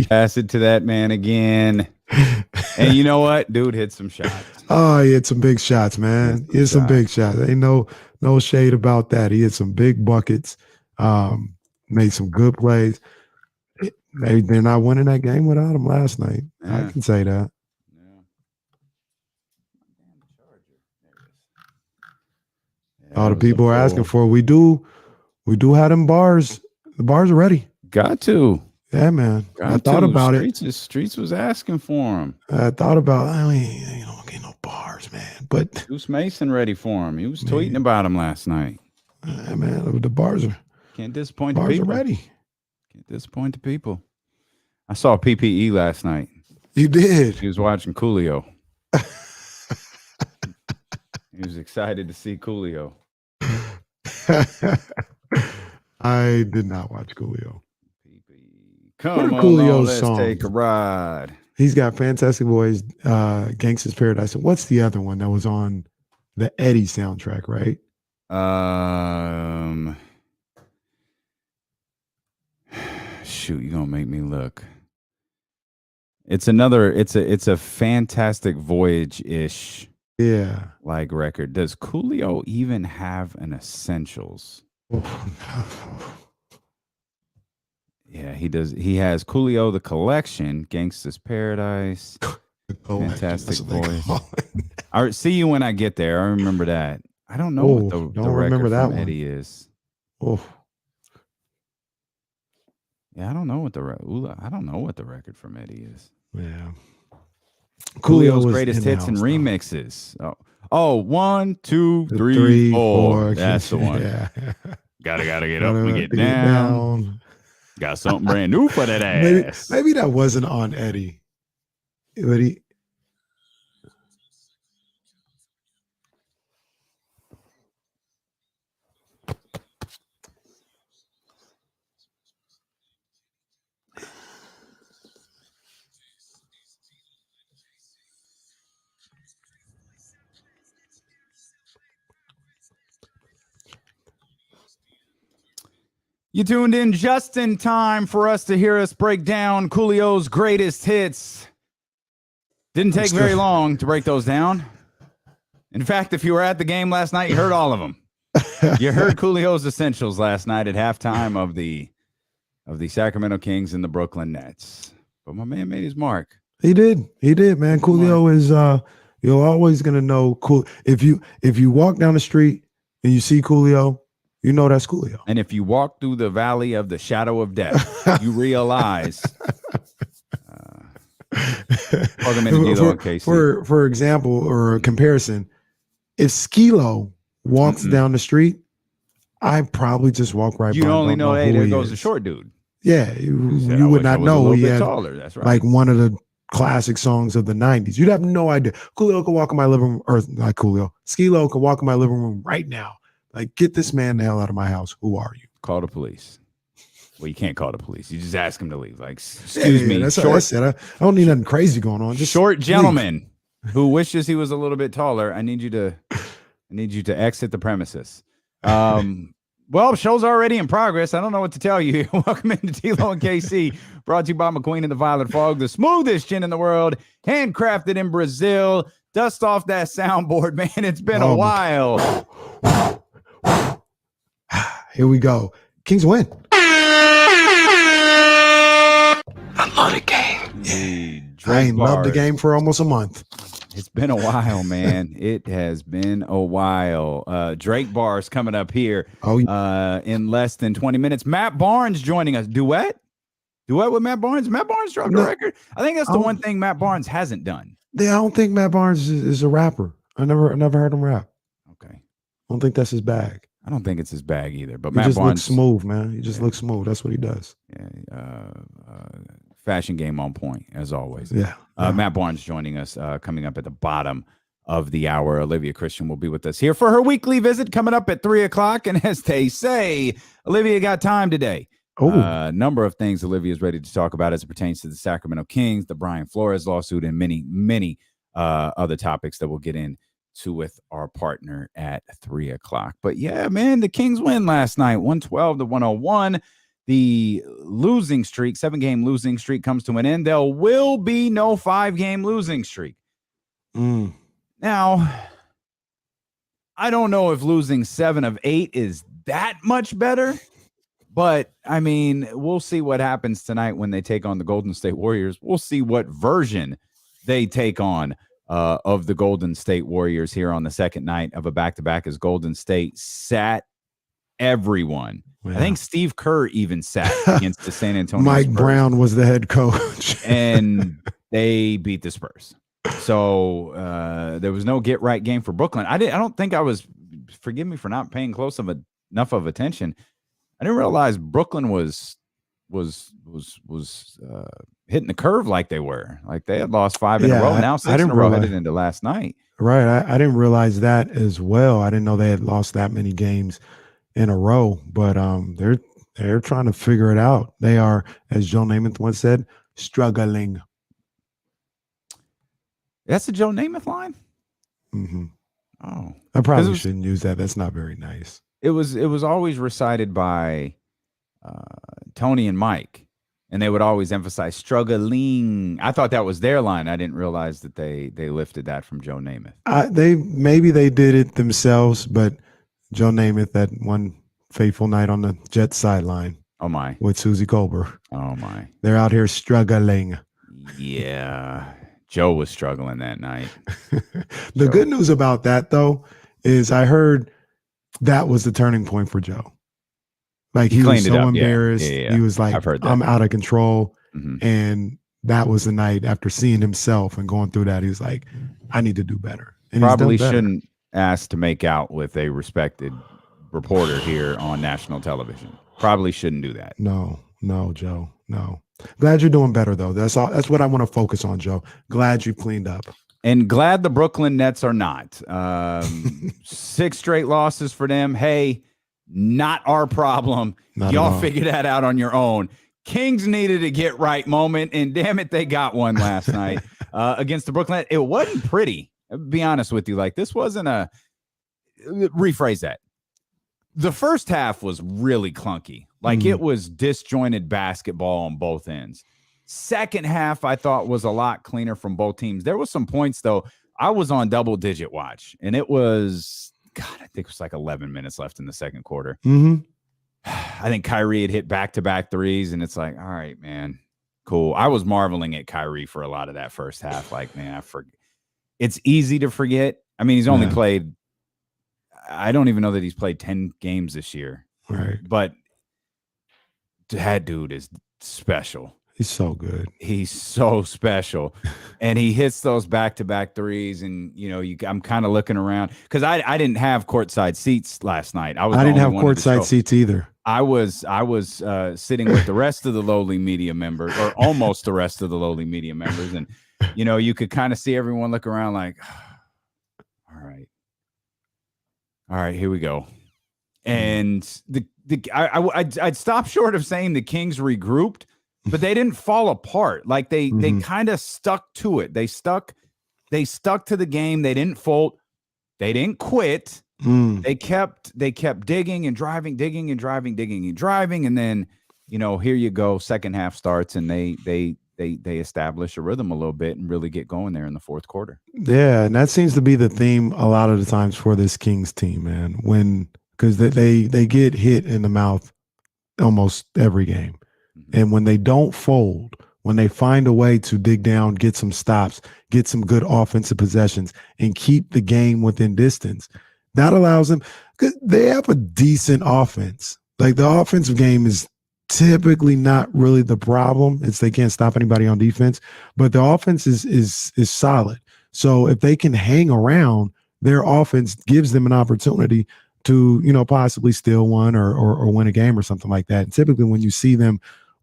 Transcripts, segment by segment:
Pass it to that man again. And you know what? Dude hit some shots. Oh, he hit some big shots, man. He hit some big shots. Ain't no shade about that. He hit some big buckets, made some good plays. Maybe they're not winning that game without him last night. Yeah. I can say that. Yeah, all the people are asking for. We do have them bars. The bars are ready. Got to. Yeah, man. I thought about it. Streets was asking for him. I thought about, don't get no bars, man. But Deuce Mason ready for him. He was tweeting about him last night. Man, the bars are. Can't disappoint the people. Bars are ready. Can't disappoint the people. I saw PPE last night. You did? He was watching Coolio. He was excited to see Coolio. I did not watch Coolio. Come on, let's take a ride. He's got Fantastic Boys, Gangsta's Paradise. And what's the other one that was on the Eddie soundtrack, right? Shoot, you're gonna make me look. It's a Fantastic Voyage-ish. Yeah. Like record. Does Coolio even have an Essentials? Yeah, he does. He has Coolio the Collection, Gangsta's Paradise, Fantastic Voice. I see you when I get there. I remember that. I don't know what the record from Eddie is. Oh. Yeah, I don't know what the record from Eddie is. Yeah. Coolio's greatest hits and remixes. Oh, 1, 2, 3, 4. That's the one. Yeah. Gotta get up and get down. Got something brand new for that ass. Maybe that wasn't on Eddie. But You tuned in just in time for us to hear us break down Coolio's greatest hits. Didn't take very long to break those down. In fact, if you were at the game last night, you heard all of them. You heard Coolio's Essentials last night at halftime of the Sacramento Kings and the Brooklyn Nets. But my man made his mark. He did, man. Coolio is you're always gonna know cool. If you walk down the street and you see Coolio, you know that's Coolio. And if you walk through the valley of the shadow of death, you realize. For example, or a comparison, if Skilo walks down the street, I probably just walk right by. You only know, hey, there goes the short dude. Yeah, you would not know he had taller. That's right. Like one of the classic songs of the 90s. You'd have no idea. Coolio could walk in my living room, or not Coolio. Skilo could walk in my living room right now. Like, get this man the hell out of my house. Who are you? Call the police. Well, you can't call the police. You just ask him to leave. Like, excuse me. That's what I said. I don't need nothing crazy going on. Just short gentleman who wishes he was a little bit taller. I need you to exit the premises. Well, show's already in progress. I don't know what to tell you. Welcome into T-Lo and KC, brought to you by McQueen and the Violet Fog, the smoothest gin in the world, handcrafted in Brazil. Dust off that soundboard, man. It's been a while. Here we go. Kings win. I love the game. Yeah. I ain't loved the game for almost a month. It's been a while, man. It has been a while. Drake bars coming up here in less than 20 minutes. Matt Barnes joining us. Duet with Matt Barnes. Matt Barnes dropped a record. I think that's the one thing Matt Barnes hasn't done. Yeah, I don't think Matt Barnes is a rapper. I never heard him rap. Okay. I don't think that's his bag. I don't think it's his bag either. But he Matt just Barnes looks smooth, man. He just looks smooth. That's what he does. Yeah. Fashion game on point, as always. Yeah. Matt Barnes joining us coming up at the bottom of the hour. Olivia Christian will be with us here for her weekly visit coming up at 3:00. And as they say, Olivia got time today. A number of things Olivia is ready to talk about as it pertains to the Sacramento Kings, the Brian Flores lawsuit, and many, many other topics that we'll get into with our partner at 3:00. But yeah, man, the Kings win last night, 112-101. the losing streak, 7-game losing streak comes to an end. There will be no 5-game losing streak. Now, I don't know if losing 7 of 8 is that much better, but I mean, we'll see what happens tonight when they take on the Golden State Warriors. We'll see what version they take on of the Golden State Warriors here on the second night of a back-to-back as Golden State sat everyone. I think Steve Kerr even sat against the San Antonio Mike Spurs. Brown was the head coach. And they beat the Spurs. So there was no get-right game for Brooklyn. I don't think I was, forgive me for not paying enough of attention. I didn't realize Brooklyn was hitting the curve like they were. Like they had lost 5 in a row. Now 6 in a row headed into last night. Right. I didn't realize that as well. I didn't know they had lost that many games in a row, but they're trying to figure it out. They are, as Joe Namath once said, struggling. That's the Joe Namath line? Mm-hmm. Oh. I probably shouldn't use that. That's not very nice. It was always recited by Tony and Mike, and they would always emphasize struggling. I thought that was their line. I didn't realize that they lifted that from Joe Namath. Maybe they did it themselves, but Joe Namath, that one fateful night on the Jets sideline. Oh my! With Susie Colbert. Oh my! They're out here struggling. Yeah, Joe was struggling that night. The good news about that, though, is I heard that was the turning point for Joe. Like he was so embarrassed. Yeah. He was like, I'm out of control. Mm-hmm. And that was the night after seeing himself and going through that. He was like, I need to do better. And probably shouldn't ask to make out with a respected reporter here on national television. Probably shouldn't do that. No, Joe. No. Glad you're doing better, though. That's all. That's what I want to focus on, Joe. Glad you cleaned up. And glad the Brooklyn Nets are not. 6 straight losses for them. Hey, not our problem. Y'all figure that out on your own. Kings needed a get right moment, and damn it, they got one last night against the Brooklyn Nets. It wasn't pretty. I'll be honest with you. Like, this wasn't rephrase that. The first half was really clunky. Like, it was disjointed basketball on both ends. Second half, I thought, was a lot cleaner from both teams. There was some points, though. I was on double-digit watch, and it was, I think it was like 11 minutes left in the second quarter. Mm-hmm. I think Kyrie had hit back-to-back threes, and it's like, all right, man, cool. I was marveling at Kyrie for a lot of that first half. Like, man, it's easy to forget. I mean, he's only played, I don't even know that he's played 10 games this year. Right. But that dude is special. He's so good. He's so special. And he hits those back-to-back threes. And, I'm kind of looking around because I didn't have courtside seats last night. I didn't have courtside seats either. I was sitting with the rest of the lowly media members, or almost the rest of the lowly media members. And, you could kind of see everyone look around like, all right, here we go. And I'd stop short of saying the Kings regrouped, but they didn't fall apart. Like they kind of stuck to it. They stuck to the game. They didn't fold. They didn't quit. They kept digging and driving. And then, here you go. Second half starts and they establish a rhythm a little bit and really get going there in the fourth quarter. Yeah. And that seems to be the theme a lot of the times for this Kings team, man, because they get hit in the mouth almost every game. And when they don't fold, when they find a way to dig down, get some stops, get some good offensive possessions, and keep the game within distance, that allows them, because they have a decent offense. Like the offensive game is typically not really the problem. It's they can't stop anybody on defense, but the offense is solid. So if they can hang around, their offense gives them an opportunity to, possibly steal one or win a game or something like that. And typically when you see them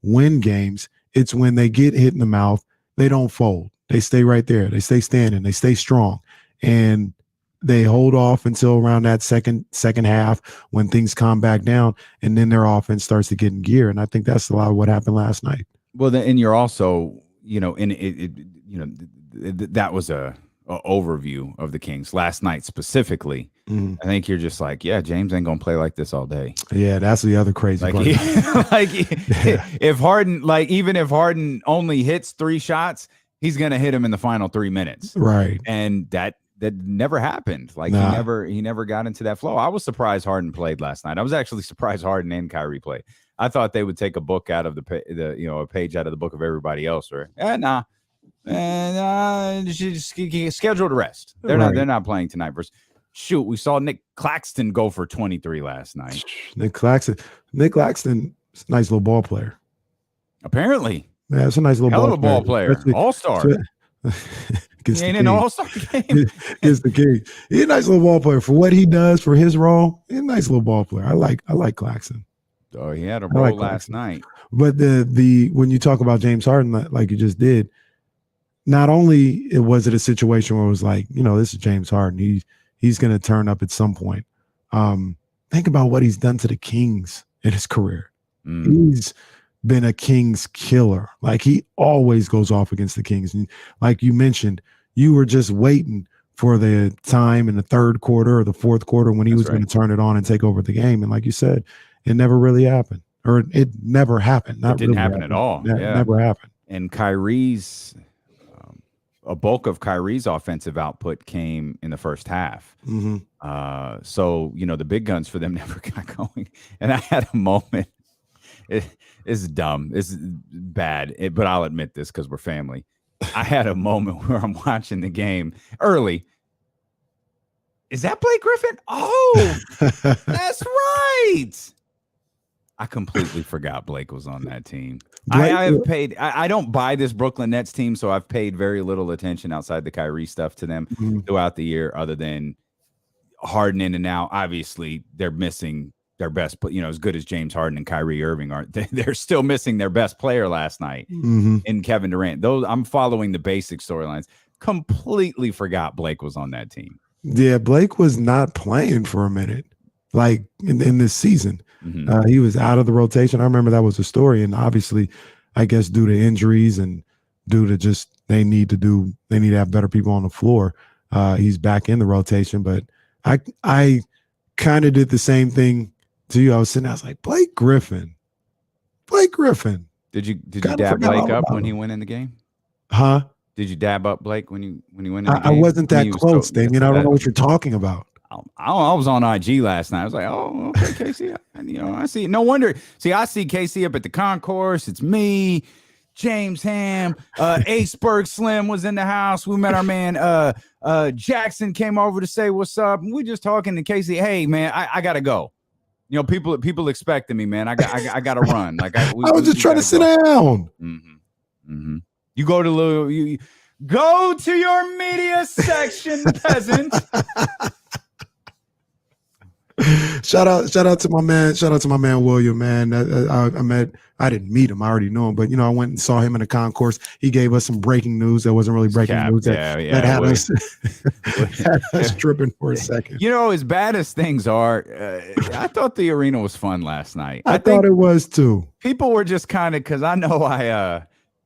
win games, it's when they get hit in the mouth, they don't fold. They stay right there. They stay standing. They stay strong. And they hold off until around that second half when things calm back down, and then their offense starts to get in gear. And I think that's a lot of what happened last night. Well, and you're also, that was a overview of the Kings last night specifically, Mhm. I think you're just like, yeah, James ain't gonna play like this all day. Yeah, that's the other crazy Like, part. if Harden, like, even if Harden only hits 3 shots, he's gonna hit him in the final 3 minutes, Right. and that never happened. Like, Nah. he never got into that flow. I was surprised Harden played last night. I was actually surprised Harden and Kyrie played. I thought they would take a book out of a page out of the book of everybody else, or scheduled rest. They're not playing tonight. Shoot, we saw Nick Claxton go for 23 last night. Nick Claxton, nice little ball player. Apparently, yeah, it's a nice little hell of a ball player, all-star. He ain't in an all-star game. Is the king. He's a nice little ball player for what he does for his role. He's a nice little ball player. I like Claxton. Oh, he had a role last night. But the when you talk about James Harden, like you just did, not only was it a situation where it was like, this is James Harden. He's going to turn up at some point. Think about what he's done to the Kings in his career. He's been a Kings killer. Like, he always goes off against the Kings. And like you mentioned, you were just waiting for the time in the third quarter or the fourth quarter when he was going to turn it on and take over the game. And like you said, it never really happened, or it never happened. It didn't happen at all. Never happened. And Kyrie's, a bulk of Kyrie's offensive output came in the first half. Mm-hmm. So, the big guns for them never got going. And I had a moment. It's dumb. It's bad. But I'll admit this because we're family. I had a moment where I'm watching the game early. Is that Blake Griffin? Oh, that's right. I completely forgot Blake was on that team. I have paid. I don't buy this Brooklyn Nets team, so I've paid very little attention outside the Kyrie stuff to them throughout the year, other than Harden in and out. Obviously, they're missing their best, as good as James Harden and Kyrie Irving are, they're still missing their best player last night in Kevin Durant. Those, I'm following the basic storylines. Completely forgot Blake was on that team. Yeah, Blake was not playing for a minute, like in this season. He was out of the rotation. I remember that was the story, and obviously, I guess due to injuries and due to just they need to have better people on the floor. He's back in the rotation, but I kind of did the same thing to you. I was sitting there, I was like, Blake Griffin. Did you dab Blake up when he went in the game? Huh? Did you dab up Blake when you went in the game? I wasn't that close, Damian. I don't know what you're talking about. I was on IG last night. I was like, oh, okay, Casey. I see. No wonder. See, I see Casey up at the concourse. It's me, James Ham, Ace Berg Slim was in the house. We met our man Jackson came over to say what's up. And we just talking to Casey. Hey, man, I gotta go. People expecting me, man. I gotta run. Like I was just trying to sit down. You go to you go to your media section, peasant. Shout out to my man William, man. I didn't meet him, I already know him, but I went and saw him in the concourse. He gave us some breaking news that wasn't really breaking news that had us tripping for a second. As bad as things are, I thought the arena was fun last night. I thought it was too. People were just kind of, because I know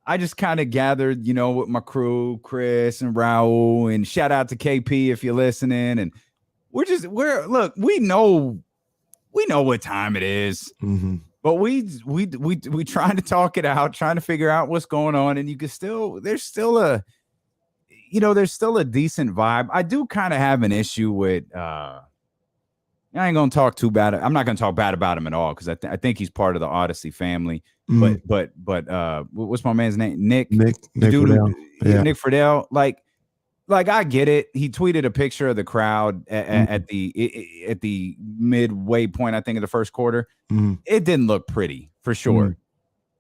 I just kind of gathered, with my crew, Chris and Raul, and shout out to KP if you're listening, and look, we know what time it is, but we trying to talk it out, trying to figure out what's going on, and there's still a decent vibe. I do kind of have an issue with I ain't gonna talk too bad. I'm not gonna talk bad about him at all, because I think he's part of the Odyssey family. But what's my man's name? Nick Friedel. Nick Friedel. Like I get it. He tweeted a picture of the crowd at the midway point, I think, of the first quarter. It didn't look pretty, for sure.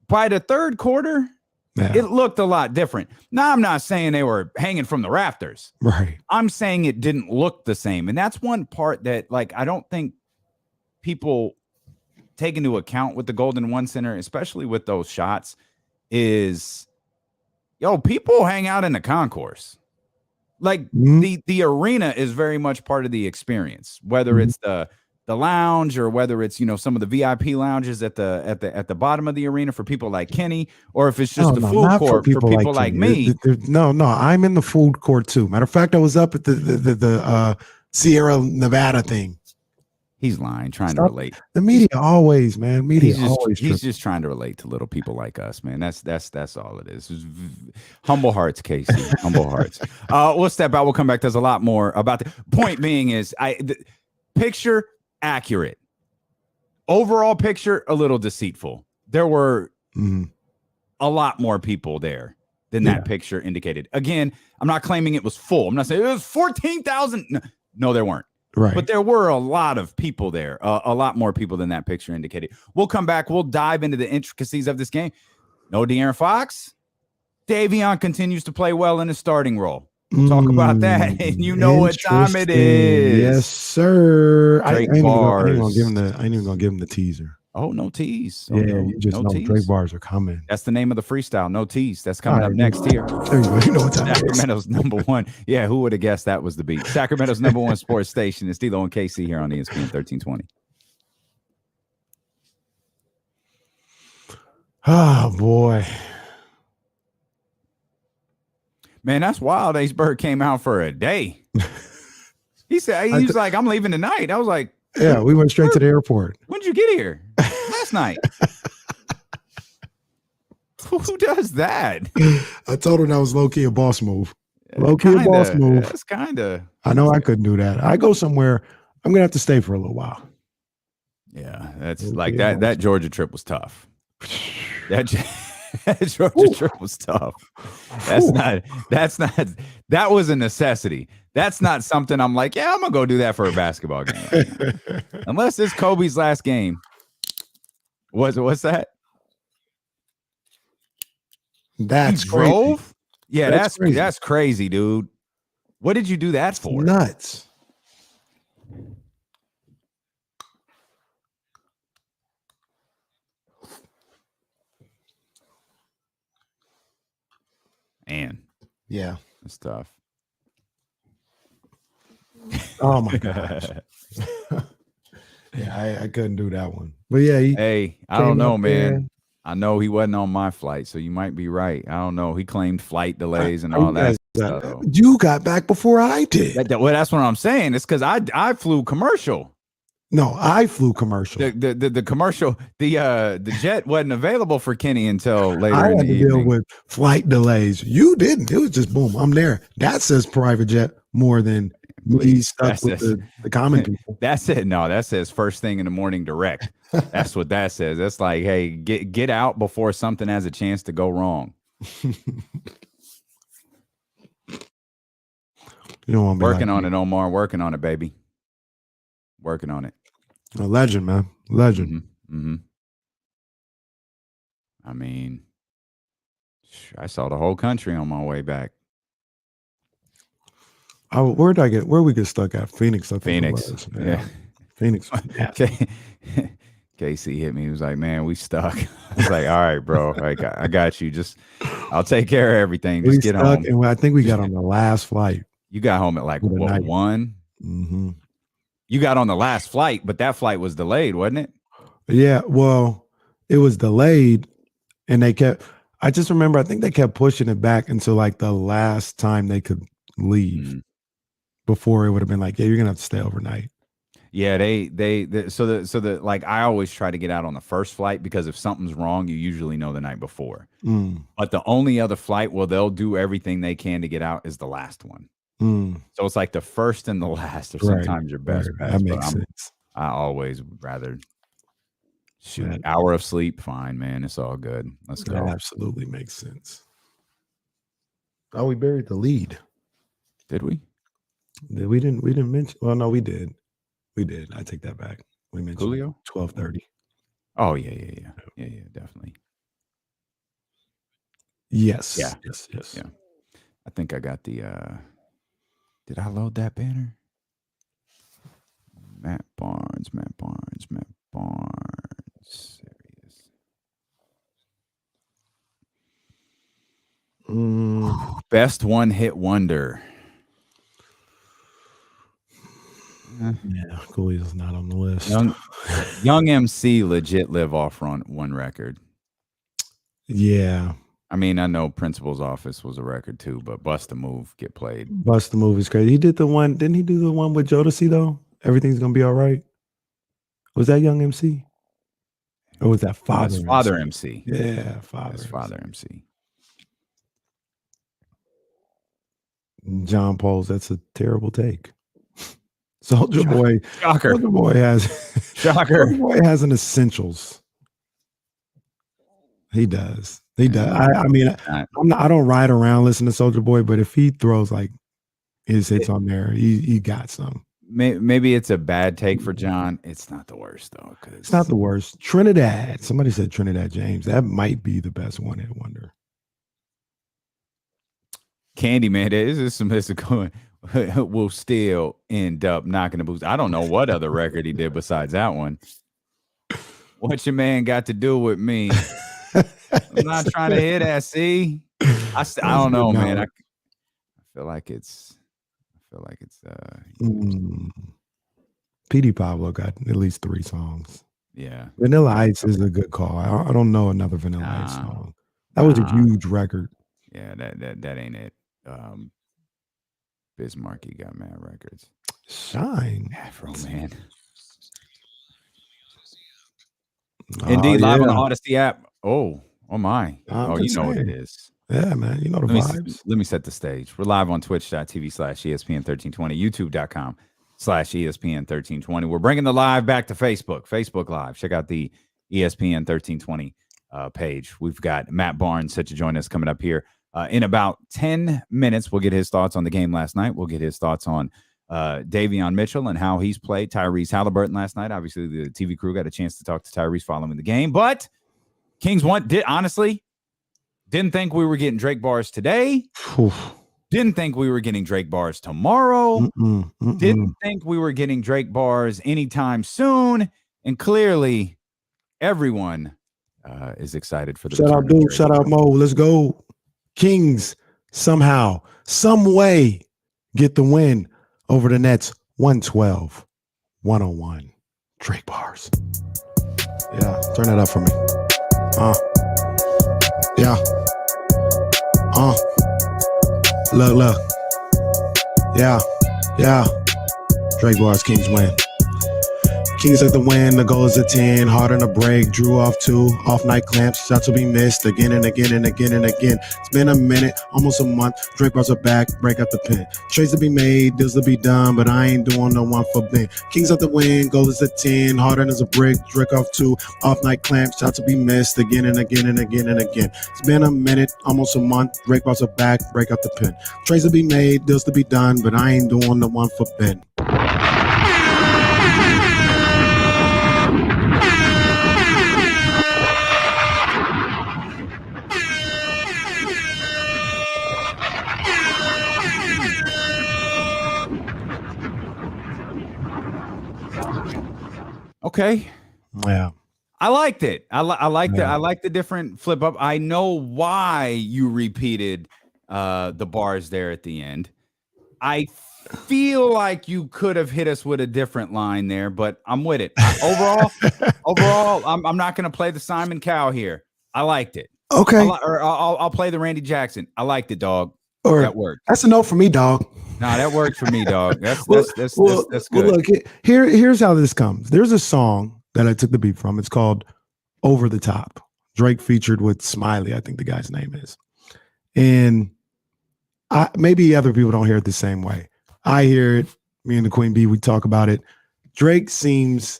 By the third quarter, it looked a lot different. Now, I'm not saying they were hanging from the rafters. Right. I'm saying it didn't look the same. And that's one part that, I don't think people take into account with the Golden One Center, especially with those shots, is, people hang out in the concourse. The arena is very much part of the experience, whether it's the the lounge or whether it's, some of the VIP lounges at the bottom of the arena for people like Kenny, or if it's just the food court for people like me. No, I'm in the food court too. Matter of fact, I was up at the Sierra Nevada thing. He's lying, trying to relate. The media always, man. He's just trying to relate to little people like us, man. That's all it is. Humble hearts, Casey. Humble hearts. We'll step out. We'll come back. There's a lot more about the point being is the picture accurate. Overall picture a little deceitful. There were a lot more people there than that picture indicated. Again, I'm not claiming it was full. I'm not saying it was 14,000. No, there weren't. Right. But there were a lot of people there, a lot more people than that picture indicated. We'll come back. We'll dive into the intricacies of this game. No De'Aaron Fox. Davion continues to play well in his starting role. We'll talk about that. And you know what time it is. Yes, sir. Drake I ain't bars. even gonna give him the tease. Oh, no tease. Yeah, you just know Drake bars are coming. That's the name of the freestyle. No tease. That's coming up next here. There you go. You know what time Sacramento's number one. Yeah, who would have guessed that was the beat? Sacramento's number one sports station. It's D-Lo and KC here on ESPN 1320. Oh, boy. Man, that's wild. Ace Bird came out for a day. He said, he was like, I'm leaving tonight. I was like, yeah, we went straight to the airport. When'd you get here? Last night. Who does that? I told her that was low-key a boss move. Low-key a boss move. That's kind of. I know I couldn't do that. I go somewhere, I'm going to have to stay for a little while. Yeah, that's like that. That Georgia trip was tough. That Georgia trip was tough. That was a necessity. That's not something I'm like, yeah, I'm going to go do that for a basketball game. Right now. Unless it's Kobe's last game. What's that? That's drove? Crazy. Yeah, that's crazy, dude. What did you do that for? Nuts. And yeah, that's tough. Oh my gosh. Yeah, I couldn't do that one. But yeah, I don't know, man. I know he wasn't on my flight, so you might be right. I don't know. He claimed flight delays and all that stuff. You got back before I did. Well, that's what I'm saying. It's because I flew commercial. No, I flew commercial. The commercial, the jet wasn't available for Kenny until later. I in had the to evening. deal with flight delays. You didn't. It was just boom. I'm there. That says private jet more than me stuck with the common people. That's it. No, that says first thing in the morning direct. That's what that says. That's like, hey, get out before something has a chance to go wrong. You don't want to be working on it, Omar. Working on it, baby. Working on it. A legend, man. Legend. Mm-hmm. I mean, I saw the whole country on my way back. Where we get stuck at? Phoenix. Phoenix. Yeah. Phoenix. Casey hit me. He was like, man, we stuck. I was like, all right, bro. I got you. I'll take care of everything. Just get home. And I think we got on the last flight. You got home at like what, 1? Mm-hmm. You got on the last flight, but that flight was delayed, wasn't it? Yeah, well, it was delayed, and I just remember, I think they kept pushing it back until like the last time they could leave before it would have been like, yeah, you're gonna have to stay overnight. Yeah, so like I always try to get out on the first flight because if something's wrong, you usually know the night before. But the only other flight they'll do everything they can to get out is the last one. So it's like the first and the last are sometimes your best. That makes sense. I always would rather shoot an hour of sleep. Fine, man. It's all good. Let's go. That absolutely makes sense. Oh, we buried the lead. Did we? We didn't mention. Well, no, we did. We did. I take that back. We mentioned Julio 12:30. Oh yeah, definitely. Yes. Yeah. Yes. Yeah. I think I got the. Did I load that banner? Matt Barnes. Serious. Best one-hit wonder. Yeah, Coolio's not on the list. Young MC legit live off one record. Yeah. I mean, I know Principal's Office was a record too, but Bust a Move get played. Bust the Move is crazy. He did the one, didn't he do the one with Jodeci though? Everything's gonna be all right. Was that Young MC? Or was that Father? That's Father MC. Yeah, Father. That's Father MC. John Paul's, that's a terrible take. Soldier Boy. Shocker. Soldier Boy has Shocker. Soldier Boy has an essentials. He does. He does. I mean, I don't ride around listening to Soldier Boy, but if he throws like his hits on there, he got some. Maybe it's a bad take for John. It's not the worst though. It's not the worst. Trinidad. Somebody said Trinidad James. That might be the best one-hit wonder. Candyman, this is some mystical. Will still end up knocking the boots. I don't know what other record he did besides that one. What your man got to do with me? I'm not trying to hit that. See, I don't know, man. I feel like it's. P.D. Pablo got at least 3 songs. Yeah, Vanilla Ice is a good call. I don't know another Vanilla Ice song. That was a huge record. Yeah, that ain't it. Bismarcky got mad records. Shine, Afro Man. Indeed, live on the Odyssey app. Oh my! You know what it is. Yeah, man. You know the vibes. Let me set the stage. We're live on twitch.tv/ESPN1320, youtube.com/ESPN1320. We're bringing the live back to Facebook. Facebook Live. Check out the ESPN1320 page. We've got Matt Barnes set to join us coming up here. In about 10 minutes, we'll get his thoughts on the game last night. We'll get his thoughts on Davion Mitchell and how he's played. Tyrese Haliburton last night. Obviously, the TV crew got a chance to talk to Tyrese following the game. But Kings didn't think we were getting Drake bars today. Didn't think we were getting Drake bars tomorrow. Didn't think we were getting Drake bars anytime soon. And clearly, everyone is excited for the shout out, dude. Shout out, Mo. Let's go. Kings somehow, some way get the win over the Nets 112-101. Drake bars. Yeah, turn that up for me. Yeah. Look. Yeah. Drake bars, Kings win. Kings at the win, the goal is a 10, hard on the break, drew off 2, off night clamps, shots will be missed again and again and again and again. It's been a minute, almost a month, Drake bars are back, break out the pen. Trades to be made, deals to be done, but I ain't doing no one for Ben. Kings at the win, goal is a 10, hard on as a brick, Drake off 2, off night clamps, shots to be missed again and again and again and again. It's been a minute, almost a month, Drake bars are back, break out the pen. Trades to be made, deals to be done, but I ain't doing no one for Ben. Okay. Yeah. I liked it. I like the different flip up. I know why you repeated the bars there at the end. I feel like you could have hit us with a different line there, but I'm with it. Overall, I'm not going to play the Simon Cowell here. I liked it. Okay. I'll play the Randy Jackson. I liked it, dog. That worked. That's a no for me, dog. Nah, that worked for me, dog. That's good. Well, look, here's how this comes. There's a song that I took the beat from. It's called Over the Top. Drake featured with Smiley, I think the guy's name is. And maybe other people don't hear it the same way. I hear it. Me and the Queen Bee, we talk about it. Drake seems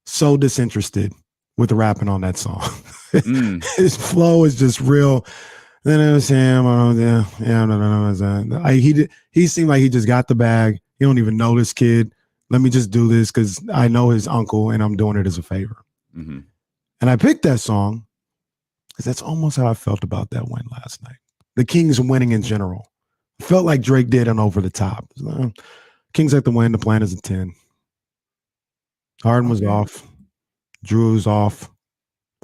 so disinterested with the rapping on that song. His flow is just real. Then it was him. He seemed like he just got the bag. He don't even know this kid. Let me just do this because I know his uncle and I'm doing it as a favor. And I picked that song because that's almost how I felt about that win last night. The Kings winning in general. Felt like Drake did an over the top. Kings at the win. The plan is a 10. Harden was off. Drew was off.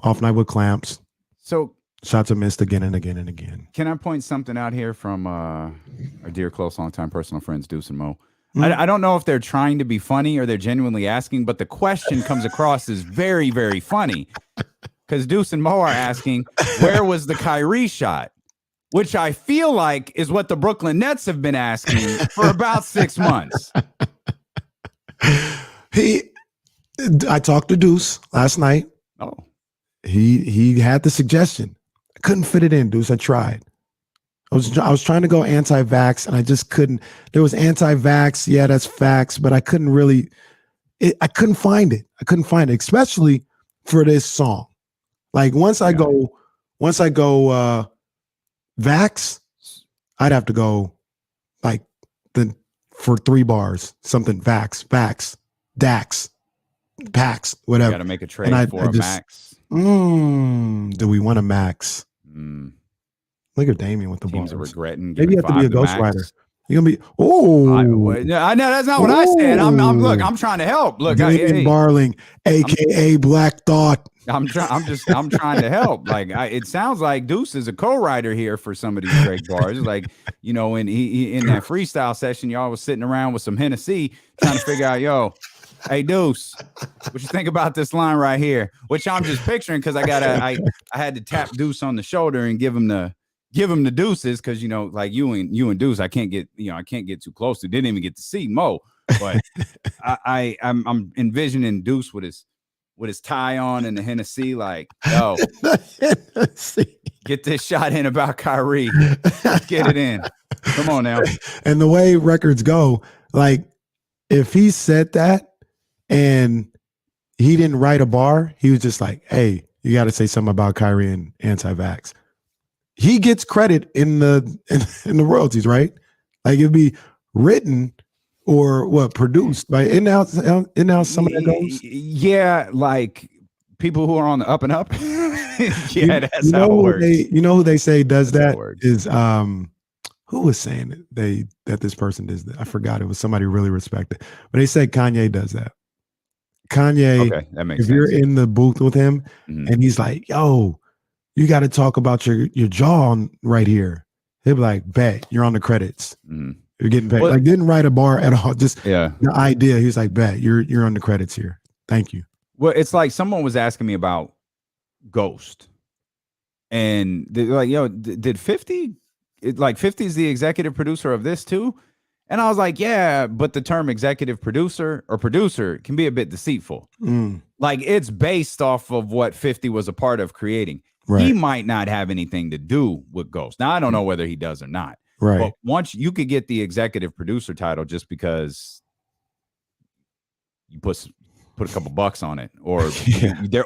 Off night with clamps. So shots are missed again and again and again. Can I point something out here from our dear, close, longtime personal friends, Deuce and Mo? I don't know if they're trying to be funny or they're genuinely asking, but the question comes across as very, very funny. Because Deuce and Mo are asking, where was the Kyrie shot? Which I feel like is what the Brooklyn Nets have been asking for about 6 months. I talked to Deuce last night. Oh. He had the suggestion. I couldn't fit it in, Deuce. I tried. I was trying to go anti-vax, and I just couldn't. There was anti-vax. Yeah, that's facts, but I couldn't really. I couldn't find it. I couldn't find it, especially for this song. Like once I go vax, I'd have to go like for 3 bars, something vax, dax, pax, whatever. Got to make a trade for a max. Do we want a max? Look at Damian with the Teams bars. Are regretting. Maybe you have to be a ghostwriter. You're gonna be. I know that's not what I said. I'm trying to help. Look, Damian Barling, aka Black Thought. I'm trying to help. Like it sounds like Deuce is a co-writer here for some of these Drake bars. Like, when he in that freestyle session, y'all was sitting around with some Hennessy trying to figure out, hey Deuce, what you think about this line right here? Which I'm just picturing because I had to tap Deuce on the shoulder and give him the deuces because like you and Deuce, I can't get too close to. Didn't even get to see Mo, but I'm envisioning Deuce with his tie on and the Hennessy, like, yo, get this shot in about Kyrie. Let's get it in. Come on now. And the way records go, like if he said that and he didn't write a bar, he was just like, hey, you got to say something about Kyrie and anti-vax. He gets credit in the royalties, right? Like it'd be written or produced by in now some of that goes. Yeah, like people who are on the up and up. Yeah, that's how it works. Who they say does that is who was saying that this person does that? I forgot. It was somebody really respected, but they said Kanye does that. Kanye, okay, that makes if sense. You're in the booth with him and he's like, yo, you got to talk about your jaw right here. He'll be like, bet, you're on the credits. You're getting paid. Like didn't write a bar at all. Just the idea. He's like, bet, you're on the credits here. Thank you. Well, it's like someone was asking me about Ghost. And they're like, yo, did 50? 50 is the executive producer of this too? And I was like, yeah, but the term executive producer or producer can be a bit deceitful. Like it's based off of what 50 was a part of creating. Right. He might not have anything to do with Ghost. Now, I don't know whether he does or not. Right. But once you could get the executive producer title just because you put a couple bucks on it, or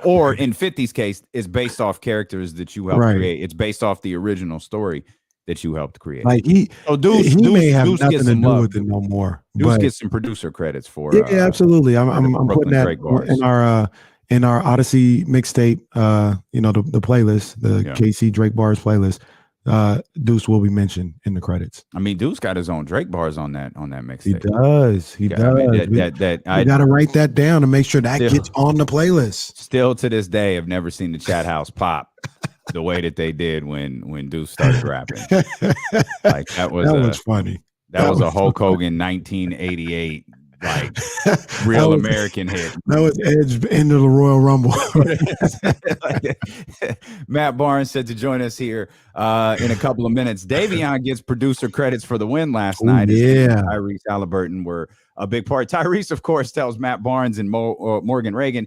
or in 50's case, it's based off characters that you helped create. It's based off the original story that you helped create. Like he may have nothing to do with it no more. Deuce gets some producer credits for. Yeah, absolutely. I'm putting that in our Odyssey mixtape. The playlist, the KC Drake bars playlist. Deuce will be mentioned in the credits. I mean, Deuce got his own Drake bars on that mixtape. He does. He does. I got to write that down to make sure that gets on the playlist. Still to this day, I've never seen the chat house pop the way that they did when Deuce started rapping. Like that was funny. That was a Hulk Hogan 1988 like real American hit. That was Edge into the Royal Rumble. Matt Barnes said to join us here in a couple of minutes. Davion gets producer credits for the win last night. Yeah, Tyrese Haliburton were a big part. Tyrese, of course, tells Matt Barnes and Morgan Reagan,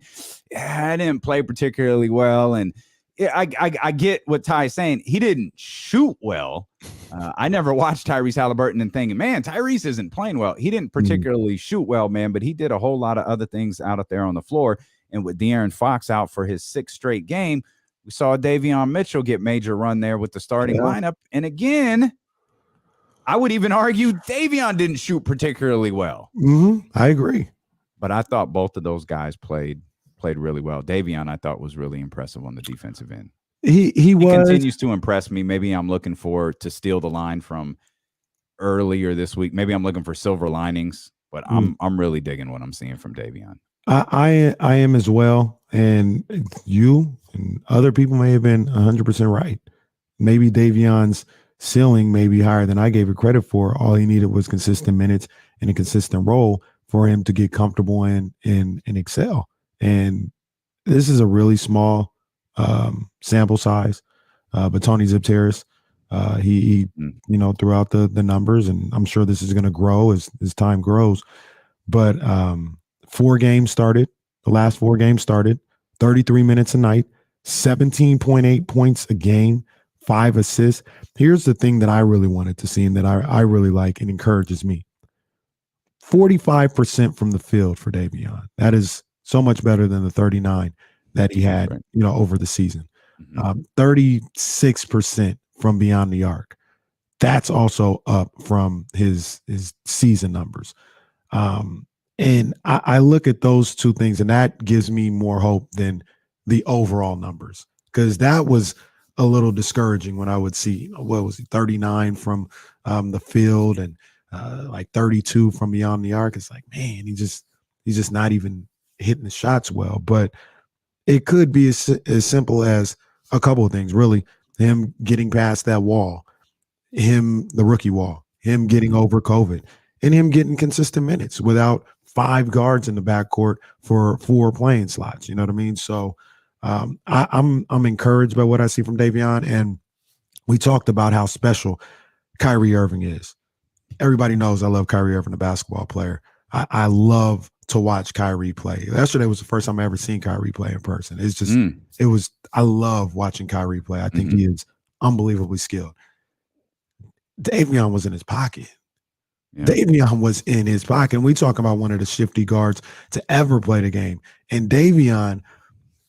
I didn't play particularly well, and I get what Ty's saying. He didn't shoot well. I never watched Tyrese Haliburton and thinking, man, Tyrese isn't playing well. He didn't particularly shoot well, man, but he did a whole lot of other things out there on the floor. And with De'Aaron Fox out for his 6th straight game, we saw Davion Mitchell get major run there with the starting lineup. And again, I would even argue Davion didn't shoot particularly well. I agree. But I thought both of those guys played really well. Davion, I thought, was really impressive on the defensive end. He continues to impress me. Maybe I'm looking to steal the line from earlier this week. Maybe I'm looking for silver linings, but I'm really digging what I'm seeing from Davion. I am as well. And you and other people may have been 100% right. Maybe Davion's ceiling may be higher than I gave it credit for. All he needed was consistent minutes and a consistent role for him to get comfortable and excel. And this is a really small sample size, but Tony Zipteris, he throughout the numbers, and I'm sure this is going to grow as time grows. But 4 games started, the last 4 games started, 33 minutes a night, 17.8 points a game, 5 assists. Here's the thing that I really wanted to see and that I really like and encourages me. 45% from the field for Davion. That is so much better than the 39 that he had, over the season. 36% from beyond the arc. That's also up from his season numbers. And I look at those two things, and that gives me more hope than the overall numbers, because that was a little discouraging when I would see, what was he, 39 from the field and like 32 from beyond the arc. It's like, man, he's just not even hitting the shots well. But it could be as simple as a couple of things, really. Him getting past that wall, the rookie wall, him getting over COVID, and him getting consistent minutes without 5 guards in the backcourt for 4 playing slots. You know what I mean? So I'm encouraged by what I see from Davion. And we talked about how special Kyrie Irving is. Everybody knows I love Kyrie Irving, the basketball player. I love to watch Kyrie play. Yesterday was the first time I ever seen Kyrie play in person. It's just, I love watching Kyrie play. I think he is unbelievably skilled. Davion was in his pocket. Yeah. Davion was in his pocket. And we talk about one of the shifty guards to ever play the game. And Davion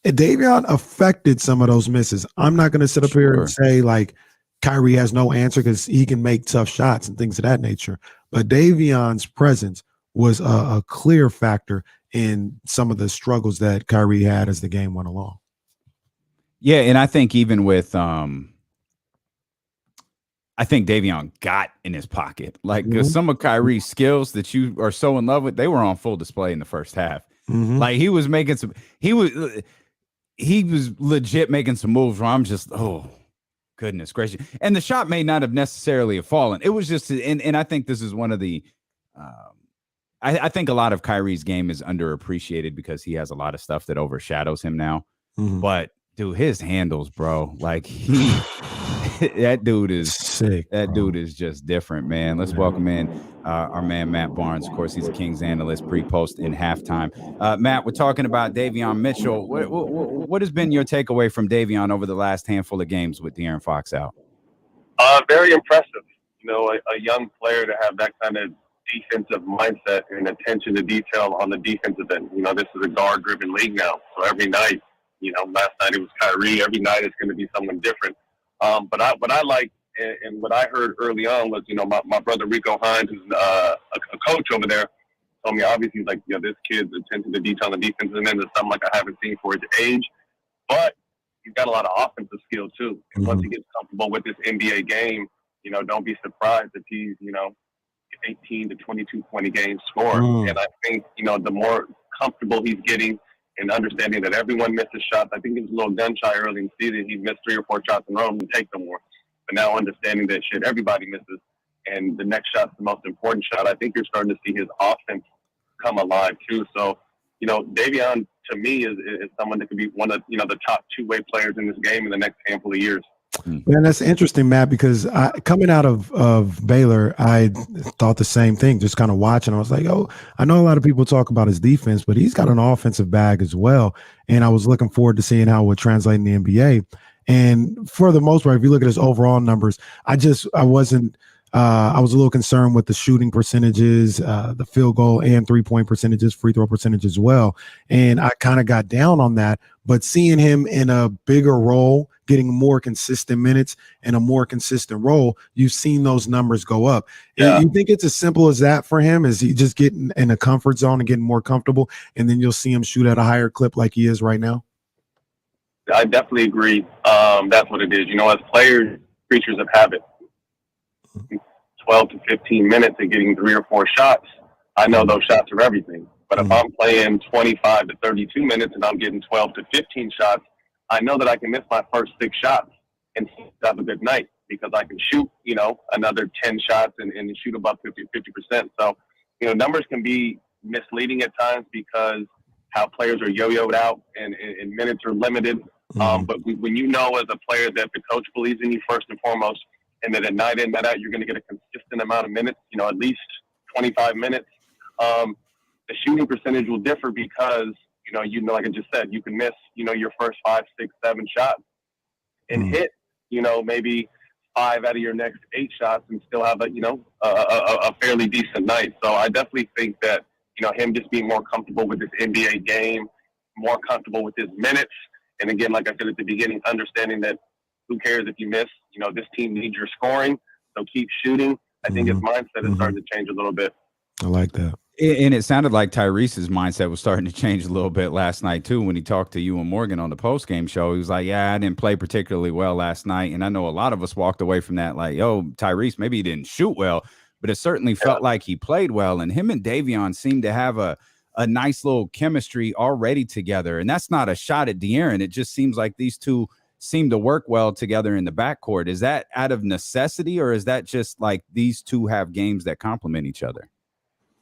affected some of those misses. I'm not going to sit up here and say like Kyrie has no answer, because he can make tough shots and things of that nature. But Davion's presence was a clear factor in some of the struggles that Kyrie had as the game went along. Yeah, and I think even with I think Davion got in his pocket. Like, because some of Kyrie's skills that you are so in love with, they were on full display in the first half. Like, he was making some, he was legit making some moves where I'm just, oh, goodness gracious. And the shot may not have necessarily have fallen. It was just, and I think this is one of the, I think a lot of Kyrie's game is underappreciated because he has a lot of stuff that overshadows him now. But dude, his handles, bro, like that dude is sick. That dude is just different, man. Let's welcome in our man Matt Barnes. Of course, he's a Kings analyst, pre-post, and halftime. Matt, we're talking about Davion Mitchell. What has been your takeaway from Davion over the last handful of games with De'Aaron Fox out? Very impressive. A young player to have that kind of defensive mindset and attention to detail on the defensive end. This is a guard-driven league now, so every night, last night it was Kyrie. Every night it's going to be someone different. But what I like and what I heard early on was, my brother Rico Hines, who's a coach over there, told me obviously like, this kid's attention to detail on the defensive end is something like I haven't seen for his age, but he's got a lot of offensive skill too. And once he gets comfortable with this NBA game, don't be surprised if he's, 18 to 22 point a game scorer. And I think, the more comfortable he's getting and understanding that everyone misses shots. I think he was a little gun shy early in the season. He missed 3 or 4 shots in a row and take them more. But now understanding that shit, everybody misses, and the next shot's the most important shot. I think you're starting to see his offense come alive too. So, Davion to me is someone that could be one of the top 2-way players in this game in the next handful of years. Man, that's interesting, Matt, because coming out of Baylor, I thought the same thing, just kind of watching. I was like, oh, I know a lot of people talk about his defense, but he's got an offensive bag as well. And I was looking forward to seeing how it would translate in the NBA. And for the most part, if you look at his overall numbers, I was a little concerned with the shooting percentages, the field goal and 3-point percentages, free throw percentage as well. And I kind of got down on that, but seeing him in a bigger role, getting more consistent minutes and a more consistent role, you've seen those numbers go up. Yeah. You think it's as simple as that for him? Is he just getting in a comfort zone and getting more comfortable, and then you'll see him shoot at a higher clip like he is right now? I definitely agree. That's what it is. As players, creatures of habit. 12 to 15 minutes and getting 3 or 4 shots, I know those shots are everything. But if I'm playing 25 to 32 minutes and I'm getting 12 to 15 shots, I know that I can miss my first 6 shots and have a good night because I can shoot, another 10 shots and shoot above 50%. So, numbers can be misleading at times because how players are yo-yoed out and minutes are limited. But when as a player that the coach believes in you first and foremost, and that at night in, night out, you're going to get a consistent amount of minutes, at least 25 minutes, the shooting percentage will differ because, like I just said, you can miss, your first 5, 6, 7 shots and hit, maybe 5 out of your next 8 shots and still have a fairly decent night. So I definitely think that, him just being more comfortable with this NBA game, more comfortable with his minutes. And again, like I said at the beginning, understanding that who cares if you miss, this team needs your scoring. So keep shooting. I think his mindset is starting to change a little bit. I like that. And it sounded like Tyrese's mindset was starting to change a little bit last night, too, when he talked to you and Morgan on the postgame show. He was like, yeah, I didn't play particularly well last night. And I know a lot of us walked away from that like, yo, Tyrese, maybe he didn't shoot well, but it certainly felt like he played well. And him and Davion seemed to have a nice little chemistry already together. And that's not a shot at De'Aaron. It just seems like these two seem to work well together in the backcourt. Is that out of necessity, or is that just like these two have games that complement each other?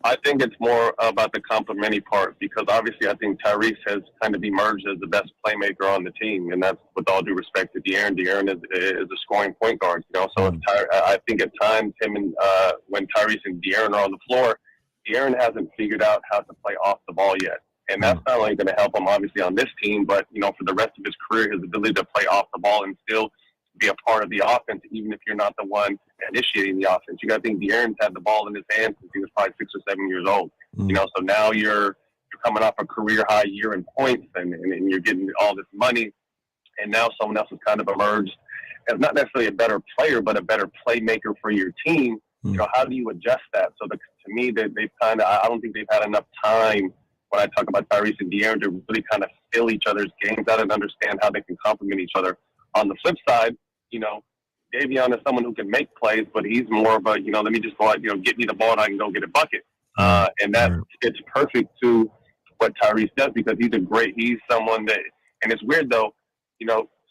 I think it's more about the complimentary part because obviously I think Tyrese has kind of emerged as the best playmaker on the team, and that's with all due respect to De'Aaron. De'Aaron is a scoring point guard, So I think at times him and when Tyrese and De'Aaron are on the floor, De'Aaron hasn't figured out how to play off the ball yet, and that's not only going to help him obviously on this team, but for the rest of his career, his ability to play off the ball and still be a part of the offense, even if you're not the one initiating the offense. You got to think De'Aaron's had the ball in his hands since he was probably 6 or 7 years old. So now you're coming off a career high year in points, and you're getting all this money, and now someone else has kind of emerged as not necessarily a better player, but a better playmaker for your team. How do you adjust that? So to me, they've kind of, I don't think they've had enough time when I talk about Tyrese and De'Aaron to really kind of fill each other's games out and understand how they can complement each other. On the flip side, Davion is someone who can make plays, but he's more of a, let me just go out, get me the ball and I can go get a bucket. And that fits perfect to what Tyrese does because he's someone that, and it's weird though,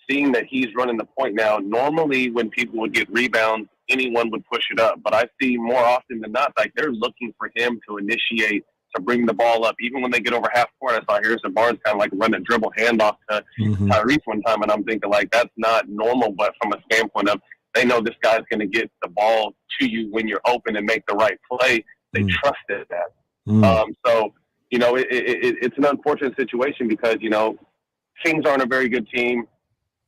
seeing that he's running the point now, normally when people would get rebounds, anyone would push it up. But I see more often than not, like they're looking for him to initiate, to bring the ball up. Even when they get over half court, I saw Harrison Barnes kind of like run a dribble handoff to Tyrese one time, and I'm thinking like that's not normal, but from a standpoint of they know this guy's going to get the ball to you when you're open and make the right play. They trusted that. So, it's an unfortunate situation because, Kings aren't a very good team.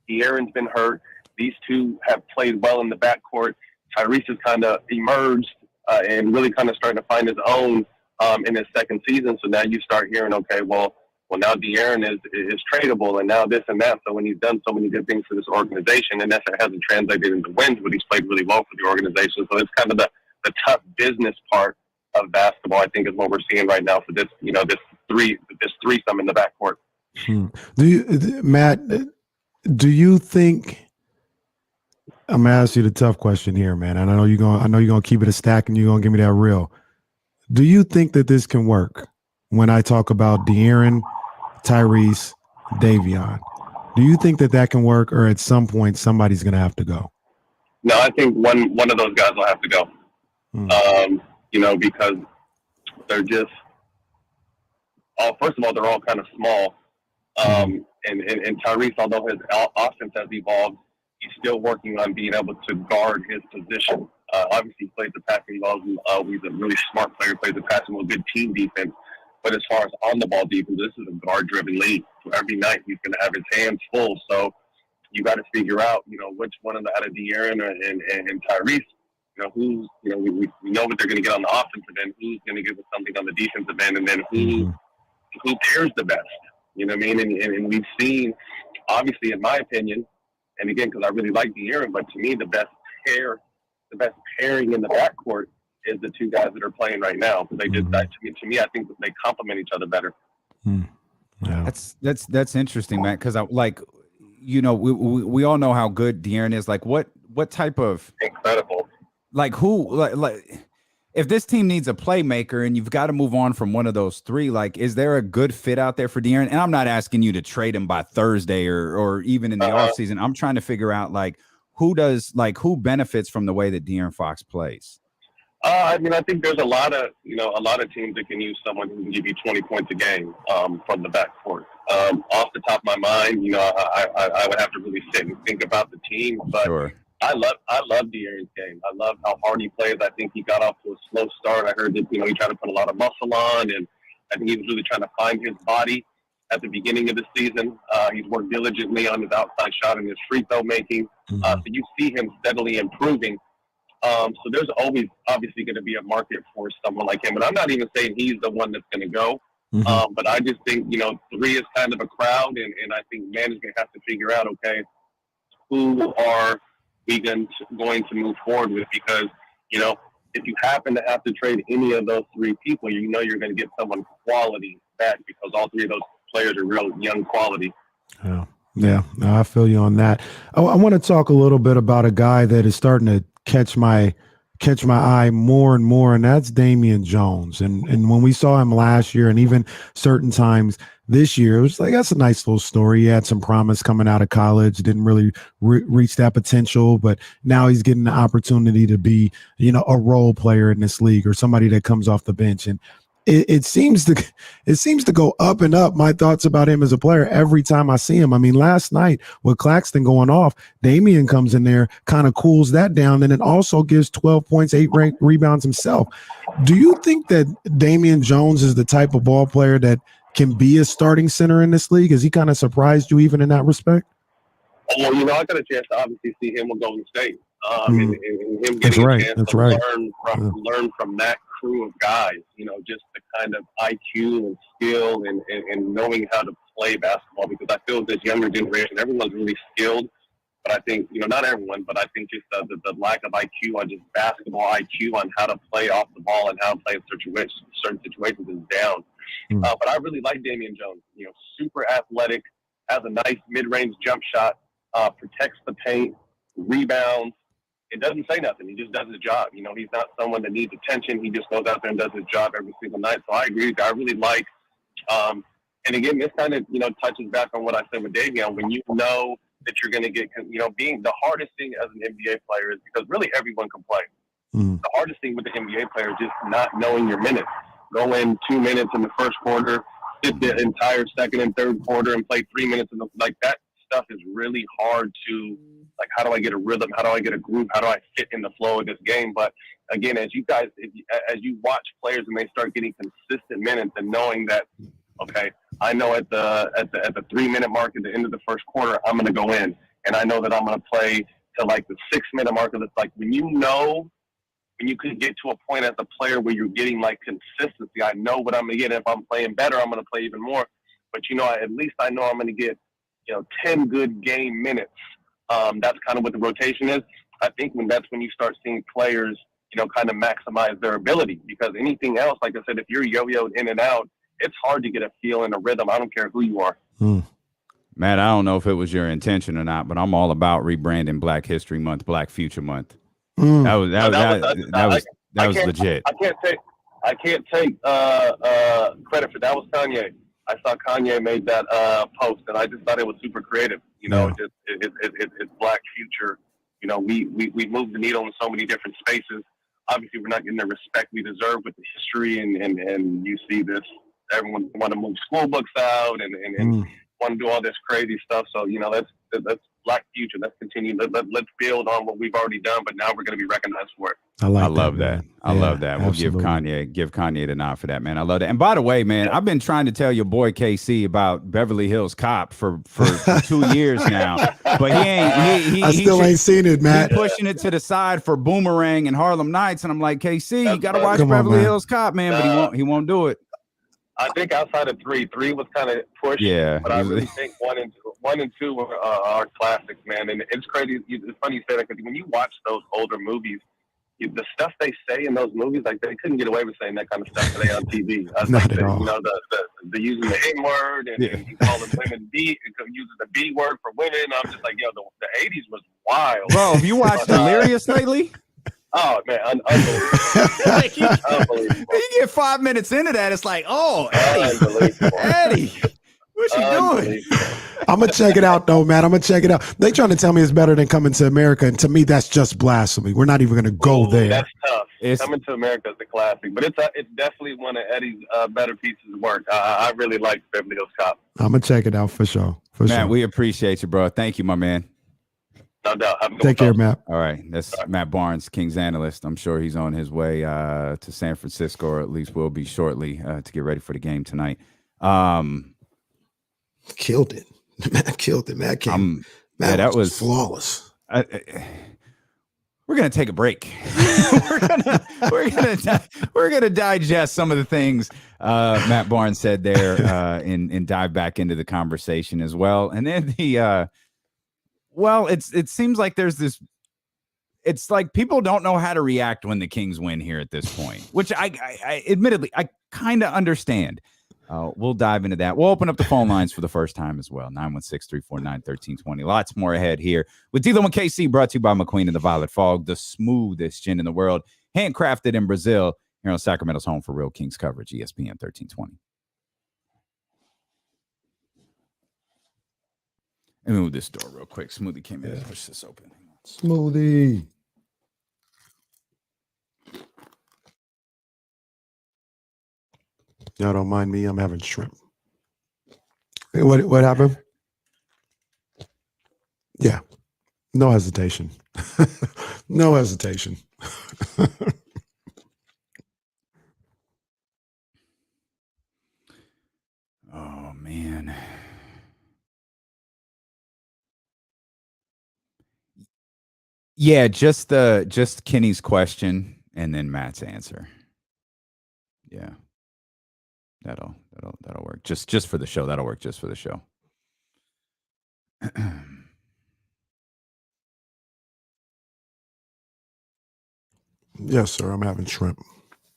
De'Aaron's been hurt. These two have played well in the backcourt. Tyrese has kind of emerged and really kind of starting to find his own in his second season. So now you start hearing, okay, well, now De'Aaron is tradable and now this and that. So when he's done so many good things for this organization, and that hasn't translated into wins, but he's played really well for the organization. So it's kind of the tough business part of basketball, I think, is what we're seeing right now for this, this threesome in the backcourt. Matt, do you think, I'm gonna ask you the tough question here, man. I know you're gonna keep it a stack and you're gonna give me that real. Do you think that this can work when I talk about De'Aaron, Tyrese, Davion? Do you think that can work, or at some point somebody's going to have to go? No, I think one of those guys will have to go. Because they're just, first of all, they're all kind of small. And Tyrese, although his offense has evolved, he's still working on being able to guard his position. Obviously, he plays the passing well. He's a really smart player, plays the passing well, good team defense. But as far as on-the-ball defense, this is a guard-driven league. So every night he's going to have his hands full. So you got to figure out, which one of De'Aaron and Tyrese, who's, we know what they're going to get on the offensive end, who's going to give us something on the defensive end, and then who pairs the best. You know what I mean? And we've seen, obviously, in my opinion, and again, because I really like De'Aaron, but to me, the best pairing in the backcourt is the two guys that are playing right now. Because they just, to me, I think that they complement each other better. Yeah. That's interesting, Matt. Because we all know how good De'Aaron is. Like, what type of incredible? Like if this team needs a playmaker and you've got to move on from one of those three, like, is there a good fit out there for De'Aaron? And I'm not asking you to trade him by Thursday or even in the offseason. I'm trying to figure out, like, who benefits from the way that De'Aaron Fox plays? I mean, I think there's a lot of teams that can use someone who can give you 20 points a game from the backcourt. Off the top of my mind, I would have to really sit and think about the team. But Sure. I love De'Aaron's game. I love how hard he plays. I think he got off to a slow start. I heard that he tried to put a lot of muscle on, and I think he was really trying to find his body at the beginning of the season. He's worked diligently on his outside shot and his free throw making. So you see him steadily improving. So there's always obviously going to be a market for someone like him. And I'm not even saying he's the one that's going to go. But I just think, 3 is kind of a crowd. And I think management has to figure out, okay, who are we going to move forward with? Because, if you happen to have to trade any of those 3 people, you're going to get someone quality back because all 3 of those players are real young quality. Yeah, no, I feel you on that. I want to talk a little bit about a guy that is starting to catch my eye more and more, and that's Damian Jones. And when we saw him last year and even certain times this year, it was like, that's a nice little story. He had some promise coming out of college, didn't really reach that potential, but now he's getting the opportunity to be, a role player in this league or somebody that comes off the bench. And it seems to go up and up, my thoughts about him as a player, every time I see him. I mean, last night with Claxton going off, Damian comes in there, kind of cools that down, and it also gives 12 points, 8 rebounds himself. Do you think that Damian Jones is the type of ball player that can be a starting center in this league? Has he kind of surprised you even in that respect? Well, I got a chance to obviously see him with Golden State. And him getting a chance to learn from that crew of guys, just the kind of IQ and skill and knowing how to play basketball. Because I feel this younger generation, everyone's really skilled, but I think, not everyone, but I think just the lack of IQ on just basketball IQ on how to play off the ball and how to play in certain situations is down. But I really like Damian Jones, super athletic, has a nice mid-range jump shot, protects the paint, rebounds. It doesn't say nothing. He just does his job. He's not someone that needs attention. He just goes out there and does his job every single night. So I agree. I really like, and again, this kind of, touches back on what I said with Davion. When you know that you're going to get, being the hardest thing as an NBA player is because really everyone can play. The hardest thing with the NBA player is just not knowing your minutes. Go in 2 minutes in the first quarter, sit the entire second and third quarter and play 3 minutes. Like that stuff is really hard to, like, how do I get a rhythm? How do I get a groove? How do I fit in the flow of this game? But again, as you watch players and they start getting consistent minutes and knowing that, okay, I know at the 3 minute mark at the end of the first quarter, I'm going to go in, and I know that I'm going to play to like the 6 minute mark. It's like when you can get to a point as a player where you're getting like consistency. I know what I'm going to get. If I'm playing better, I'm going to play even more. But at least I know I'm going to get 10 good game minutes. That's kind of what the rotation is. I think that's when you start seeing players, kind of maximize their ability, because anything else, like I said, if you're yo-yoed in and out, it's hard to get a feel and a rhythm. I don't care who you are. Matt, I don't know if it was your intention or not, but I'm all about rebranding Black History Month, Black Future Month. That was legit. I can't take credit for that. Was Kanye. I saw Kanye made that post, and I just thought it was super creative. It's Black Future. We moved the needle in so many different spaces. Obviously, we're not getting the respect we deserve with the history, and you see this. Everyone want to move school books out and want to do all this crazy stuff. So that's Black Future. Let's continue. Let's build on what we've already done, but now we're going to be recognized for it. I love that. I love that. We'll give Kanye the nod for that, man. I love that. And by the way, man, I've been trying to tell your boy KC about Beverly Hills Cop for 2 years now, but I still ain't seen it, man. Pushing it to the side for Boomerang and Harlem Nights, and I'm like, KC, you got to watch Beverly Hills Cop, man. But he won't do it. I think outside of three was kind of pushed. Yeah, but I really think one and two are classics, man. And it's crazy. It's funny you say that, because when you watch those older movies, the stuff they say in those movies, like they couldn't get away with saying that kind of stuff today on TV. Not at all. The using the N word and he calling women using the B word for women. I'm just like, the 80s was wild. Bro, have you watched Delirious lately? Oh man, unbelievable. You get 5 minutes into that, it's like, oh, Eddie. What's she doing? I'm gonna check it out though, man. I'm gonna check it out. They trying to tell me it's better than Coming to America, and to me, that's just blasphemy. We're not even gonna go there. That's tough. Coming to America is a classic, but it's definitely one of Eddie's better pieces of work. I really like Beverly Hills Cop. I'm gonna check it out for sure. Matt, we appreciate you, bro. Thank you, my man. No doubt. Take care, Matt. All right. That's Matt Barnes, Kings analyst. I'm sure he's on his way to San Francisco, or at least will be shortly to get ready for the game tonight. Killed it. Matt killed it. Matt came. Matt that was flawless. We're gonna take a break. we're gonna digest some of the things Matt Barnes said there and dive back into the conversation as well. And then it seems like there's this. It's like people don't know how to react when the Kings win here at this point, which I admittedly I kind of understand. We'll dive into that. We'll open up the phone lines for the first time as well. 916-349-1320. Lots more ahead here with Dealing with KC, brought to you by McQueen and the Violet Fog, the smoothest gin in the world, handcrafted in Brazil, here on Sacramento's home for real Kings coverage, ESPN 1320. Let me move this door real quick. Smoothie came in. Push this open. Smoothie. Y'all don't mind me. I'm having shrimp. Hey, what happened? Yeah. No hesitation. No hesitation. Oh, man. Yeah, just Kenny's question and then Matt's answer. Yeah. That'll work. Just for the show. That'll work just for the show. Yes, sir. I'm having shrimp.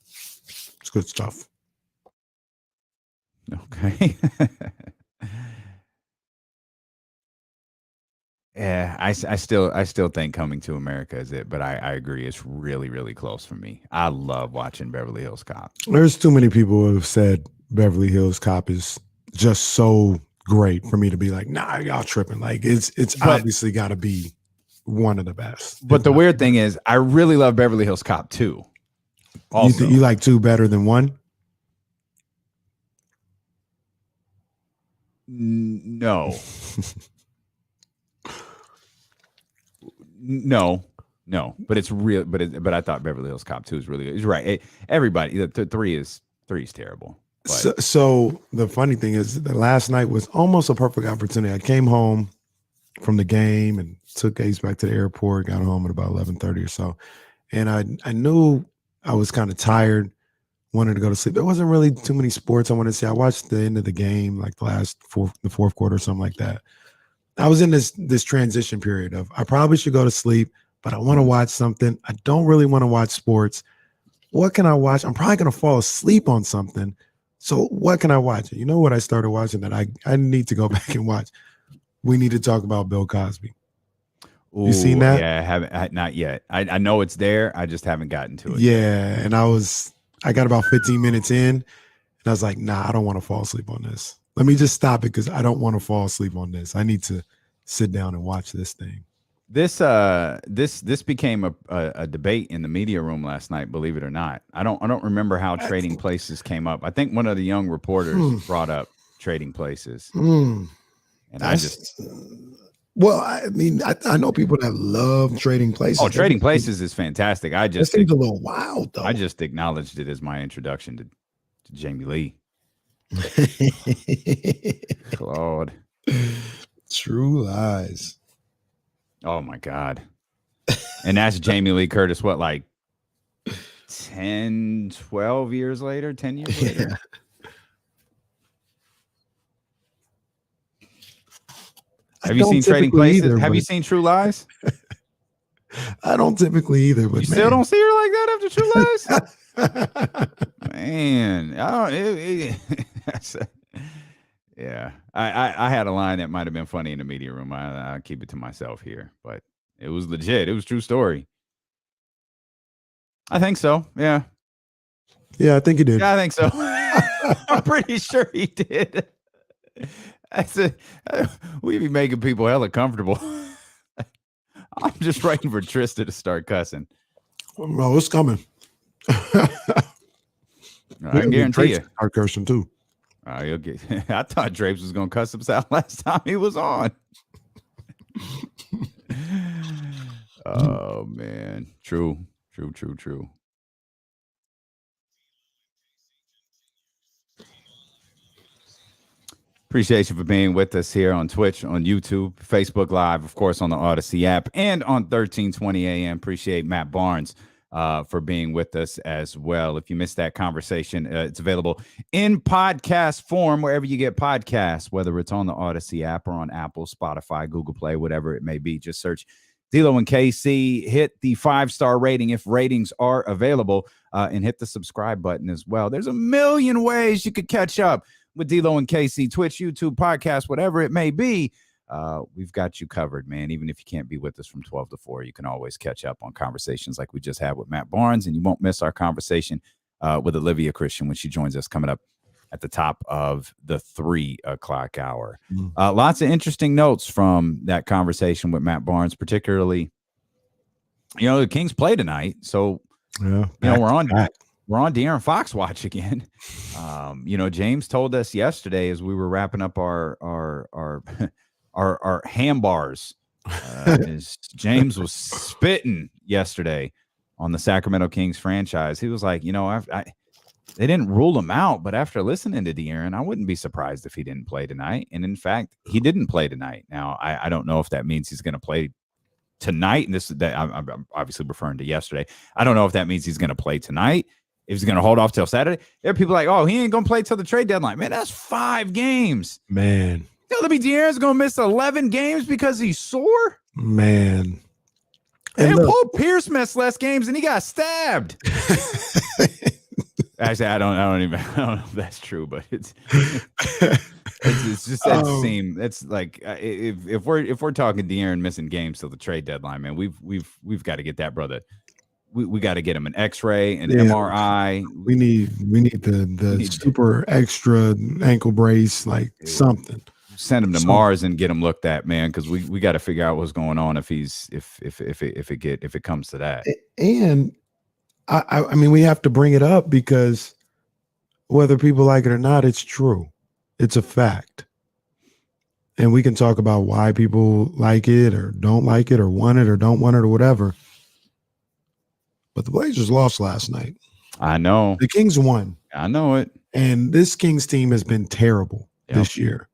It's good stuff. Okay. Yeah, I still think Coming to America is it, but I agree it's really, really close for me. I love watching Beverly Hills Cop. There's too many people who have said Beverly Hills Cop is just so great for me to be like, nah, y'all tripping. Like it's obviously got to be one of the best. But the weird thing is, I really love Beverly Hills Cop 2. Also, you like 2 better than 1? No. No, but it's real. But I thought Beverly Hills Cop 2 is really good. He's right. Everybody, the 3 is terrible. So the funny thing is that last night was almost a perfect opportunity. I came home from the game and took Ace back to the airport, got home at about 11:30 or so. And I knew I was kind of tired, wanted to go to sleep. There wasn't really too many sports I wanted to see. I watched the end of the game, like the fourth quarter or something like that. I was in this transition period of I probably should go to sleep, but I want to watch something. I don't really want to watch sports. What can I watch? I'm probably going to fall asleep on something. So what can I watch? You know what I started watching that I need to go back and watch? We need to talk about Bill Cosby. Ooh, you seen that? Yeah, not yet. I know it's there. I just haven't gotten to it. Yeah, and I got about 15 minutes in, and I was like, nah, I don't want to fall asleep on this. Let me just stop it because I don't want to fall asleep on this. I need to sit down and watch this thing. This became a debate in the media room last night, believe it or not. I don't remember how Trading Places came up. I think one of the young reporters brought up Trading Places. And well, I mean, I know people that love Trading Places. Oh, Trading Places is fantastic. It seems a little wild, though. I just acknowledged it as my introduction to Jamie Lee. Claude. True Lies. Oh my God. And that's Jamie Lee Curtis, what, like 10 years later? Yeah. Have you seen Trading Places? Have you seen True Lies? I don't typically either, but you still don't see her like that after True Lies? Man, yeah. I had a line that might have been funny in the media room. I'll keep it to myself here, but it was legit. It was a true story. I think so. Yeah. Yeah, I think he did. Yeah, I think so. I'm pretty sure he did. We be making people hella comfortable. I'm just waiting for Trista to start cussing. No, it's coming. I can guarantee you. Start cursing too. You'll get. I thought Drapes was gonna cuss us out last time he was on. Oh man, true. Appreciate you for being with us here on Twitch, on YouTube, Facebook Live, of course, on the Odyssey app, and on 1320 AM. Appreciate Matt Barnes for being with us as well. If you missed that conversation, it's available in podcast form wherever you get podcasts, whether it's on the Odyssey app or on Apple, Spotify, Google Play, whatever it may be. Just search D'Lo and KC, hit the 5-star rating if ratings are available, and hit the subscribe button as well. There's a million ways you could catch up with D'Lo and KC, Twitch, YouTube, podcast, whatever it may be. We've got you covered, man. Even if you can't be with us from 12 to 4, you can always catch up on conversations like we just had with Matt Barnes, and you won't miss our conversation with Olivia Christian when she joins us coming up at the top of the 3 o'clock hour. Lots of interesting notes from that conversation with Matt Barnes, particularly, the Kings play tonight. So, we're on De'Aaron Fox watch again. James told us yesterday as we were wrapping up our ham bars, as James was spitting yesterday on the Sacramento Kings franchise. He was like, they didn't rule him out, but after listening to De'Aaron, I wouldn't be surprised if he didn't play tonight. And in fact, he didn't play tonight. Now, I don't know if that means he's going to play tonight. And I'm obviously referring to yesterday. I don't know if that means he's going to play tonight. If he's going to hold off till Saturday. There are people like, oh, he ain't going to play till the trade deadline. Man, that's 5 games. Man. De'Aaron's going to miss 11 games because he's sore? Man. And Paul Pierce missed less games and he got stabbed. Actually, I don't know if that's true, but it's just that seem. It's like if we're talking De'Aaron missing games till the trade deadline, man, we've got to get that brother. We got to get him an X-ray, an MRI. We need the super extra ankle brace, like something. Send him to Mars and get him looked at, man, because we got to figure out what's going on if it comes to that. And I mean, we have to bring it up because whether people like it or not, it's true. It's a fact. And we can talk about why people like it or don't like it or want it or don't want it or whatever. But the Blazers lost last night. I know. The Kings won. I know it. And this Kings team has been terrible this year.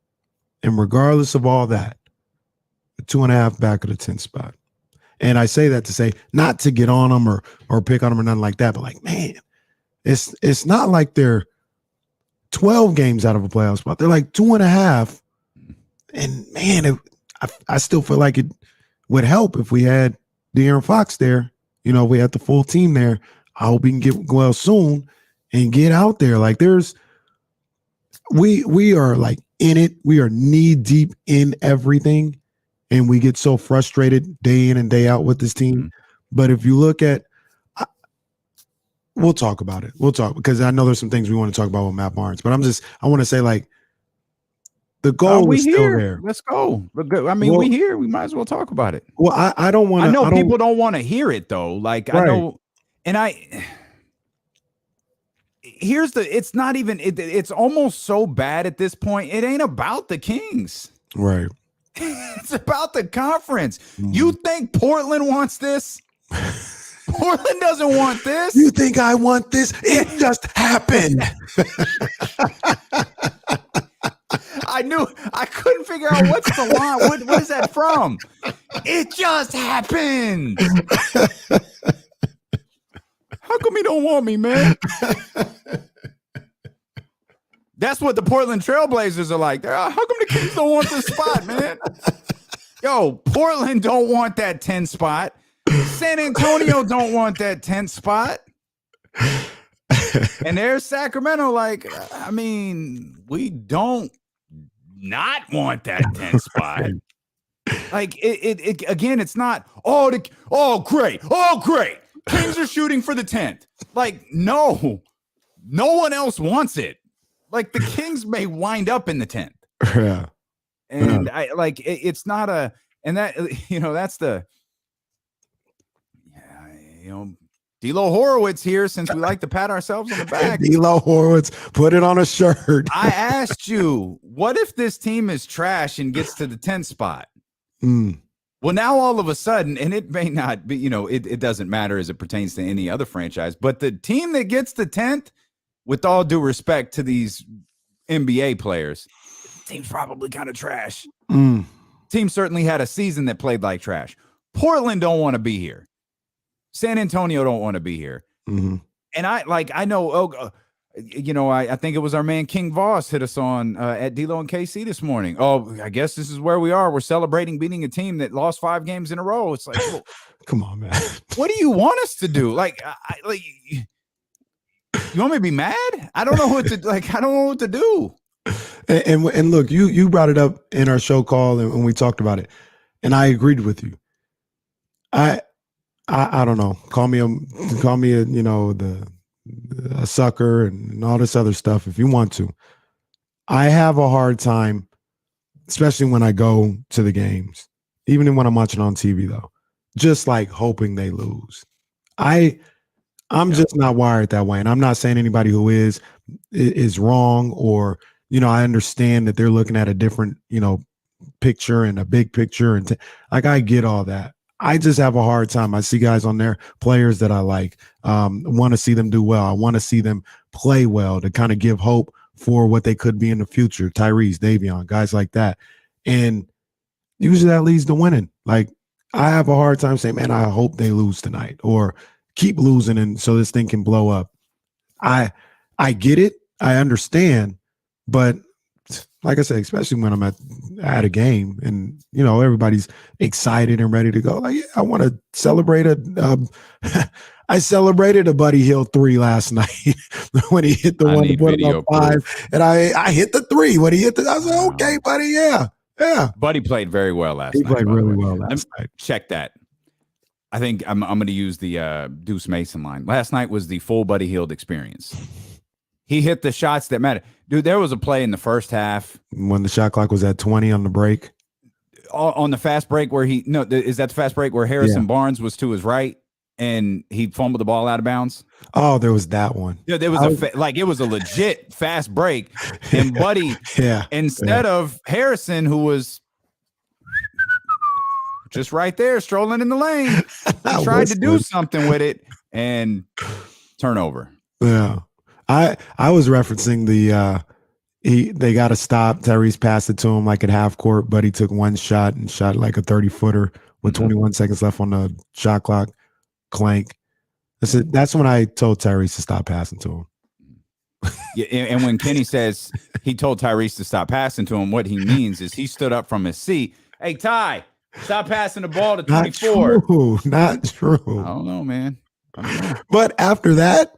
And regardless of all that, the 2.5 back of the 10th spot. And I say that to say, not to get on them or pick on them or nothing like that, but like, man, it's not like they're 12 games out of a playoff spot. They're like 2.5. And man, I still feel like it would help if we had De'Aaron Fox there. We had the full team there. I hope he can get well soon and get out there. Like we are like in it. We are knee deep in everything. And we get so frustrated day in and day out with this team. Mm-hmm. But if you look at, we'll talk about it. We'll talk because I know there's some things we want to talk about with Matt Barnes. But I want to say like the goal is still there. Let's go. I mean, we here. We might as well talk about it. Well, I don't want to. I know people don't want to hear it though. Like right. I know, and it's not even. It's almost so bad at this point. It ain't about the Kings. Right. It's about the conference. You think Portland wants this? Portland doesn't want this. You think I want this? It just happened. I couldn't figure out what's the line. What is that from? It just happened. How come he don't want me, man? That's what the Portland Trailblazers are like. How come the Kings don't want this spot, man? Yo, Portland don't want that 10 spot. San Antonio don't want that 10 spot. And there's Sacramento like, I mean, we don't not want that 10 spot. Like it again, it's not, great. Kings are shooting for the 10th. Like, no one else wants it. Like the Kings may wind up in the 10th. Yeah. And I like it's not a, and that, that's the, D'Lo Horowitz here, since we like to pat ourselves on the back. D'Lo Horowitz, put it on a shirt. I asked you, what if this team is trash and gets to the 10th spot? Well, now all of a sudden, and it may not be, it doesn't matter as it pertains to any other franchise, but the team that gets the 10th, with all due respect to these NBA players, team's probably kind of trash. Team certainly had a season that played like trash. Portland don't want to be here. San Antonio don't want to be here. And I know, I think it was our man King Voss hit us on at D'Lo and KC this morning. Oh, I guess this is where we are. We're celebrating beating a team that lost 5 games in a row. It's like, well, come on, man. What do you want us to do? Like, you want me to be mad? I don't know what to like. I don't know what to do. And look, you brought it up in our show call and we talked about it, and I agreed with you. I don't know. Call me a sucker and all this other stuff if you want to. I have a hard time, especially when I go to the games, even when I'm watching on TV though, just like hoping they lose. I'm just not wired that way. And I'm not saying anybody who is wrong, or, I understand that they're looking at a different, picture and a big picture. And I get all that. I just have a hard time. I see guys on there, players that I like, want to see them do well. I want to see them play well to kind of give hope for what they could be in the future. Tyrese, Davion, guys like that. And usually that leads to winning. Like, I have a hard time saying, man, I hope they lose tonight or keep losing, and so this thing can blow up. I get it. I understand. But like I said, especially when I'm at a game and, everybody's excited and ready to go. Like, yeah, I want to celebrate I celebrated a Buddy Hield 3 last night when he hit the one to put him up 5. And I hit the 3 when he hit I was like, okay, buddy. Yeah. Yeah. Buddy played very well last night. He played really well last night. Check that. I think I'm going to use the Deuce Mason line. Last night was the full Buddy Hield experience. He hit the shots that matter. Dude, there was a play in the first half when the shot clock was at 20 on the break. On the fast break where is that the fast break where Harrison Barnes was to his right and he fumbled the ball out of bounds? Oh, there was that one. Yeah, there was it was a legit fast break. And Buddy, instead of Harrison, who was just right there strolling in the lane, he tried to do something with it and turnover. Yeah. I was referencing they got to stop. Tyrese passed it to him like at half court, but he took one shot and shot like a 30-footer with 21 seconds left on the shot clock. Clank. That's when I told Tyrese to stop passing to him. Yeah, and when Kenny says he told Tyrese to stop passing to him, what he means is he stood up from his seat. Hey, Ty, stop passing the ball to 24. Not true. I don't know, man. But after that,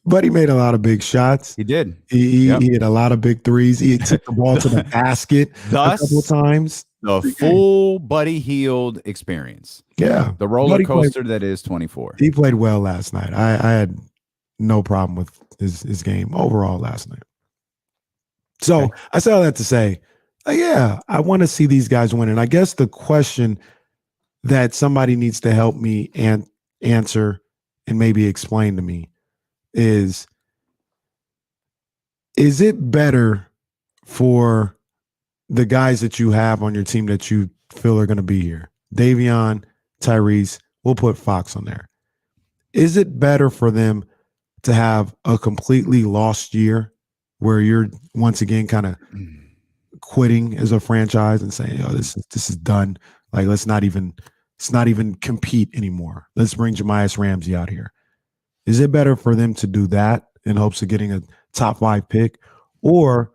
Buddy made a lot of big shots. He did. He hit a lot of big threes. He took the ball to the basket a couple times. The full Buddy Hield experience. Yeah. The roller coaster that is 24. He played well last night. I had no problem with his game overall last night. So I say all that to say, I want to see these guys win. And I guess the question that somebody needs to help me answer and maybe explain to me is it better for the guys that you have on your team that you feel are going to be here? Davion, Tyrese, we'll put Fox on there. Is it better for them to have a completely lost year where you're once again kind of quitting as a franchise and saying, this is done. Like, let's not even compete anymore. Let's bring Jemias Ramsey out here. Is it better for them to do that in hopes of getting a top 5 pick, or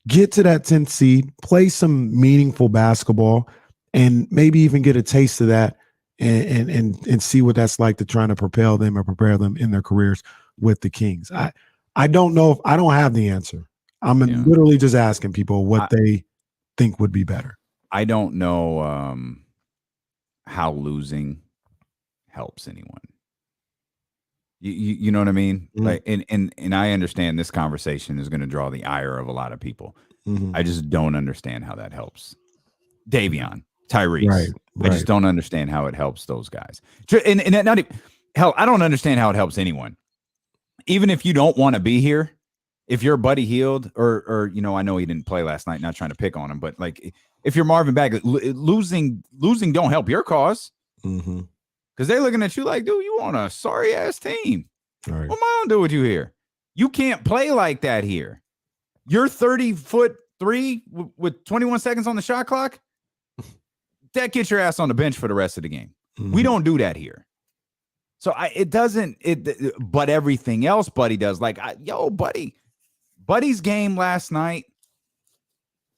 get to that 10th seed, play some meaningful basketball, and maybe even get a taste of that and see what that's like to trying to propel them or prepare them in their careers with the Kings? I don't know if I don't have the answer. I'm literally just asking people what they think would be better. I don't know how losing helps anyone. You know what I mean? Mm. Like, and I understand this conversation is going to draw the ire of a lot of people. Mhm. I just don't understand how that helps. Davion, Tyrese. Right. I just don't understand how it helps those guys. And not even, hell, I don't understand how it helps anyone. Even if you don't want to be here, if your buddy Hield or I know he didn't play last night, not trying to pick on him, but like if you're Marvin Bagley, losing don't help your cause. Mm-hmm. Because they're looking at you like, dude, you on a sorry ass team. Right. What am I gonna do with you here? You can't play like that here. You're 30'3" with 21 seconds on the shot clock. That gets your ass on the bench for the rest of the game. Mm-hmm. We don't do that here. So but everything else Buddy does. Like, Buddy's game last night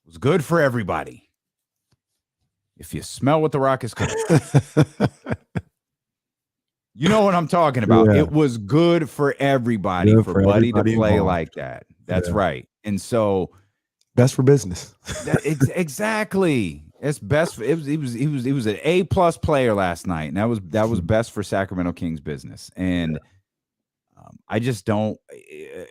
was good for everybody. If you smell what the Rock is cooking. You know what I'm talking about. Yeah. It was good for everybody, for Buddy to play involved. like that. That's right. And so best for business. exactly. It's best. He was an A+ player last night, and that was best for Sacramento Kings business. And I just don't.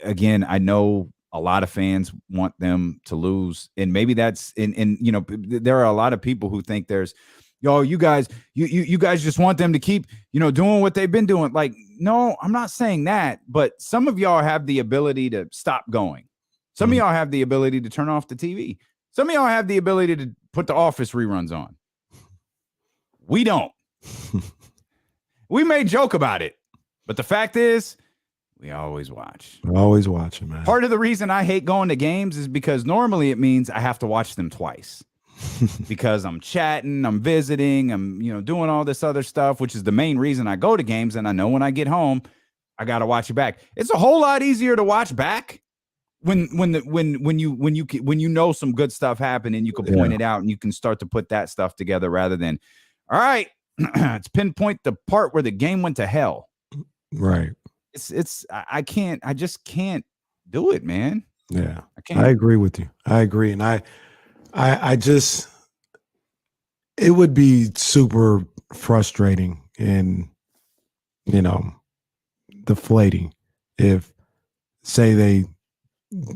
Again, I know a lot of fans want them to lose, and maybe that's there are a lot of people who think there's. You guys just want them to keep, doing what they've been doing. Like, no, I'm not saying that, but some of y'all have the ability to stop going. Some of y'all have the ability to turn off the TV. Some of y'all have the ability to put the Office reruns on. We don't. We may joke about it, but the fact is, we always watch. We're always watching, man. Part of the reason I hate going to games is because normally it means I have to watch them twice. Because I'm chatting, I'm visiting, I'm doing all this other stuff, which is the main reason I go to games. And I know when I get home, I gotta watch it back. It's a whole lot easier to watch back when you know some good stuff happened and you can point it out and you can start to put that stuff together rather than, all right, let's pinpoint the part where the game went to hell. Right. I just can't do it, man. Yeah, I can't. I agree with you. I agree, and I just, it would be super frustrating and, deflating if, say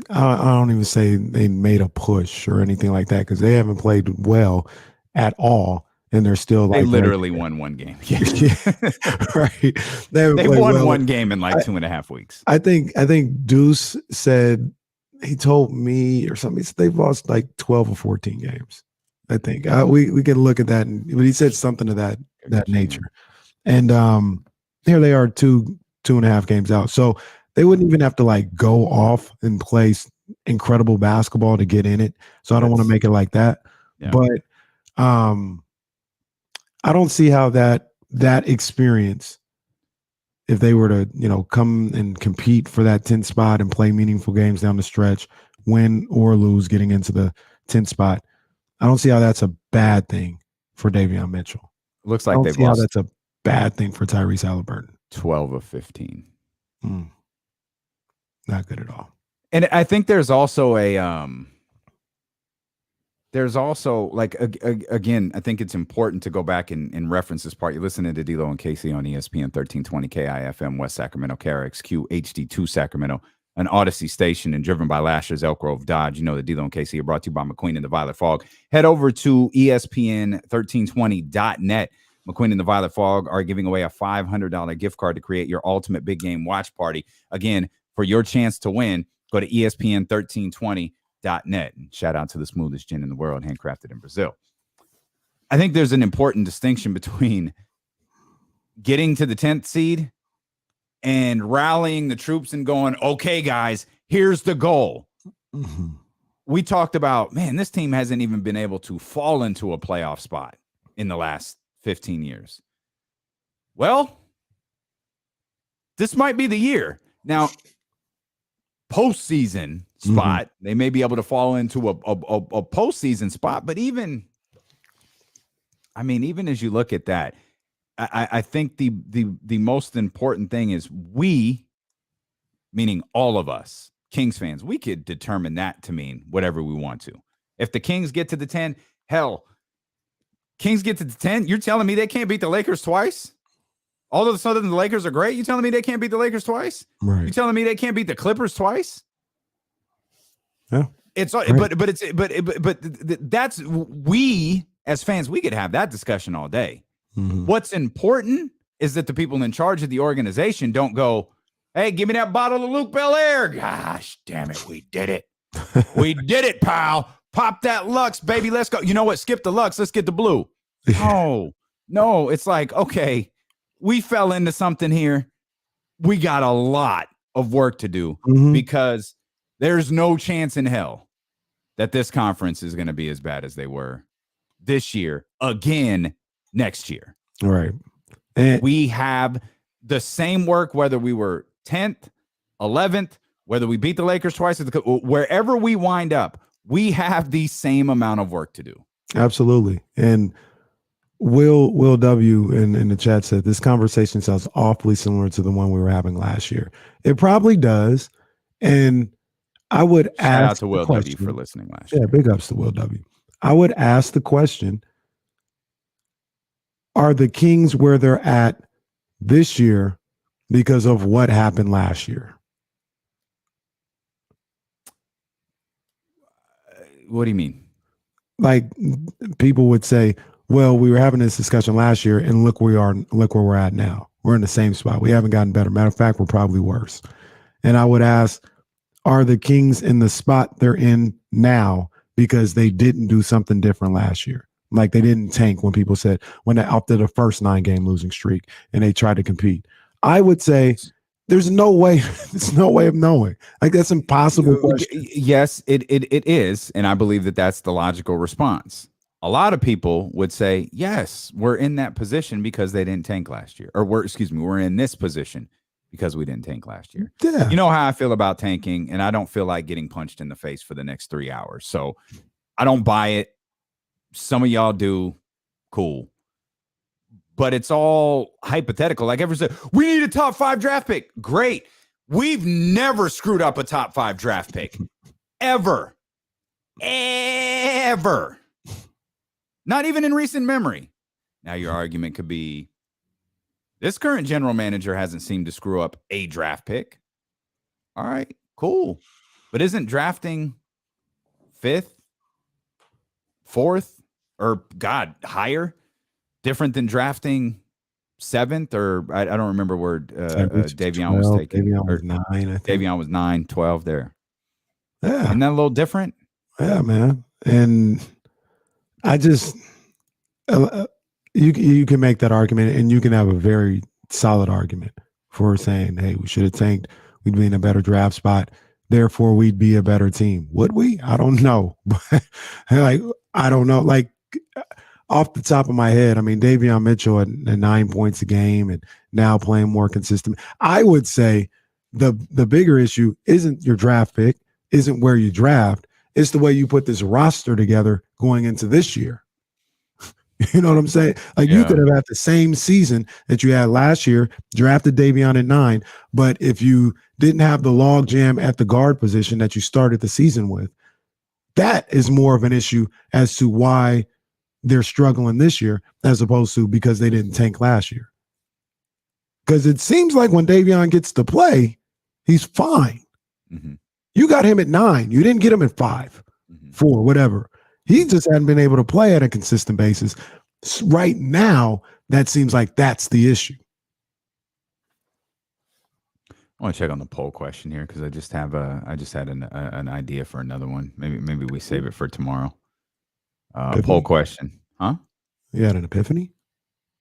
I don't even say they made a push or anything like that, because they haven't played well at all, and they're still they like literally won one game. Right. They won one game in like 2.5 weeks. I think Deuce said, he told me or something, they've lost like 12 or 14 games. I think we can look at that, but he said something to that nature. And here they are, 2.5 games out. So they wouldn't even have to like go off and play incredible basketball to get in it. So I don't want to make it like that. Yeah. But I don't see how that experience, if they were to, come and compete for that 10th spot and play meaningful games down the stretch, win or lose getting into the 10th spot, I don't see how that's a bad thing for Davion Mitchell. Looks like they've lost. How that's a bad thing for Tyrese Haliburton. 12 of 15. Not good at all. And I think there's also again, I think it's important to go back and reference this part. You're listening to D'Lo and Casey on ESPN 1320 KIFM West Sacramento, KRXQ HD2 Sacramento, an Odyssey station and driven by Lashers, Elk Grove Dodge. The D'Lo and Casey are brought to you by McQueen and the Violet Fog. Head over to ESPN1320.net. McQueen and the Violet Fog are giving away a $500 gift card to create your ultimate big game watch party. Again, for your chance to win, go to ESPN1320.net. And shout out to the smoothest gin in the world, handcrafted in Brazil. I think there's an important distinction between getting to the 10th seed and rallying the troops and going, okay, guys, here's the goal. Mm-hmm. We talked about, man, this team hasn't even been able to fall into a playoff spot in the last 15 years. Well, this might be the year. Now, postseason spot, they may be able to fall into a postseason spot, but even as you look at that, I think the most important thing is we, meaning all of us, Kings fans, we could determine that to mean whatever we want to. If the Kings get to the 10, hell, Kings get to the 10, you're telling me they can't beat the Lakers twice? All of a sudden, the Lakers are great. You telling me they can't beat the Lakers twice? Right. You telling me they can't beat the Clippers twice? Yeah. It's Right. but that's we as fans, we could have that discussion all day. Mhm. What's important is that the people in charge of the organization don't go, hey, give me that bottle of Luke Belaire. Gosh, damn it, we did it. We did it, pal. Pop that Lux, baby. Let's go. You know what? Skip the Lux. Let's get the blue. No, it's like, okay, we fell into something here. We got a lot of work to do because there's no chance in hell that this conference is going to be as bad as they were this year again next year. Right. And we have the same work, whether we were 10th, 11th, whether we beat the Lakers twice, wherever we wind up, we have the same amount of work to do. absolutely. And Will W in the chat said this conversation sounds awfully similar to the one we were having last year. It probably does. And I would Shout out ask to Will W for listening last year. Yeah, big ups to Will W. I would ask the question, are the Kings where they're at this year because of what happened last year? What do you mean? Like people would say, well, we were having this discussion last year and look where we're at now. We're in the same spot. We haven't gotten better. Matter of fact, we're probably worse. And I would ask, are the Kings in the spot they're in now because they didn't do something different last year? Like they didn't tank when people said when they after the first 9-game losing streak and they tried to compete. I would say there's no way. There's no way of knowing. Like that's impossible. Yes, it is, and I believe that that's the logical response. A lot of people would say, yes, we're in that position because they didn't tank last year, or we're in this position because we didn't tank last year. Yeah. You know how I feel about tanking, and I don't feel like getting punched in the face for the next 3 hours. So I don't buy it. Some of y'all do. Cool. But it's all hypothetical. Like everyone said, we need a top 5 draft pick. Great. We've never screwed up a top 5 draft pick. Ever. Not even in recent memory. Now your argument could be this current general manager hasn't seemed to screw up a draft pick. All right, cool. But isn't drafting 5th, 4th, or higher different than drafting 7th? Or I don't remember where Davion was taken. Davion was 9, I think. Davion was 9, 12 there. Yeah. Isn't that a little different? Yeah, man. And I just you can make that argument, and you can have a very solid argument for saying, hey, we should have tanked. We'd be in a better draft spot. Therefore, we'd be a better team. Would we? I don't know. Like, I don't know. Like, off the top of my head, I mean, Davion Mitchell at 9 points a game and now playing more consistent. I would say the bigger issue isn't your draft pick, isn't where you draft. It's the way you put this roster together going into this year. You know what I'm saying? Like you could have had the same season that you had last year, drafted Davion at 9, but if you didn't have the log jam at the guard position that you started the season with, that is more of an issue as to why they're struggling this year as opposed to because they didn't tank last year. Because it seems like when Davion gets to play, he's fine. Mm-hmm. You got him at 9. You didn't get him at 5, 4, whatever. He just hadn't been able to play at a consistent basis. Right now, that seems like that's the issue. I want to check on the poll question here because I just had an idea for another one. Maybe we save it for tomorrow. Poll question, huh? You had an epiphany?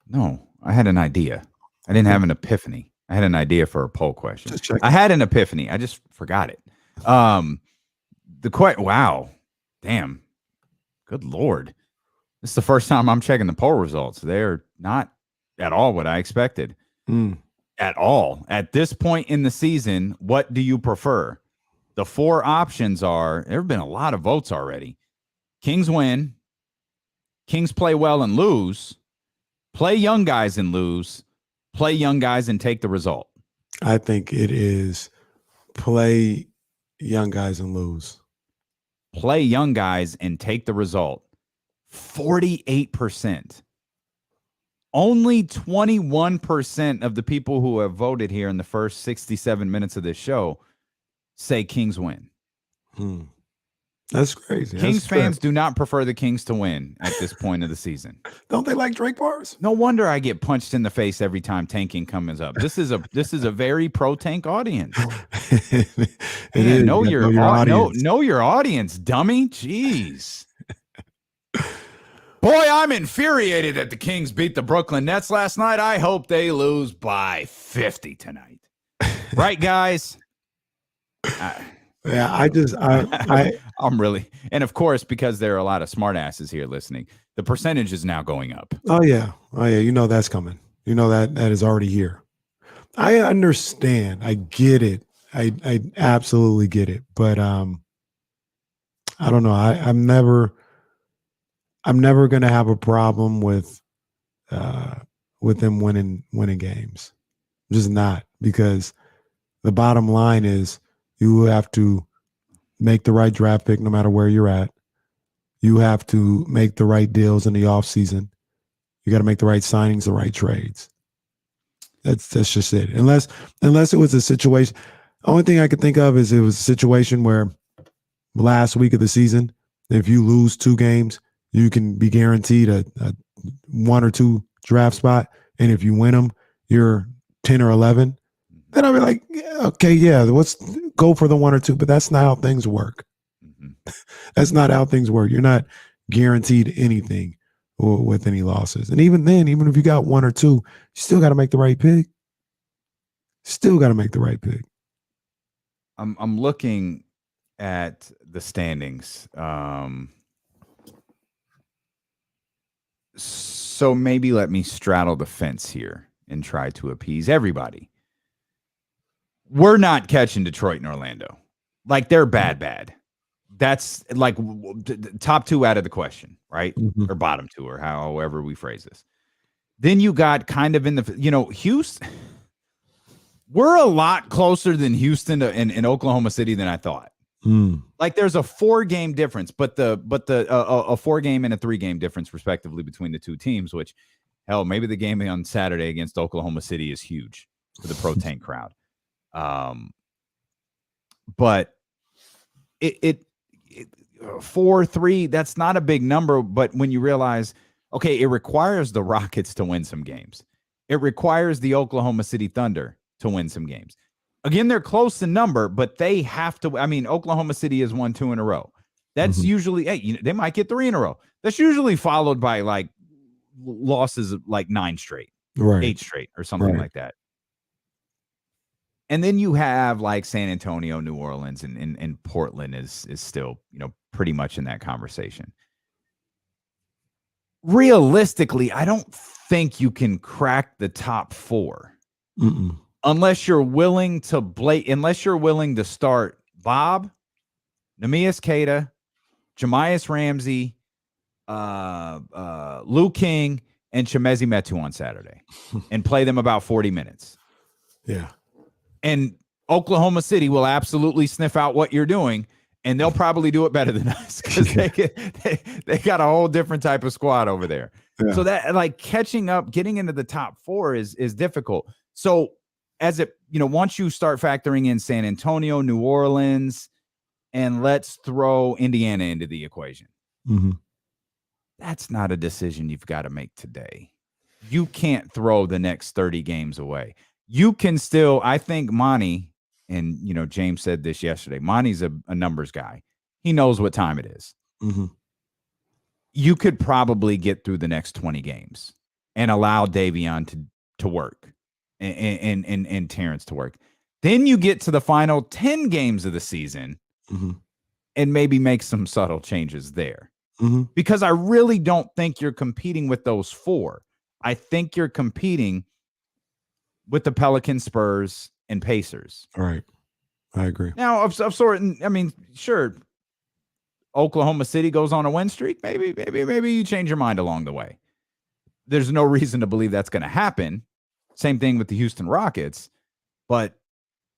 No, I had an idea. I didn't have an epiphany. I had an idea for a poll question. Just check. I had an epiphany. I just forgot it. Wow, damn. Good Lord. This is the first time I'm checking the poll results. They're not at all what I expected. At all. At this point in the season, what do you prefer? The 4 options are, there have been a lot of votes already. Kings win. Kings play well and lose. Play young guys and lose. Play young guys and take the result. I think it is play young guys and lose. Play young guys and take the result. 48% Only 21% of the people who have voted here in the first 67 minutes of this show say Kings win. That's crazy. Kings fans do not prefer the Kings to win at this point of the season. Don't they like Drake bars? No wonder I get punched in the face every time tanking comes up. This is a very pro tank audience. Man, know your audience. Know your audience, dummy. Jeez. Boy, I'm infuriated that the Kings beat the Brooklyn Nets last night. I hope they lose by 50 tonight. Right, guys? I'm really, and of course, because there are a lot of smartasses here listening, the percentage is now going up. Oh yeah. You know that's coming. You know that is already here. I understand. I get it. I absolutely get it. But I don't know. I'm never gonna have a problem with them winning games. Just not, because the bottom line is you have to make the right draft pick no matter where you're at. You have to make the right deals in the offseason. You got to make the right signings, the right trades. That's just it. Unless it was a situation. The only thing I could think of is it was a situation where last week of the season, if you lose 2 games, you can be guaranteed a 1 or 2 draft spot. And if you win them, you're 10 or 11. Then I'll be like, okay, yeah, let's go for the 1 or 2. But that's not how things work. That's not how things work. You're not guaranteed anything with any losses. And even then, even if you got 1 or 2, you still got to make the right pick. I'm looking at the standings. So maybe let me straddle the fence here and try to appease everybody. We're not catching Detroit and Orlando. Like, they're bad. That's like top 2 out of the question, right? Or bottom 2, or however we phrase this. Then you got kind of in the, Houston. We're a lot closer than Houston in Oklahoma City than I thought. Like, there's a 4-game difference, but a 4-game and a 3-game difference respectively between the 2 teams, which, hell, maybe the game on Saturday against Oklahoma City is huge for the pro tank crowd. But it 4-3, that's not a big number. But when you realize, okay, it requires the Rockets to win some games. It requires the Oklahoma City Thunder to win some games. Again, they're close in number, but they have to. I mean, Oklahoma City has won 2 in a row. That's usually, hey, they might get 3 in a row. That's usually followed by like losses of like 9 straight, right, 8 straight, or something like that. And then you have like San Antonio, New Orleans, and Portland is still, pretty much in that conversation. Realistically, I don't think you can crack the top 4 unless you're willing to start Bob, Neemias Queta, Jamias Ramsey, Lou King, and Chimezie Metu on Saturday and play them about 40 minutes. Yeah. And Oklahoma City will absolutely sniff out what you're doing, and they'll probably do it better than us because they got a whole different type of squad over there. Yeah. So that, like, catching up, getting into the top 4 is difficult. So as it, once you start factoring in San Antonio, New Orleans, and let's throw Indiana into the equation, that's not a decision you've got to make today. You can't throw the next 30 games away. You can still, I think Monty, and James said this yesterday, Monty's a numbers guy. He knows what time it is. You could probably get through the next 20 games and allow Davion to work and Terrence to work. Then you get to the final 10 games of the season and maybe make some subtle changes there. Because I really don't think you're competing with those 4. I think you're competing with the Pelicans, Spurs, and Pacers. All right. I agree. Now, of sort, I mean, sure, Oklahoma City goes on a win streak. Maybe you change your mind along the way. There's no reason to believe that's going to happen. Same thing with the Houston Rockets. But,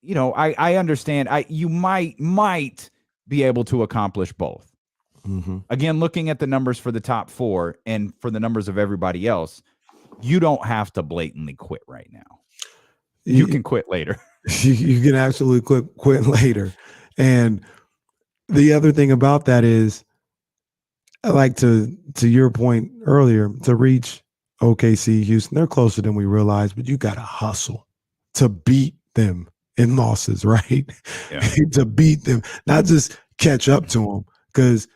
I understand. You might be able to accomplish both. Again, looking at the numbers for the top 4 and for the numbers of everybody else, you don't have to blatantly quit right now. You can quit later. You can absolutely quit later. And the other thing about that is, like to your point earlier, to reach OKC, Houston, they're closer than we realize, but you got to hustle to beat them in losses, right? Yeah. To beat them, not just catch up to them. Because,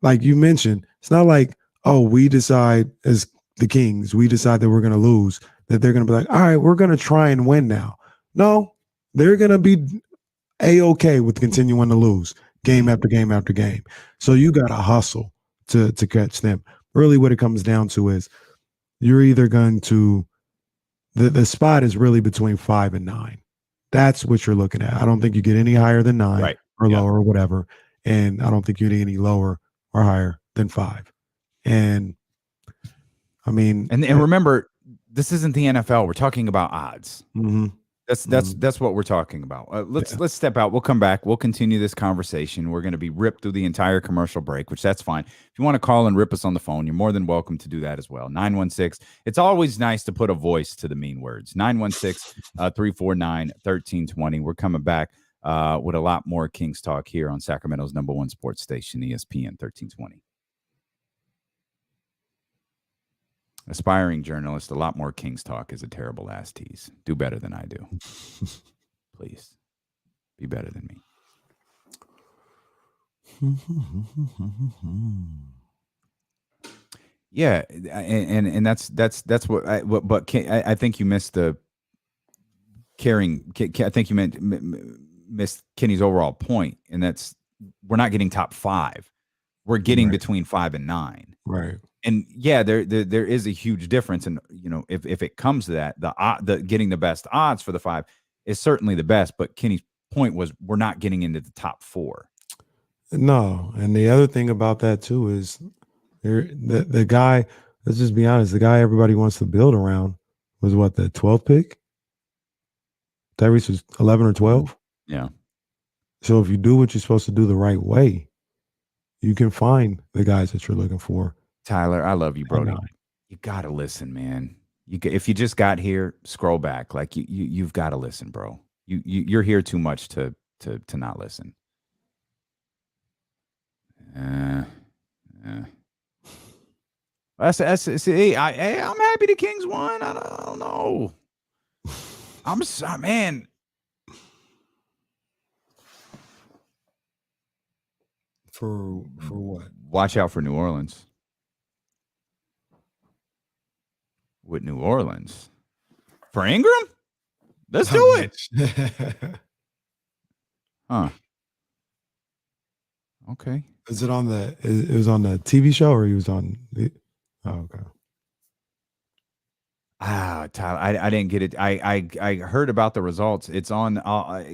like you mentioned, it's not like, oh, we decide as the Kings, we decide that we're going to lose, that they're going to be like, all right, we're going to try and win now. No, they're going to be A-okay with continuing to lose game after game after game. So you got to hustle to catch them. Really what it comes down to is you're either going to the spot is really between 5 and 9. That's what you're looking at. I don't think you get any higher than 9 or lower or whatever. And I don't think you get any lower or higher than 5. And I mean, and remember, this isn't the NFL. We're talking about odds. Mm-hmm. That's what we're talking about. Let's step out. We'll come back. We'll continue this conversation. We're going to be ripped through the entire commercial break, which that's fine. If you want to call and rip us on the phone, you're more than welcome to do that as well. 916. It's always nice to put a voice to the mean words. 916-349-1320. We're coming back with a lot more Kings talk here on Sacramento's #1 sports station, ESPN 1320. Aspiring journalist, a lot more Kings talk is a terrible ass tease. Do better than I do. Please. Be better than me. Yeah, and that's what I think you missed the carrying. I think you missed Kenny's overall point, and that's we're not getting top 5. We're getting between 5 and 9. Right. And yeah, there is a huge difference, and if it comes to that, the getting the best odds for the 5 is certainly the best. But Kenny's point was we're not getting into the top 4. No, and the other thing about that too is the guy. Let's just be honest. The guy everybody wants to build around was what, the 12th pick. Tyrese was 11 or 12. Yeah. So if you do what you're supposed to do the right way, you can find the guys that you're looking for. Tyler, I love you, Brody. You gotta listen, man. If you just got here, scroll back. Like you've got to listen, bro. You're here too much to not listen. See, I'm happy the Kings won. I don't know. I'm sorry, man. For what? Watch out for New Orleans. With New Orleans. For Ingram? Let's do it. Huh. Okay. Is it on the it was on the TV show, or he was on the okay. Tyler, I didn't get it. I heard about the results. It's on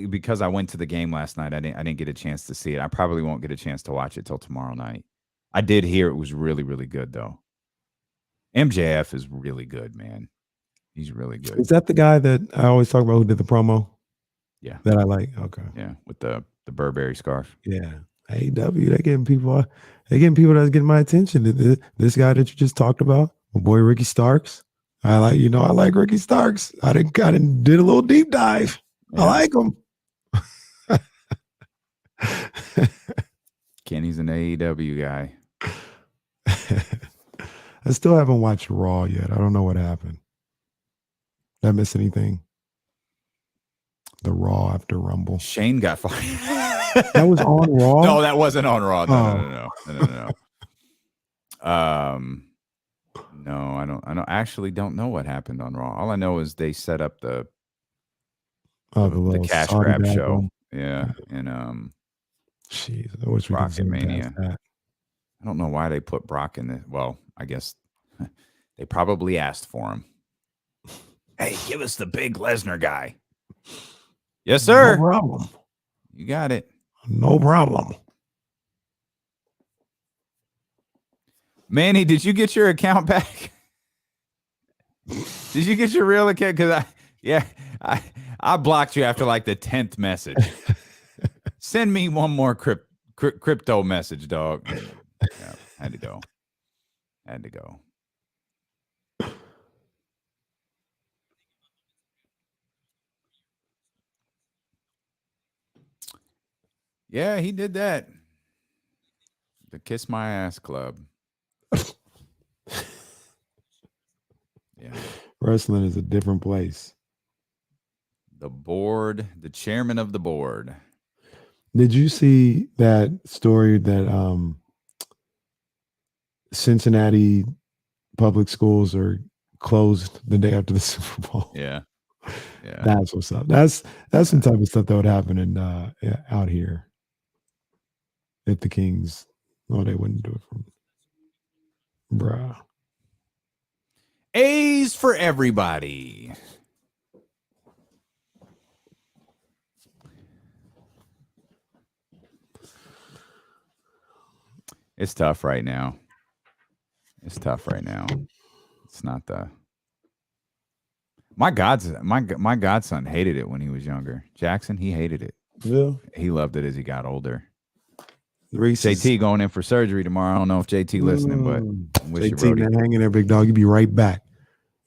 because I went to the game last night. I didn't get a chance to see it. I probably won't get a chance to watch it till tomorrow night. I did hear it was really, really good though. MJF is really good, man. He's really good. Is that the guy that I always talk about who did the promo? Yeah. That I like. Okay. Yeah, with the Burberry scarf. Yeah. AEW, they're getting people that's getting my attention. This guy that you just talked about, my boy Ricky Starks. I like Ricky Starks. I did a little deep dive. Yeah. I like him. Kenny's an AEW guy. I still haven't watched Raw yet. I don't know what happened. Did I miss anything? The Raw after Rumble. Shane got fired. That was on Raw? No, that wasn't on Raw. No. No, I don't actually don't know what happened on Raw. All I know is they set up the cash grab show. One. Yeah. And jeez, I wish we Brock could Mania. I don't know why they put Brock in the I guess they probably asked for him. Hey, give us the big Lesnar guy. Yes, sir. No problem. You got it. No problem. Manny, did you get your account back? Did you get your real account? Because I blocked you after like the 10th message. Send me one more crypto message, dog. Yeah, had to go. Yeah, he did that. The Kiss My Ass Club. Yeah. Wrestling is a different place. The board, the chairman of the board. Did you see that story that Cincinnati public schools are closed the day after the Super Bowl? Yeah. Yeah. That's what's up. That's some type of stuff that would happen in out here if the Kings. Oh, they wouldn't do it from, bruh. A's for everybody. It's tough right now. It's not the. My godson hated it when he was younger. Jackson, he hated it. Yeah. He loved it as he got older. Reese's. JT going in for surgery tomorrow. I don't know if JT listening, but wish you, JT, Brody. man, hang in there, big dog. You be right back.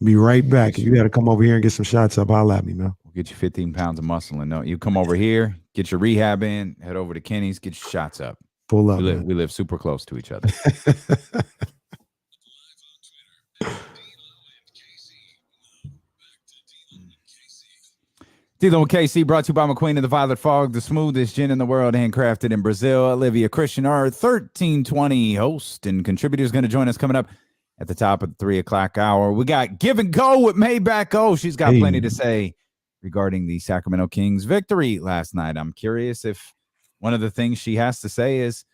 Be right back. If you got to come over here and get some shots up, holla at me, man. We'll get you 15 pounds of muscle. And no, you come over here, get your rehab in, head over to Kenny's, get your shots up. Pull up. We live super close to each other. Dealing with KC, brought to you by McQueen and the Violet Fog, the smoothest gin in the world, handcrafted in Brazil. Olivia Christian, our 1320 host and contributor, is going to join us coming up at the top of the 3 o'clock hour. We got Give and Go with Maybach O. She's got plenty to say regarding the Sacramento Kings victory last night. I'm curious if one of the things she has to say is,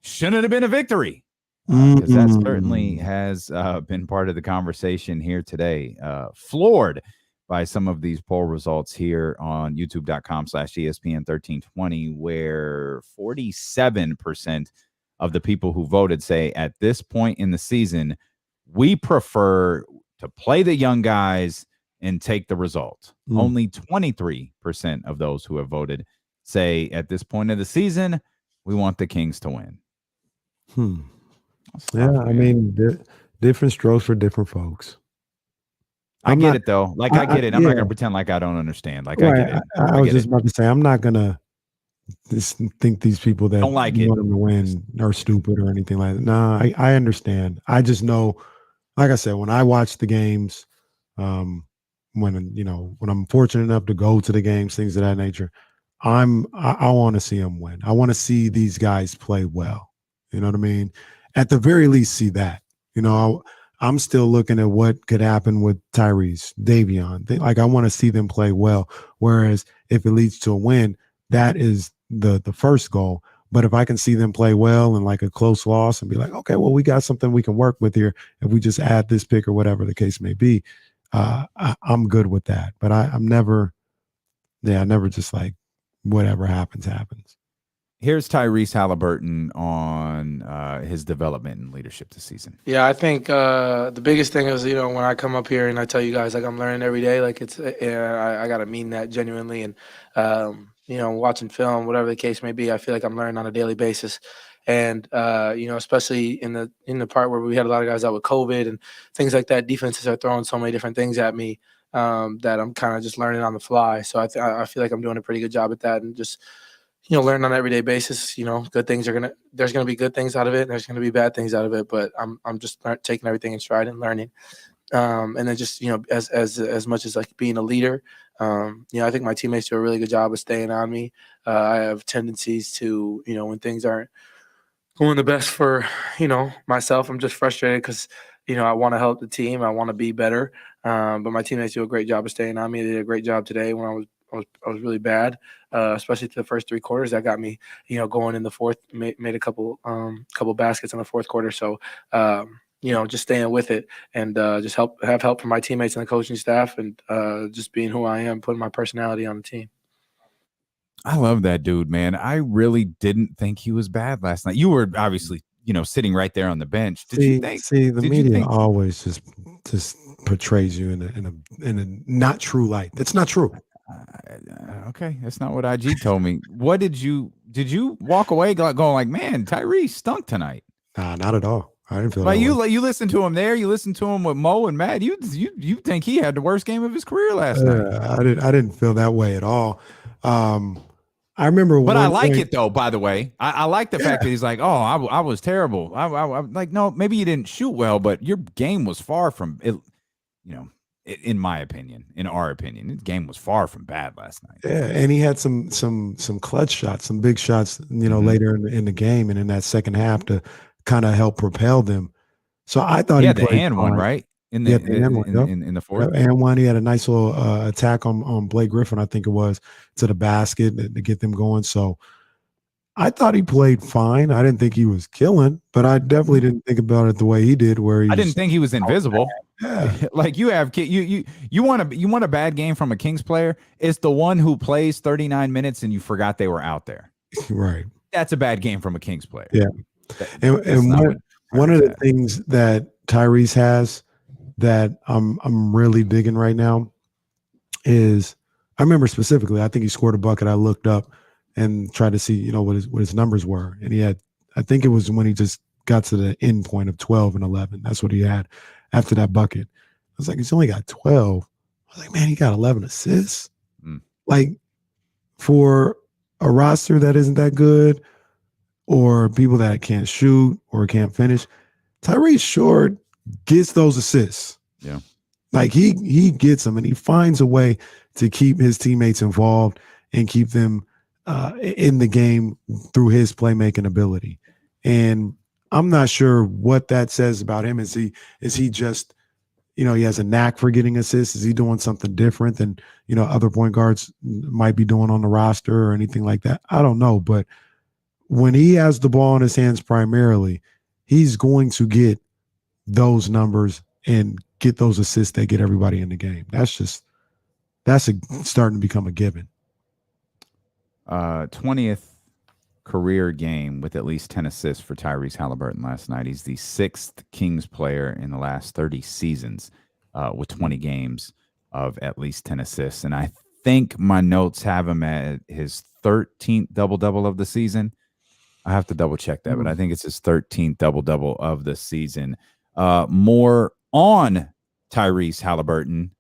shouldn't have been a victory. Because that certainly has been part of the conversation here today. Floored by some of these poll results here on youtube.com/ESPN 1320, where 47% of the people who voted say at this point in the season, we prefer to play the young guys and take the result. Only 23% of those who have voted say at this point of the season, we want the Kings to win. Yeah, I mean, different strokes for different folks. I get it, though. Like, I get it. I'm not going to pretend like I don't understand. Like, I get it. I was just about to say, I'm not going to think these people that don't like want them to win are stupid or anything like that. No, I understand. I just know, like I said, when I watch the games, when I'm fortunate enough to go to the games, things of that nature, I want to see them win. I want to see these guys play well. You know what I mean? At the very least, see that. I'm still looking at what could happen with Tyrese, Davion. I want to see them play well. Whereas if it leads to a win, that is the first goal. But if I can see them play well and like a close loss and be like, okay, well, we got something we can work with here. If we just add this pick or whatever the case may be, I'm good with that. But I never just like whatever happens. Here's Tyrese Haliburton on his development and leadership this season. Yeah, I think the biggest thing is, when I come up here and I tell you guys, like, I'm learning every day, like I got to mean that genuinely. And, watching film, whatever the case may be, I feel like I'm learning on a daily basis. And, especially in the part where we had a lot of guys out with COVID and things like that, defenses are throwing so many different things at me that I'm kind of just learning on the fly. So I feel like I'm doing a pretty good job at that and just, learn on an everyday basis. Good things there's going to be good things out of it. And there's going to be bad things out of it, but I'm just taking everything in stride and learning. And then just, as much as like being a leader, I think my teammates do a really good job of staying on me. I have tendencies to, when things aren't going the best for, myself, I'm just frustrated because, I want to help the team. I want to be better. But my teammates do a great job of staying on me. They did a great job today when I was really bad, especially to the first 3 quarters. That got me, going in the fourth, made a couple baskets in the fourth quarter. So, just staying with it and just have help from my teammates and the coaching staff and just being who I am, putting my personality on the team. I love that dude, man. I really didn't think he was bad last night. You were obviously, sitting right there on the bench. The media always just portrays you in a not true light. That's not true. Okay, that's not what IG told me. What did you walk away going like, man, Tyrese stunk tonight? Nah, not at all. I didn't feel like that you listened to him there. You listened to him with Mo and Matt. You think he had the worst game of his career last night? I didn't feel that way at all. I remember, But I one like point, it though. By the way, I like the fact that he's like, "Oh, I was terrible." I like, no, maybe you didn't shoot well, but your game was far from it. You know, in my opinion, in our opinion, the game was far from bad last night. Yeah, and he had some clutch shots, some big shots, later in the game and in that second half to kind of help propel them. So I thought He he had the played and one, fine. right? In Yeah, the the and one, yep. in the fourth. And one, he had a nice little attack on Blake Griffin, I think it was, to the basket to get them going. So I thought he played fine. I didn't think he was killing, but I definitely didn't think about it the way he did, where I didn't think he was invisible. Yeah. Like you want a bad game from a Kings player. It's the one who plays 39 minutes and you forgot they were out there. Right. That's a bad game from a Kings player. Yeah. And one of the things that Tyrese has that I'm really digging right now is, I remember specifically, I think he scored a bucket. I looked up and tried to see, what his numbers were. And he had, I think it was when he just got to the end point of 12 and 11. That's what he had after that bucket. I was like, he's only got 12. I was like, man, he got 11 assists. Like, for a roster that isn't that good, or people that can't shoot or can't finish, Tyrese Short gets those assists. Yeah. Like, he gets them, and he finds a way to keep his teammates involved and keep them in the game through his playmaking ability. And I'm not sure what that says about him. Is he just, he has a knack for getting assists? Is he doing something different than, other point guards might be doing on the roster or anything like that? I don't know. But when he has the ball in his hands primarily, he's going to get those numbers and get those assists that get everybody in the game. That's starting to become a given. 20th career game with at least 10 assists for Tyrese Haliburton last night. He's the 6th Kings player in the last 30 seasons with 20 games of at least 10 assists. And I think my notes have him at his 13th double-double of the season. I have to double check that, but I think it's his 13th double-double of the season. More on Tyrese Haliburton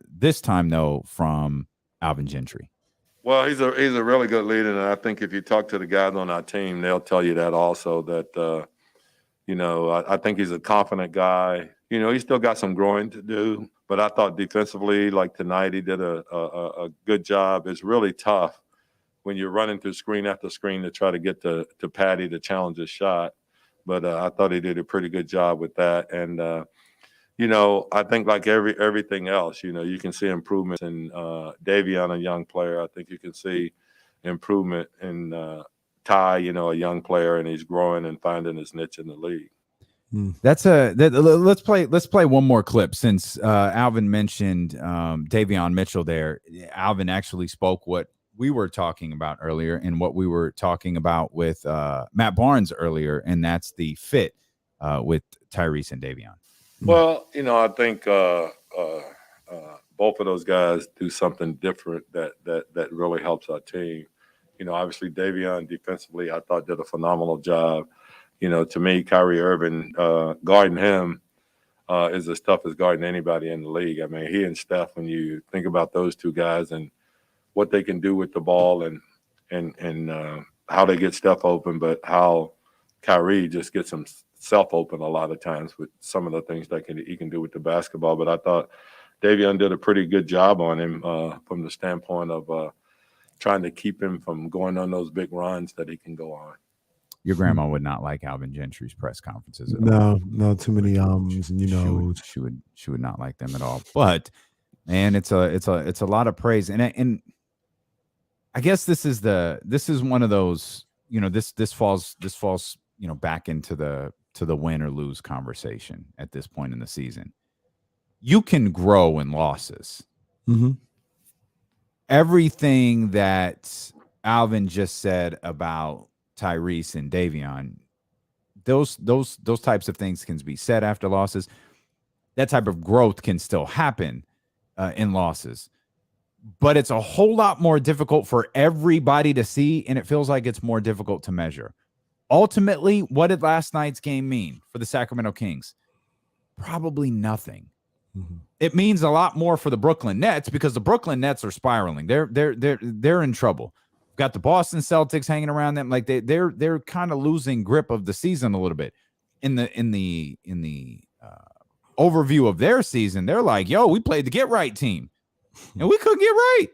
this time, though, from Alvin Gentry. Well, he's a really good leader, and I think if you talk to the guys on our team, they'll tell you that also. That I think he's a confident guy. He's still got some growing to do, but I thought defensively, like tonight, he did a good job. It's really tough when you're running through screen after screen to try to get to Patty to challenge his shot, but I thought he did a pretty good job with that. And I think like everything else, you can see improvements in Davion, a young player. I think you can see improvement in Ty, a young player, and he's growing and finding his niche in the league. Let's play one more clip since Alvin mentioned Davion Mitchell there. Alvin actually spoke what we were talking about earlier and what we were talking about with Matt Barnes earlier, and that's the fit with Tyrese and Davion. Well, I think both of those guys do something different that really helps our team. Obviously Davion defensively, I thought did a phenomenal job. To me, Kyrie Irving guarding him is as tough as guarding anybody in the league. I mean, he and Steph, when you think about those two guys and what they can do with the ball and how they get Steph open, but how Kyrie just gets himself open a lot of times with some of the things that he can do with the basketball. But I thought Davion did a pretty good job on him from the standpoint of trying to keep him from going on those big runs that he can go on. Your grandma would not like Alvin Gentry's press conferences at all. No, too many ums, and she would not like them at all. But man, it's a lot of praise, and I guess this is one of those, this falls back into the win or lose conversation at this point in the season. You can grow in losses. Mm-hmm. Everything that Alvin just said about Tyrese and Davion, those types of things can be said after losses. That type of growth can still happen in losses, but it's a whole lot more difficult for everybody to see, and it feels like it's more difficult to measure. Ultimately, what did last night's game mean for the Sacramento Kings? Probably nothing. Mm-hmm. It means a lot more for the Brooklyn Nets because the Brooklyn Nets are spiraling. They're in trouble. got the Boston Celtics hanging around them. Like they're kind of losing grip of the season a little bit. In the overview of their season, they're like, yo, we played the get right team and we couldn't get right.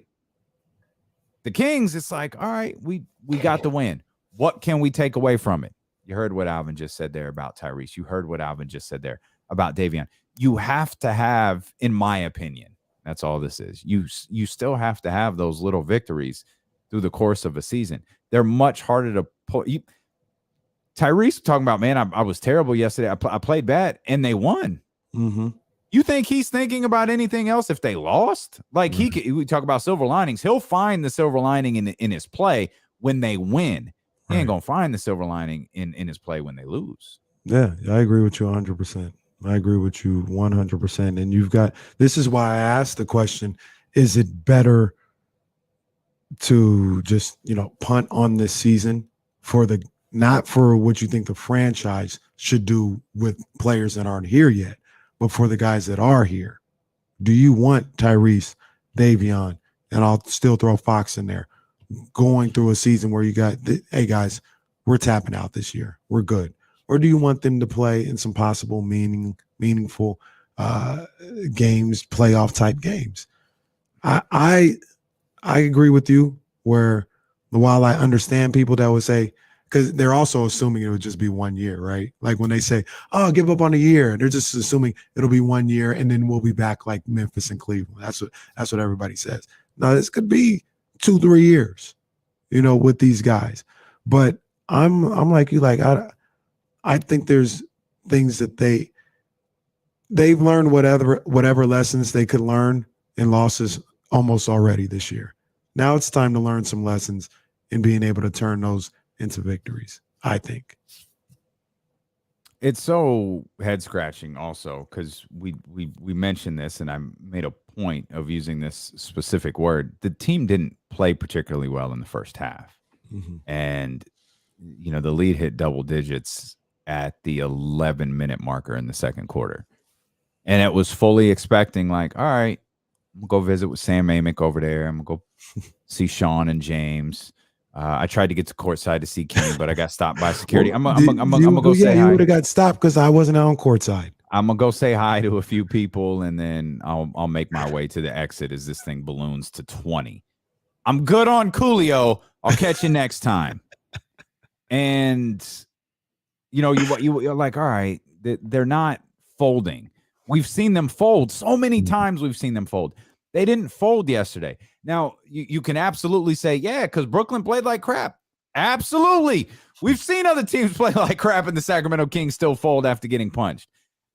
The Kings, it's like, all right, we got the win. What can we take away from it? You heard what Alvin just said there about Tyrese. You heard what Alvin just said there about Davion. You have to have, in my opinion, that's all this is. You still have to have those little victories through the course of a season. They're much harder to put. Tyrese talking about, man, I was terrible yesterday. I played bad, and they won. Mm-hmm. You think he's thinking about anything else if they lost? Like we talk about silver linings. He'll find the silver lining in his play when they win. He ain't gonna find the silver lining in his play when they lose. Yeah, I agree with you 100%. I agree with you 100%. And this is why I asked the question, is it better to just, punt on this season not for what you think the franchise should do with players that aren't here yet, but for the guys that are here? Do you want Tyrese, Davion, and I'll still throw Fox in there, going through a season where you got, hey guys, we're tapping out this year, we're good? Or do you want them to play in some possible meaningful games, playoff type games? I agree with you, where while I understand people that would say, because they're also assuming it would just be 1 year, right? Like when they say, oh, give up on a year, they're just assuming it'll be 1 year and then we'll be back like Memphis and Cleveland. That's what everybody says. Now, this could be 2-3 years, with these guys. But I'm like you, like I think there's things that they've learned whatever lessons they could learn in losses almost already this year. Now it's time to learn some lessons in being able to turn those into victories, I think. It's so head scratching also because we mentioned this, and I made a point of using this specific word. The team didn't play particularly well in the first half. Mm-hmm. And the lead hit double digits at the 11-minute marker in the second quarter. And it was fully expecting, like, all right, I'm going to go visit with Sam Amick over there. I'm going to go see Sean and James. I tried to get to courtside to see Kenny, but I got stopped by security. I'm gonna go say hi. You would have got stopped because I wasn't on courtside. I'm gonna go say hi to a few people, and then I'll make my way to the exit as this thing balloons to 20. I'm good on Coolio. I'll catch you next time. And you're like, all right, they're not folding. We've seen them fold so many times. We've seen them fold. They didn't fold yesterday. Now, you can absolutely say, yeah, because Brooklyn played like crap. Absolutely. We've seen other teams play like crap and the Sacramento Kings still fold after getting punched.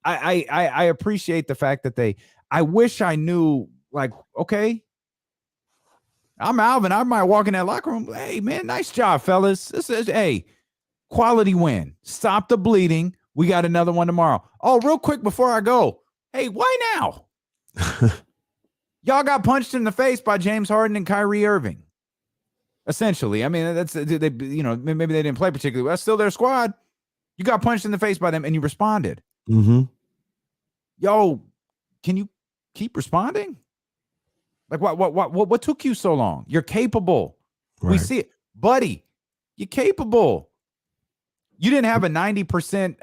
I appreciate the fact that I wish I knew, like, okay, I'm Alvin. I might walk in that locker room. Hey, man, nice job, fellas. This is, hey, quality win. Stop the bleeding. We got another one tomorrow. Oh, real quick before I go. Hey, why now? Y'all got punched in the face by James Harden and Kyrie Irving. Essentially. I mean, maybe they didn't play particularly well. That's still their squad. You got punched in the face by them and you responded. Mm-hmm. Yo, can you keep responding? Like, what took you so long? You're capable. Right. We see it. Buddy, you're capable. You didn't have a 90%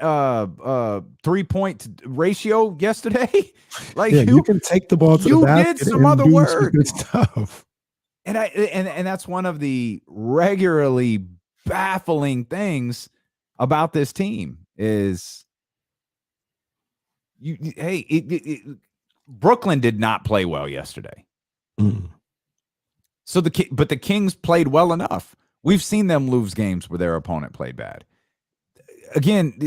3-point ratio yesterday. Like, yeah, you can take the ball to the basket. You did some other work. Good stuff. And that's one of the regularly baffling things about this team is Brooklyn did not play well yesterday. Mm. But the Kings played well enough. We've seen them lose games where their opponent played bad. Again,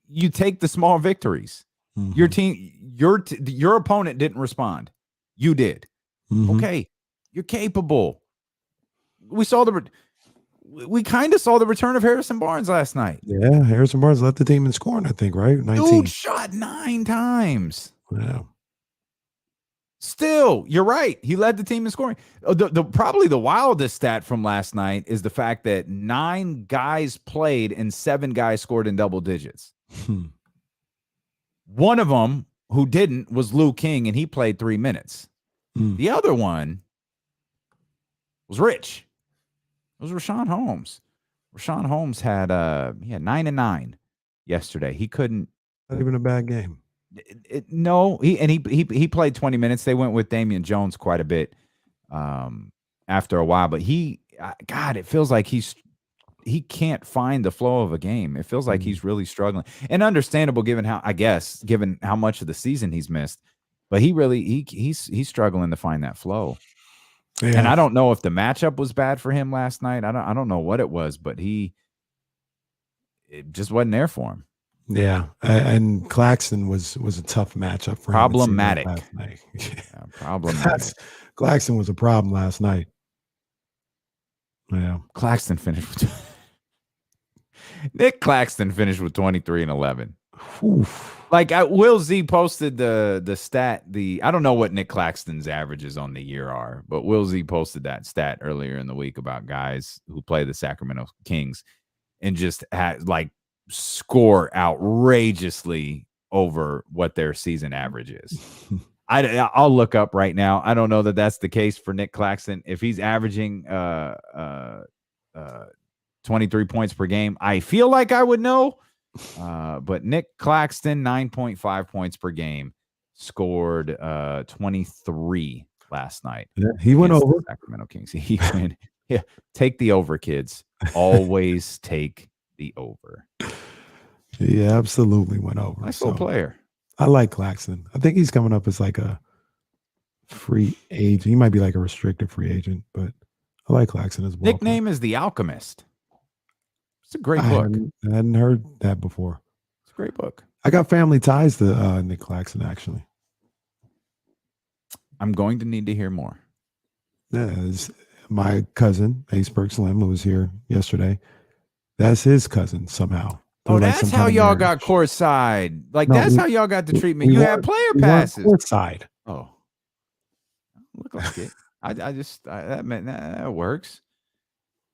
you take the small victories. Mm-hmm. Your team, your opponent didn't respond. You did. Mm-hmm. Okay, you're capable. We kind of saw the return of Harrison Barnes last night. Yeah, Harrison Barnes led the team in scoring, I think, right? 19. Dude shot 9 times. Yeah. Still, you're right. He led the team in scoring. Probably the wildest stat from last night is the fact that 9 guys played and 7 guys scored in double digits. One of them who didn't was Lou King, and he played 3 minutes. The other one was Rich. It was Rashawn Holmes. Rashawn Holmes had 9-9 yesterday. He couldn't. Not even a bad game. No, he played 20 minutes. They went with Damian Jones quite a bit after a while, but it feels like he can't find the flow of a game. It feels like he's really struggling, and understandable given how much of the season he's missed. But he's struggling to find that flow. Yeah. And I don't know if the matchup was bad for him last night. I don't know what it was, but it just wasn't there for him. Yeah, and Claxton was a tough matchup for him. Problematic. Last night. Yeah, problematic. Claxton was a problem last night. Yeah, Claxton finished with Nick Claxton finished with 23 and 11. Oof. Like Will Z posted the stat. I don't know what Nick Claxton's averages on the year are, but Will Z posted that stat earlier in the week about guys who play the Sacramento Kings and just had score outrageously over what their season average is. I'll look up right now. I don't know that that's the case for Nick Claxton. If he's averaging 23 points per game, I feel like I would know. But Nick Claxton, 9.5 points per game, scored 23 last night. Yeah, he went over the Sacramento Kings. He went. Yeah, take the over, kids. Always take the over. He absolutely went over. Nice little player. I like Claxton. I think he's coming up as like a free agent. He might be like a restricted free agent, but I like Claxton as well. Nickname is The Alchemist. It's a great book. I hadn't heard that before. It's a great book. I got family ties to Nick Claxton, actually. I'm going to need to hear more. Yeah, my cousin, Ace Burke Slim, who was here yesterday. That's his cousin somehow. That's how y'all got courtside. That's how y'all got the treatment. You had player passes. Courtside. Oh, look like it. That works.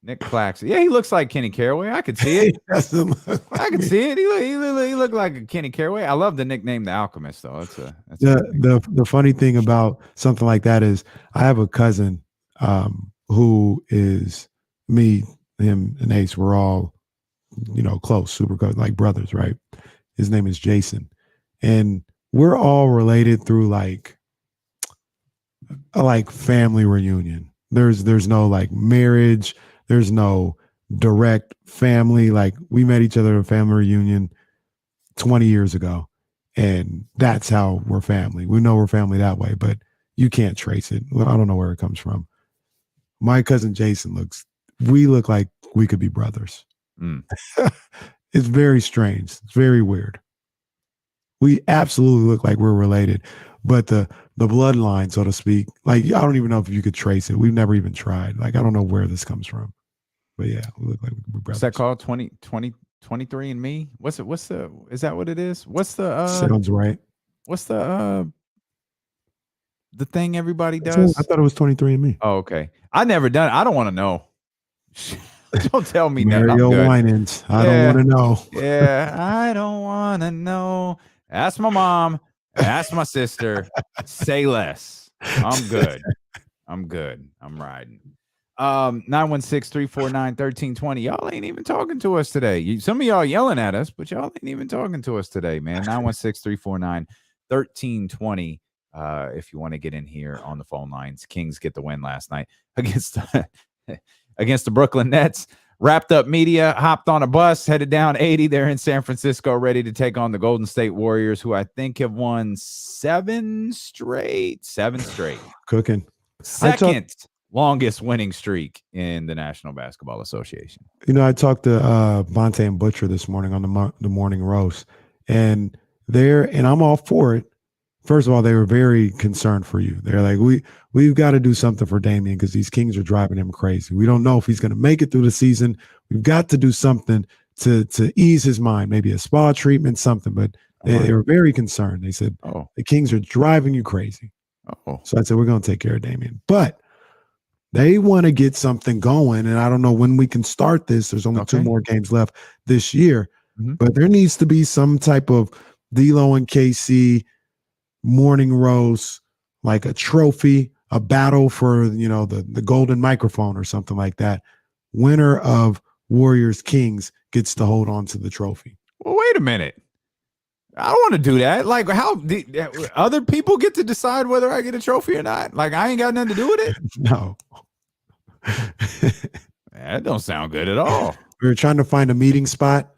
Nick Claxton. Yeah, he looks like Kenny Caraway. I could see it. I could see it. He looked like a Kenny Caraway. I love the nickname The Alchemist, though. The funny thing about something like that is I have a cousin who is me, him, and Ace. We're all close, super close, like brothers, right? His name is Jason. And we're all related through like a family reunion. There's no like marriage. There's no direct family. Like we met each other at a family reunion 20 years ago. And that's how we're family. We know we're family that way, but you can't trace it. Well, I don't know where it comes from. My cousin Jason we look like we could be brothers. It's very strange. It's very weird. We absolutely look like we're related, but the bloodline, so to speak, like I don't even know if you could trace it. We've never even tried. Like I don't know where this comes from, but yeah, we look like we're brothers. What's that called? 23 and me? Is that what it is? What's the sounds right? What's the thing everybody does? I thought it was 23 and me. Oh, okay. I never done it. I don't want to know. Don't tell me Mario Winans. I don't want to know. Yeah, I don't want to know. Ask my mom. Ask my sister. Say less. I'm good. I'm riding. 916-349-1320. Y'all ain't even talking to us today. Some of y'all yelling at us, but y'all ain't even talking to us today, man. 916-349-1320. If you want to get in here on the phone lines. Kings get the win last night against the Brooklyn Nets. Wrapped up media, hopped on a bus, headed down 80. They're in San Francisco, ready to take on the Golden State Warriors, who I think have won 7 straight. Cooking. Second longest winning streak in the National Basketball Association. I talked to Vontae and Butcher this morning on the morning roast, and I'm all for it. First of all, they were very concerned for you. They're like, we've got to do something for Damian because these Kings are driving him crazy. We don't know if he's going to make it through the season. We've got to do something to ease his mind, maybe a spa treatment, something. But they were very concerned. They said, the Kings are driving you crazy. So I said, we're going to take care of Damian. But they want to get something going, and I don't know when we can start this. There's only 2 more games left this year. But there needs to be some type of D'Lo and KC morning roast, like a trophy, a battle for the golden microphone or something like that, winner of Warriors Kings gets to hold on to the trophy. Well, wait a minute. I don't want to do that. Like, how other people get to decide whether I get a trophy or not? Like, I ain't got nothing to do with it. No. That don't sound good at all. We were trying to find a meeting spot.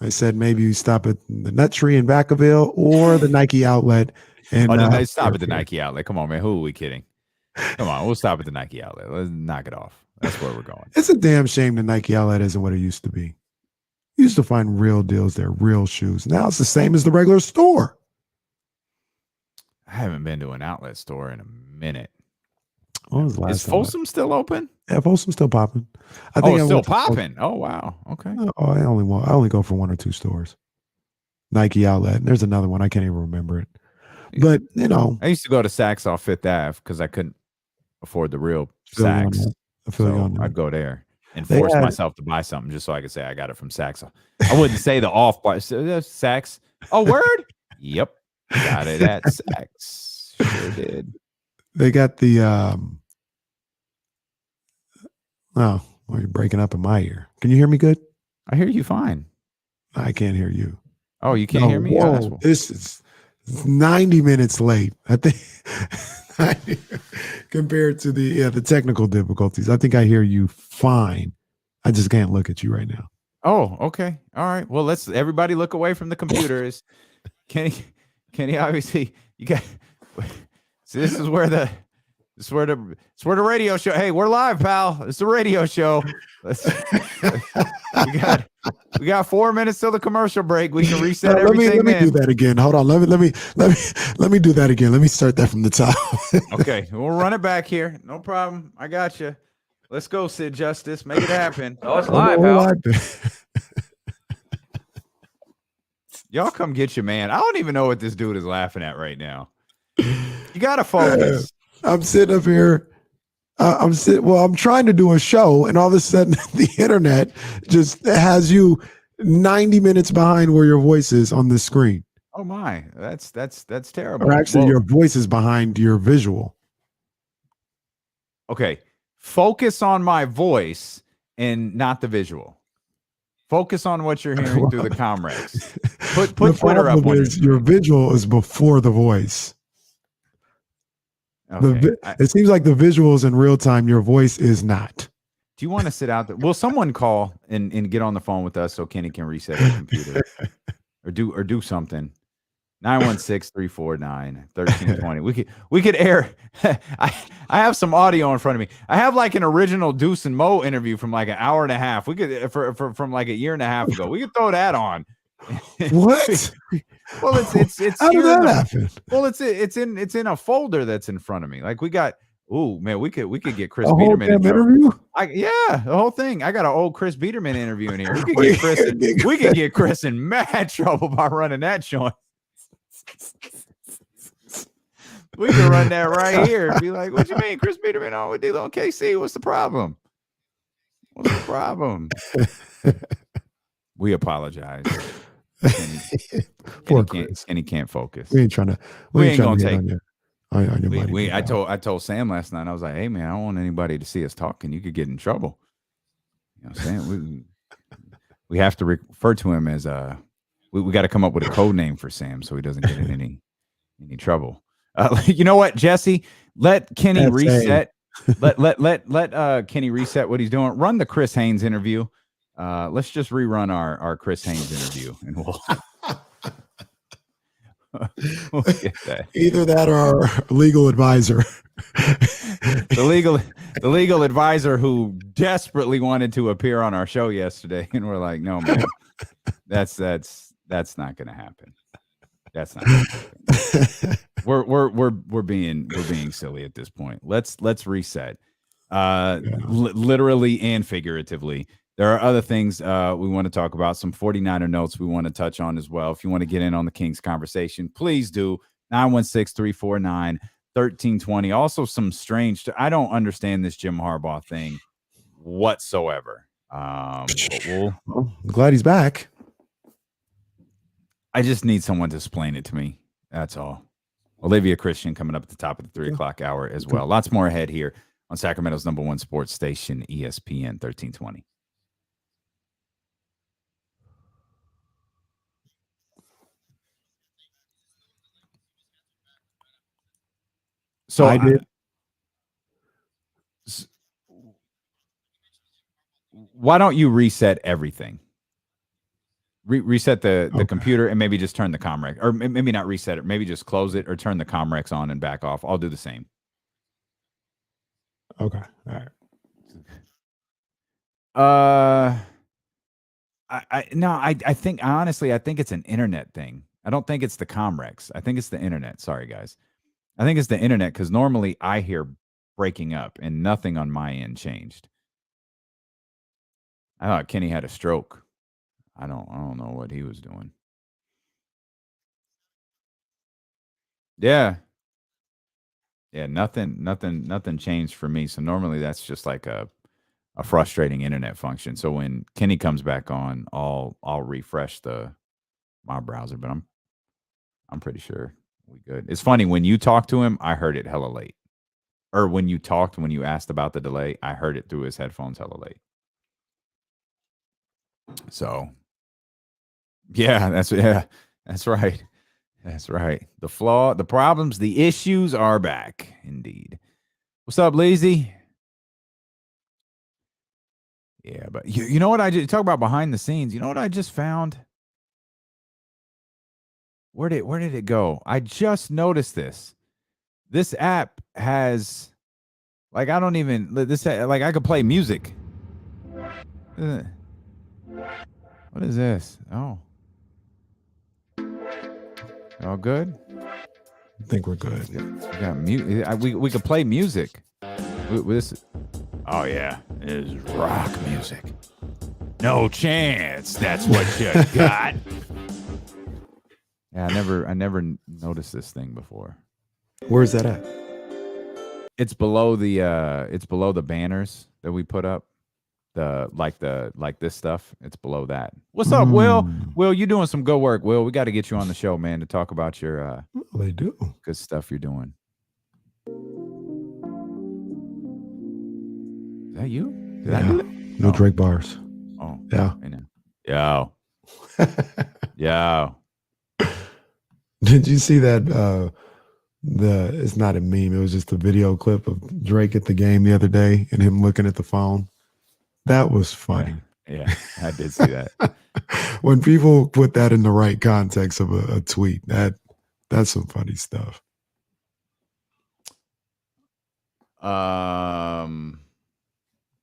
I said maybe you stop at the Nut Tree in Vacaville or the Nike outlet. And Stop at the Nike outlet. Come on, man. Who are we kidding? Come on, we'll stop at the Nike outlet. Let's knock it off. That's where we're going. It's a damn shame the Nike outlet isn't what it used to be. You used to find real deals there, real shoes. Now it's the same as the regular store. I haven't been to an outlet store in a minute. When was the last Is time Folsom still open? Yeah, Folsom's still popping. It's still popping. Oh, wow. Okay. I only go for 1 or 2 stores. Nike outlet. And there's another one. I can't even remember it. But, I used to go to Saks off Fifth Ave because I couldn't afford the real feel you on Saks. that. I feel you on So that. I'd go there and They force had- myself to buy something just so I could say I got it from Saks. I wouldn't say the off price. Saks. Oh, word? Yep. Got it at Saks. Sure did. They got the well, you're breaking up in my ear. Can you hear me good? I hear you fine. I can't hear you. Oh, you can't hear me? Whoa, Oh, that's- this is 90 minutes late. I think compared to the technical difficulties. I think I hear you fine. I just can't look at you right now. Oh, okay. All right. Well, let's everybody look away from the computers. Kenny, obviously, you got. So this is where the radio show. Hey, we're live, pal. It's a radio show. We got 4 minutes till the commercial break. We can reset everything. Let me do that again. Hold on. Let me do that again. Let me start that from the top. Okay, we'll run it back here. No problem. I got you. Let's go, Sid Justice. Make it happen. Oh, it's live, pal. Y'all come get your man. I don't even know what this dude is laughing at right now. You gotta focus. I'm sitting up here. I'm trying to do a show, and all of a sudden, the internet just has you 90 minutes behind where your voice is on the screen. Oh my, that's terrible. Or actually, Well, your voice is behind your visual. okay. Focus on my voice and not the visual. Focus on what you're hearing through the Comrex. Put The Twitter up. problem On is your visual is before the voice. okay. It seems like the visuals in real time. Your voice is not. Do you want to sit out there? Will someone call and get on the phone with us so Kenny can reset the computer or do something? 916-349-1320. We could air. I have some audio in front of me. I have like an original Deuce and Mo interview from like an hour and a half. We could from like a year and a half ago. We could throw that on. What? Well, it's How did here that in the- happen? Well, it's in a folder that's in front of me. Like we got. Oh man, we could get Chris A whole Biederman damn in trouble. interview? Yeah, the whole thing. I got an old Chris Biederman interview in here. We could get Chris in mad trouble by running that joint. We could run that right here and be like, "What you mean, Chris Biederman on with D-Lo and KC? What's the problem? What's the problem?" We apologize. Poor Chris. Kenny can't focus. We ain't trying to. We ain't trying gonna to take- get on your money. I told Sam last night. I was like, "Hey man, I don't want anybody to see us talking. You could get in trouble." You know what I'm saying? We have to refer to him as we got to come up with a code name for Sam so he doesn't get in any trouble. You know what, Jesse? Let Kenny That's reset. Let Kenny reset what he's doing. Run the Chris Haynes interview. Let's just rerun our Chris Haynes interview, and we'll get that. Either that or our legal advisor. The legal advisor who desperately wanted to appear on our show yesterday, and we're like, no, man, that's not going to happen. That's not gonna happen. We're being silly at this point. Let's reset, literally and figuratively. There are other things we want to talk about, some 49er notes we want to touch on as well. If you want to get in on the Kings conversation, please do. 916-349-1320. Also, some strange, I don't understand this Jim Harbaugh thing whatsoever. But I'm glad he's back. I just need someone to explain it to me. That's all. Olivia Christian coming up at the top of the 3 o'clock hour as well. Lots more ahead here on Sacramento's #1 sports station, ESPN 1320. So I did. Why don't you reset everything? Reset the Okay. computer and maybe just turn the Comrex, or maybe not reset it. Maybe just close it or turn the Comrex on and back off. I'll do the same. Okay. All right. I think honestly, I think it's an internet thing. I don't think it's the Comrex. I think it's the internet. Sorry, guys. I think it's the internet because normally I hear breaking up and nothing on my end changed. I thought Kenny had a stroke. I don't know what he was doing. Yeah. Yeah, nothing changed for me. So normally that's just like a frustrating internet function. So when Kenny comes back on, I'll refresh my browser, but I'm pretty sure we good. It's funny when you talk to him, I heard it hella late. Or when you asked about the delay, I heard it through his headphones hella late. So yeah, that's right. That's right. The problems, the issues are back. Indeed. What's up, Lazy? Yeah, but you know what I just talk about behind the scenes? You know what I just found? Where did it go? I just noticed this. This app has like I could play music. What is this? Oh. All good? I think we're good. We could play music. Oh yeah, it is rock music. No chance. That's what you got. Yeah, I never noticed this thing before. Where's that at? It's below the banners that we put up. Like this stuff. It's below that. What's up, Will? Will, you doing some good work. Will, we got to get you on the show, man, to talk about your They do good stuff you're doing. Is that you? Did I do that? No Drake bars. Oh, Yeah. I know. Yo. Did you see that? It's not a meme. It was just a video clip of Drake at the game the other day and him looking at the phone. That was funny. Yeah, I did see that. When people put that in the right context of a tweet, that's some funny stuff.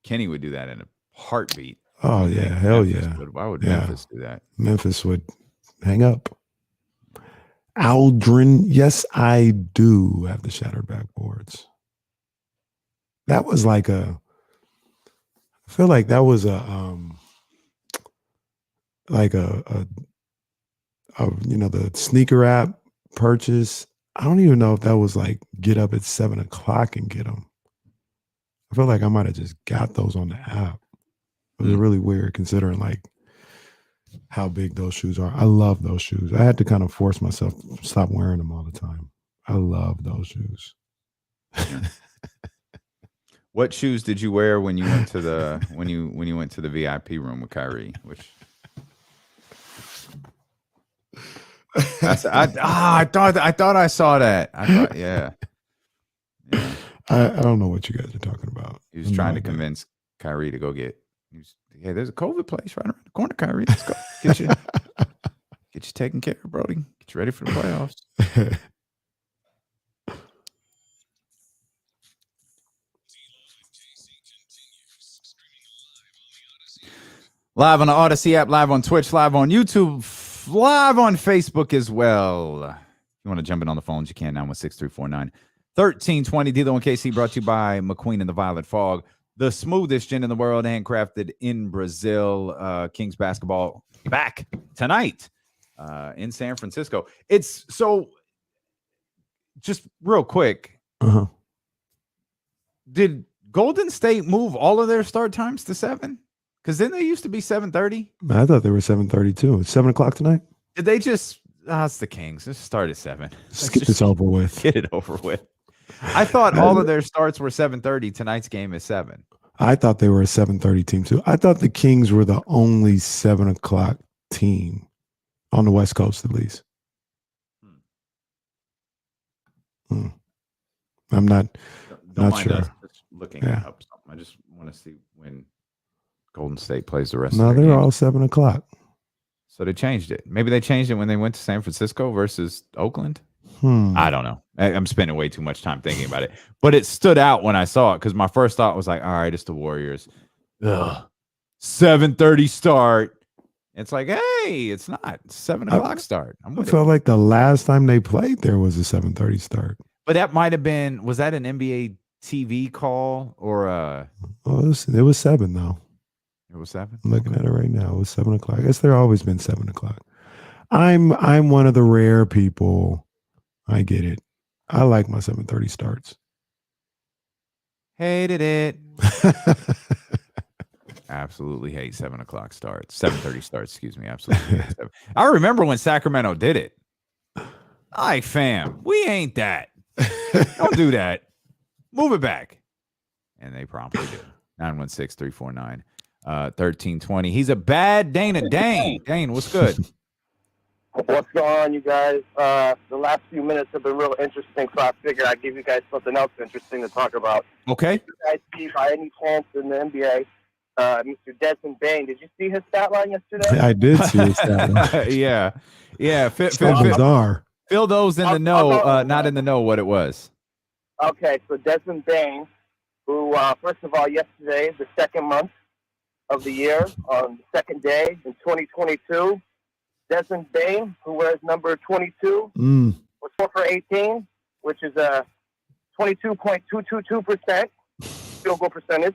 Kenny would do that in a heartbeat. Oh yeah, hell Memphis yeah. Why would Yeah. Memphis do that? Memphis would hang up. Aldrin, yes, I do have the shattered backboards. That was like I feel like that was the sneaker app purchase. I don't even know if that was like get up at 7:00 and get them. I feel like I might have just got those on the app. It was really weird considering like how big those shoes are. I love those shoes. I had to kind of force myself to stop wearing them all the time. I love those shoes. What shoes did you wear when you went to the when you went to the VIP room with Kyrie? Which I thought I saw that. I thought, yeah. I don't know what you guys are talking about. He was trying to convince Kyrie to go get. Hey, there's a COVID place right around the corner, Kyrie. Let's go get you taken care of, Brody. Get you ready for the playoffs. Live on the Odyssey app, live on Twitch, live on YouTube, live on Facebook as well. If you want to jump in on the phones, you can now with 6349-1320. Dealer on KC brought to you by McQueen and the Violet Fog, the smoothest gin in the world, handcrafted in Brazil. Kings basketball back tonight in San Francisco. It's so just real quick. Uh-huh. Did Golden State move all of their start times to 7? Because then they used to be 7:30. I thought they were 7:32. It's 7:00 tonight. Did they just? It's the Kings. Just start at 7. Let's get this over with. Get it over with. I thought all of their starts were 7:30. Tonight's game is 7. I thought they were a 7:30 team too. I thought the Kings were the only 7 o'clock team on the West Coast, at least. I'm not sure. Just looking up something. I just want to see when Golden State plays the rest No, of their they're games. all 7 o'clock. So they changed it. Maybe they changed it when they went to San Francisco versus Oakland. I don't know. I'm spending way too much time thinking about it. But it stood out when I saw it because my first thought was like, all right, it's the Warriors. 7:30 start. It's like, hey, it's not. It's 7 o'clock start. I felt like the last time they played there was a 7:30 start. But that might have been, was that an NBA TV call or it was 7 though. It was 7? I'm looking at it right now. It was 7 o'clock. I guess they're always been 7 o'clock. I'm one of the rare people. I get it. I like my 7:30 starts. Hated it. Absolutely hate 7 o'clock starts. 7:30 starts, excuse me. Absolutely hate 7. I remember when Sacramento did it. Like, fam, we ain't that. Don't do that. Move it back. And they promptly did. 916-349-1320. He's a bad Dana. Dane, what's good? What's going on, you guys? The last few minutes have been real interesting, so I figured I'd give you guys something else interesting to talk about. Okay. Did you guys see by any chance in the NBA, Mr. Desmond Bain? Did you see his stat line yesterday? I did see his stat line. Yeah. Bizarre. Fill those in the know, not in the know what it was. Okay, so Desmond Bain, who, first of all, yesterday, the second month of the year, on the second day in 2022, Desmond Bain, who wears number 22, was 4 for 18, which is a 22.222% field goal percentage.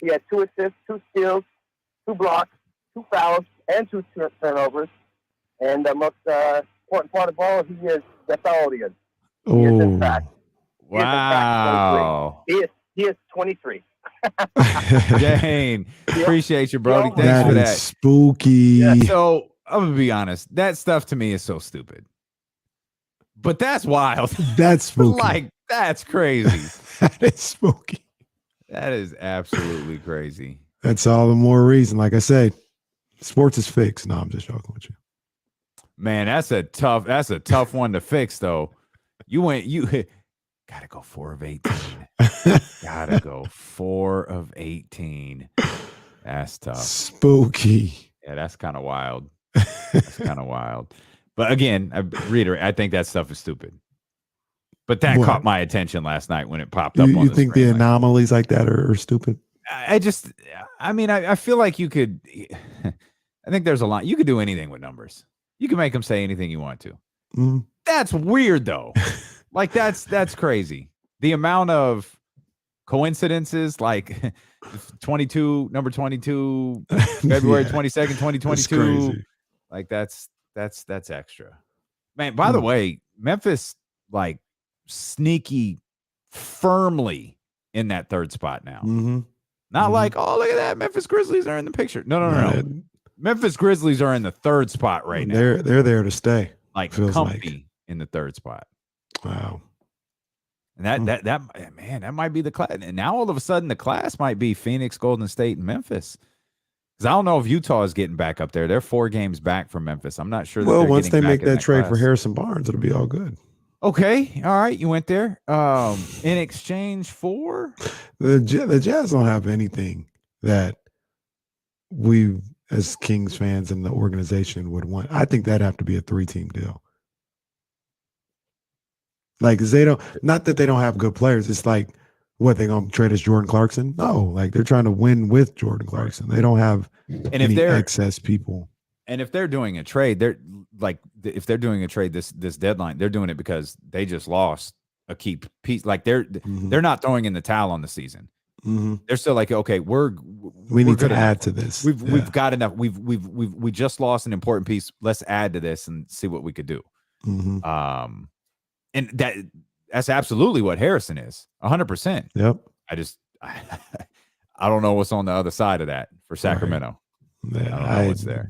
He had 2 assists, 2 steals, 2 blocks, 2 fouls, and 2 turnovers. And the most important part of all, he is the felonian. He is in fact. Wow. He is 23. Dane, appreciate you, Brody. Thanks That for is that. spooky. Yeah, so I'm gonna be honest. That stuff to me is so stupid. But that's wild. That's spooky. Like, that's crazy. That is spooky. That is absolutely crazy. That's all the more reason. Like I said, sports is fixed. No, I'm just joking with you. Man, that's a tough one to fix, though. You gotta go 4 of 18. Gotta go 4 of 18. That's tough. Spooky. Yeah, that's kind of wild. That's kind of wild. But again, I reiterate, I think that stuff is stupid. But that caught my attention last night when it popped up. You think the anomalies like that are stupid? I feel like you could. I think there's a lot. You could do anything with numbers. You can make them say anything you want to. That's weird, though. Like that's crazy. The amount of coincidences, like 22, number 22, February 22nd, 2022. Like that's extra. Man, by the way, Memphis like sneaky firmly in that 3rd spot now. Not like, oh, look at that. Memphis Grizzlies are in the picture. No. Memphis Grizzlies are in the 3rd spot right now. They're there to stay. Like feels comfy in the 3rd spot. Wow. And that might be the class. And now all of a sudden the class might be Phoenix, Golden State, and Memphis. Because I don't know if Utah is getting back up there. They're 4 games back from Memphis. I'm not sure. Well, once they make that trade for Harrison Barnes, it'll be all good. Okay. All right. You went there. In exchange for? The Jazz don't have anything that we as Kings fans and the organization would want. I think that'd have to be a 3-team deal. Like, cause they don't, not that they don't have good players. It's like, what, they gonna trade us Jordan Clarkson? No, like they're trying to win with Jordan Clarkson. They don't have any excess people. And if they're doing a trade, if they're doing a trade this deadline, they're doing it because they just lost a key piece. Like they're not throwing in the towel on the season. They're still like, okay, we need to add to this. We've got enough. We just lost an important piece. Let's add to this and see what we could do. And that's absolutely what Harrison is. 100%. Yep. I don't know what's on the other side of that for Sacramento. Right. I don't know what's there.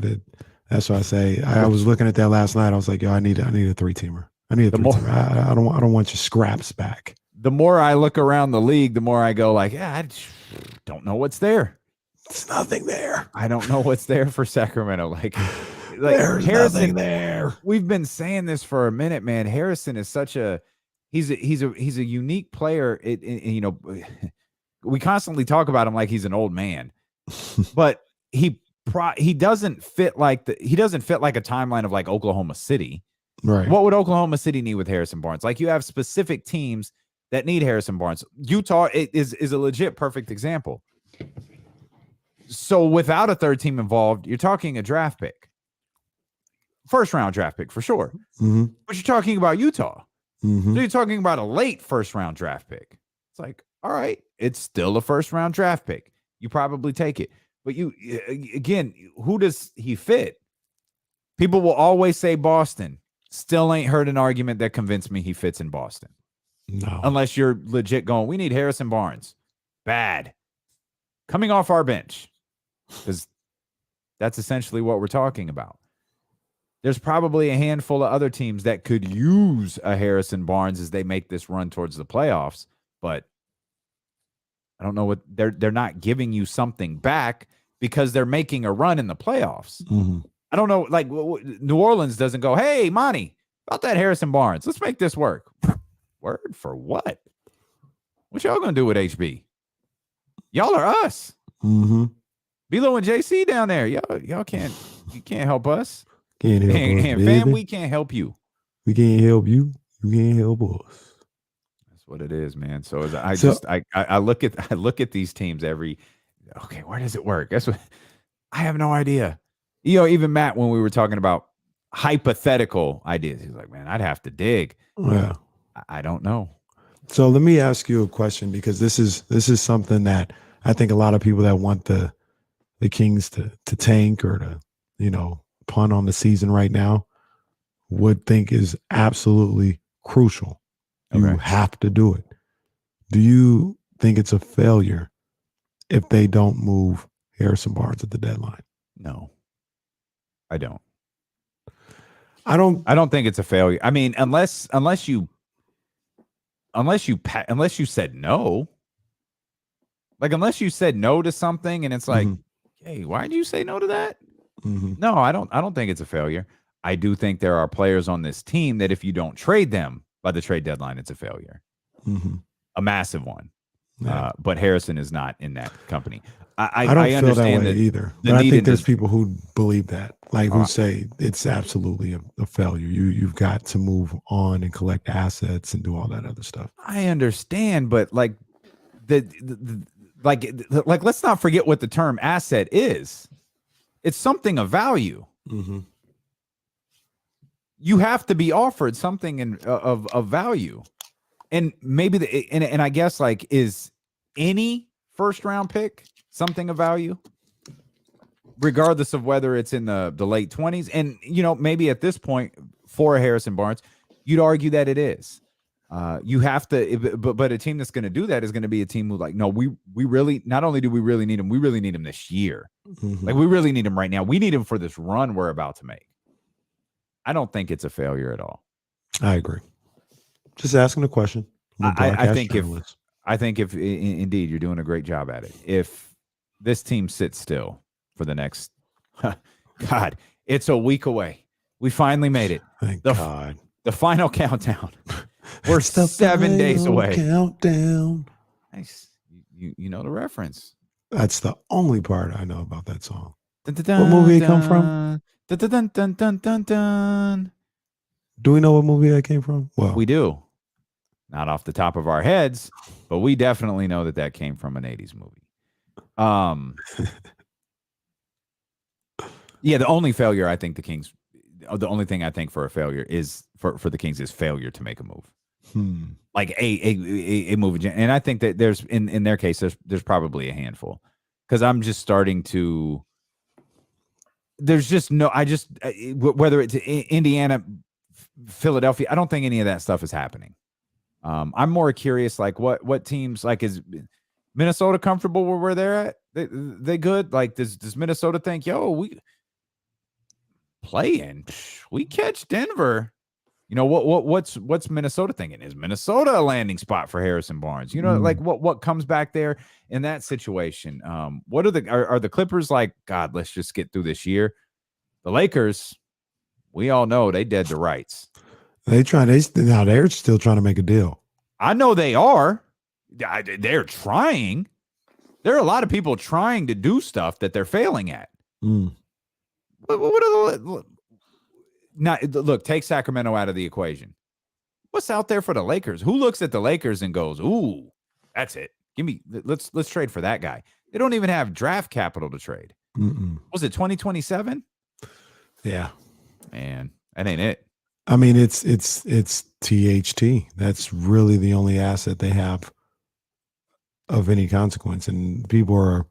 That's why I say I was looking at that last night. I was like, yo, I need a 3-teamer. I need a 3-teamer. I don't want your scraps back. the more I look around the league, the more I go like, yeah, I don't know what's there. It's nothing there. I don't know what's there for Sacramento. Like There's Harrison, nothing there. we've been saying this for a minute, man. Harrison is such a he's a unique player. You know, we constantly talk about him like he's an old man, but he doesn't fit like a timeline of like Oklahoma City. Right. What would Oklahoma City need with Harrison Barnes? Like you have specific teams that need Harrison Barnes. Utah is a legit perfect example. So without a third team involved, you're talking a draft pick. First round draft pick for sure. Mm-hmm. But you're talking about Utah. Mm-hmm. So you're talking about a late first round draft pick. It's like, all right, it's still a first round draft pick. You probably take it. But again, who does he fit? People will always say Boston. Still ain't heard an argument that convinced me he fits in Boston. No. Unless you're legit going, we need Harrison Barnes. Bad. Coming off our bench. Because that's essentially what we're talking about. There's probably a handful of other teams that could use a Harrison Barnes as they make this run towards the playoffs, but I don't know what they're not giving you something back because they're making a run in the playoffs. Mm-hmm. I don't know, like New Orleans doesn't go, hey, Monty, about that Harrison Barnes, let's make this work. Word for what? What y'all gonna do with HB? Y'all are us. Mm-hmm. Bilo and JC down there. Y'all can't help us. Can't help us, Fam, baby. we can't help you. We can't help you. You can't help us. That's what it is, man. So I look at these teams okay, where does it work? That's what I have no idea. You know, even Matt, when we were talking about hypothetical ideas, he's like, man, I'd have to dig. Yeah. I don't know. So let me ask you a question, because this is something that I think a lot of people that want the Kings to tank or to, you know, punt on the season right now would think is absolutely crucial. You Okay. have to do it. Do you think it's a failure if they don't move Harrison Barnes at the deadline? No, I don't. I don't think it's a failure. I mean, unless you said no, like unless you said no to something and it's like, hey, why did you say no to that? Mm-hmm. No, I don't think it's a failure. I do think there are players on this team that if you don't trade them by the trade deadline, it's a failure, a massive one. Yeah. But Harrison is not in that company. I don't feel understand that way either. But I think there's people who believe that, like who say it's absolutely a failure. You've got to move on and collect assets and do all that other stuff. I understand, but like let's not forget what the term asset is. It's something of value. Mm-hmm. You have to be offered something of value. And maybe and I guess like, is any first round pick something of value, regardless of whether it's in the late 20s? And, you know, maybe at this point for Harrison Barnes, you'd argue that it is. You have to, but a team that's going to do that is going to be a team who like, no, we really, not only do we really need him, we really need him this year. Mm-hmm. Like we really need him right now. We need him for this run we're about to make. I don't think it's a failure at all. I agree. Just asking a question. I think if indeed you're doing a great job at it, if this team sits still for the next, God, it's a week away. We finally made it. Thank God. The final countdown. We're 7 days away. Countdown. Nice. You know the reference. That's the only part I know about that song. What movie it come from? Do we know what movie that came from? Well, we do. Not off the top of our heads, but we definitely know that came from an 80s movie. Yeah, the only failure I think the only thing I think for a failure is for the Kings is failure to make a move. Like a move. And I think that there's in their case, there's probably a handful, because I'm just starting to, there's just no, whether it's Indiana, Philadelphia, I don't think any of that stuff is happening. I'm more curious, like what teams, like, is Minnesota comfortable where they're at? They good? Like, does Minnesota think, yo, we catch Denver? You know, what's Minnesota thinking? Is Minnesota a landing spot for Harrison Barnes? You know, like what comes back there in that situation? What are the Clippers like? God, let's just get through this year. The Lakers, we all know they dead to rights. They're still trying to make a deal. I know they are. They're trying. There are a lot of people trying to do stuff that they're failing at. Look, take Sacramento out of the equation. What's out there for the Lakers? Who looks at the Lakers and goes, "Ooh, that's it. Let's trade for that guy." They don't even have draft capital to trade. Was it 2027? Yeah, man, that ain't it. I mean, it's THT. That's really the only asset they have of any consequence, and people are,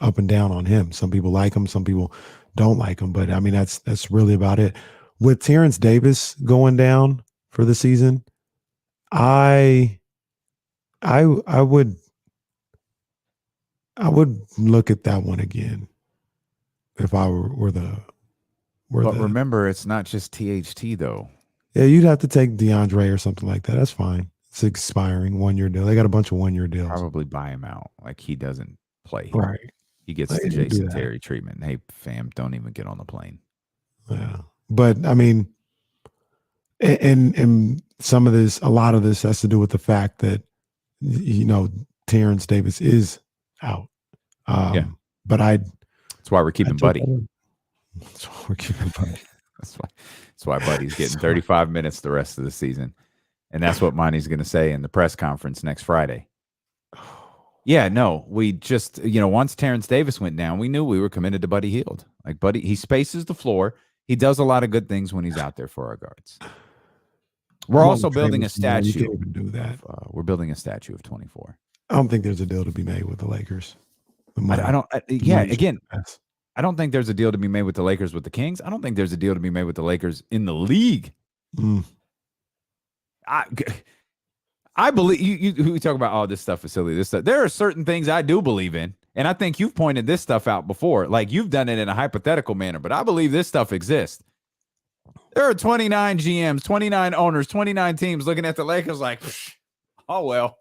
up and down on him. Some people like him, some people don't like him, but I mean, that's really about it. With Terrence Davis going down for the season, I would look at that one again if I were the. But remember, it's not just THT though. Yeah, you'd have to take DeAndre or something like that. That's fine. It's expiring 1-year deal. They got a bunch of 1-year deals. Probably buy him out. Like he doesn't play. Right. He gets the Jason Terry treatment. Hey, fam, don't even get on the plane. Yeah. But I mean, and a lot of this has to do with the fact that, Terrence Davis is out. Yeah. But that's why we're keeping Buddy. That's why we're keeping Buddy. That's why Buddy's getting 35 minutes the rest of the season. And that's what Monty's going to say in the press conference next Friday. Yeah, no, we just, once Terrence Davis went down, we knew we were committed to Buddy Hield. Like Buddy, he spaces the floor. He does a lot of good things when he's out there for our guards. We're also building a statue. You can't even do that. We're building a statue of 24. I don't think there's a deal to be made with the Lakers. I don't think there's a deal to be made with the Lakers with the Kings. I don't think there's a deal to be made with the Lakers in the league. I believe you talk about all this stuff is silly. This stuff. There are certain things I do believe in, and I think you've pointed this stuff out before. Like you've done it in a hypothetical manner, but I believe this stuff exists. There are 29 GMs, 29 owners, 29 teams looking at the Lakers like, oh well,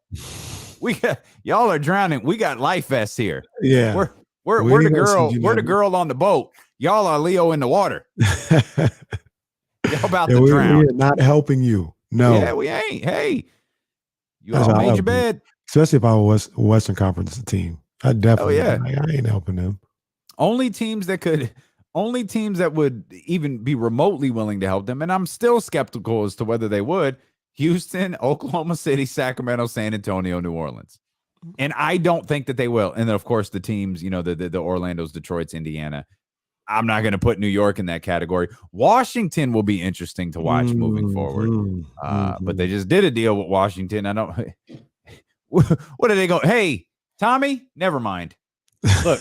y'all are drowning. We got life vests here. Yeah, we're the girl. We're the girl on the boat. Y'all are Leo in the water. Y'all about to drown. We're not helping you. No. Yeah, we ain't. Hey, you all made your bed. Especially if I was a Western Conference team. I definitely I ain't helping them. Only teams that would even be remotely willing to help them, and I'm still skeptical as to whether they would. Houston, Oklahoma City, Sacramento, San Antonio, New Orleans. And I don't think that they will. And then, of course, the teams, the Orlandos, Detroits, Indiana. I'm not going to put New York in that category. Washington will be interesting to watch moving forward. But they just did a deal with Washington. I don't. What did they go? Hey, Tommy, never mind. Look,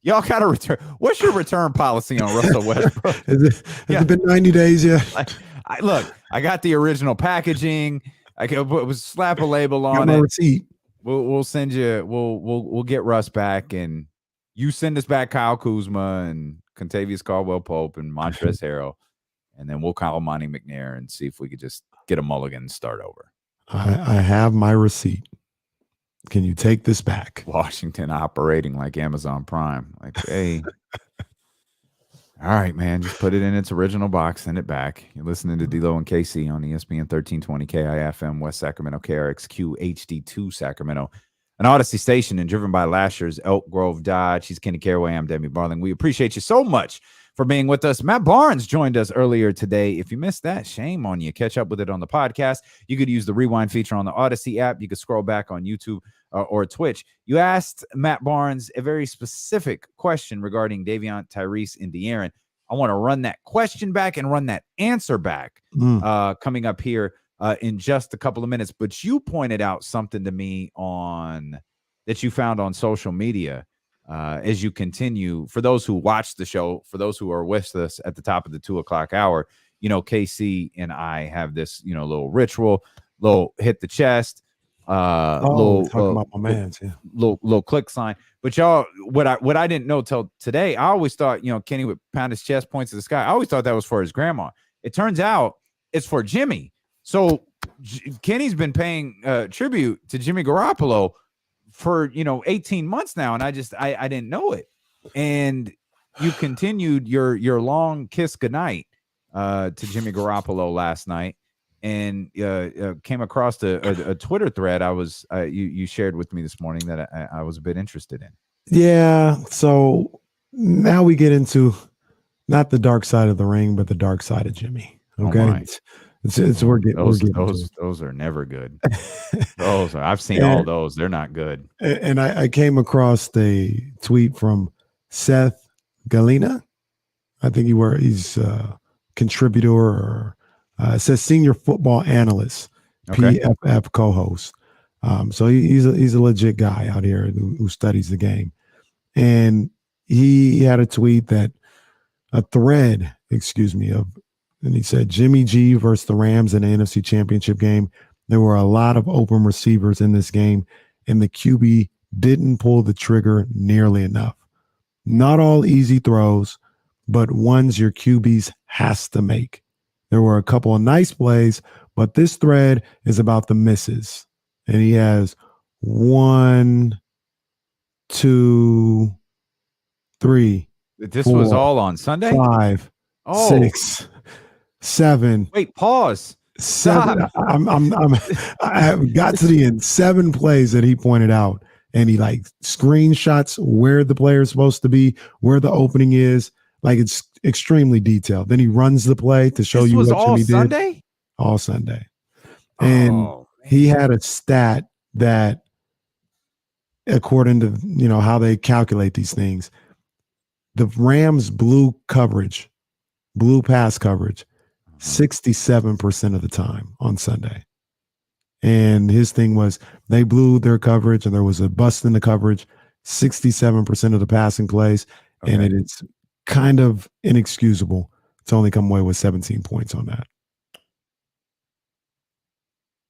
y'all got to return. What's your return policy on Russell Westbrook? Has it been 90 days yet? I got the original packaging. I could slap a label on it. Receipt. We'll send you. We'll get Russ back and. You send us back Kyle Kuzma and Contavious Caldwell-Pope and Montrezl Harrell, and then we'll call Monty McNair and see if we could just get a mulligan and start over. I have my receipt. Can you take this back? Washington operating like Amazon Prime. Like, hey, all right, man, just put it in its original box, send it back. You're listening to D-Lo and KC on ESPN 1320 KIFM West Sacramento, KRXQ HD2 Sacramento. An Odyssey station and driven by Lasher's Elk Grove Dodge. He's Kenny Caraway. I'm Demi Barling. We appreciate you so much for being with us. Matt Barnes joined us earlier today. If you missed that, shame on you. Catch up with it on the podcast. You could use the rewind feature on the Odyssey app. You could scroll back on YouTube or Twitch. You asked Matt Barnes a very specific question regarding Davion, Tyrese, and De'Aaron. I want to run that question back and run that answer back coming up here. In just a couple of minutes, but you pointed out something to me that you found on social media as you continue. For those who watch the show, for those who are with us at the top of the 2:00 hour, KC and I have this, little ritual, little hit the chest, little about my man's, little click sign. But y'all, what I didn't know till today, I always thought, Kenny would pound his chest, points to the sky. I always thought that was for his grandma. It turns out it's for Jimmy. So Kenny's been paying tribute to Jimmy Garoppolo for 18 months now, and I didn't know it. And you continued your long kiss goodnight to Jimmy Garoppolo last night, and came across a Twitter thread you shared with me this morning that I was a bit interested in. Yeah. So now we get into not the dark side of the ring, but the dark side of Jimmy. Okay. We're getting those are never good. I've seen all those. They're not good. And I came across a tweet from Seth Galina. I think he's a contributor, or it says senior football analyst, PFF co-host. So he's a legit guy out here who studies the game. And he had a thread, and he said, Jimmy G versus the Rams in the NFC Championship game. There were a lot of open receivers in this game, and the QB didn't pull the trigger nearly enough. Not all easy throws, but ones your QBs has to make. There were a couple of nice plays, but this thread is about the misses. And he has 1, 2, 3. This 4, was all on Sunday? 5, 6, 7. Wait, pause. 7. I got to the end. 7 plays that he pointed out, and he screenshots where the player is supposed to be, where the opening is. It's extremely detailed. Then he runs the play to show you what Jimmy did. All Sunday. And he had a stat that, according to how they calculate these things, the Rams blew pass coverage 67% of the time on Sunday. And his thing was they blew their coverage, and there was a bust in the coverage 67% of the passing plays. Okay. And it is kind of inexcusable to only come away with 17 points on that.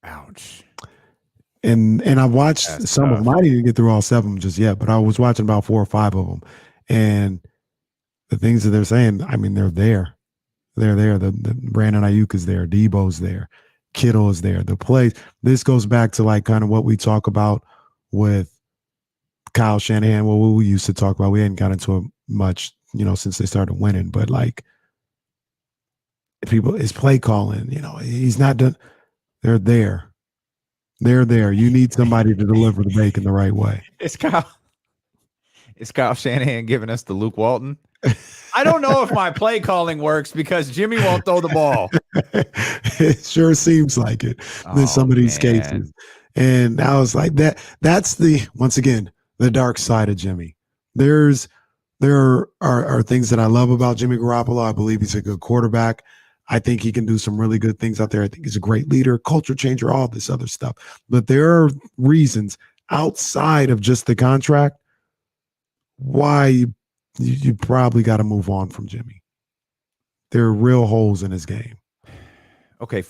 Ouch. And I watched some of them. I didn't get through all 7 of them just yet, but I was watching about 4 or 5 of them. And the things that they're saying, I mean, they're there. They're there. The Brandon Ayuk is there. Debo's there. Kittle is there. The plays. This goes back to kind of what we talk about with Kyle Shanahan. Well, we used to talk about. We hadn't got into it much, since they started winning. But people, his play calling. He's not done. They're there. They're there. You need somebody to deliver the bacon the right way. Is Kyle Shanahan giving us the Luke Walton? I don't know if my play calling works because Jimmy won't throw the ball. It sure seems like it in some of these cases. And I was like, that's once again, the dark side of Jimmy. There are things that I love about Jimmy Garoppolo. I believe he's a good quarterback. I think he can do some really good things out there. I think he's a great leader, culture changer, all this other stuff. But there are reasons outside of just the contract why you probably got to move on from Jimmy. There are real holes in his game. Okay.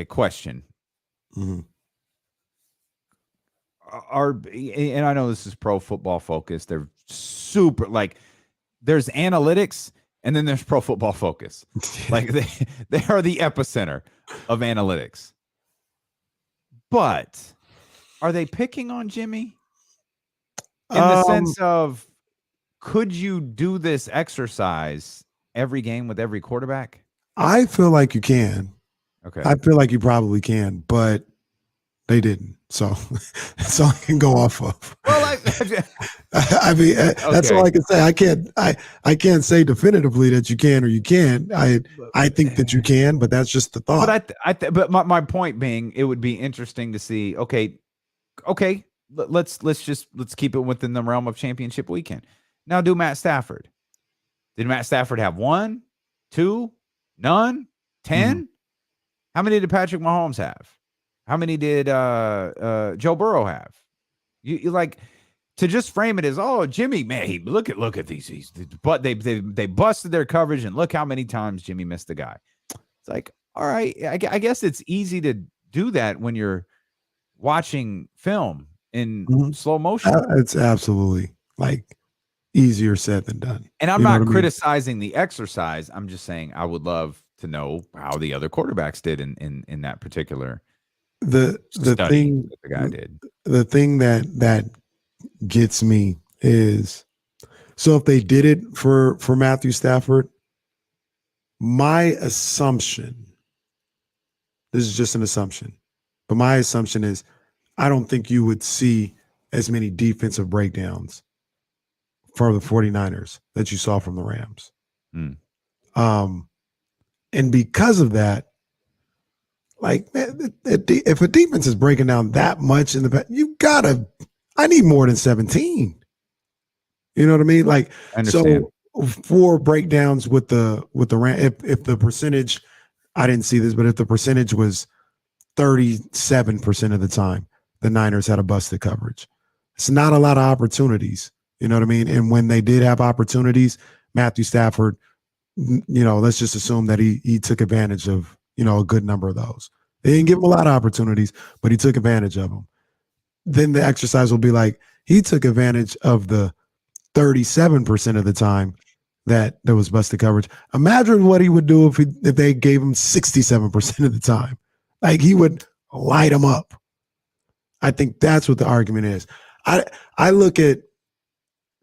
Question. Mm-hmm. And I know this is Pro Football Focus. They're super there's analytics and then there's Pro Football Focus. They are the epicenter of analytics. But are they picking on Jimmy in the sense of, could you do this exercise every game with every quarterback? I feel like you can. Okay. I feel like you probably can, but they didn't. So that's all I can go off of. Well, I mean, that's all I can say. I can't say definitively that you can or you can't. I think that you can, but that's just the thought. But my point being, it would be interesting to see. Okay. Let's keep it within the realm of championship weekend. Now, do Matt Stafford. Did Matt Stafford have 1, 2, none, 10? Mm-hmm. How many did Patrick Mahomes have? How many did Joe Burrow have? You to just frame it as, oh, Jimmy, man, look at these. But they busted their coverage, and look how many times Jimmy missed the guy. It's like, all right, I guess it's easy to do that when you're watching film in slow motion. It's absolutely easier said than done. And I'm not criticizing the exercise. I'm just saying I would love to know how the other quarterbacks did in that particular the study thing that the guy did. the thing that gets me is, so if they did it for Matthew Stafford, my assumption, this is just an assumption, but my assumption is I don't think you would see as many defensive breakdowns for the 49ers that you saw from the Rams. And because of that, like, man, if a defense is breaking down that much in the back, I need more than 17. You know what I mean? Like, I understand. So 4 breakdowns with the Ram, if the percentage, I didn't see this, but if the percentage was 37% of the time, the Niners had a busted coverage. It's not a lot of opportunities. You know what I mean? And when they did have opportunities, Matthew Stafford, let's just assume that he took advantage of, a good number of those. They didn't give him a lot of opportunities, but he took advantage of them. Then the exercise will be like, he took advantage of the 37% of the time that there was busted coverage. Imagine what he would do if they gave him 67% of the time. Like, he would light them up. I think that's what the argument is. I look at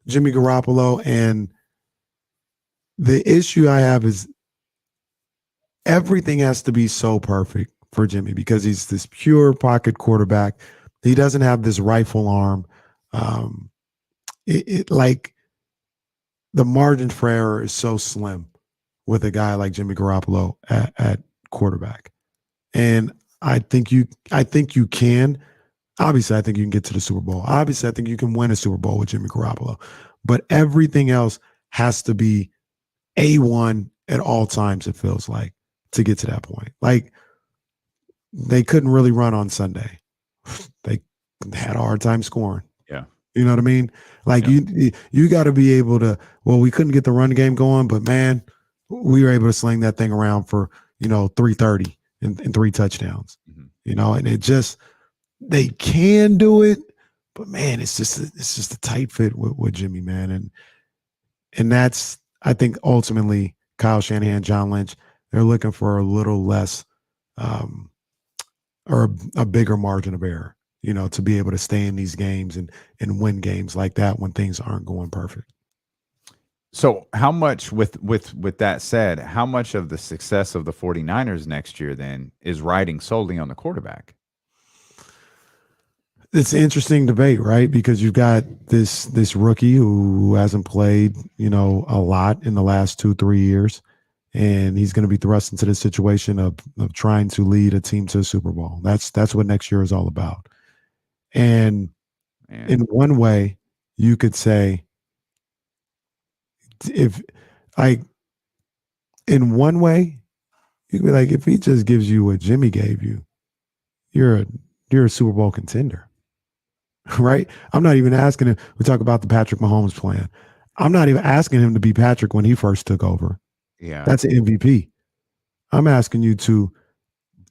Jimmy Garoppolo, and the issue I have is everything has to be so perfect for Jimmy because he's this pure pocket quarterback. He doesn't have this rifle arm. Like, the margin for error is so slim with a guy like Jimmy Garoppolo at quarterback. And I think you can. Obviously, I think you can get to the Super Bowl. Obviously, I think you can win a Super Bowl with Jimmy Garoppolo. But everything else has to be A1 at all times, it feels like, to get to that point. Like, they couldn't really run on Sunday. They had a hard time scoring. Yeah. You know what I mean? Like, you got to be able to, we couldn't get the run game going, but, man, we were able to sling that thing around for, 330 and 3 touchdowns. And it just, they can do it, but, man, it's just a tight fit with Jimmy, man. And that's, I think, ultimately Kyle Shanahan, John Lynch, they're looking for a little less or a bigger margin of error, to be able to stay in these games and win games like that when things aren't going perfect. So how much, with that said, how much of the success of the 49ers next year then is riding solely on the quarterback? It's an interesting debate, right? Because you've got this rookie who hasn't played, a lot in the last 2-3 years. And he's going to be thrust into the situation of trying to lead a team to a Super Bowl. That's what next year is all about. And in one way, you could say, if he just gives you what Jimmy gave you, you're a Super Bowl contender, right? I'm not even asking him. We talk about the Patrick Mahomes plan. I'm not even asking him to be Patrick when he first took over. Yeah, that's an MVP. I'm asking you to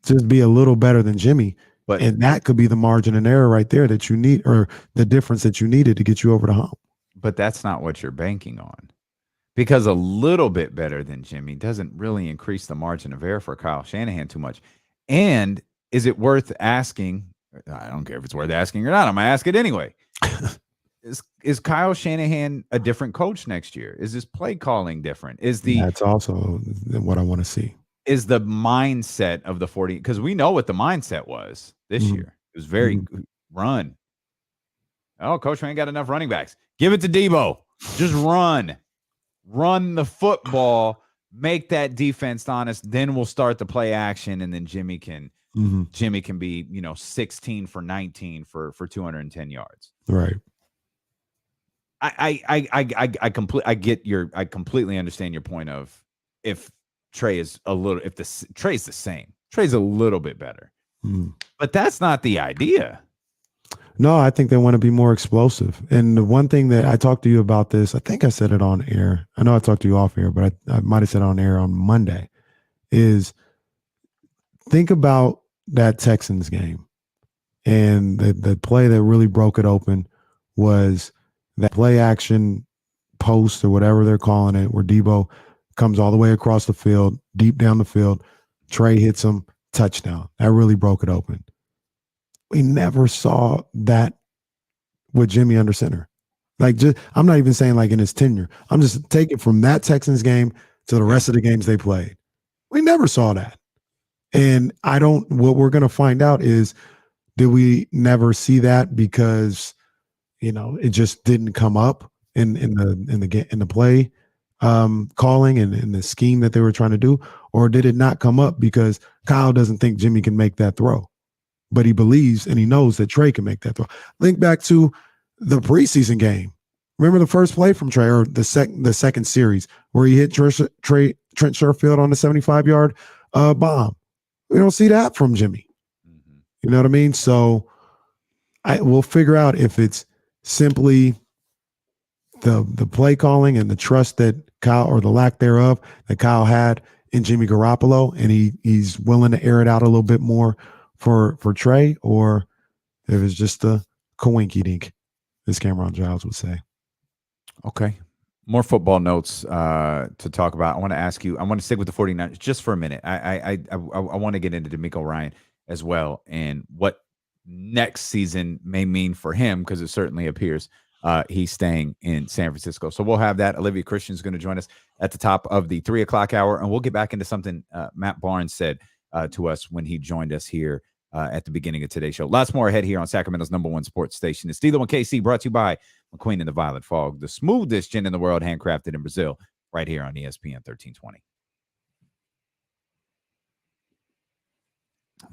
just be a little better than Jimmy. And that could be the margin of error right there that you need, or the difference that you needed to get you over the hump. But that's not what you're banking on, because a little bit better than Jimmy doesn't really increase the margin of error for Kyle Shanahan too much. And is it worth asking? I don't care if it's worth asking or not. I'm going to ask it anyway. Is Kyle Shanahan a different coach next year? Is his play calling different? That's also what I want to see. Is the mindset of the 40, because we know what the mindset was this year. It was very run. Oh, coach ain't got enough running backs. Give it to Debo. Just run the football, make that defense honest. Then we'll start the play action, and then Jimmy can be 16 for 19 for 210 yards. Right. I completely understand your point of if Trey's the same. Trey's a little bit better. But that's not the idea. No, I think they want to be more explosive. And the one thing that I talked to you about this, I think I said it on air. I know I talked to you off air, but I might have said it on air on Monday, is think about that Texans game. And the play that really broke it open was that play action post, or whatever they're calling it, where Debo comes all the way across the field, deep down the field. Trey hits him, touchdown. That really broke it open. We never saw that with Jimmy under center. Like, I'm not even saying like in his tenure. I'm just taking from that Texans game to the rest of the games they played. We never saw that. And what we're going to find out is, did we never see that because, it just didn't come up in the play calling and in the scheme that they were trying to do? Or did it not come up because Kyle doesn't think Jimmy can make that throw, but he believes and he knows that Trey can make that throw? Link back to the preseason game. Remember the first play from Trey, or the second series where he hit Trent Sherfield on the 75-yard bomb. We don't see that from Jimmy. Mm-hmm. You know what I mean? So we'll figure out if it's simply the play calling and the trust that Kyle, or the lack thereof, that Kyle had in Jimmy Garoppolo, and he's willing to air it out a little bit more for Trey, or if it's just a coinky dink, as Cameron Giles would say. Okay. More football notes to talk about. I want to ask you, I want to stick with the 49ers just for a minute. I want to get into DeMeco Ryan as well, and what next season may mean for him, because it certainly appears he's staying in San Francisco. So we'll have that. Olivia Christian is going to join us at the top of the 3 o'clock hour, and we'll get back into something Matt Barnes said to us when he joined us here at the beginning of today's show. Lots more ahead here on Sacramento's #1 sports station. It's Stilo and KC, brought to you by McQueen and the Violet Fog, the smoothest gin in the world, handcrafted in Brazil, right here on ESPN 1320.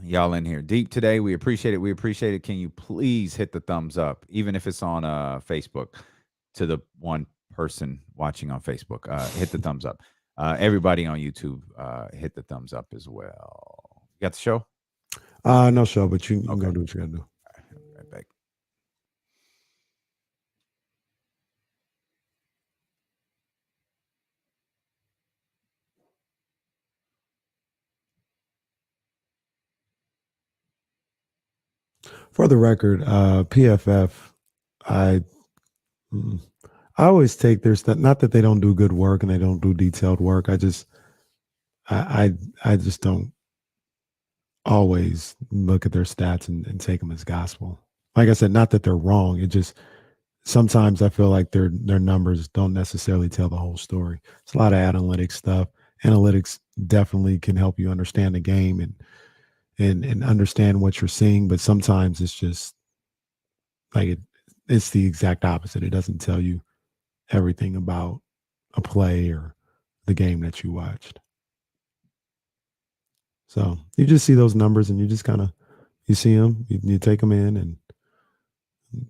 Y'all in here deep today. We appreciate it. We appreciate it. Can you please hit the thumbs up, even if it's on Facebook, to the one person watching on Facebook? Hit the thumbs up. Everybody on YouTube, hit the thumbs up as well. You got the show? No show, but you can go do what you got to do. Right back. For the record, PFF, I always take their stuff. Not that they don't do good work and they don't do detailed work. I just don't always look at their stats and take them as gospel. Like I said, not that they're wrong. It just, sometimes I feel like their numbers don't necessarily tell the whole story. It's a lot of analytics stuff. Analytics definitely can help you understand the game and understand what you're seeing, but sometimes it's just like it's the exact opposite. It doesn't tell you everything about a play or the game that you watched. So you just see those numbers and you just kind of, you see them, you take them in, and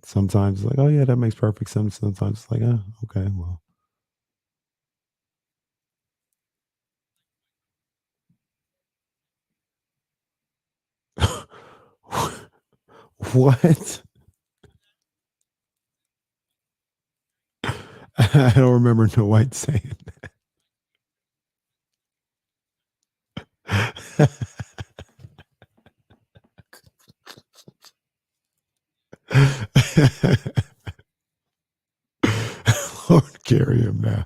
sometimes it's like, oh yeah, that makes perfect sense. Sometimes it's like, oh, okay, well. What? I don't remember No White saying that. Lord, carry him now.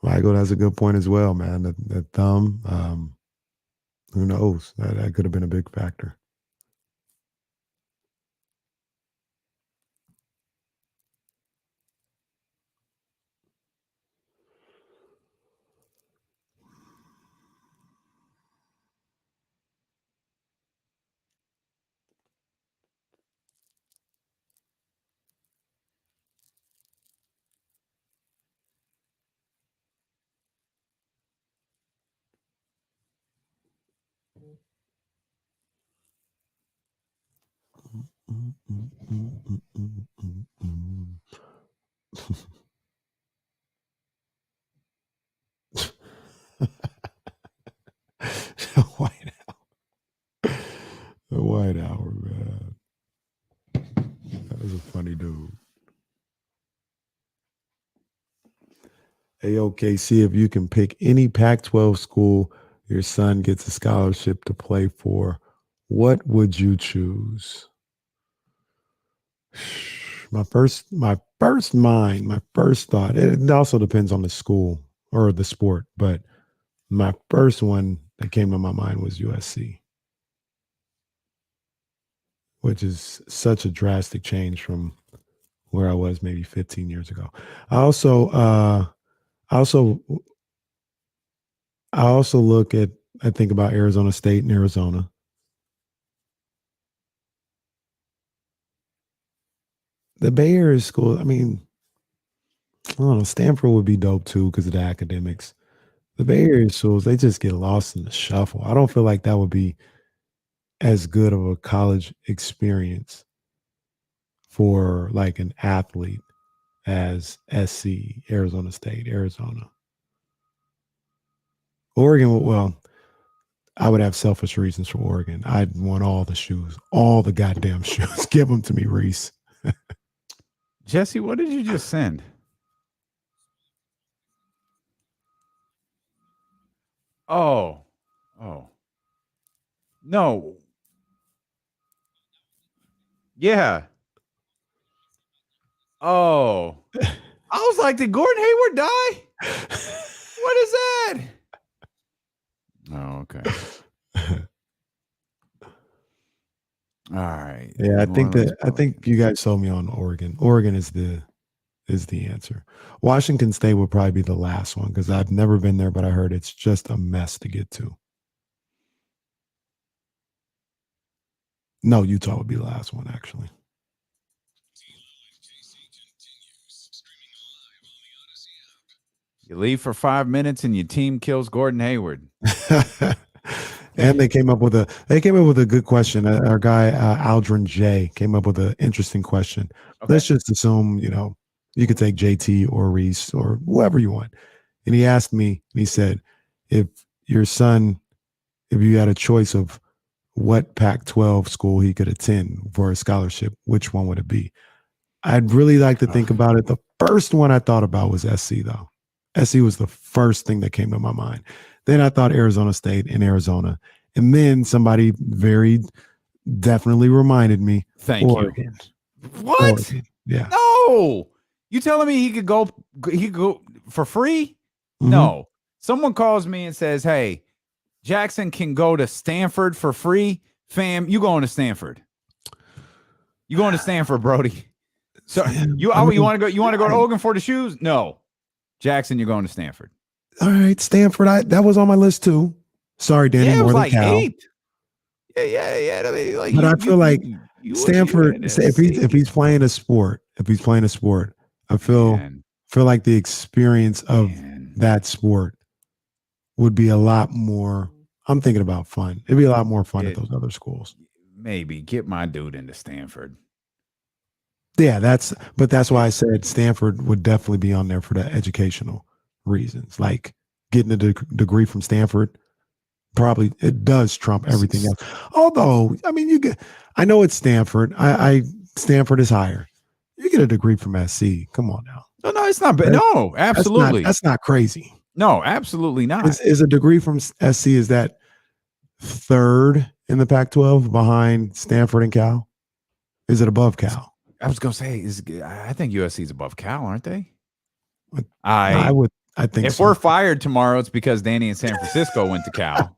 Michael, that's a good point as well, man. The thumb, who knows? That could have been a big factor. The White Hour, man. That was a funny dude. Hey, OKC, if you can pick any Pac-12 school your son gets a scholarship to play for, what would you choose? my first thought. It also depends on the school or the sport, but my first one that came to my mind was USC, which is such a drastic change from where I was maybe 15 years ago. I also I think about Arizona State and Arizona. The Bay Area school, I mean, I don't know, Stanford would be dope too because of the academics. The Bay Area schools, they just get lost in the shuffle. I don't feel like that would be as good of a college experience for like an athlete as SC, Arizona State, Arizona. Oregon, well, I would have selfish reasons for Oregon. I'd want all the shoes, all the goddamn shoes. Give them to me, Reese. Jesse, what did you just send? Oh. No. Yeah. Oh. I was like, did Gordon Hayward die? What is that? Oh, okay. All right. Yeah, I think you guys sold me on Oregon. Oregon is the answer. Washington State would probably be the last one because I've never been there, but I heard it's just a mess to get to. No, Utah would be the last one, actually. You leave for 5 minutes and your team kills Gordon Hayward. And they came up with a good question. Our guy Aldrin J came up with an interesting question. Okay. Let's just assume, you could take JT or Reese or whoever you want. And he asked me, and he said, if you had a choice of what Pac-12 school he could attend for a scholarship, which one would it be? I'd really like to think about it. The first one I thought about was SC, though. SC was the first thing that came to my mind. Then I thought Arizona State and Arizona. And then somebody very definitely reminded me. Thank Oregon. You. What? Oregon. Yeah. No. You telling me he could go for free? Mm-hmm. No. Someone calls me and says, hey, Jackson can go to Stanford for free. Fam, you going to Stanford. You going to Stanford, Brody. So you want to go to Oregon for the shoes? No. Jackson, you're going to Stanford. All right, Stanford. That was on my list too. Sorry, Danny. Yeah, it was more like than Cal. 8. Yeah. I mean, I feel like Stanford. If he's playing a sport, I feel like the experience of that sport would be a lot more. I'm thinking about fun. It'd be a lot more fun at those other schools. Maybe get my dude into Stanford. Yeah, that's why I said Stanford would definitely be on there for the educational reasons. Like getting a degree from Stanford, probably it does trump everything else. Although, I mean, I know it's Stanford. Stanford is higher. You get a degree from SC. Come on now. No, it's not bad. No, absolutely. That's not crazy. No, absolutely not. Is a degree from SC, is that third in the Pac-12 behind Stanford and Cal? Is it above Cal? I was gonna say, I think USC is above Cal, aren't they? I think if we're fired tomorrow, it's because Danny in San Francisco went to Cal.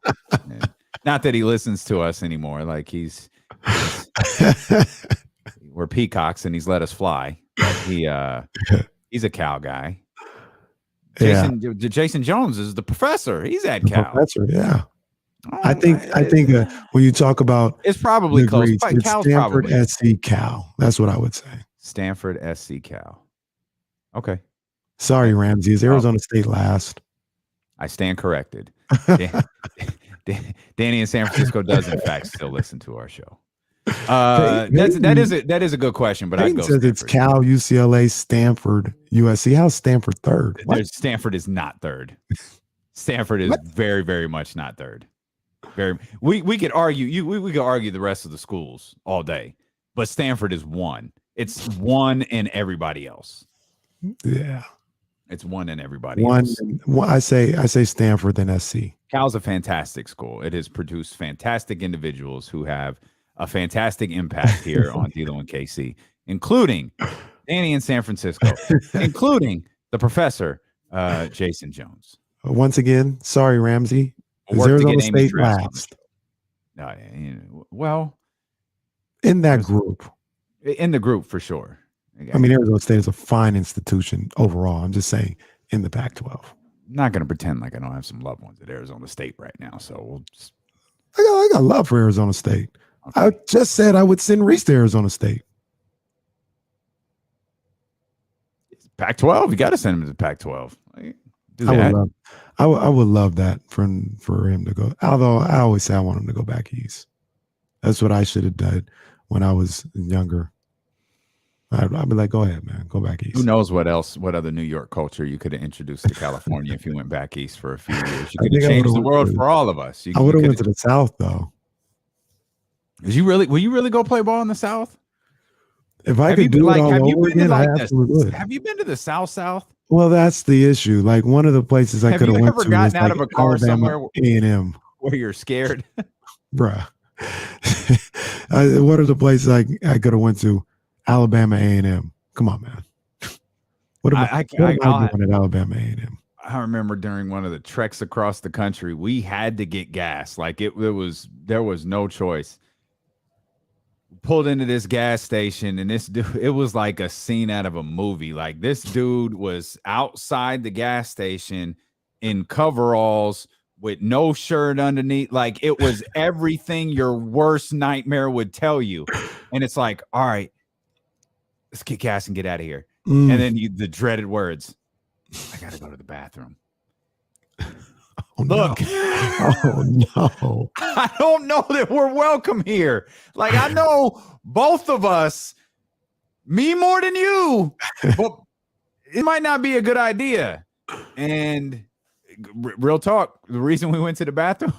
Not that he listens to us anymore. Like we're peacocks and he's let us fly. He's a Cal guy. Jason Jones is the professor. He's at Cal. Professor, yeah. I think when you talk about it's probably degrees, close. it's Cal's Stanford, probably SC, Cal. That's what I would say. Stanford, SC, Cal. Okay. Sorry, Ramsey. Is Arizona State last? I stand corrected. Danny in San Francisco does in fact still listen to our show. That is a good question, but I go. Says it's Cal, UCLA, Stanford, USC. How's Stanford third? Stanford is not third. Stanford is very, very much not third. We could argue we could argue the rest of the schools all day, but Stanford is one. It's one in everybody else. Yeah, it's one in everybody else. I say Stanford then SC. Cal's a fantastic school. It has produced fantastic individuals who have a fantastic impact here on D'Lo and KC, including Danny in San Francisco, including the professor, Jason Jones. Once again, sorry, Ramsey. Is Work to Arizona get Amy State Trask on the last well, in that group? in the group for sure. I mean, Arizona State is a fine institution overall. I'm just saying in the Pac-12. I'm not going to pretend like I don't have some loved ones at Arizona State right now. So we'll just. I got love for Arizona State. Okay. I just said I would send Reese to Arizona State. Pac-12. You got to send him to the Pac-12. Do that. I would love that for him to go. Although I always say I want him to go back east. That's what I should have done when I was younger. I'd be like, go ahead, man, go back east. Who knows what other New York culture you could have introduced to California if you went back east for a few years. You could have changed the world for all of us. I would have went to the South though. Will you really go play ball in the South? If I could do it all over again, I absolutely would. Have you been to the South? Well, that's the issue. Like one of the places I could have went to was out of a car somewhere A&M where you're scared, bruh. What are the places I could have went to? Alabama A&M. Come on, man. What am I doing at Alabama A&M? I remember during one of the treks across the country, we had to get gas. Like there was no choice. Pulled into this gas station, and this dude, it was like a scene out of a movie. Like this dude was outside the gas station in coveralls with no shirt underneath. Like it was everything your worst nightmare would tell you. And it's like, all right, let's get gas and get out of here. And then the dreaded words, I got to go to the bathroom. Oh, look, no. Oh no. I don't know that we're welcome here. Like I know both of us, me more than you, but it might not be a good idea. And real talk, the reason we went to the bathroom,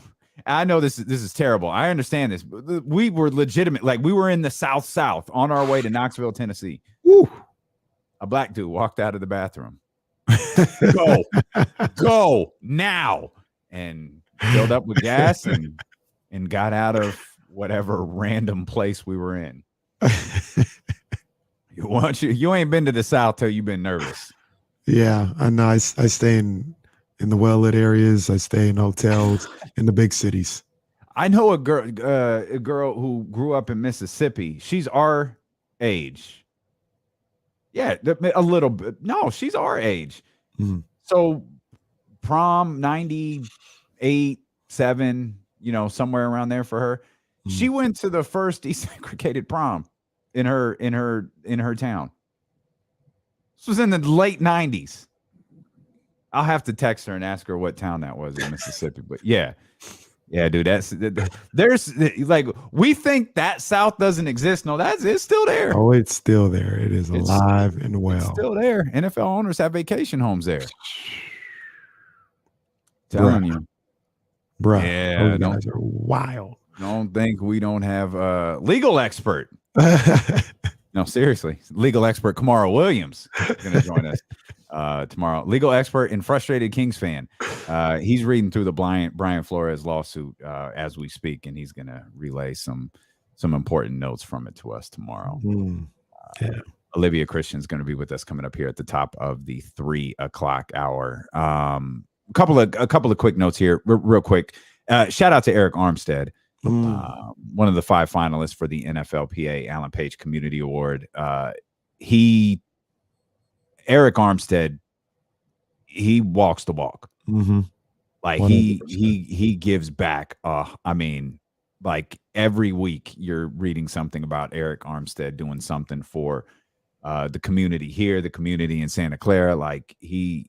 I know this is terrible. I understand this, but we were legitimate. Like we were in the South on our way to Knoxville, Tennessee. Woo. A black dude walked out of the bathroom. Go now. And filled up with gas and got out of whatever random place we were in. You ain't been to the South till you've been nervous. Yeah, I know. I stay in the well-lit areas. I stay in hotels in the big cities. I know a girl who grew up in Mississippi. She's our age. Yeah, a little bit. No, she's our age. Mm-hmm. So prom 98, 7, somewhere around there for her. Mm-hmm. She went to the first desegregated prom in her town. This was in the late 90s. I'll have to text her and ask her what town that was in Mississippi. But yeah, dude, there's like we think that South doesn't exist. No, it's still there. Oh, it's still there. It is alive and well. It's still there. NFL owners have vacation homes there. Telling you, bruh. Yeah, those guys are wild. Don't think we don't have a legal expert. No, seriously, legal expert Kamara Williams is going to join us tomorrow. Legal expert and frustrated Kings fan. He's reading through the Brian Flores lawsuit as we speak, and he's going to relay some important notes from it to us tomorrow. Yeah. Olivia Christian's going to be with us coming up here at the top of the 3 o'clock hour. A couple of quick notes here, real quick. Shout out to Eric Armstead. One of the 5 finalists for the NFLPA Alan Page Community Award. Eric Armstead, he walks the walk. Mm-hmm. Like 100%. he gives back. I mean, like every week you're reading something about Eric Armstead doing something for the community here, the community in Santa Clara. Like he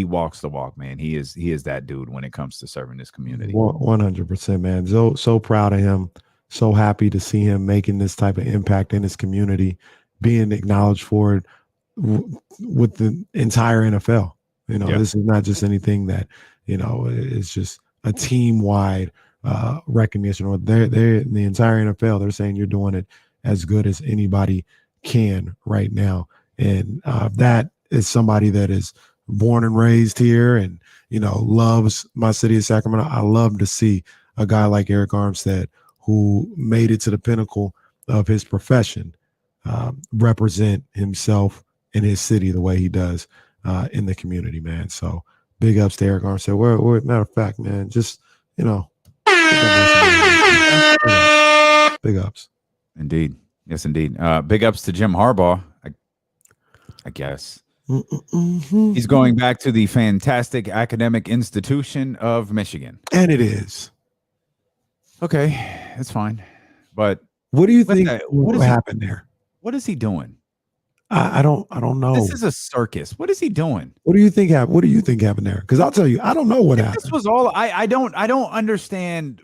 walks the walk, man. He is that dude when it comes to serving this community. 100%, man. So proud of him. So happy to see him making this type of impact in his community, being acknowledged for it with the entire NFL. This is not just anything that, it's just a team-wide recognition. Or they're in the entire NFL. They're saying you're doing it as good as anybody can right now. And that is somebody that is born and raised here and, loves my city of Sacramento. I love to see a guy like Eric Armstead who made it to the pinnacle of his profession represent himself and his city the way he does in the community, man. So big ups to Eric Armstead. Matter of fact, man, just, you know, big ups. Indeed. Yes, indeed. Big ups to Jim Harbaugh, I guess. Mm-hmm. He's going back to the fantastic academic institution of Michigan. And it is. Okay, that's fine. But what do you think what happened there? What is he doing? I don't know. This is a circus. What is he doing? What do you think happened? What do you think happened there? Because I'll tell you, I don't know what happened. This was all I don't understand.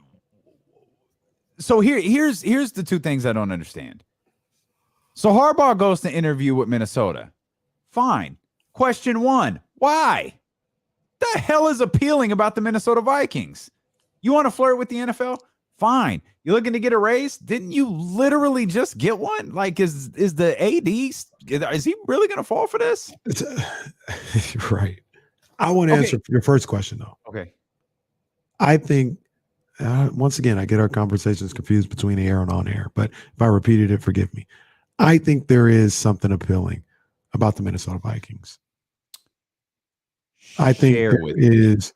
So here's the two things I don't understand. So Harbaugh goes to interview with Minnesota. Fine. Question 1, why? The hell is appealing about the Minnesota Vikings? You want to flirt with the NFL? Fine. You looking to get a raise? Didn't you literally just get one? Like, is the AD, is he really going to fall for this? Right. I want to answer your first question, though. Okay. I think, once again, I get our conversations confused between air and on air, but if I repeated it, forgive me. I think there is something appealing about the Minnesota Vikings. I think if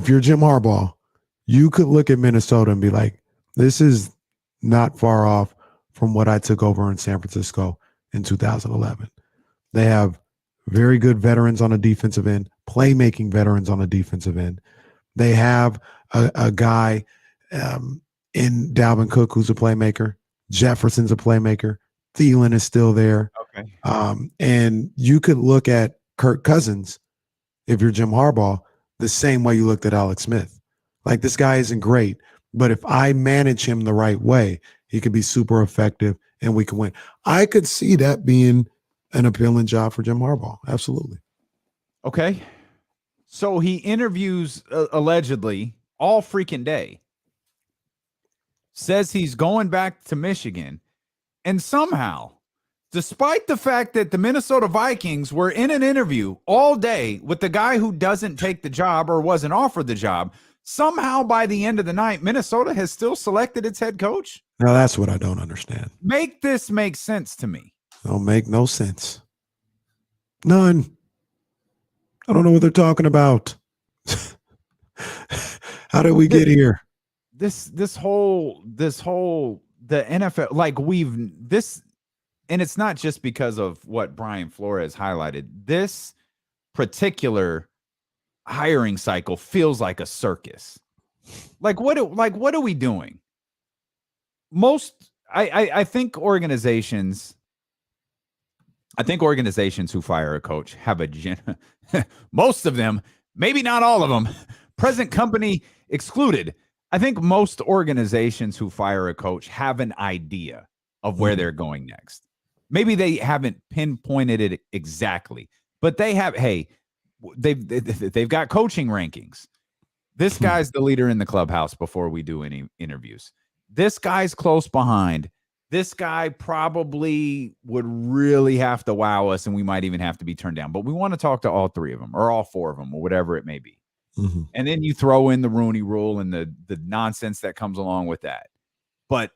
you're Jim Harbaugh, you could look at Minnesota and be like, this is not far off from what I took over in San Francisco in 2011. They have very good veterans on the defensive end, playmaking veterans on the defensive end. They have a guy in Dalvin Cook who's a playmaker. Jefferson's a playmaker. Thielen is still there. Okay. And you could look at Kirk Cousins, if you're Jim Harbaugh, the same way you looked at Alex Smith. Like, this guy isn't great, but if I manage him the right way, he could be super effective and we can win. I could see that being an appealing job for Jim Harbaugh. Absolutely. Okay. So he interviews allegedly all freaking day. Says he's going back to Michigan. And somehow, despite the fact that the Minnesota Vikings were in an interview all day with the guy who doesn't take the job or wasn't offered the job, somehow by the end of the night, Minnesota has still selected its head coach. Now that's what I don't understand. Make this make sense to me. Don't make no sense. None. I don't know what they're talking about. How did we get here? This whole the NFL, like and it's not just because of what Brian Flores highlighted. This particular hiring cycle feels like a circus. Like what are we doing? I think organizations who fire a coach have most of them, maybe not all of them, present company excluded. I think most organizations who fire a coach have an idea of where they're going next. Maybe they haven't pinpointed it exactly, but they have. Hey, they've got coaching rankings. This guy's the leader in the clubhouse before we do any interviews. This guy's close behind. This guy probably would really have to wow us, and we might even have to be turned down. But we want to talk to all three of them or all four of them or whatever it may be. Mm-hmm. And then you throw in the Rooney Rule and the nonsense that comes along with that. But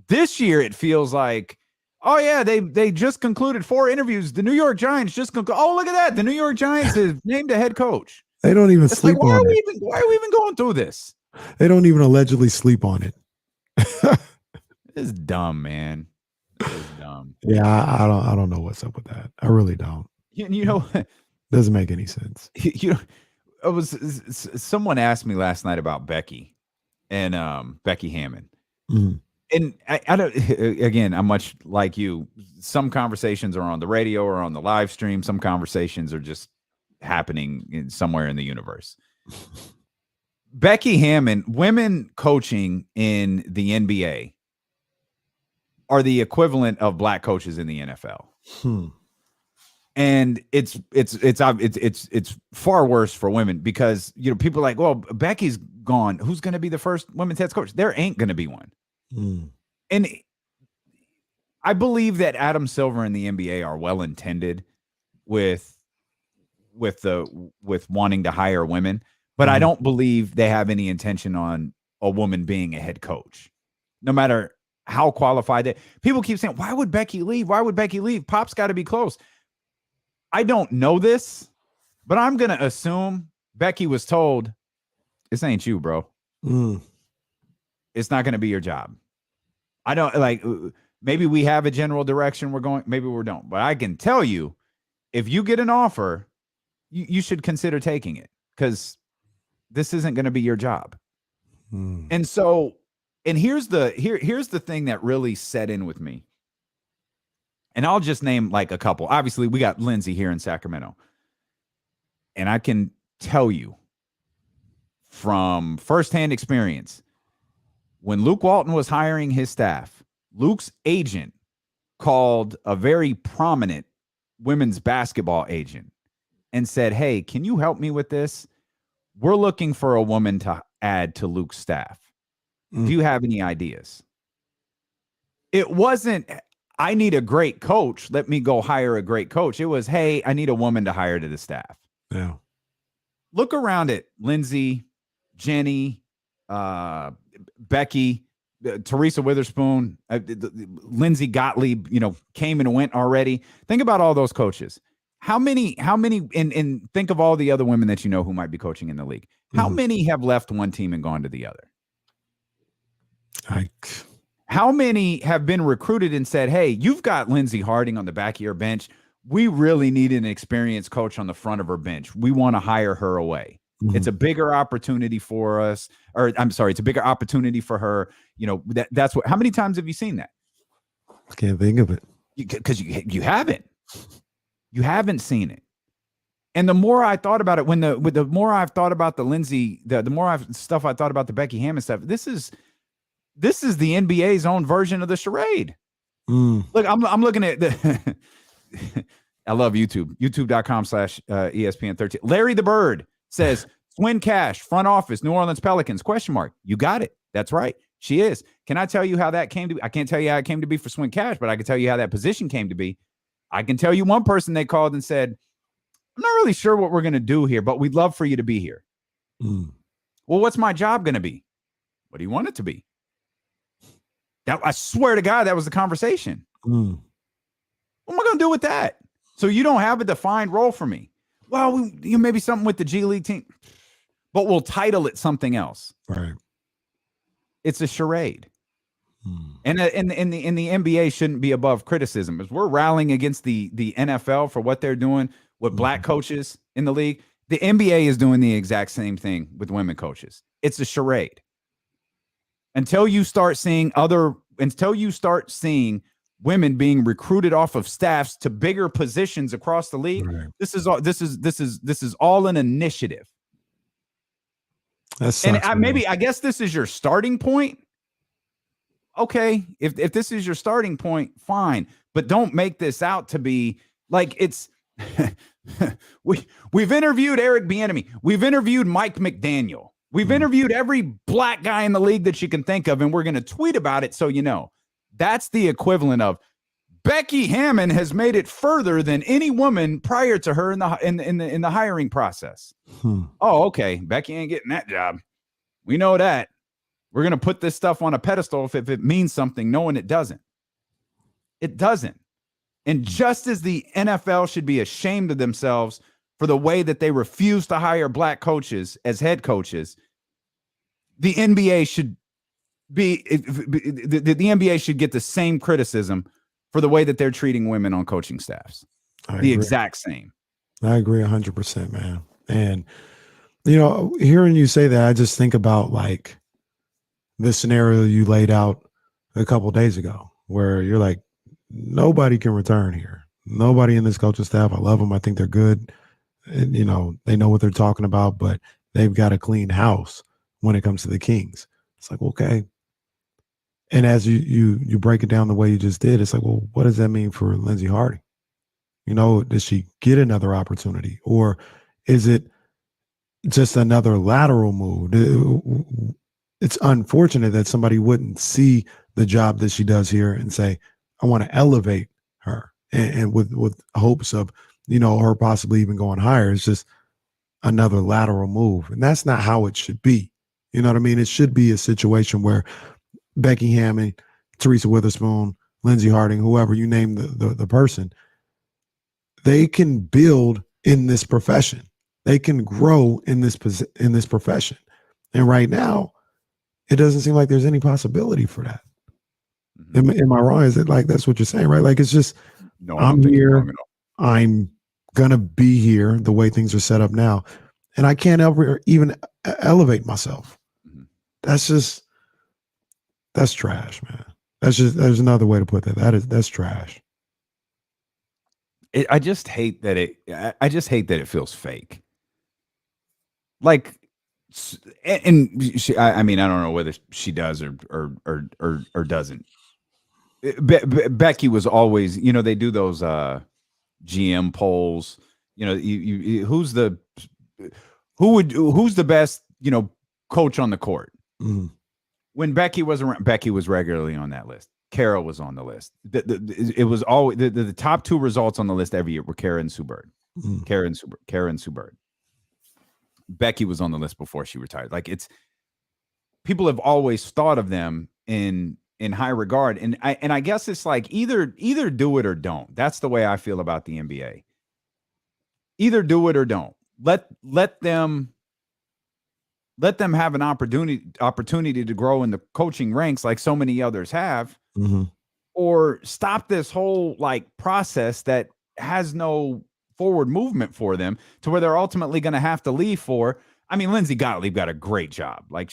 this year it feels like, oh yeah, they just concluded 4 interviews. The New York Giants just look at that. The New York Giants is named a head coach. They don't even sleep on it. Why are we even going through this? They don't even allegedly sleep on it. It's dumb, man. It's dumb. Yeah, I don't know what's up with that. I really don't. You know, doesn't make any sense. You know, someone asked me last night about Becky and Becky Hammond. Mm-hmm. And I don't, again, I'm much like you. Some conversations are on the radio or on the live stream. Some conversations are just happening somewhere in the universe. Becky Hammond, women coaching in the NBA are the equivalent of black coaches in the NFL. And it's far worse for women because, you know, people are like, well, Becky's gone. Who's going to be the first women's head coach? There ain't going to be one. And I believe that Adam Silver and the NBA are well intended with wanting to hire women, but I don't believe they have any intention on a woman being a head coach. No matter how qualified that people keep saying, why would Becky leave? Why would Becky leave? Pop's got to be close. I don't know this, but I'm going to assume Becky was told, this ain't you, bro. It's not going to be your job. I don't like, maybe we have a general direction we're going, maybe we don't, but I can tell you, if you get an offer, you should consider taking it, because this isn't going to be your job. And so, and here's the thing that really set in with me. And I'll just name like a couple. Obviously, we got Lindsay here in Sacramento. And I can tell you from firsthand experience, when Luke Walton was hiring his staff, Luke's agent called a very prominent women's basketball agent and said, hey, can you help me with this? We're looking for a woman to add to Luke's staff. Do you have any ideas? It wasn't, I need a great coach, let me go hire a great coach. It was, hey, I need a woman to hire to the staff. Yeah. Look around at Lindsay, Jenny, Becky, Teresa Witherspoon, Lindsay Gottlieb, came and went already. Think about all those coaches. How many, and think of all the other women that you know who might be coaching in the league. How many have left one team and gone to the other? How many have been recruited and said, hey, you've got Lindsay Harding on the back of your bench. We really need an experienced coach on the front of her bench. We want to hire her away. It's a bigger opportunity for us, or I'm sorry, it's a bigger opportunity for her. That's what, how many times have you seen that? I can't think of it. Because you haven't seen it. And the more I thought about it, the more I've thought about the Lindsay, the more I thought about the Becky Hammond stuff. This is the NBA's own version of the charade. Look, I'm looking at the I love YouTube. YouTube.com/ESPN 13. Larry the Bird says, Swin Cash, front office, New Orleans Pelicans, ? You got it. That's right. She is. Can I tell you how that came to be? I can't tell you how it came to be for Swin Cash, but I can tell you how that position came to be. I can tell you one person they called and said, I'm not really sure what we're going to do here, but we'd love for you to be here. Well, what's my job going to be? What do you want it to be? I swear to God, that was the conversation. What am I going to do with that? So you don't have a defined role for me. Well, maybe something with the G League team, but we'll title it something else. Right. It's a charade. And the NBA shouldn't be above criticism. As we're rallying against the NFL for what they're doing with black coaches in the league, the NBA is doing the exact same thing with women coaches. It's a charade. Until you start seeing women being recruited off of staffs to bigger positions across the league, right. This is all an initiative. I guess this is your starting point. Okay, if this is your starting point, fine, but don't make this out to be like it's. We've interviewed Eric Bieniemy, we've interviewed Mike McDaniel, we've interviewed every black guy in the league that you can think of, and we're going to tweet about it. So that's the equivalent of Becky Hammond has made it further than any woman prior to her in the hiring process. Oh, okay, Becky ain't getting that job. We know that. We're going to put this stuff on a pedestal if it means something, knowing it doesn't. It doesn't. And just as the NFL should be ashamed of themselves for the way that they refuse to hire black coaches as head coaches, the NBA should the NBA should get the same criticism for the way that they're treating women on coaching staffs. Exact same. I agree 100%, man. And, hearing you say that, I just think about like the scenario you laid out a couple of days ago where you're like, nobody can return here. Nobody in this coaching staff. I love them. I think they're good. And, they know what they're talking about, but they've got a clean house when it comes to the Kings. It's like, okay. And as you break it down the way you just did, it's like, well, what does that mean for Lindsay Harding? Does she get another opportunity, or is it just another lateral move? It's unfortunate that somebody wouldn't see the job that she does here and say, I want to elevate her, and with hopes of, her possibly even going higher. It's just another lateral move. And that's not how it should be. You know what I mean? It should be a situation where Becky Hammond Teresa Witherspoon, Lindsey Harding, whoever you name the person, they can build in this profession. They can grow in this profession. And right now, it doesn't seem like there's any possibility for that. Am I wrong? Is it like that's what you're saying, right? Like it's just No, I'm here. I'm gonna be here the way things are set up now, and I can't ever even elevate myself. That's trash, man. There's another way to put that. That's trash. I just hate that it feels fake. Like, and she, I mean, I don't know whether she does or doesn't. Becky was always, they do those GM polls. Who's the best, coach on the court. Mm. When Becky was around, Becky was regularly on that list. Kara was on the list. It was always the top two results on the list every year were Kara and Sue Bird. Mm. Kara and Sue Bird. Becky was on the list before she retired. Like people have always thought of them in high regard. And I guess it's like either do it or don't. That's the way I feel about the NBA. Either do it or don't. Let them have an opportunity to grow in the coaching ranks like so many others have, or stop this whole process that has no forward movement for them to where they're ultimately going to have to leave for. I mean, Lindsay Gottlieb got a great job. Like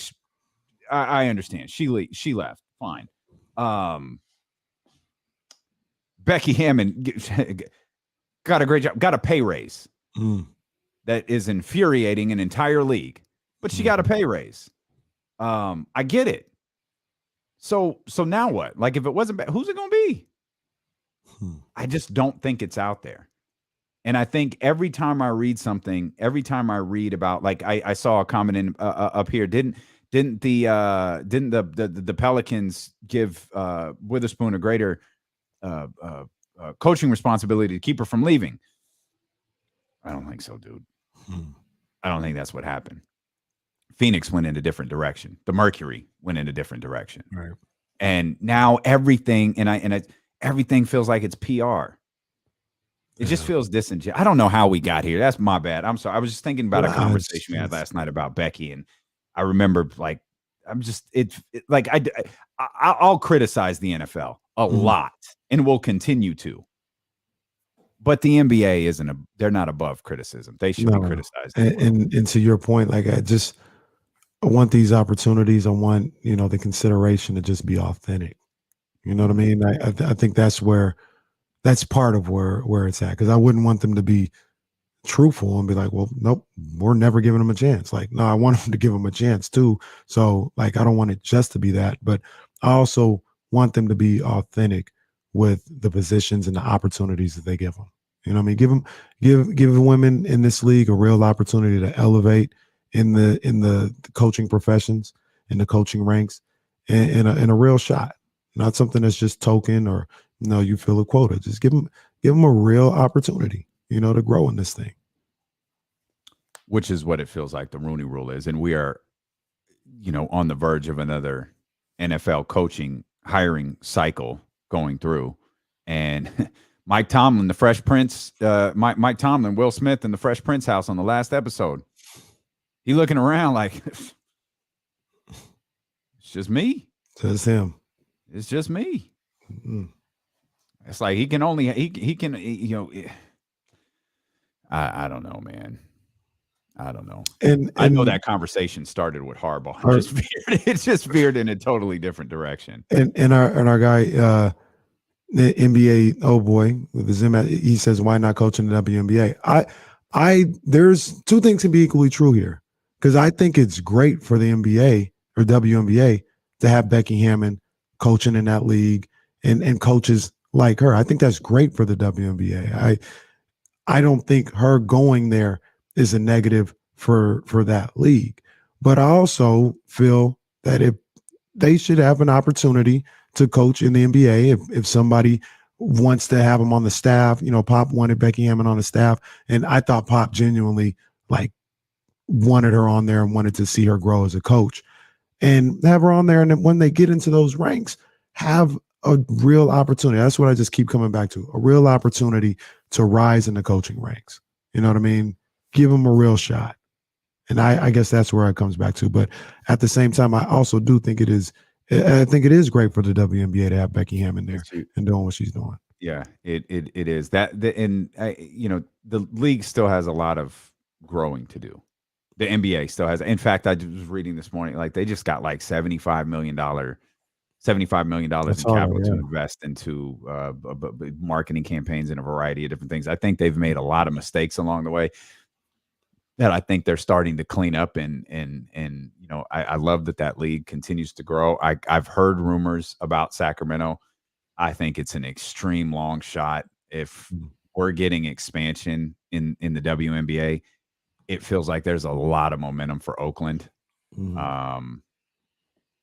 I understand she left fine. Becky Hammond got a great job, got a pay raise that is infuriating an entire league, but she got a pay raise. I get it. So now what? Like if it wasn't, who's it going to be? I just don't think it's out there. And I think every time I read something, every time I read about, like I saw a comment in up here, didn't the Pelicans give Witherspoon a greater coaching responsibility to keep her from leaving? I don't think so, dude. I don't think that's what happened. Phoenix went in a different direction. The Mercury went in a different direction. Right. And now everything, everything feels like it's PR. It just feels disingenuous. I don't know how we got here. That's my bad. I'm sorry. I was just thinking about a conversation we had last night about Becky, and I remember I'll criticize the NFL a lot, and will continue to. But the NBA they're not above criticism. They should be criticized. And to your point, I want these opportunities. I want, the consideration to just be authentic. You know what I mean? I think that's part of where it's at. Cause I wouldn't want them to be truthful and be like, well, nope, we're never giving them a chance. Like, no, I want them to give them a chance too. So I don't want it just to be that, but I also want them to be authentic with the positions and the opportunities that they give them. You know what I mean? Give women in this league a real opportunity to elevate in the coaching professions, in the coaching ranks, in a real shot, not something that's just token or you fill a quota. Just give them a real opportunity, to grow in this thing. Which is what it feels like the Rooney Rule is, and we are, on the verge of another NFL coaching hiring cycle going through, and Mike Tomlin, the Fresh Prince, Mike Tomlin, Will Smith in the Fresh Prince house on the last episode. He looking around like, it's just me. It's him. It's just me. Mm-hmm. It's like he can. I don't know, man. I don't know. And I know that conversation started with Harbaugh. It just veered in a totally different direction. And our guy, the NBA, oh boy, with the Zim, he says, why not coach in the WNBA? There's two things can be equally true here, because I think it's great for the NBA or WNBA to have Becky Hammond coaching in that league and coaches like her. I think that's great for the WNBA. I don't think her going there is a negative for that league, but I also feel that if they should have an opportunity to coach in the NBA, if somebody wants to have them on the staff, Pop wanted Becky Hammond on the staff, and I thought Pop genuinely wanted her on there and wanted to see her grow as a coach, and have her on there. And then when they get into those ranks, have a real opportunity. That's what I just keep coming back to. A real opportunity to rise in the coaching ranks. You know what I mean? Give them a real shot. And I guess that's where it comes back to. But at the same time, I also do think I think it is great for the WNBA to have Becky Hammond there and doing what she's doing. Yeah, it is and the league still has a lot of growing to do. The NBA still has. In fact, I was reading this morning, like they just got like $75 million in capital to invest into marketing campaigns and a variety of different things. I think they've made a lot of mistakes along the way that I think they're starting to clean up. And I love that league continues to grow. I've heard rumors about Sacramento. I think it's an extreme long shot. If we're getting expansion in the WNBA, it feels like there's a lot of momentum for Oakland.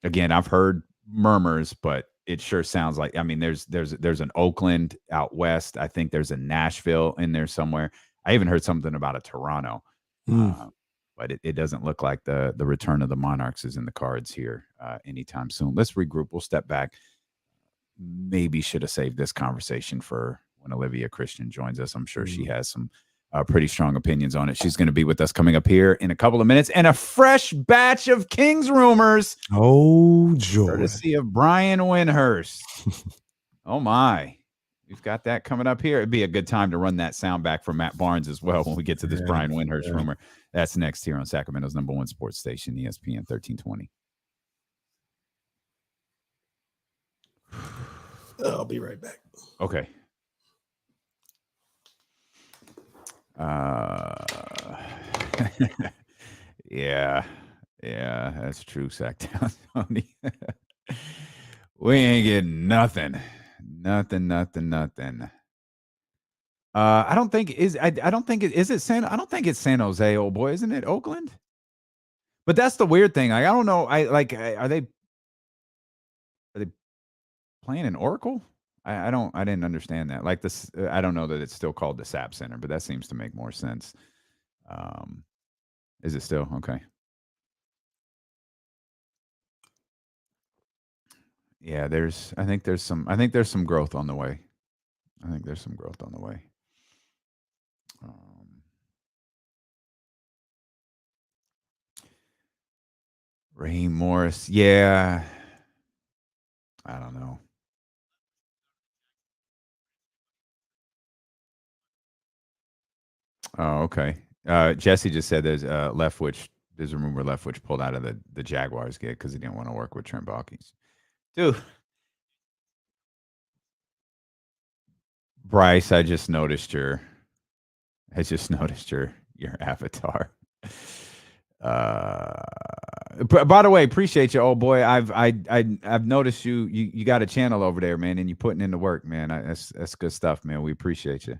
Again, I've heard murmurs, but it sure sounds like, I mean, there's an Oakland out west. I think there's a Nashville in there somewhere. I even heard something about a Toronto. But it doesn't look like the return of the Monarchs is in the cards here anytime soon. Let's regroup. We'll step back. Maybe should have saved this conversation for when Olivia Christian joins us. I'm sure she has some pretty strong opinions on it. She's going to be with us coming up here in a couple of minutes. And a fresh batch of Kings rumors. Oh, joy. Courtesy of Brian Windhurst. Oh, my. We've got that coming up here. It'd be a good time to run that sound back from Matt Barnes as well when we get to this Brian Windhurst rumor. That's next here on Sacramento's #1 sports station, ESPN 1320. I'll be right back. Okay. Yeah, that's true, Sacktown Tony. We ain't getting nothing. Nothing. I don't think is it San Jose, old boy, isn't it Oakland? But that's the weird thing. I don't know. Are they playing in Oracle? I didn't understand that. Like this, I don't know that it's still called the SAP Center, but that seems to make more sense. Is it still okay? Yeah, I think there's some growth on the way. Raheem Morris, yeah. I don't know. Oh, okay. Jesse just said there's Leftwich. There's a rumor Leftwich pulled out of the Jaguars gig because he didn't want to work with Trent Baalke's. Dude, Bryce, I just noticed your avatar. By the way, appreciate you, old boy. I've noticed you got a channel over there, man, and you're putting in the work, man. That's good stuff, man. We appreciate you.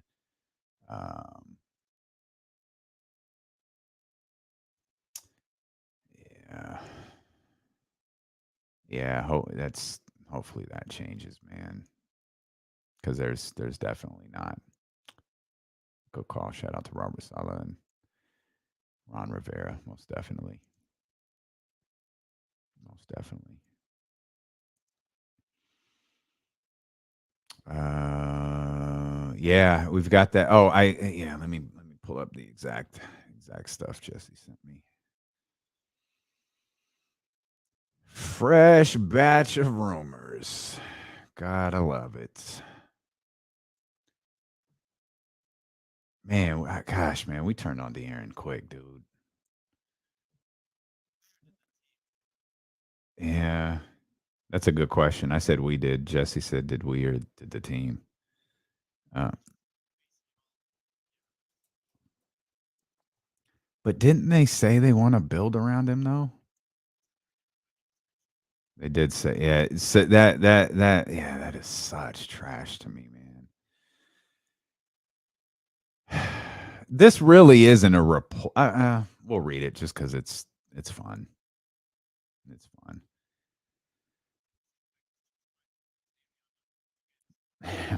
Yeah. Hopefully that changes, man. Because there's definitely not. Good call. Shout out to Robert Saleh and Ron Rivera, most definitely. Yeah, we've got that. Oh, let me pull up the exact stuff Jesse sent me. Fresh batch of rumors. Gotta love it. Man, gosh, man, we turned on the Aaron quick, dude. Yeah, that's a good question. I said we did. Jesse said, did we or did the team? But didn't they say they want to build around him, though? They did say, yeah. So that is such trash to me, man. This really isn't a report. We'll read it just because it's fun. It's fun.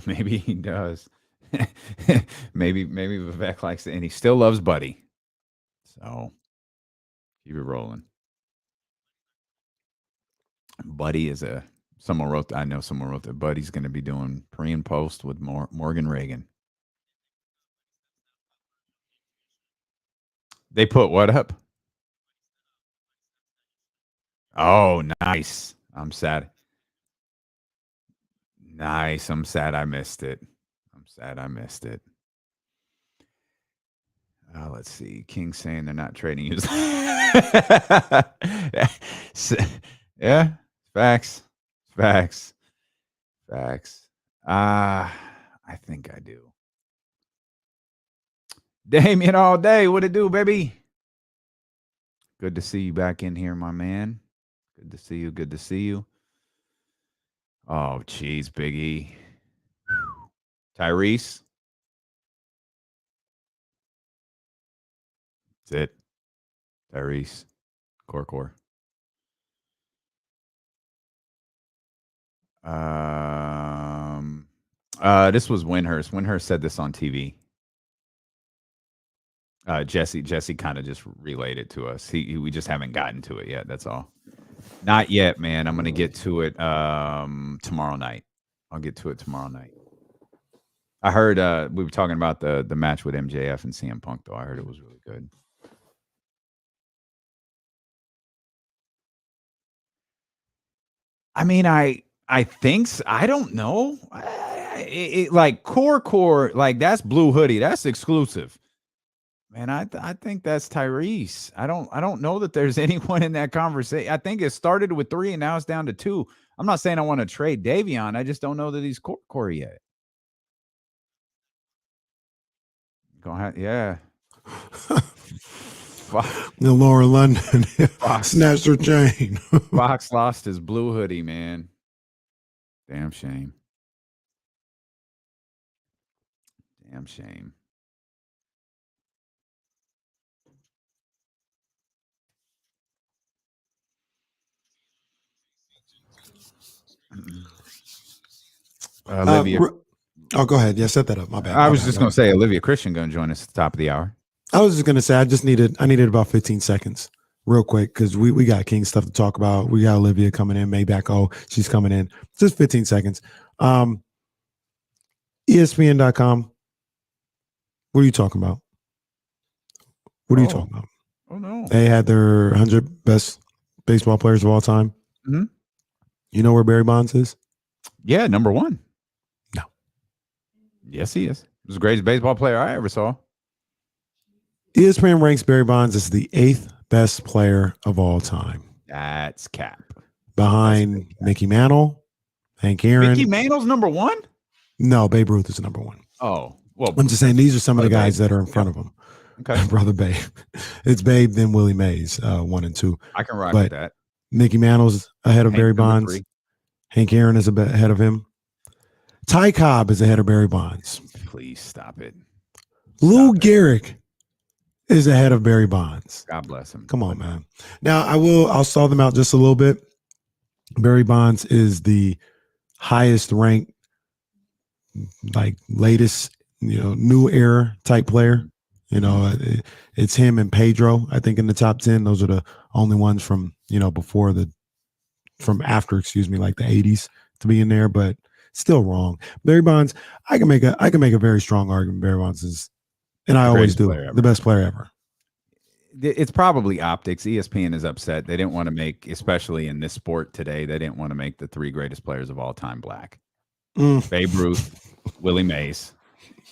Maybe he does. maybe Vivek likes it, and he still loves Buddy. So keep it rolling. Buddy is a Someone wrote. I know someone wrote that. Buddy's going to be doing pre and post with Morgan Reagan. They put what up? Oh, nice. I'm sad. Nice. I'm sad I missed it. Let's see. King saying they're not trading you. Yeah. Facts. I think I do. Damian all day. What it do, baby? Good to see you back in here, my man. Good to see you. Oh, geez, Big E. Tyrese. That's it. Tyrese. Core. This was Windhurst. Windhurst said this on TV. Jesse kind of just relayed it to us. We just haven't gotten to it yet. That's all. Not yet, man. I'm gonna get to it tomorrow night. I'll get to it tomorrow night. I heard we were talking about the match with MJF and CM Punk, though. I heard it was really good. I mean, I think so. I don't know. Like core, like that's Blue Hoodie. That's exclusive. Man, I think that's Tyrese. I don't know that there's anyone in that conversation. I think it started with 3 and now it's down to 2. I'm not saying I want to trade Davion. I just don't know that he's core yet. Go ahead, yeah. The Laura London snatched her chain. Fox lost his Blue Hoodie, man. Damn shame. Olivia. Go ahead. Yeah, set that up. My bad. I was just going to say, Olivia Christian going to join us at the top of the hour. I was just going to say, I needed about 15 seconds real quick because we got King stuff to talk about. We got Olivia coming in, Maybach. Oh, she's coming in. Just 15 seconds. ESPN.com. What are you talking about? Oh, no. They had their 100 best baseball players of all time. Mm-hmm. You know where Barry Bonds is? Yeah, number 1. No. Yes, he is. He was the greatest baseball player I ever saw. ESPN ranks Barry Bonds as the 8th best player of all time. That's cap. Behind Mickey Mantle, Hank Aaron. Mickey Mantle's number 1? No, Babe Ruth is number 1. Oh, well. I'm just saying these are some of the guys that are in front of him. Okay. Brother Babe. It's Babe, then Willie Mays, 1 and 2. I can rock with that. Mickey Mantle's ahead of Barry Bonds. 3. Hank Aaron is ahead of him. Ty Cobb is ahead of Barry Bonds. Please stop it. Lou Gehrig is ahead of Barry Bonds. God bless him. Come on, man. Now I'll stall them out just a little bit. Barry Bonds is the highest ranked, like latest, new era type player. It's him and Pedro, I think, in the top 10. Those are the only ones from after, like the 80s to be in there, but still wrong. Barry Bonds, I can make a very strong argument. Barry Bonds is, and I always do, the best player ever. It's probably optics. ESPN is upset. They didn't want to make, especially in this sport today, they didn't want to make the 3 greatest players of all time black. Babe Ruth, Willie Mays,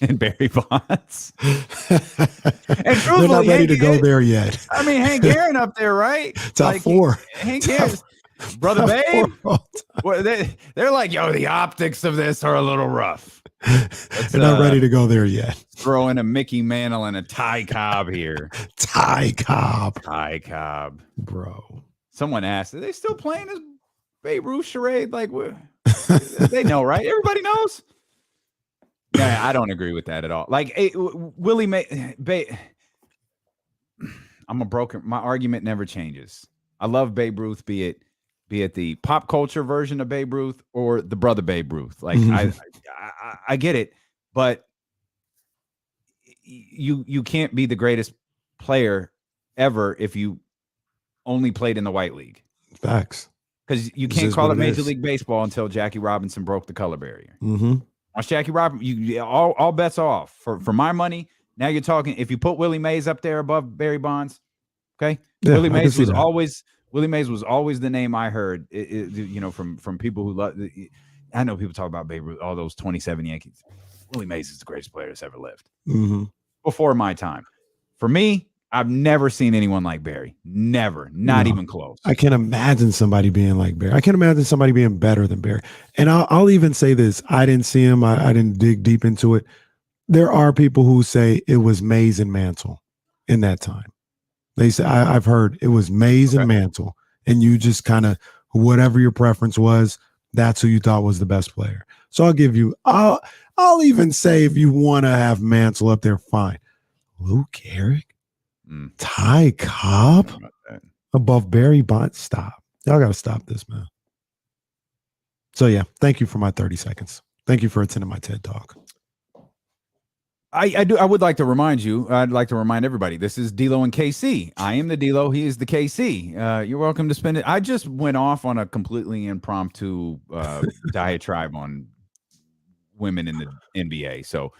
and Barry Bonds. And they're not ready to go there yet. I mean, Hank Aaron up there, right? Top 4. Hank Aaron. Brother Babe, well, they're like, yo, the optics of this are a little rough. They're not ready to go there yet. Throw in a Mickey Mantle and a Ty Cobb here. Ty Cobb. Bro. Someone asked, are they still playing this Babe Ruth charade? Like, they know, right? Everybody knows. Yeah, I don't agree with that at all. Like, Willie May, I'm a broker. My argument never changes. I love Babe Ruth, be it the pop culture version of Babe Ruth or the brother Babe Ruth. Like I get it, but you can't be the greatest player ever if you only played in the white league. Facts. because you It's can't just call what it it Major is. League Baseball until Jackie Robinson broke the color barrier. Mm-hmm. Once Jackie Robinson, all bets off. For my money, now you're talking. If you put Willie Mays up there above Barry Bonds, okay, Yeah, Willie I can Mays see was that. always the name I heard. From people who love. I know people talk about Babe Ruth, all those 27 Yankees. Willie Mays is the greatest player that's ever lived. Mm-hmm. Before my time, for me, I've never seen anyone like Barry. Never, not No. even close. I can't imagine somebody being like Barry. I can't imagine somebody being better than Barry. And I'll even say this. I didn't see him. I didn't dig deep into it. There are people who say it was Mays and Mantle in that time. They say, I've heard it was Mays and Mantle. And you just kind of, whatever your preference was, that's who you thought was the best player. So I'll even say if you want to have Mantle up there, fine. Lou Gehrig? Ty Cobb above Barry Bonds. Stop. Y'all got to stop this, man. So, yeah, thank you for my 30 seconds. Thank you for attending my TED Talk. I would like to remind you, I'd like to remind everybody, this is D-Lo and KC. I am the D-Lo, he is the KC. You're welcome to spend it. I just went off on a completely impromptu diatribe on women in the NBA. So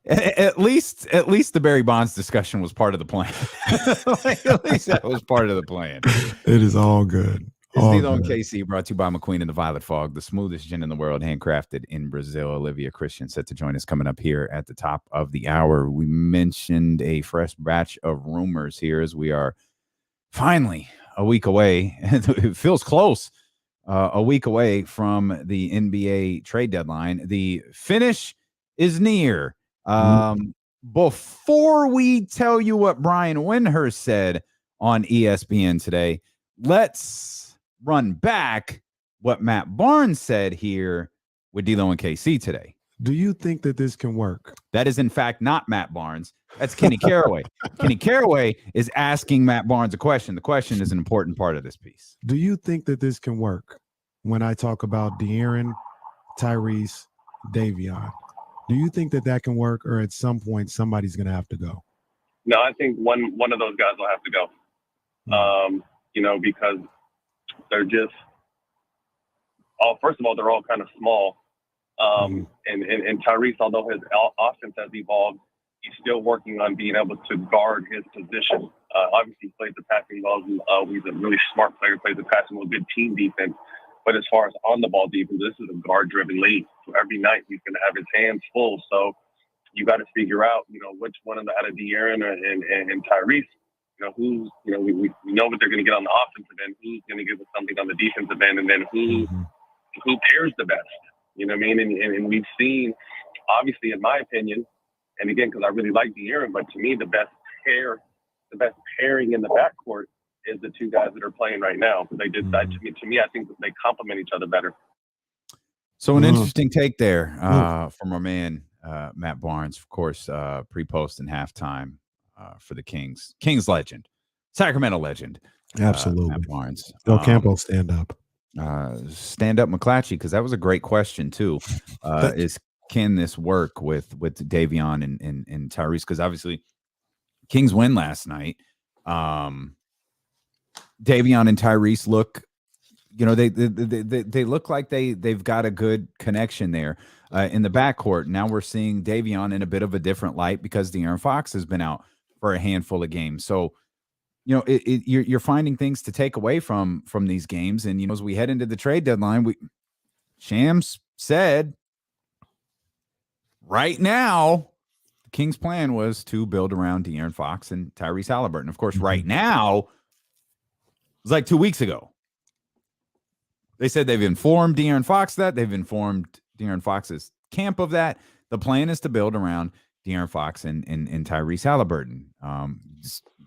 at least the Barry Bonds discussion was part of the plan. At least that was part of the plan. It is all good. It's D-Lo and KC, brought to you by McQueen and the Violet Fog, the smoothest gin in the world, handcrafted in Brazil. Olivia Christian set to join us coming up here at the top of the hour. We mentioned a fresh batch of rumors here as we are finally a week away. It feels close. A week away from the NBA trade deadline. The finish is near. Before we tell you what Brian Windhurst said on ESPN today, let's run back what Matt Barnes said here with D-Lo and KC today. Do you think that this can work? That is, in fact, not Matt Barnes. That's Kenny Caraway. Kenny Caraway is asking Matt Barnes a question. The question is an important part of this piece. Do you think that this can work when I talk about De'Aaron, Tyrese, Davion? Do you think that that can work, or at some point somebody's going to have to go? No, I think one of those guys will have to go. Because they're just, first of all, they're all kind of small. And Tyrese, although his offense has evolved, he's still working on being able to guard his position. Obviously, he plays the passing well. He's a really smart player, plays the passing well, good team defense. But as far as on-the-ball defense, this is a guard-driven league. So every night he's going to have his hands full. So you got to figure out, which one of De'Aaron and Tyrese, we know what they're going to get on the offensive end, who's going to give us something on the defensive end, and then who pairs the best. You know what I mean? And we've seen, obviously, in my opinion, and again, because I really like De'Aaron, but to me, the best pairing in the backcourt is the two guys that are playing right now. They did that to me. I think that they complement each other better. So an interesting take there from our man Matt Barnes, of course, pre-post and halftime for the Kings. Kings legend, Sacramento legend. Absolutely. Matt Barnes. Del Campo, stand up. Stand up McClatchy, because that was a great question too. Can this work with Davion and Tyrese? Because obviously Kings win last night. Davion and Tyrese look, they look like they've got a good connection there in the backcourt. Now we're seeing Davion in a bit of a different light because De'Aaron Fox has been out for a handful of games. So, you're finding things to take away from these games. And, as we head into the trade deadline, Shams said right now, the Kings' plan was to build around De'Aaron Fox and Tyrese Haliburton. Of course, right now, it was like 2 weeks ago. They said they've informed De'Aaron Fox that. They've informed De'Aaron Fox's camp of that. The plan is to build around De'Aaron Fox and Tyrese Haliburton.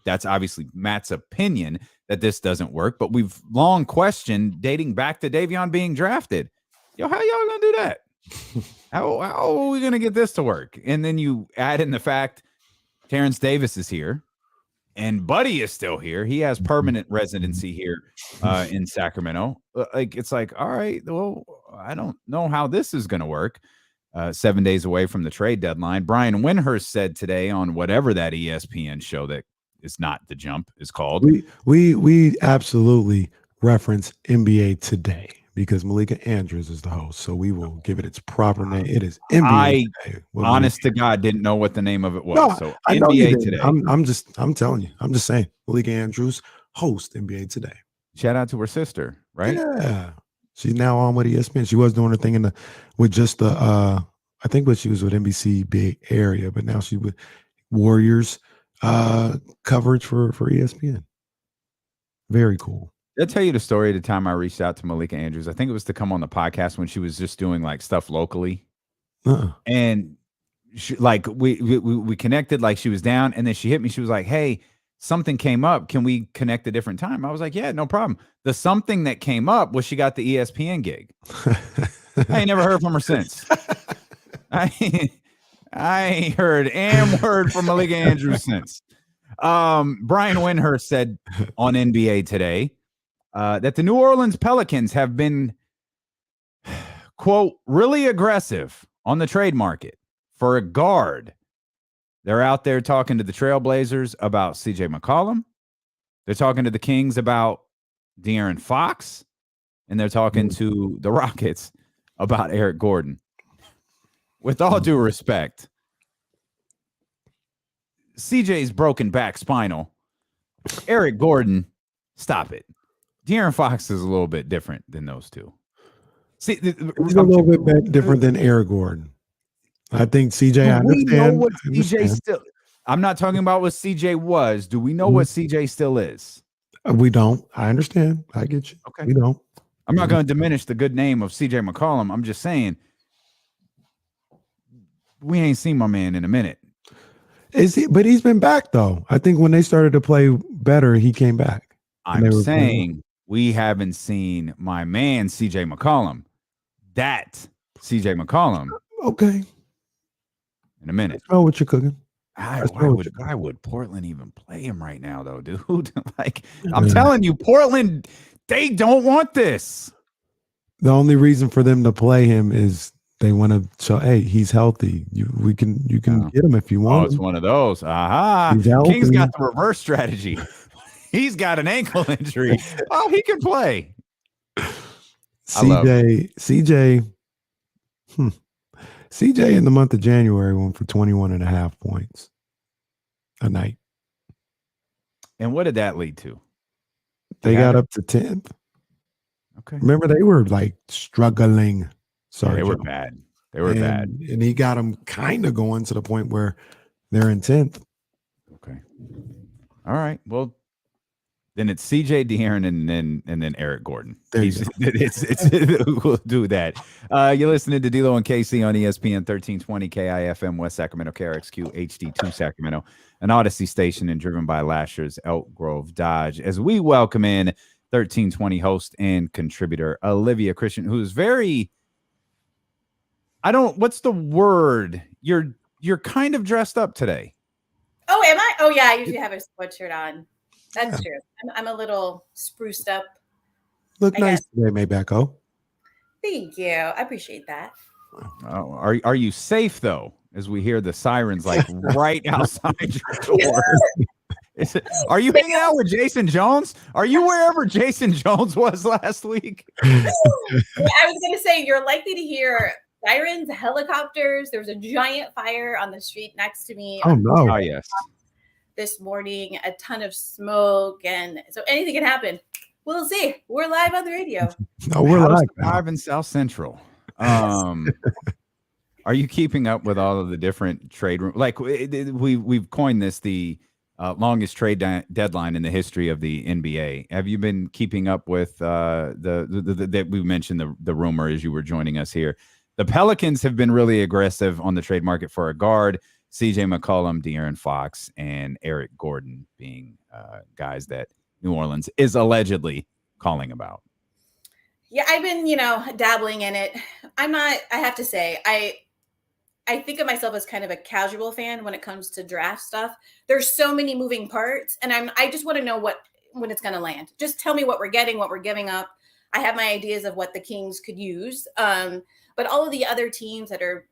That's obviously Matt's opinion that this doesn't work, but we've long questioned, dating back to Davion being drafted. How y'all gonna do that? How are we gonna get this to work? And then you add in the fact Terrence Davis is here and Buddy is still here. He has permanent residency here in Sacramento. It's like, all right, well, I don't know how this is gonna work. 7 days away from the trade deadline. Brian Windhurst said today on whatever that ESPN show that is not The Jump is called. We absolutely reference NBA Today because Malika Andrews is the host. So we will give it its proper name. It is NBA Today. Honest to God, didn't know what the name of it was. No, So I know you NBA didn't. Today. I'm telling you. I'm just saying. Malika Andrews host NBA Today. Shout out to her sister, right? Yeah. She's now on with ESPN. She was doing her thing with just the I think she was with NBC Bay Area, but now she's with Warriors coverage for ESPN. Very cool. Did I tell you the story of the time I reached out to Malika Andrews? I think it was to come on the podcast when she was just doing like stuff locally. And she, like we connected, like she was down, and then she hit me. She was like, "Hey, something came up. Can we connect a different time?" I was like, "Yeah, no problem." The something that came up was she got the ESPN gig. I ain't never heard from her since. I ain't heard word from Malika Andrews since. Brian Windhurst said on NBA Today that the New Orleans Pelicans have been, quote, really aggressive on the trade market for a guard. They're out there talking to the Trailblazers about CJ McCollum. They're talking to the Kings about De'Aaron Fox. And they're talking to the Rockets about Eric Gordon. With all due respect, CJ's broken back spinal. Eric Gordon, stop it. De'Aaron Fox is a little bit different than those two. See, he's a little bit different than Eric Gordon. I think CJ. I understand. We know what CJ still. I'm not talking about what CJ was. Do we know what CJ still is? We don't. I understand. I get you. Okay. We don't. I'm not going to diminish the good name of CJ McCollum. I'm just saying we ain't seen my man in a minute. But he's been back though. I think when they started to play better, he came back. I'm saying we haven't seen my man CJ McCollum. That CJ McCollum. Okay. In a minute. I know what you're cooking. Why would Portland even play him right now, though, dude? Like, I'm telling you, Portland, they don't want this. The only reason for them to play him is they want to show, hey, he's healthy. You can get him if you want. Oh, it's one of those. Aha. King's got the reverse strategy. He's got an ankle injury. Oh, he can play. CJ in the month of January went for 21.5 points a night. And what did that lead to? They got up to 10th. Okay. Remember, they were like struggling. Sorry, they were bad. They were bad. And he got them kind of going to the point where they're in 10th. Okay. All right. Well, then it's CJ De'Aaron and then Eric Gordon. We'll do that. You're listening to D-Lo and KC on ESPN 1320 KIFM West Sacramento, KRXQ HD2 Sacramento, an Odyssey station and driven by Lasher's Elk Grove Dodge. As we welcome in 1320 host and contributor Olivia Christian, who's very, what's the word? You're kind of dressed up today. Oh, am I? Oh, yeah. I usually have a sweatshirt on. That's true. I'm a little spruced up. Look nice today, Maybacko. Thank you. I appreciate that. Oh, are you safe though? As we hear the sirens like right outside your door. Are you hanging out with Jason Jones? Are you wherever Jason Jones was last week? I was going to say you're likely to hear sirens, helicopters. There was a giant fire on the street next to me. Oh no! Oh yes. This morning, a ton of smoke, and so anything can happen. We'll see. We're live on the radio. No, we're live in South Central. Are you keeping up with all of the different trade rooms? Like we've coined this the longest trade deadline in the history of the NBA. Have you been keeping up with that? We mentioned the rumor as you were joining us here. The Pelicans have been really aggressive on the trade market for a guard. CJ McCollum, De'Aaron Fox, and Eric Gordon being guys that New Orleans is allegedly calling about. Yeah, I've been, dabbling in it. I have to say, I think of myself as kind of a casual fan when it comes to draft stuff. There's so many moving parts, and I just want to know when it's going to land. Just tell me what we're getting, what we're giving up. I have my ideas of what the Kings could use. But all of the other teams that are,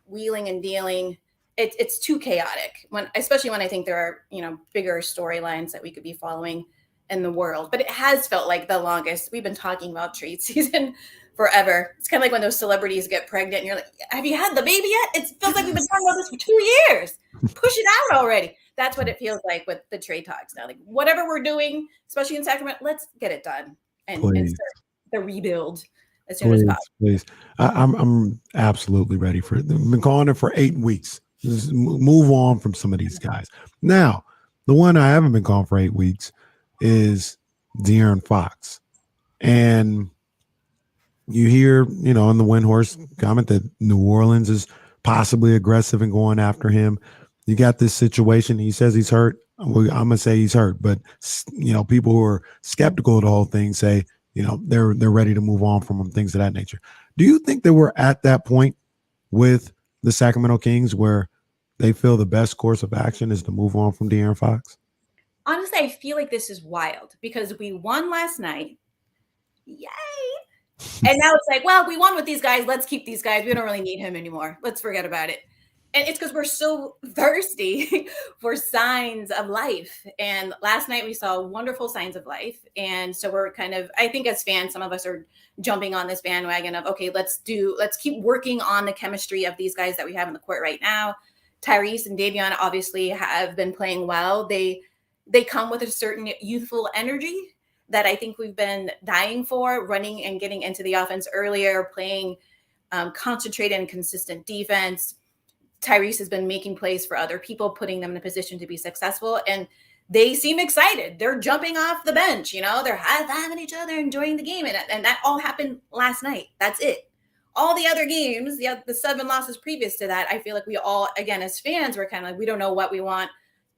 wheeling and dealing, it's too chaotic, especially when I think there are, bigger storylines that we could be following. in the world, but it has felt like the longest. We've been talking about trade season forever. It's kind of like when those celebrities get pregnant and you're like, have you had the baby yet? It feels like we've been talking about this for 2 years. Push it out already. That's what it feels like with the trade talks now. Like whatever we're doing, especially in Sacramento, let's get it done and start the rebuild as soon as possible. Please. I'm absolutely ready for it. We've been calling it for 8 weeks. Just move on from some of these guys. Now, the one I haven't been calling for 8 weeks is De'Aaron Fox. And you hear, in the Windhorse comment that New Orleans is possibly aggressive in going after him. You got this situation. He says he's hurt. I'm going to say he's hurt. But, people who are skeptical of the whole thing say, they're ready to move on from him, things of that nature. Do you think that we're at that point with the Sacramento Kings where they feel the best course of action is to move on from De'Aaron Fox? Honestly, I feel like this is wild because we won last night. Yay. And now it's like, well, we won with these guys. Let's keep these guys. We don't really need him anymore. Let's forget about it. And it's because we're so thirsty for signs of life. And last night we saw wonderful signs of life. And so we're kind of, I think as fans, some of us are jumping on this bandwagon of, okay, let's keep working on the chemistry of these guys that we have in the court right now. Tyrese and Davion obviously have been playing well. They come with a certain youthful energy that I think we've been dying for, running and getting into the offense earlier, playing concentrated and consistent defense. Tyrese has been making plays for other people, putting them in a position to be successful. And they seem excited. They're jumping off the bench, they're high-fiving each other, enjoying the game. And that all happened last night. That's it. All the other games, the 7 losses previous to that, I feel like we all, again, as fans, we're kind of like, we don't know what we want,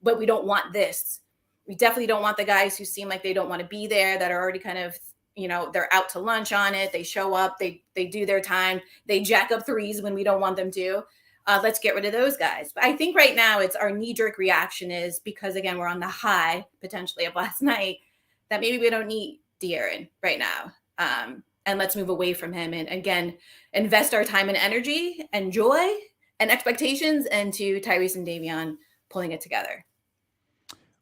but we don't want this. We definitely don't want the guys who seem like they don't want to be there, that are already kind of, they're out to lunch on it. They show up, they do their time. They jack up threes when we don't want them to. Let's get rid of those guys. But I think right now it's our knee-jerk reaction is because, again, we're on the high potentially of last night, that maybe we don't need De'Aaron right now. And let's move away from him and, again, invest our time and energy and joy and expectations into Tyrese and Davion pulling it together.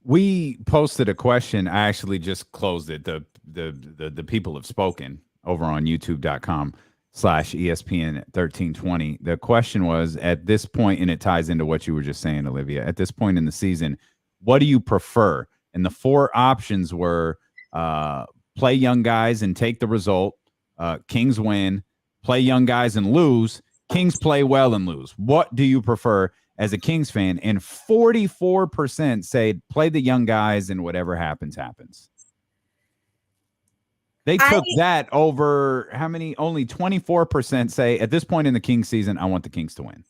We posted a question. I actually just closed it. The people have spoken over on youtube.com/ESPN 1320. The question was, at this point, and it ties into what you were just saying, Olivia, at this point in the season, what do you prefer? And the 4 options were play young guys and take the result. Kings win. Play young guys and lose. Kings play well and lose. What do you prefer as a Kings fan? And 44% say play the young guys and whatever happens, happens. They took that over how many? Only 24% say at this point in the Kings season, I want the Kings to win.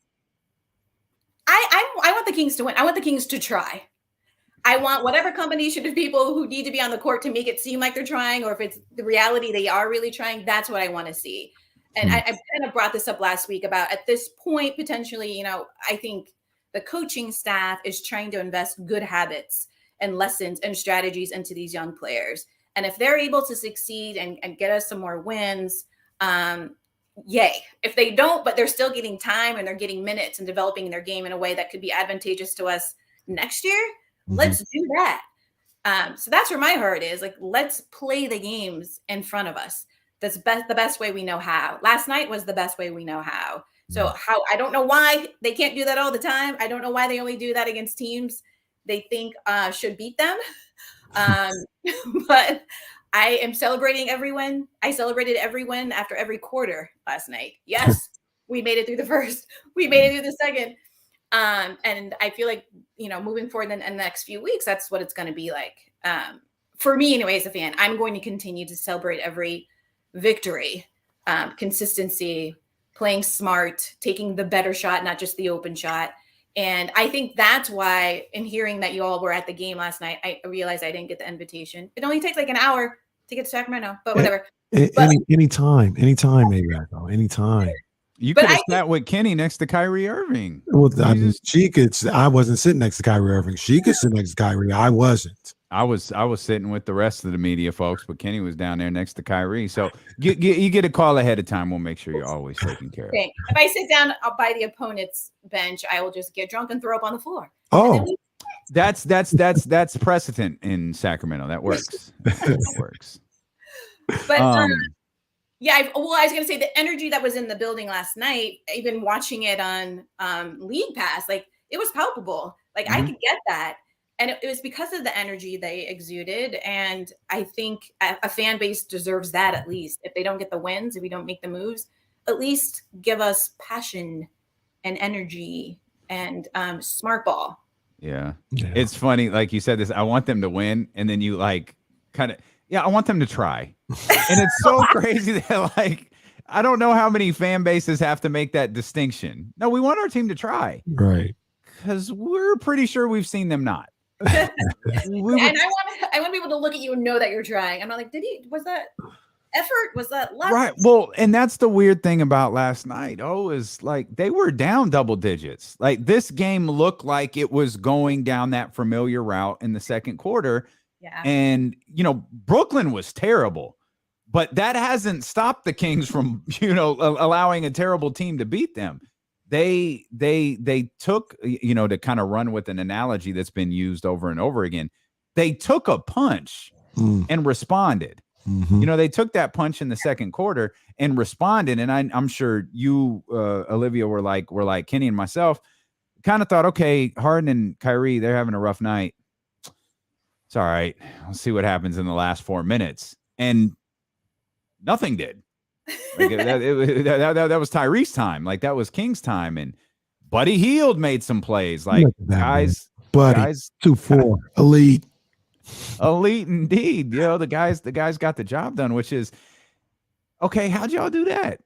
I want the Kings to win. I want the Kings to try. I want whatever combination of people who need to be on the court to make it seem like they're trying, or if it's the reality they are really trying, that's what I want to see. And I kind of brought this up last week about at this point, potentially, I think the coaching staff is trying to invest good habits and lessons and strategies into these young players. And if they're able to succeed and get us some more wins, yay. If they don't, but they're still getting time and they're getting minutes and developing their game in a way that could be advantageous to us next year, let's do that. So that's where my heart is. Like, let's play the games in front of us. That's the best way we know how. Last night was the best way we know how. So I don't know why they can't do that all the time. I don't know why they only do that against teams they think should beat them. But I am celebrating every win. I celebrated every win after every quarter last night. Yes, we made it through the first. We made it through the second. And I feel like, moving forward in the next few weeks, that's what it's going to be like. For me, anyway, as a fan, I'm going to continue to celebrate every victory, consistency, playing smart, taking the better shot, not just the open shot. And I think that's why, in hearing that you all were at the game last night, I realized I didn't get the invitation. It only takes like an hour to get to Sacramento, but whatever. Anytime, maybe I go. Anytime. You could have sat with Kenny next to Kyrie Irving. Well, she could. I wasn't sitting next to Kyrie Irving. She could sit next to Kyrie. I wasn't. I was sitting with the rest of the media folks, but Kenny was down there next to Kyrie. So you get a call ahead of time. We'll make sure you're always taken care of. Okay. If I sit down by the opponent's bench, I will just get drunk and throw up on the floor. Oh, That's precedent in Sacramento. That works. That works. But yeah, I was going to say the energy that was in the building last night, even watching it on League Pass, like it was palpable. Like I could get that. And it was because of the energy they exuded. And I think a fan base deserves that at least. If they don't get the wins, if we don't make the moves, at least give us passion and energy and smart ball. Yeah. It's funny. Like you said this, I want them to win. And then you like kind of, I want them to try. And it's so crazy that like, I don't know how many fan bases have to make that distinction. No, we want our team to try. Right. Because we're pretty sure we've seen them not. And I want people to look at you and know that you're trying. I'm not like, was that effort? Was that love? Right. Well, and that's the weird thing about last night. Is like they were down double digits. Like this game looked like it was going down that familiar route in the second quarter. Yeah. And, Brooklyn was terrible, but that hasn't stopped the Kings from, allowing a terrible team to beat them. They took, to kind of run with an analogy that's been used over and over again. They took a punch and responded. Mm-hmm. They took that punch in the second quarter and responded. And I'm sure you, Olivia, were like Kenny and myself, kind of thought, okay, Harden and Kyrie, they're having a rough night. It's all right. Let's see what happens in the last 4 minutes. And nothing did. Like that was Tyrese time. Like that was King's time. And Buddy Hield made some plays. Like guys, 2-4, elite indeed. The guys got the job done, which is okay. How'd y'all do that?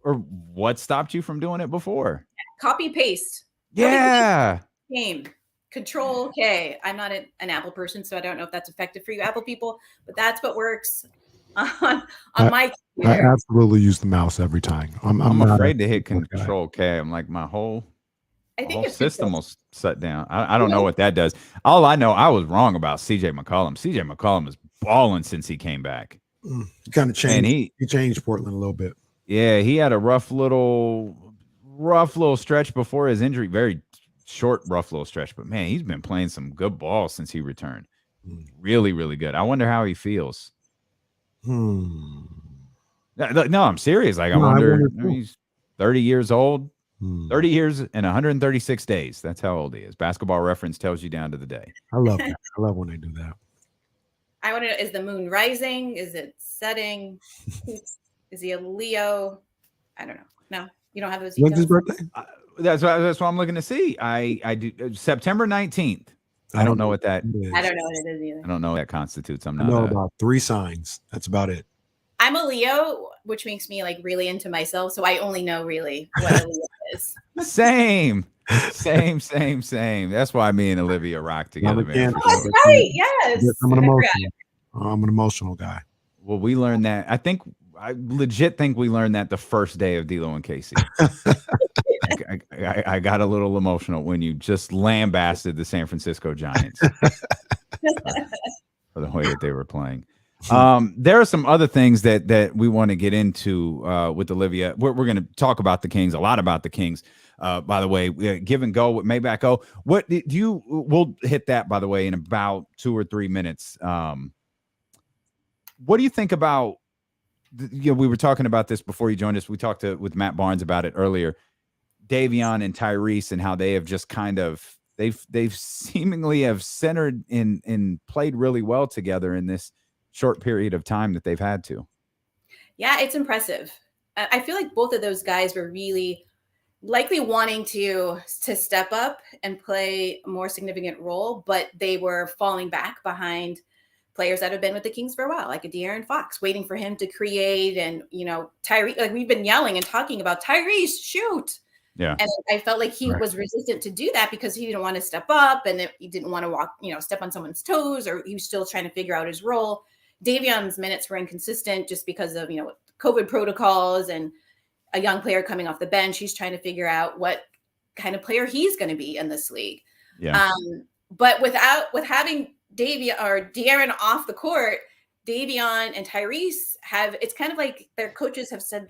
Or what stopped you from doing it before? Copy paste. Yeah. Game. Control K. I'm not an Apple person, so I don't know if that's effective for you Apple people, but that's what works on my computer. I absolutely use the mouse every time. I'm afraid to hit Control K. I'm like my whole system will shut down. I don't know what that does. All I know, I was wrong about CJ McCollum. CJ McCollum is balling since he came back. He kind of changed. He changed Portland a little bit. Yeah, he had a rough little stretch before his injury. Very short, rough little stretch. But man, he's been playing some good ball since he returned. Really, really good. I wonder how he feels. No, I'm serious. Like I wonder he's 30 years old. 30 years and 136 days. That's how old he is. Basketball Reference tells you down to the day. I love that. I love when they do that. I want to know, is the moon rising? Is it setting? Is he a Leo? I don't know. No, you don't have those details. When's his birthday? That's what I'm looking to see. I do September 19th. I don't know what that is. I don't know what it is either. I don't know what that constitutes. I know about 3 signs. That's about it. I'm a Leo, which makes me like really into myself. So I only know really what a Leo is. Same. That's why me and Olivia rock together. That's right. Yes. I'm an emotional guy. Well, we learned that. I legit think we learned that the first day of D'Lo and Casey. I got a little emotional when you just lambasted the San Francisco Giants for the way that they were playing. There are some other things that we want to get into with Olivia. We're going to talk about the Kings, a lot about the Kings. By the way, give and go with Maybach O. What do you? We'll hit that, by the way, in about 2 or 3 minutes. What do you think about? We were talking about this before you joined us. We talked with Matt Barnes about it earlier. Davion and Tyrese and how they have just kind of they've seemingly have centered in played really well together in this short period of time that they've had to. Yeah, it's impressive. I feel like both of those guys were really likely wanting to step up and play a more significant role, but they were falling back behind players that have been with the Kings for a while, like a De'Aaron Fox, waiting for him to create. And, Tyrese, like we've been yelling and talking about Tyrese, shoot. Yeah. And I felt like he was resistant to do that because he didn't want to step up and he didn't want to step on someone's toes, or he was still trying to figure out his role. Davion's minutes were inconsistent just because of, COVID protocols and a young player coming off the bench. He's trying to figure out what kind of player he's going to be in this league. Yeah. But with having De'Aaron off the court, Davion and Tyrese it's kind of like their coaches have said,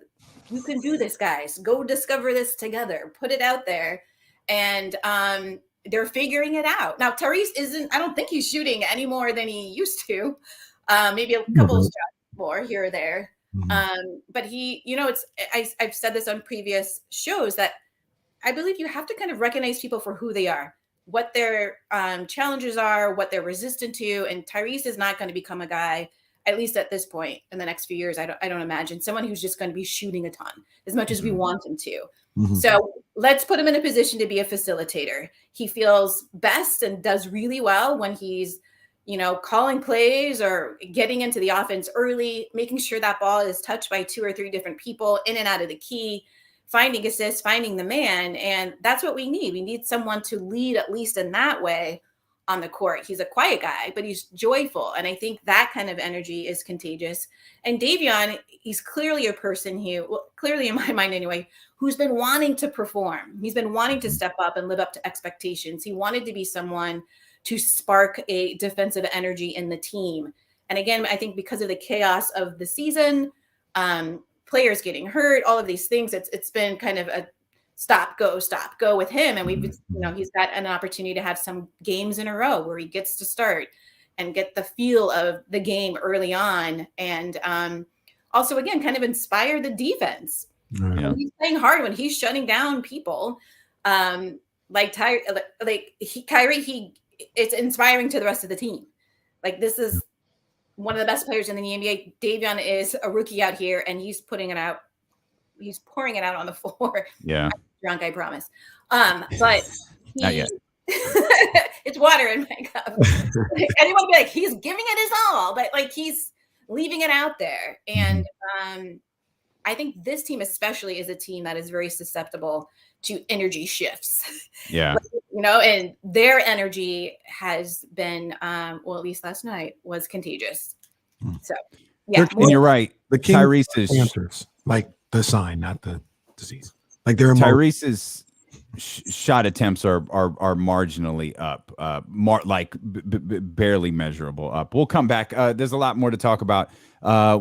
you can do this, guys. Go discover this together. Put it out there. And they're figuring it out. Now, Tyrese I don't think he's shooting any more than he used to. Maybe a couple of shots more here or there. But he, I've said this on previous shows that I believe you have to kind of recognize people for who they are, what their challenges are, what they're resistant to. And Tyrese is not going to become a guy, at least at this point in the next few years. I don't imagine someone who's just going to be shooting a ton as much as we want him to. So let's put him in a position to be a facilitator. He feels best and does really well when he's, calling plays or getting into the offense early, making sure that ball is touched by 2 or 3 different people in and out of the key, finding assists, finding the man. And that's what we need. We need someone to lead, at least in that way, on the court. He's a quiet guy, but he's joyful. And I think that kind of energy is contagious. And Davion, he's clearly a person clearly in my mind anyway, who's been wanting to perform. He's been wanting to step up and live up to expectations. He wanted to be someone to spark a defensive energy in the team. And again, I think because of the chaos of the season, players getting hurt, all of these things, it's been kind of a stop, go with him. And we've, he's got an opportunity to have some games in a row where he gets to start and get the feel of the game early on. And also, again, kind of inspire the defense. When he's playing hard, when he's shutting down people, Kyrie, it's inspiring to the rest of the team. Like, this is one of the best players in the NBA. Davion is a rookie out here, and he's putting it out. He's pouring it out on the floor. Yeah. I'm drunk, I promise. But not yet. It's water in my cup. Anyone be like, he's giving it his all, but like he's leaving it out there. And I think this team especially is a team that is very susceptible to energy shifts. Yeah. And their energy has been, at least last night, was contagious. So, yeah. And you're right. The Tyrese is answers, like the sign, not the disease. Like they're Tyrese's shot attempts are marginally up, barely measurable up. We'll come back. There's a lot more to talk about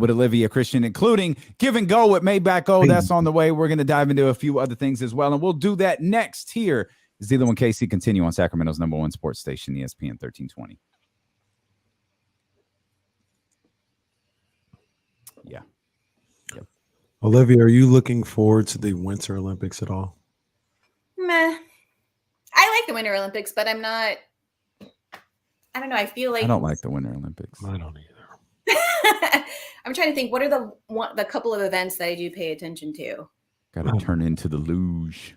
with Olivia Christian, including Give and Go with Maybach Go. That's on the way. We're going to dive into a few other things as well, and we'll do that next. Here is Zila and KC continue on Sacramento's #1 sports station, ESPN 1320. Yeah. Yep. Olivia, are you looking forward to the Winter Olympics at all? Meh. I like the Winter Olympics, but I'm not. I don't know. I feel like I don't like the Winter Olympics. I don't either. I'm trying to think. What are the couple of events that I do pay attention to? Got to turn into the luge.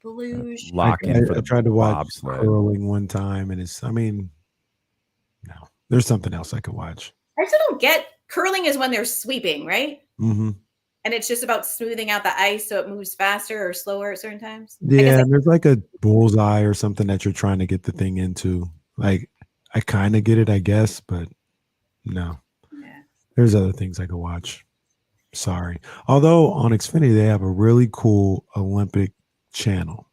The luge. Lock in for the I tried to watch bobsled. curling one time, and no. There's something else I could watch. I still don't get curling is when they're sweeping, right? Mm-hmm. And it's just about smoothing out the ice so it moves faster or slower at certain times. Yeah, and there's like a bullseye or something that you're trying to get the thing into. Like, I kind of get it, I guess, but no. Yeah. There's other things I could watch. Sorry. Although on Xfinity, they have a really cool Olympic channel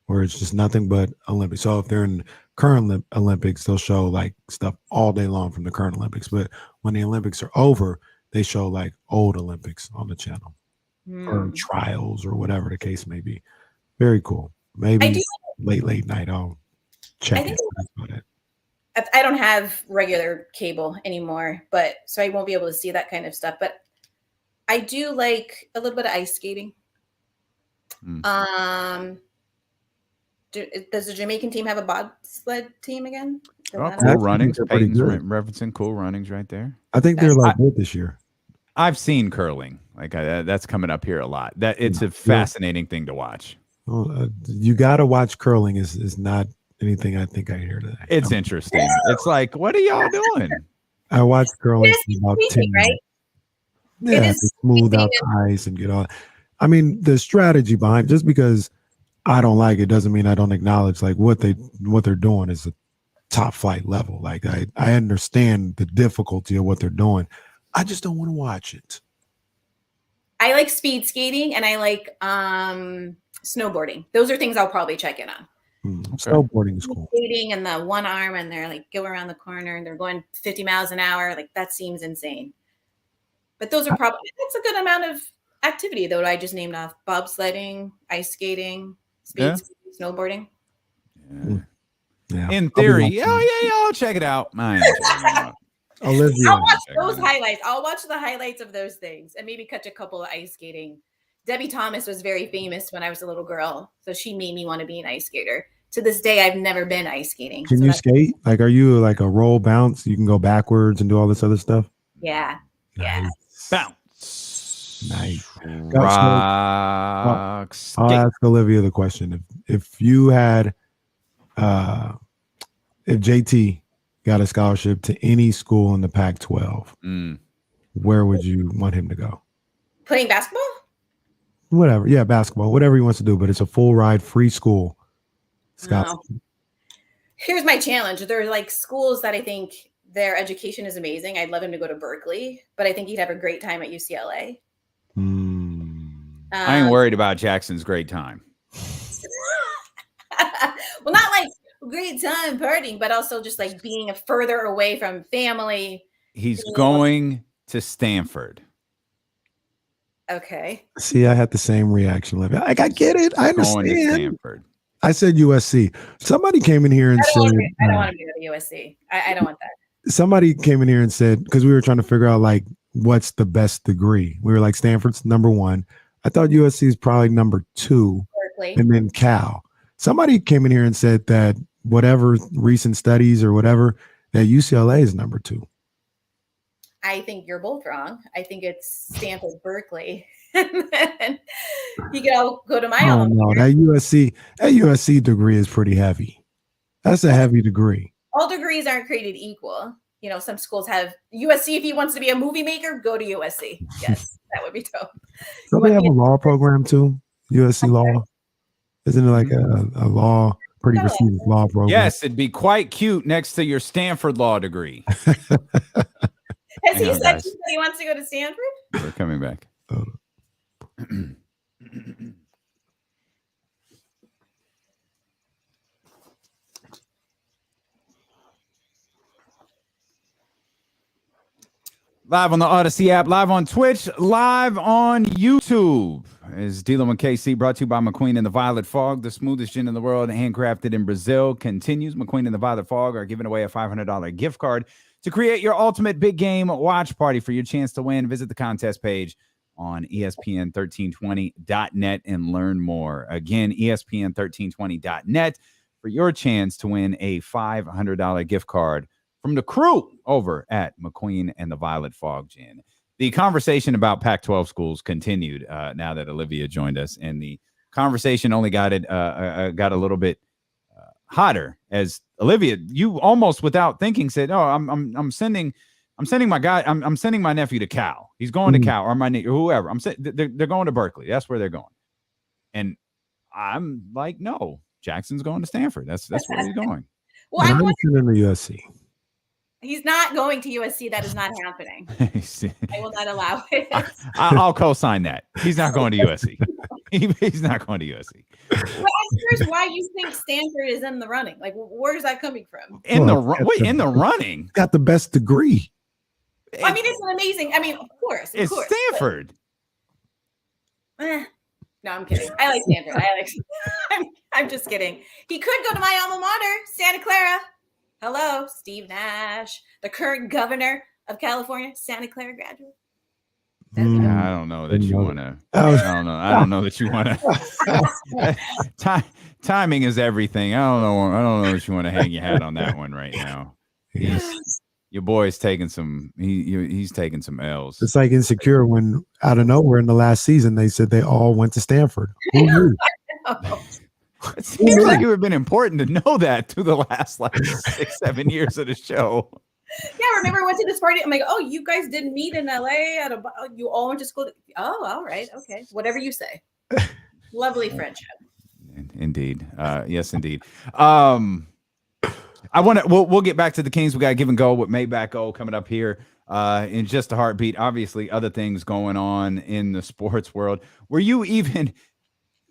where it's just nothing but Olympics. So if they're in current Olympics, they'll show like stuff all day long from the current Olympics. But when the Olympics are over, they show like old Olympics on the channel or trials or whatever the case may be. Very cool. Maybe late night. I'll check it. I don't have regular cable anymore, but so I won't be able to see that kind of stuff. But I do like a little bit of ice skating. Does the Jamaican team have a bobsled team again? Cool Runnings. Peyton's referencing Cool Runnings right there. I think they're like good this year. I've seen curling. Like that's coming up here a lot. That it's a fascinating thing to watch. Well, you got to watch curling. Is not anything I think I hear today. It's interesting. It's like, what are y'all doing? I watched curling for about 10 minutes. Right? Yeah, to smooth out the ice and get all. I mean, the strategy behind just because I don't like it doesn't mean I don't acknowledge like what they're doing is a top flight level. Like I understand the difficulty of what they're doing. I just don't want to watch it. I like speed skating and I like snowboarding. Those are things I'll probably check in on. Okay. Snowboarding is cool. Skating and the one arm and they're like go around the corner and they're going 50 miles an hour. Like that seems insane. But those are probably that's a good amount of activity though. I just named off bobsledding, ice skating, speed skating, snowboarding. Yeah. In I'll be theory, watching. I'll check it out. I ain't checking it out. Olivia. I'll watch those highlights. I'll watch the highlights of those things and maybe catch a couple of ice skating. Debbie Thomas was very famous when I was a little girl, so she made me want to be an ice skater. To this day, I've never been ice skating. Can so you skate? Like, are you like a roll bounce? You can go backwards and do all this other stuff? Yeah. Nice. Bounce. Nice. Rock. I'll ask Olivia the question. If you had, if JT got a scholarship to any school in the Pac-12, where would you want him to go? Playing basketball? Whatever. Yeah, basketball. Whatever he wants to do, but it's a full ride, free school. Oh. Here's my challenge. There are like schools that I think their education is amazing. I'd love him to go to Berkeley, but I think he'd have a great time at UCLA. I ain't worried about Jackson's great time. Well, not like great time partying, but also just like being further away from family. He's going to Stanford. Okay. See, I had the same reaction, Olivia. Like, I get it. I understand. Going to Stanford. I said USC. Somebody came in here and said, I don't want to go to USC. I don't want that. Somebody came in here and said, because we were trying to figure out like what's the best degree. We were like, Stanford's number 1. I thought USC is probably number 2, Berkeley. and then Cal. Somebody came in here and said that whatever recent studies or whatever, that UCLA is number 2. I think you're both wrong. I think it's Stanford, Berkeley. And then you can all go to my Oh own. no, that USC degree is pretty heavy. That's a heavy degree. All degrees aren't created equal. You know, some schools have USC. If he wants to be a movie maker, go to USC. Yes, that would be dope. So they have a law program too. USC law, isn't it like a law, pretty prestigious law program? Yes, it'd be quite cute next to your Stanford law degree. Has he Hang on, said guys. he wants to go to Stanford? We're coming back. Live on the Odyssey app, live on Twitch, live on YouTube. Is Dealing with KC, brought to you by McQueen and the Violet Fog, the smoothest gin in the world, handcrafted in Brazil. Continues. McQueen and the Violet Fog are giving away a $500 gift card to create your ultimate big game watch party. For your chance to win, visit the contest page on ESPN1320.net and learn more. Again, ESPN1320.net for your chance to win a $500 gift card from the crew over at McQueen and the Violet Fog Gin. The conversation about Pac-12 schools continued now that Olivia joined us, and the conversation only got a little bit hotter as Olivia, you almost without thinking said, "Oh, I'm sending my guy. I'm sending my nephew to Cal. He's going to Cal, or whoever. They're going to Berkeley. That's where they're going." And I'm like, "No, Jackson's going to Stanford. That's where he's going." Well, I'm sending to USC. He's not going to USC. That is not happening. I will not allow it. I'll co-sign that. He's not going to USC. He's not going to USC. Well, I'm curious why you think Stanford is in the running. Like, where's that coming from? In the running? Got the best degree. I mean, it's an amazing. I mean, of course. It's Stanford. No, I'm kidding. I like Stanford. I'm just kidding. He could go to my alma mater, Santa Clara. Hello, Steve Nash, the current governor of California, Santa Clara graduate. I don't know that you want to. I don't know that you want to. Timing is everything. I don't know that you want to hang your hat on that one right now. Your boy's taking some. He's taking some L's. It's like Insecure when out of nowhere in the last season they said they all went to Stanford. Who knew? It seems like it would have been important to know that through the last 6-7 years of the show. Yeah, remember I went to this party. I'm like, oh, you guys didn't meet in LA you all went to school. Oh, all right, okay, whatever you say. Lovely friendship. Indeed, yes, indeed. I want to. We'll get back to the Kings. We got Give and Go with Maybach O coming up here in just a heartbeat. Obviously, other things going on in the sports world. Were you even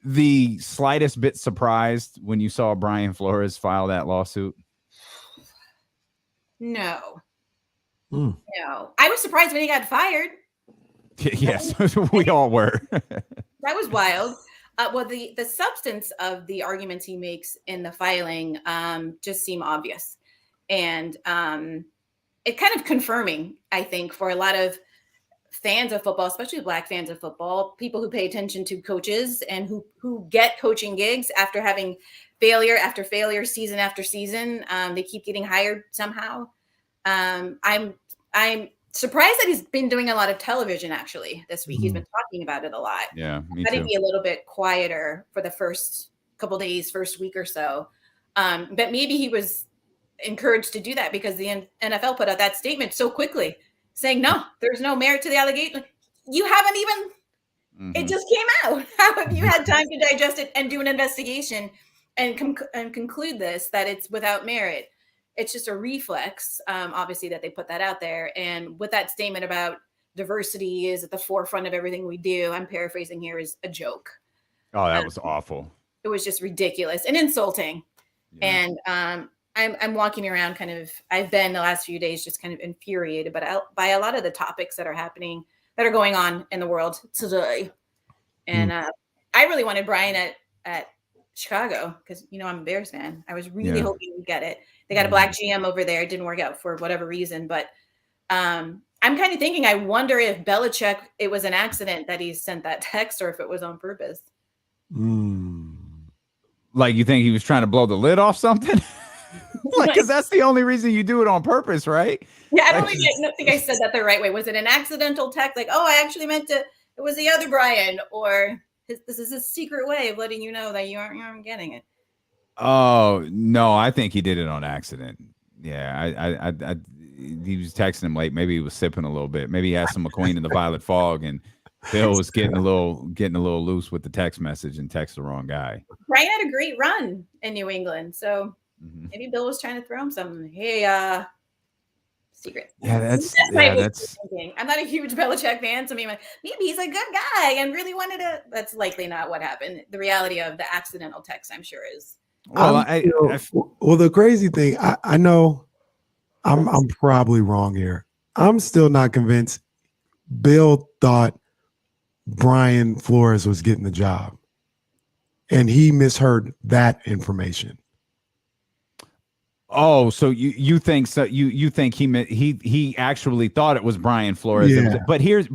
the slightest bit surprised when you saw Brian Flores file that lawsuit? No. No. I was surprised when he got fired. Yes, we all were. That was wild. Well, the substance of the arguments he makes in the filing just seem obvious, and it kind of confirming, I think, for a lot of fans of football, especially Black fans of football, people who pay attention to coaches and who get coaching gigs after having failure after failure, season after season. They keep getting hired somehow. I'm surprised that he's been doing a lot of television actually this week. He's been talking about it a lot. Yeah, me I'd too. be a little bit quieter for the first couple days, first week or so. But maybe he was encouraged to do that because the NFL put out that statement so quickly saying, no, there's no merit to the allegation. You haven't even, it just came out. How have you had time to digest it and do an investigation and conclude this, that it's without merit? It's just a reflex, obviously, that they put that out there. And with that statement about diversity is at the forefront of everything we do, I'm paraphrasing here, is a joke. Oh, that was awful. It was just ridiculous and insulting. Yeah. And I'm walking around kind of, I've been the last few days just kind of infuriated by a lot of the topics that are happening, that are going on in the world today. And I really wanted Brian at Chicago because, I'm a Bears fan. I was really hoping we'd get it. They got a Black GM over there. It didn't work out for whatever reason. But I'm kind of thinking, I wonder if Belichick, it was an accident that he sent that text or if it was on purpose. Like, you think he was trying to blow the lid off something? Like, because that's the only reason you do it on purpose, right? Yeah, I don't think I said that the right way. Was it an accidental text? Like, oh, I actually meant to, it was the other Brian, or this is a secret way of letting you know that you aren't getting it. Oh, no, I think he did it on accident. Yeah, I he was texting him late. Maybe he was sipping a little bit. Maybe he had some McQueen in the Violet Fog, and Bill was getting a little loose with the text message and text the wrong guy. Brian had a great run in New England, so maybe Bill was trying to throw him something. Hey, secret. Yeah, that's thinking. I'm not a huge Belichick fan, so maybe he's a good guy and really wanted to. That's likely not what happened. The reality of the accidental text, I'm sure, is. Well, well, the crazy thing, I know I'm probably wrong here. I'm still not convinced Bill thought Brian Flores was getting the job, and he misheard that information. Oh, so you think so? You think he actually thought it was Brian Flores? Yeah. But here,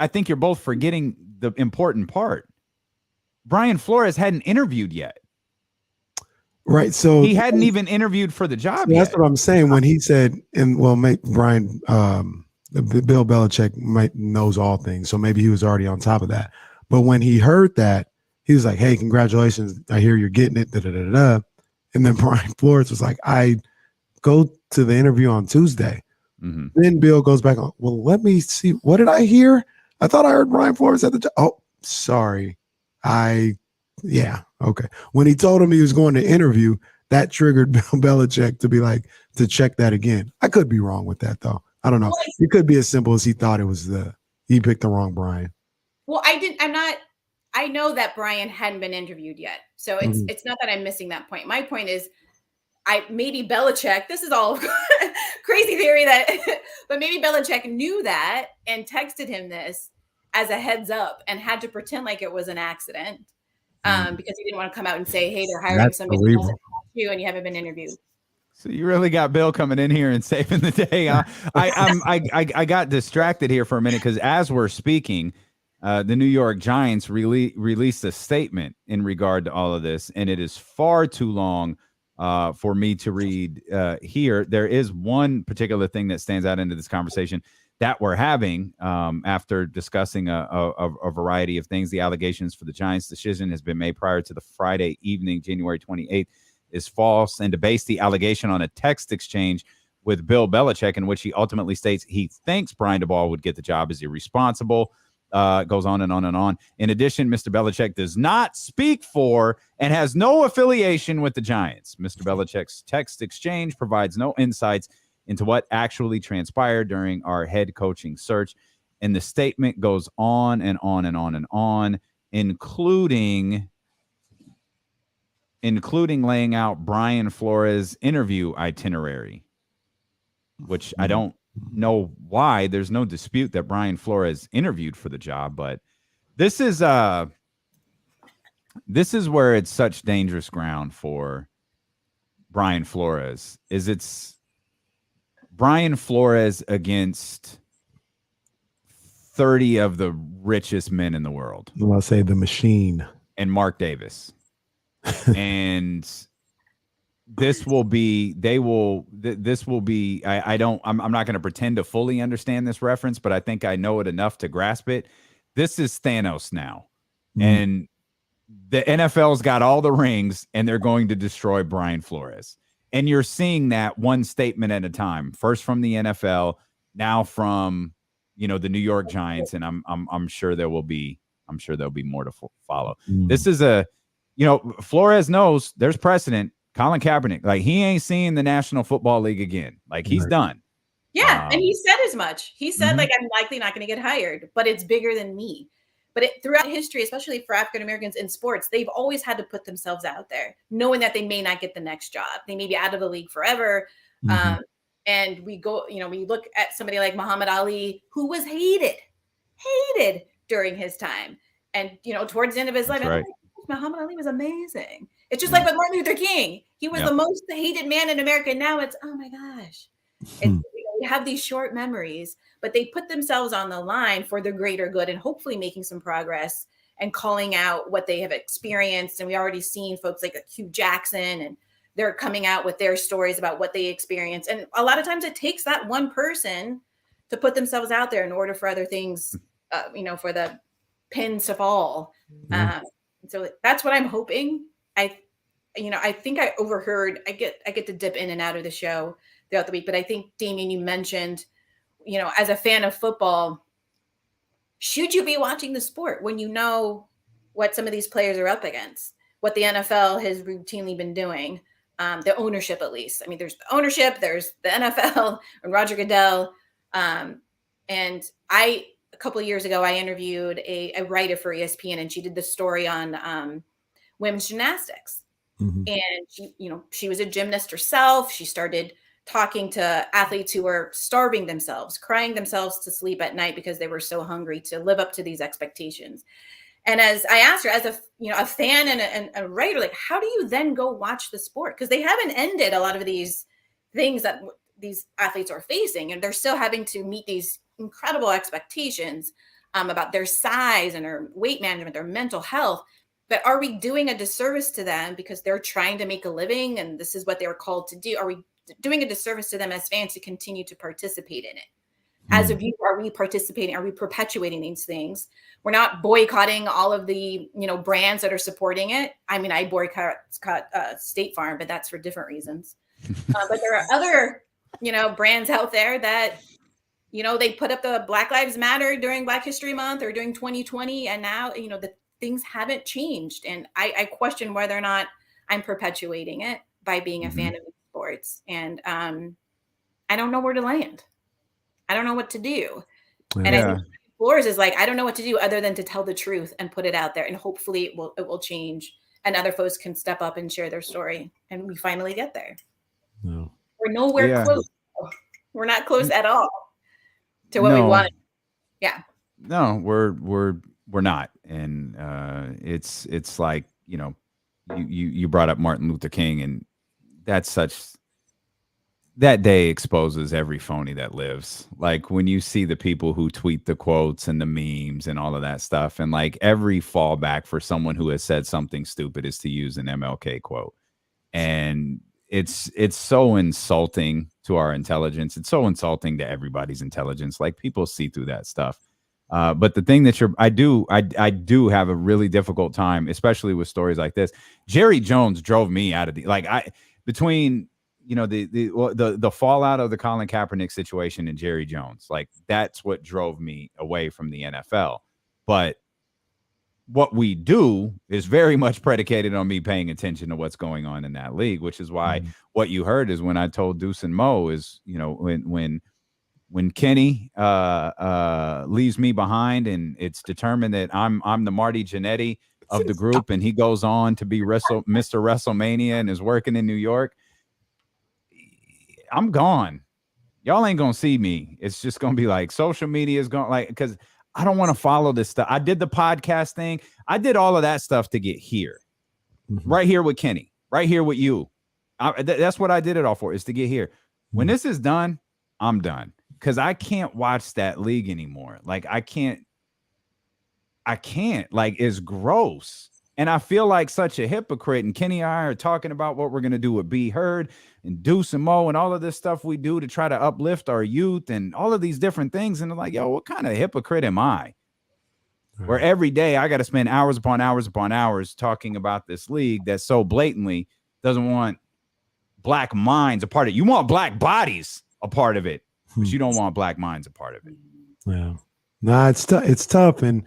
I think you're both forgetting the important part. Brian Flores hadn't interviewed yet. Right, so he hadn't even interviewed for the job yet. That's what I'm saying when he said, and well, Brian, Bill Belichick knows all things, so maybe he was already on top of that. But when he heard that, he was like, "Hey, congratulations! I hear you're getting it." Da, da, da, da. And then Brian Flores was like, "I go to the interview on Tuesday." Then Bill goes back on. Well, let me see. What did I hear? I thought I heard Brian Flores at the job. Oh, sorry. Yeah. Okay. When he told him he was going to interview, that triggered Bill Belichick to be like, to check that again. I could be wrong with that though. I don't know. It could be as simple as he thought it was he picked the wrong Brian. Well, I know that Brian hadn't been interviewed yet. So it's not that I'm missing that point. My point is maybe Belichick, this is all crazy theory but maybe Belichick knew that and texted him this as a heads up and had to pretend like it was an accident. Because he didn't want to come out and say, "Hey, they're hiring somebody else you and you haven't been interviewed." So you really got Bill coming in here and saving the day. I got distracted here for a minute because as we're speaking, the New York Giants released a statement in regard to all of this, and it is far too long for me to read here. There is one particular thing that stands out into this conversation that we're having after discussing a variety of things. The allegations for the Giants' decision has been made prior to the Friday evening, January 28th, is false, and to base the allegation on a text exchange with Bill Belichick in which he ultimately states he thinks Brian DeBall would get the job is irresponsible. Goes on and on and on. In addition, Mr. Belichick does not speak for and has no affiliation with the Giants. Mr. Belichick's text exchange provides no insights into what actually transpired during our head coaching search. And the statement goes on and on and on and on, including laying out Brian Flores' interview itinerary, which I don't know why. There's no dispute that Brian Flores interviewed for the job, but this is this is where it's such dangerous ground for Brian Flores. It's Brian Flores against 30 of the richest men in the world. I'll say the machine. And Mark Davis. And this will be, I'm not going to pretend to fully understand this reference, but I think I know it enough to grasp it. This is Thanos now. And the NFL's got all the rings and they're going to destroy Brian Flores. And you're seeing that one statement at a time, first from the NFL, now from, the New York Giants. And I'm sure there will be more to follow. This is Flores knows there's precedent. Colin Kaepernick, like he ain't seeing the National Football League again. Like he's done. Yeah. And he said as much. He said, like, I'm likely not going to get hired, but it's bigger than me. But throughout history, especially for African-Americans in sports, they've always had to put themselves out there, knowing that they may not get the next job. They may be out of the league forever. And we go, we look at somebody like Muhammad Ali, who was hated during his time. And, towards the end of his life, right. Muhammad Ali was amazing. It's just like with Martin Luther King. He was the most hated man in America. And now it's, oh my gosh. We have these short memories, but they put themselves on the line for the greater good and hopefully making some progress and calling out what they have experienced. And we already seen folks like Hugh Jackson, and they're coming out with their stories about what they experienced. And a lot of times it takes that one person to put themselves out there in order for other things, for the pins to fall. So that's what I'm hoping. I think I overheard, I get to dip in and out of the show throughout the week, but I think, Damian, you mentioned, as a fan of football, should you be watching the sport when you know what some of these players are up against, what the NFL has routinely been doing, the ownership, at least. I mean, there's the ownership, there's the NFL and Roger Goodell. And a couple of years ago, I interviewed a writer for ESPN, and she did the story on women's gymnastics. And she was a gymnast herself. She started talking to athletes who were starving themselves, crying themselves to sleep at night because they were so hungry to live up to these expectations. And as I asked her, as a fan and a writer, like, how do you then go watch the sport? Because they haven't ended a lot of these things that these athletes are facing, and they're still having to meet these incredible expectations about their size and their weight management, their mental health. But are we doing a disservice to them because they're trying to make a living and this is what they were called to do? Are we doing a disservice to them as fans to continue to participate in it? As a viewer, are we participating? Are we perpetuating these things? We're not boycotting all of the, brands that are supporting it. I mean, I boycott State Farm, but that's for different reasons. But there are other, brands out there that, they put up the Black Lives Matter during Black History Month or during 2020. And now, the things haven't changed. And I question whether or not I'm perpetuating it by being a fan of sports. And I don't know where to land. I don't know what to do. And I think Flores is like, I don't know what to do other than to tell the truth and put it out there. And hopefully it will change and other folks can step up and share their story. And we finally get there. No. We're nowhere close. We're not close at all to what we want. Yeah. No, we're not. And it's like, you brought up Martin Luther King, and that day exposes every phony that lives. Like when you see the people who tweet the quotes and the memes and all of that stuff, and like every fallback for someone who has said something stupid is to use an MLK quote. And it's so insulting to our intelligence. It's so insulting to everybody's intelligence. Like people see through that stuff. But the thing that I do have a really difficult time, especially with stories like this. Jerry Jones drove me out of between the fallout of the Colin Kaepernick situation and Jerry Jones. Like that's what drove me away from the NFL. But what we do is very much predicated on me paying attention to what's going on in that league, which is why what you heard is when I told Deuce and Mo is, when Kenny leaves me behind and it's determined that I'm the Marty Jannetty of the group, and he goes on to be Mr. WrestleMania and is working in New York, I'm gone. Y'all ain't gonna see me. It's just gonna be like social media is going, like, because I don't want to follow this stuff. I did the podcast thing. I did all of that stuff to get here, right here with Kenny, right here with you. That's what I did it all for, is to get here. When this is done, I'm done, because I can't watch that league anymore. Like I can't. Like, it's gross. And I feel like such a hypocrite. And Kenny and I are talking about what we're going to do with B. Hurd and Deuce and Mo and all of this stuff we do to try to uplift our youth and all of these different things. And they're like, yo, what kind of hypocrite am I? Where every day I got to spend hours upon hours upon hours talking about this league that so blatantly doesn't want black minds a part of it. You want black bodies a part of it, but you don't want black minds a part of it. Yeah. Nah, it's tough. And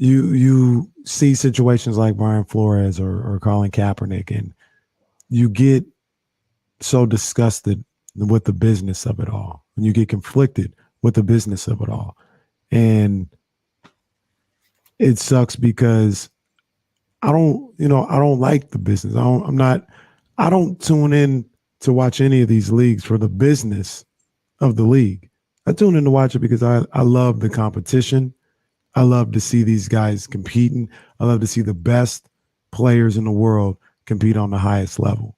you see situations like Brian Flores or Colin Kaepernick, and you get so disgusted with the business of it all, and you get conflicted with the business of it all. And it sucks because I don't like the business. I don't tune in to watch any of these leagues for the business of the league. I tune in to watch it because I love the competition. I love to see these guys competing. I love to see the best players in the world compete on the highest level.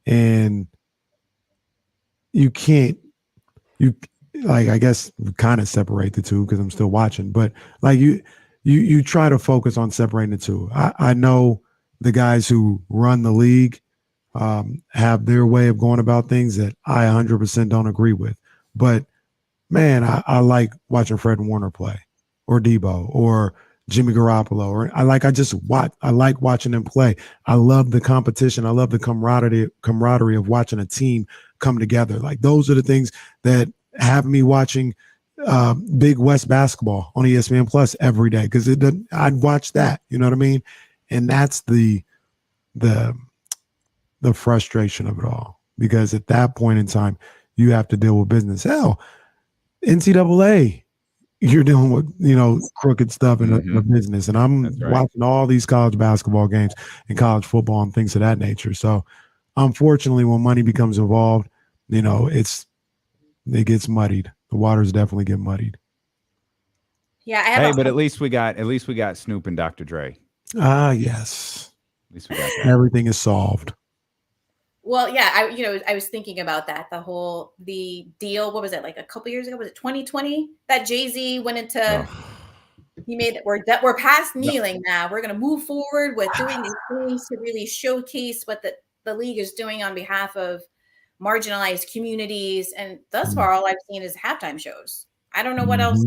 And I guess kind of separate the two because I'm still watching, but like you try to focus on separating the two. I know the guys who run the league have their way of going about things that I 100% don't agree with. But man, I like watching Fred Warner play, or Debo, or Jimmy Garoppolo, or I like watching them play. I love the competition. I love the camaraderie of watching a team come together. Like, those are the things that have me watching Big West basketball on ESPN Plus every day, because I'd watch that. You know what I mean? And that's the frustration of it all, because at that point in time, you have to deal with business. Hell, NCAA, you're dealing with, crooked stuff in the business. And I'm watching all these college basketball games and college football and things of that nature. So unfortunately, when money becomes involved, it gets muddied. The waters definitely get muddied. Yeah. But at least we got Snoop and Dr. Dre. Ah, yes. At least we got that. Everything is solved. Well, yeah, I was thinking about that. The deal, what was it, like a couple years ago? Was it 2020 that Jay-Z went into? He made it. We're past kneeling now. We're going to move forward with doing these things to really showcase what the league is doing on behalf of marginalized communities. And thus far, all I've seen is halftime shows. I don't know what else.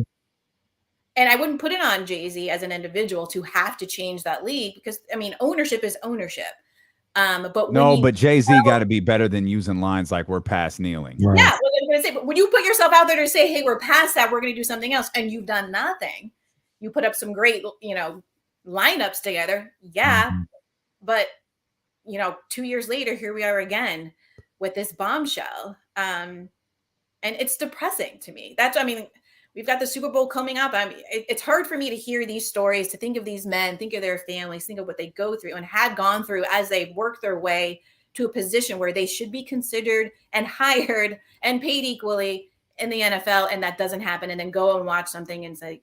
And I wouldn't put it on Jay-Z as an individual to have to change that league, because ownership is ownership. But Jay-Z got to be better than using lines like "we're past kneeling." Right. Yeah, well, I'm going to say, but when you put yourself out there to say, "Hey, we're past that. We're going to do something else," and you've done nothing, you put up some great, lineups together. Yeah, but 2 years later, here we are again with this bombshell, and it's depressing to me. We've got the Super Bowl coming up. It's hard for me to hear these stories, to think of these men, think of their families, think of what they go through and had gone through as they work their way to a position where they should be considered and hired and paid equally in the NFL. And that doesn't happen. And then go and watch something and say,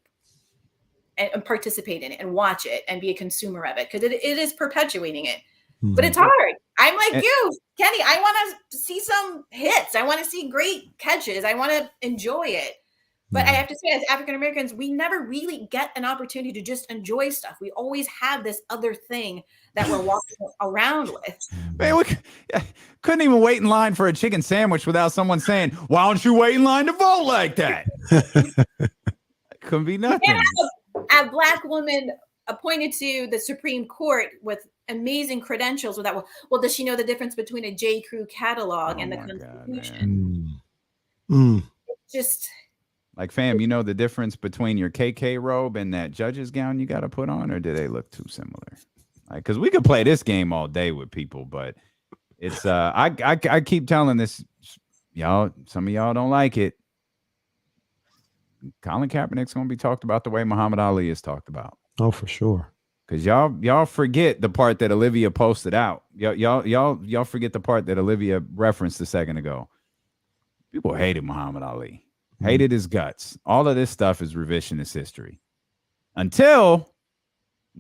and participate in it and watch it and be a consumer of it, because it is perpetuating it. But it's hard. I'm like you, Kenny. I want to see some hits. I want to see great catches. I want to enjoy it. But I have to say, as African Americans, we never really get an opportunity to just enjoy stuff. We always have this other thing that we're walking around with. Man, we couldn't even wait in line for a chicken sandwich without someone saying, "Why don't you wait in line to vote like that?" Couldn't be nothing. A black woman appointed to the Supreme Court with amazing credentials without, well, does she know the difference between a J. Crew catalog and the Constitution? Just... Like, fam, you know the difference between your KK robe and that judge's gown you got to put on, or do they look too similar? Like, because we could play this game all day with people, but it's I keep telling this, y'all. Some of y'all don't like it. Colin Kaepernick's gonna be talked about the way Muhammad Ali is talked about. Oh, for sure. Because y'all forget the part that Olivia posted out. Y'all forget the part that Olivia referenced a second ago. People hated Muhammad Ali. hated his guts. All of this stuff is revisionist history. Until,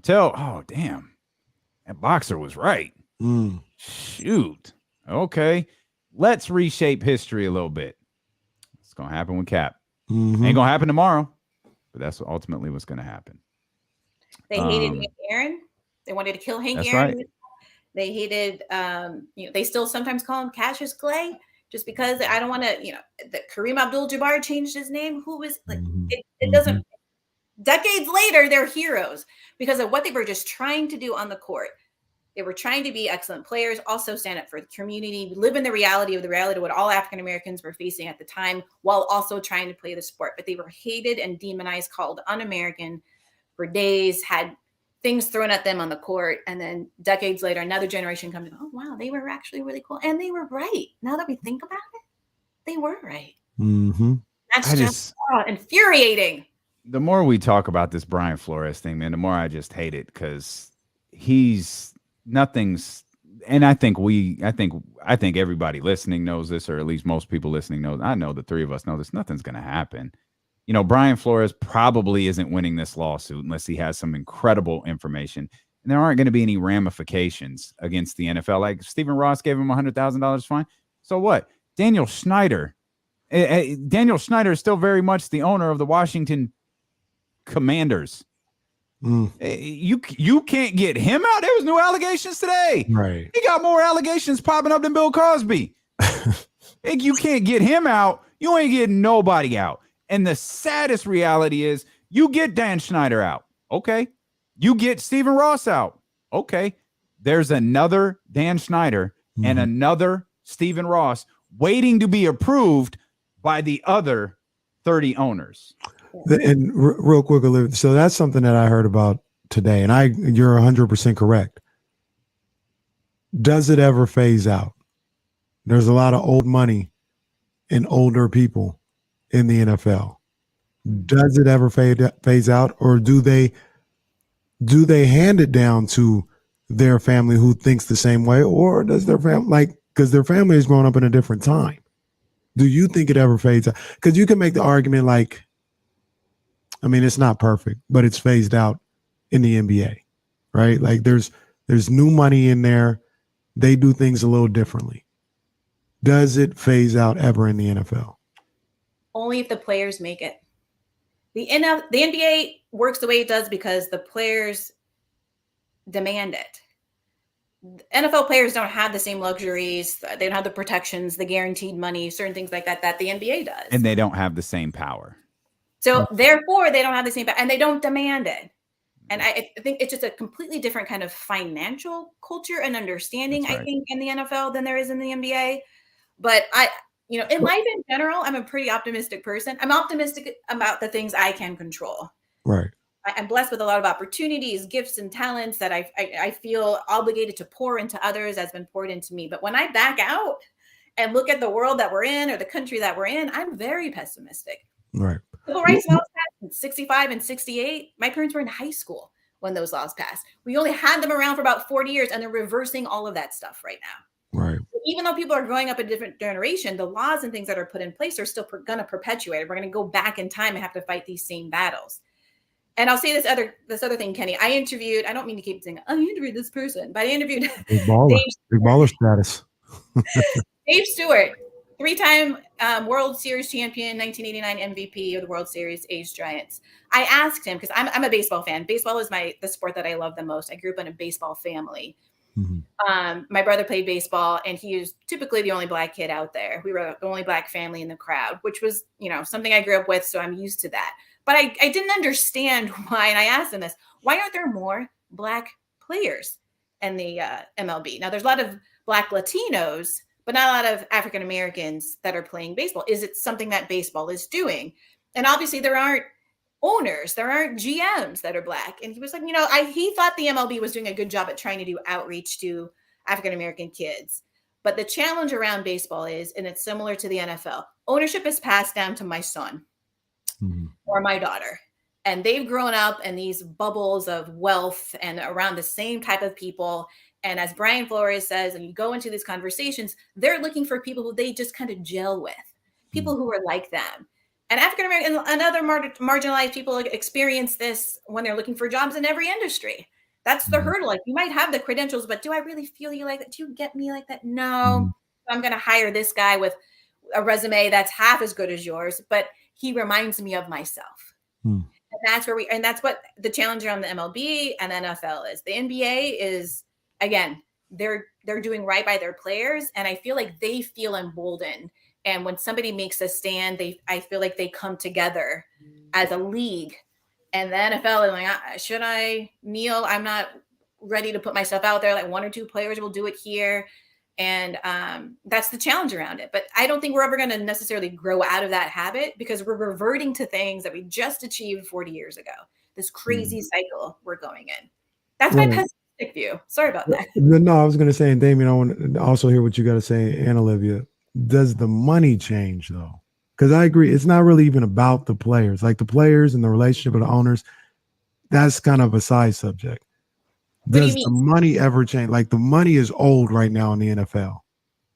oh, damn, that boxer was right. Shoot. Okay. Let's reshape history a little bit. It's going to happen with Cap. Ain't going to happen tomorrow, but that's ultimately what's going to happen. They hated Hank Aaron. They wanted to kill Hank Aaron. Right. They hated, they still sometimes call him Cassius Clay just because I don't want to, that Kareem Abdul-Jabbar changed his name. Who was like, it doesn't, decades later, they're heroes because of what they were just trying to do on the court. They were trying to be excellent players, also stand up for the community, live in the reality of what all African Americans were facing at the time, while also trying to play the sport. But they were hated and demonized, called un-American for days, had things thrown at them on the court. And then decades later, another generation comes and, oh, wow, they were actually really cool. And they were right. Now that we think about it, they were right. That's just infuriating. The more we talk about this Brian Flores thing, man, the more I just hate it because nothing's, and I think everybody listening knows this, or at least most people listening know. I know the three of us know this. Nothing's going to happen. Brian Flores probably isn't winning this lawsuit unless he has some incredible information. And there aren't going to be any ramifications against the NFL. Like Stephen Ross gave him $100,000 fine. So what? Daniel Snyder is still very much the owner of the Washington Commanders. You can't get him out. There was new allegations today. Right. He got more allegations popping up than Bill Cosby. You can't get him out. You ain't getting nobody out. And the saddest reality is you get Dan Snyder out. Okay. You get Stephen Ross out. Okay. There's another Dan Snyder and another Stephen Ross waiting to be approved by the other 30 owners. And real quick, Olivia, so that's something that I heard about today, and you're 100% correct. Does it ever phase out? There's a lot of old money and older people in the NFL. Does it ever phase out, or do they hand it down to their family who thinks the same way, or does their family, because their family is growing up in a different time? Do you think it ever fades out? Because you can make the argument it's not perfect, but it's phased out in the NBA, right? Like there's new money in there. They do things a little differently. Does it phase out ever in the NFL? Only if the players make it. The NBA works the way it does because the players demand it. NFL players don't have the same luxuries. They don't have the protections, the guaranteed money, certain things like that the NBA does. And they don't have the same power. So therefore, they don't have the same power, and they don't demand it. And I think it's just a completely different kind of financial culture and understanding, right, I think, in the NFL than there is in the NBA. But in life in general, I'm a pretty optimistic person. I'm optimistic about the things I can control. Right. I'm blessed with a lot of opportunities, gifts, and talents that I feel obligated to pour into others as been poured into me. But when I back out and look at the world that we're in or the country that we're in, I'm very pessimistic. Right. Civil rights laws passed in 65 and 68. My parents were in high school when those laws passed. We only had them around for about 40 years, and they're reversing all of that stuff right now. Right. Even though people are growing up a different generation, the laws and things that are put in place are still going to perpetuate. We're going to go back in time and have to fight these same battles. And I'll say this other thing, Kenny. I don't mean to keep saying, I interviewed this person, but I interviewed Big baller status. Dave Stewart, 3-time World Series champion, 1989 MVP of the World Series Age Giants. I asked him, because I'm a baseball fan. Baseball is the sport that I love the most. I grew up in a baseball family. Mm-hmm. My brother played baseball, and he was typically the only black kid out there. We were the only black family in the crowd, which was, something I grew up with, so I'm used to that. But I didn't understand why, and I asked him this, why aren't there more black players in the MLB? Now, there's a lot of black Latinos, but not a lot of African Americans that are playing baseball. Is it something that baseball is doing? And obviously there aren't owners, there aren't GMs that are black. And he was like, he thought the MLB was doing a good job at trying to do outreach to African American kids. But the challenge around baseball is, and it's similar to the NFL, ownership is passed down to my son. Mm-hmm. Or my daughter. And they've grown up in these bubbles of wealth and around the same type of people. And as Brian Flores says, and you go into these conversations, they're looking for people who they just kind of gel with, people who are like them. And African American and other marginalized people experience this when they're looking for jobs in every industry. That's the hurdle. Like, you might have the credentials, but do I really feel you like that? Do you get me like that? No. I'm going to hire this guy with a resume that's half as good as yours, but he reminds me of myself. And that's where and that's what the challenge around the MLB and the NFL is. The NBA is, again, they're doing right by their players, and I feel like they feel emboldened. And when somebody makes a stand, I feel like they come together as a league. And the NFL is like, should I kneel? I'm not ready to put myself out there. Like, one or two players will do it here. And that's the challenge around it. But I don't think we're ever going to necessarily grow out of that habit, because we're reverting to things that we just achieved 40 years ago. This crazy cycle we're going in. That's my pessimistic view. Sorry about that. No, I was going to say, and Damian, I want to also hear what you got to say, and Olivia. Does the money change, though? Because I agree, it's not really even about the players. Like, the players and the relationship with the owners, that's kind of a side subject. Does the money ever change? Like, the money is old right now in the NFL.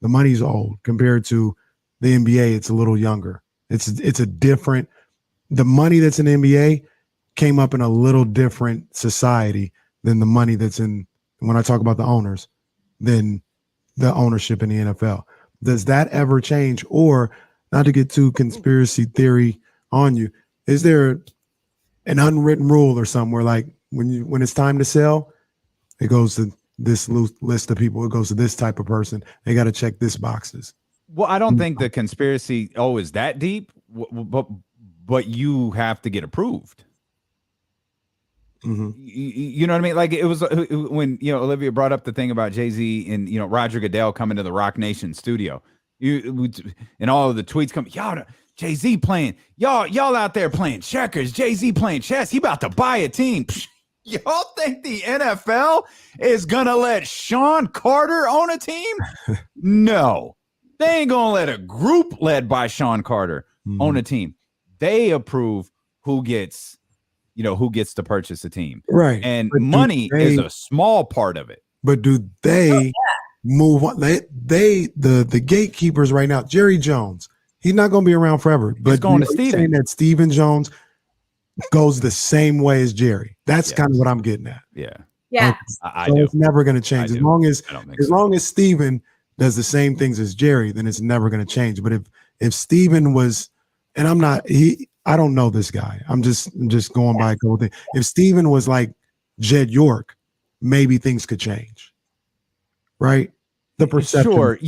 The money's old compared to the NBA. It's a little younger. It's a different. The money that's in the NBA came up in a little different society than the money that's in, when I talk about the owners, than the ownership in the NFL. Does that ever change? Or, not to get too conspiracy theory on you, is there an unwritten rule or somewhere, like when it's time to sell, it goes to this list of people, it goes to this type of person, they got to check this boxes? Well, I don't think the conspiracy is that deep, but you have to get approved. You know what I mean? Like, it was when, Olivia brought up the thing about Jay-Z and, Roger Goodell coming to the Rock Nation studio. And all of the tweets come, y'all, Jay-Z playing, y'all out there playing checkers, Jay-Z playing chess, he about to buy a team. Y'all think the NFL is gonna let Sean Carter own a team? No, they ain't gonna let a group led by Sean Carter own a team. They approve who gets to purchase a team, right? And money is a small part of it. But do they move on? The gatekeepers right now, Jerry Jones, he's not going to be around forever. But he's going to Steven. Saying that Steven Jones goes the same way as Jerry. That's kind of what I'm getting at. Yeah. So it's never going to change. As long as Steven does the same things as Jerry, then it's never going to change. But if Steven was, and I don't know this guy, I'm just going by a couple things. If Steven was like Jed York, maybe things could change. Right? The perception. Sure.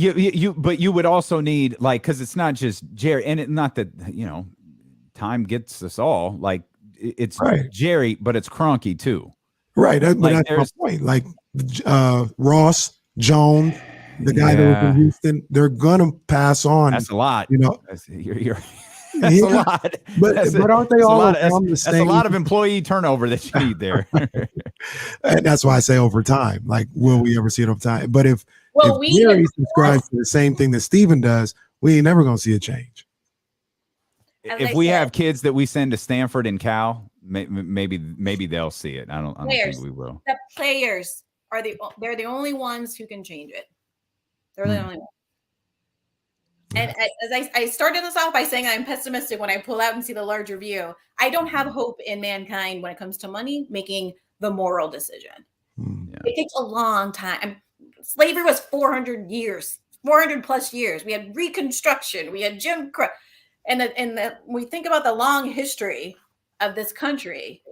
But you would also need, like, because it's not just Jerry, and not that, time gets us all. Like, it's Jerry, but it's Kroenke too. Right. That's my point. Like, Ross, Jones, the guy that was in Houston, they're gonna pass on. That's a lot. That's a lot. But aren't they all on the same? That's a lot of employee turnover that you need there. And that's why I say over time. Like, will we ever see it over time? But if Jerry subscribes to the same thing that Steven does, we ain't never gonna see a change. If we have kids that we send to Stanford and Cal, maybe they'll see it. I don't think we will. The players they're the only ones who can change it. They're the only ones. And as I started this off by saying I'm pessimistic when I pull out and see the larger view, I don't have hope in mankind when it comes to money making the moral decision. It takes a long time. Slavery was 400 plus years. We had Reconstruction. We had Jim Crow. And when we think about the long history of this country,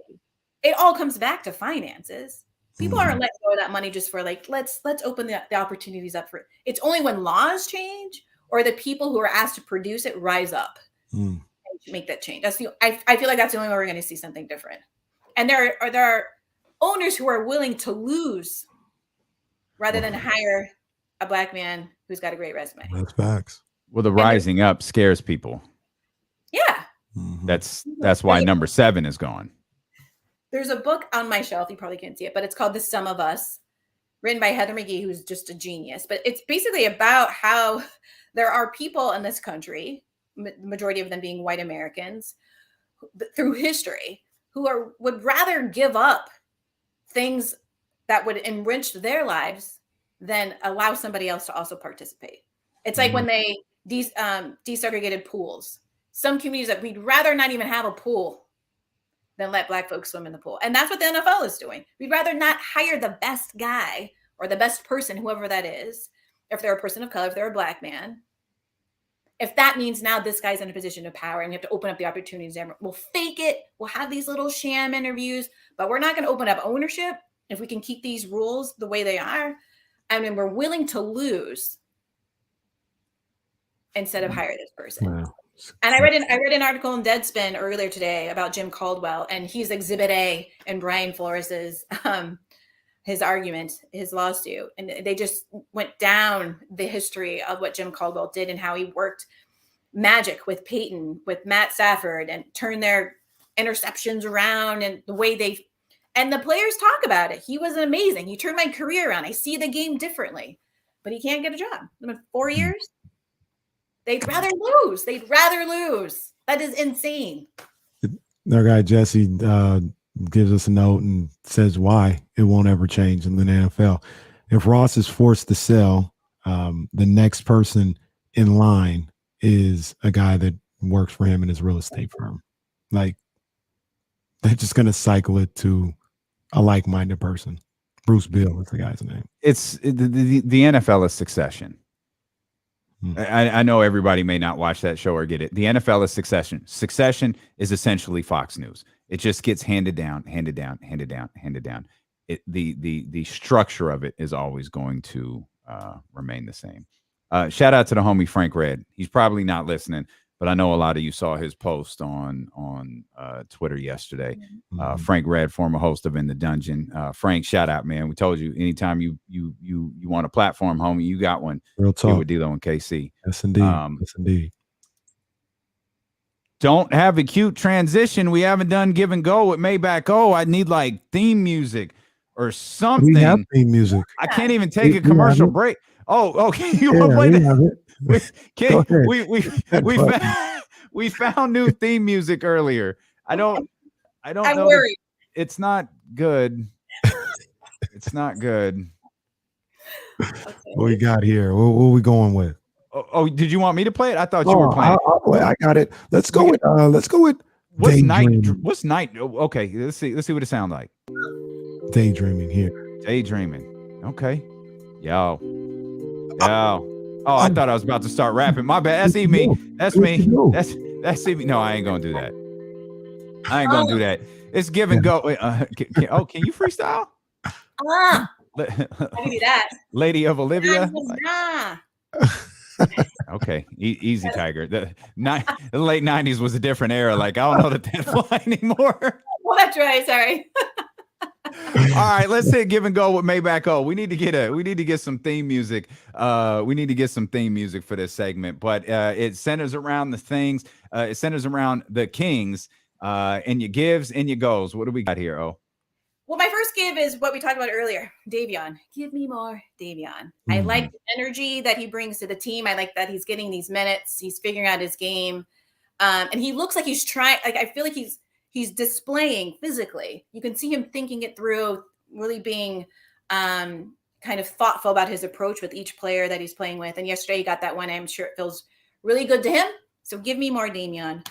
it all comes back to finances. People aren't letting go of that money just for like, let's open the opportunities up for it. It's only when laws change or the people who are asked to produce it rise up and make that change. I feel like that's the only way we're going to see something different. And there are owners who are willing to lose rather than hire a black man who's got a great resume. That's facts. Well, the rising up scares people. Yeah. That's why number 7 is gone. There's a book on my shelf. You probably can't see it, but it's called The Sum of Us, written by Heather McGhee, who's just a genius. But it's basically about how there are people in this country, the majority of them being white Americans, through history, who would rather give up things that would enrich their lives than allow somebody else to also participate. It's like when they desegregated pools some communities that we'd rather not even have a pool than let Black folks swim in the pool. And that's what the NFL is doing. We'd rather not hire the best guy or the best person, whoever that is, if they're a person of color, if they're a Black man. If that means now this guy's in a position of power and we have to open up the opportunities, we'll fake it. We'll have these little sham interviews, but we're not going to open up ownership if we can keep these rules the way they are. I mean, we're willing to lose instead of hire this person. Wow. And I read an article in Deadspin earlier today about Jim Caldwell, and he's Exhibit A in Brian Flores's his argument, his lawsuit, and they just went down the history of what Jim Caldwell did and how he worked magic with Peyton, with Matt Stafford, and turned their interceptions around, and the way and the players talk about it. He was amazing. He turned my career around. I see the game differently, but he can't get a job. In 4 years. They'd rather lose. That is insane. Our guy Jesse gives us a note and says why it won't ever change in the NFL. If Ross is forced to sell, the next person in line is a guy that works for him in his real estate firm. Like, they're just going to cycle it to a like-minded person. Bruce Beal is the guy's name. It's the NFL is Succession. I know everybody may not watch that show or get it. The NFL is Succession. Succession is essentially Fox News. It just gets handed down. The structure of it is always going to remain the same. Shout out to the homie Frank Red. He's probably not listening, but I know a lot of you saw his post on Twitter yesterday. Frank Red, former host of In the Dungeon. Frank, shout out, man. We told you anytime you want a platform, homie, you got one. Real talk. Here with D'Lo and KC. Yes, indeed. Yes, indeed. Don't have a cute transition. We haven't done Give and Go with Maybach. Oh, I need like theme music or something. We have theme music. I can't even take a commercial break. Oh, okay. You want to play that? We found new theme music earlier. I don't I'm know. worried. It's not good. It's not good. Okay. What we got here? What are we going with? Oh, did you want me to play it? I thought you were playing. I'll play. I got it. Let's go with What's Daydreaming. What's night? Okay, let's see what it sounds like. Daydreaming here. Daydreaming. Okay. Yo. Oh, I thought I was about to start rapping. My bad. That's me. That's me. That's me. No, I ain't gonna do that. I ain't gonna do that. It's give and go. Can you freestyle? I can do that. Lady of Olivia. Nah. Okay, easy, Tiger. The late 90s was a different era. Like, I don't know that fly anymore. Well, that's right. Sorry. All right, let's hit Give and Go with Maybach. Oh, we need to get some theme music. We need to get some theme music for this segment, but it centers around the things. It centers around the Kings, and your gives and your goes. What do we got here? Oh, Well, my first give is what we talked about earlier. Davion. Give me more Davion. I like the energy that he brings to the team. I like that he's getting these minutes. He's figuring out his game. And he looks like he's trying. Like, I feel like he's displaying physically. You can see him thinking it through, really being kind of thoughtful about his approach with each player that he's playing with. And yesterday he got that one. I'm sure it feels really good to him. So give me more Davion.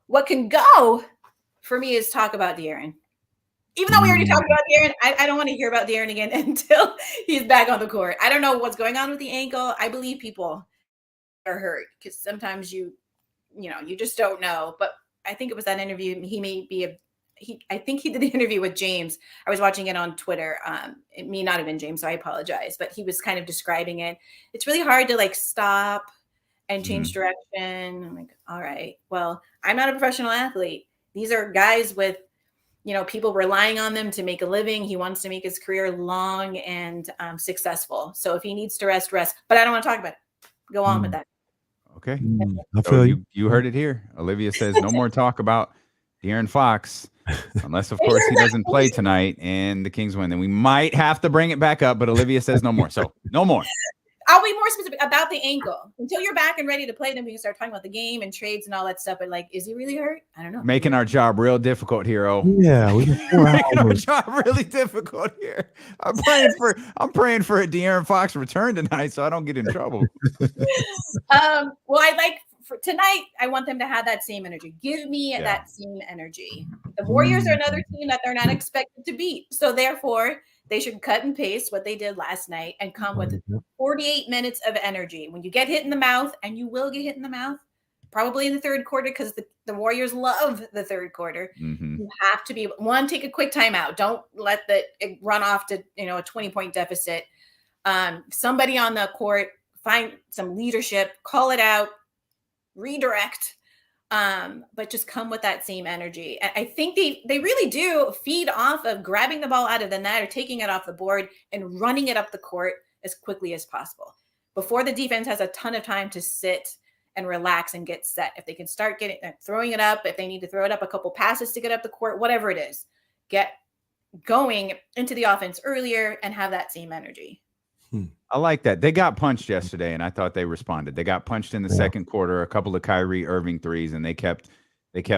What can go for me is talk about De'Aaron. Even though we already talked about De'Aaron, I don't want to hear about De'Aaron again until he's back on the court. I don't know what's going on with the ankle. I believe people are hurt because sometimes you just don't know. But I think it was that interview. I think he did the interview with James. I was watching it on Twitter. It may not have been James, so I apologize. But he was kind of describing it. It's really hard to like stop and change direction. I'm like, all right, well, I'm not a professional athlete. These are guys with, people relying on them to make a living. He wants to make his career long and successful. So if he needs to rest. But I don't want to talk about it. Go on with that. okay. I So feel you heard it here. Olivia says no more talk about De'Aaron Fox, unless of course he doesn't play tonight and the Kings win. Then we might have to bring it back up. But Olivia says no more. So no more. I'll be more specific about the ankle. Until you're back and ready to play, then we can start talking about the game and trades and all that stuff. But like, is he really hurt? I don't know. Making our job real difficult here, oh. Yeah, we got 4 Making our hours. job really difficult here. I'm praying for a De'Aaron Fox return tonight so I don't get in trouble. Well, I like for tonight, I want them to have that same energy. Give me that same energy. The Warriors are another team that they're not expected to beat. So therefore, they should cut and paste what they did last night and come with 48 minutes of energy. When you get hit in the mouth, and you will get hit in the mouth, probably in the third quarter, because the Warriors love the third quarter. You have to be take a quick timeout. Don't let it run off to a 20-point deficit. Somebody on the court, find some leadership, call it out, redirect, but just come with that same energy. I think they really do feed off of grabbing the ball out of the net or taking it off the board and running it up the court as quickly as possible before the defense has a ton of time to sit and relax and get set. If they can start throwing it up, if they need to throw it up a couple passes to get up the court, whatever it is, get going into the offense earlier and have that same energy. I like that. They got punched yesterday, and I thought they responded. They got punched in the second quarter, a couple of Kyrie Irving threes, and they kept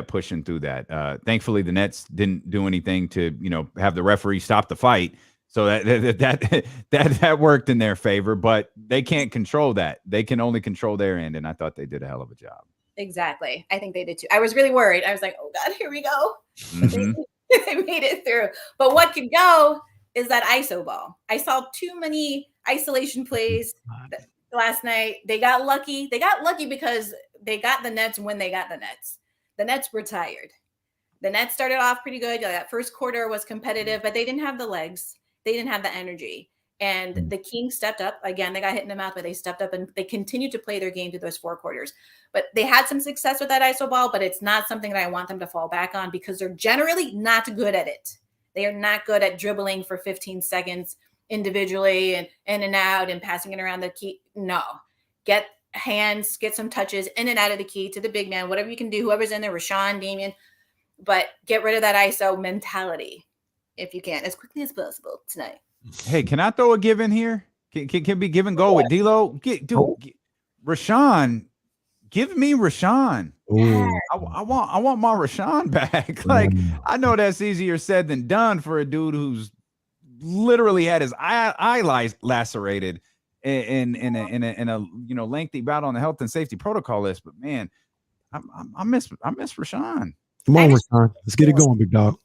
pushing through that. Thankfully, the Nets didn't do anything to have the referee stop the fight, so that worked in their favor. But they can't control that. They can only control their end, and I thought they did a hell of a job. Exactly. I think they did too. I was really worried. I was like, oh God, here we go. They made it through. But what could go is that ISO ball. I saw too many isolation plays last night. They got lucky. They got lucky because they got the Nets when they got the Nets. The Nets were tired. The Nets started off pretty good. That first quarter was competitive, but they didn't have the legs. They didn't have the energy. And the Kings stepped up. Again, they got hit in the mouth, but they stepped up and they continued to play their game through those 4 quarters. But they had some success with that ISO ball, but it's not something that I want them to fall back on because they're generally not good at it. They are not good at dribbling for 15 seconds individually and in and out and passing it around the key. No. Get hands, get some touches in and out of the key to the big man, whatever you can do, whoever's in there, Rashawn, Damian, but get rid of that ISO mentality if you can, as quickly as possible tonight. Hey, can I throw a give in here? Can be give and go with D'Lo? Rashawn, give me Rashawn. I want my Rashawn back. Like, I know that's easier said than done for a dude who's literally had his eye lacerated in a lengthy bout on the health and safety protocol list. But man, I miss Rashawn. Come on, Rashawn. Let's get it going, big dog.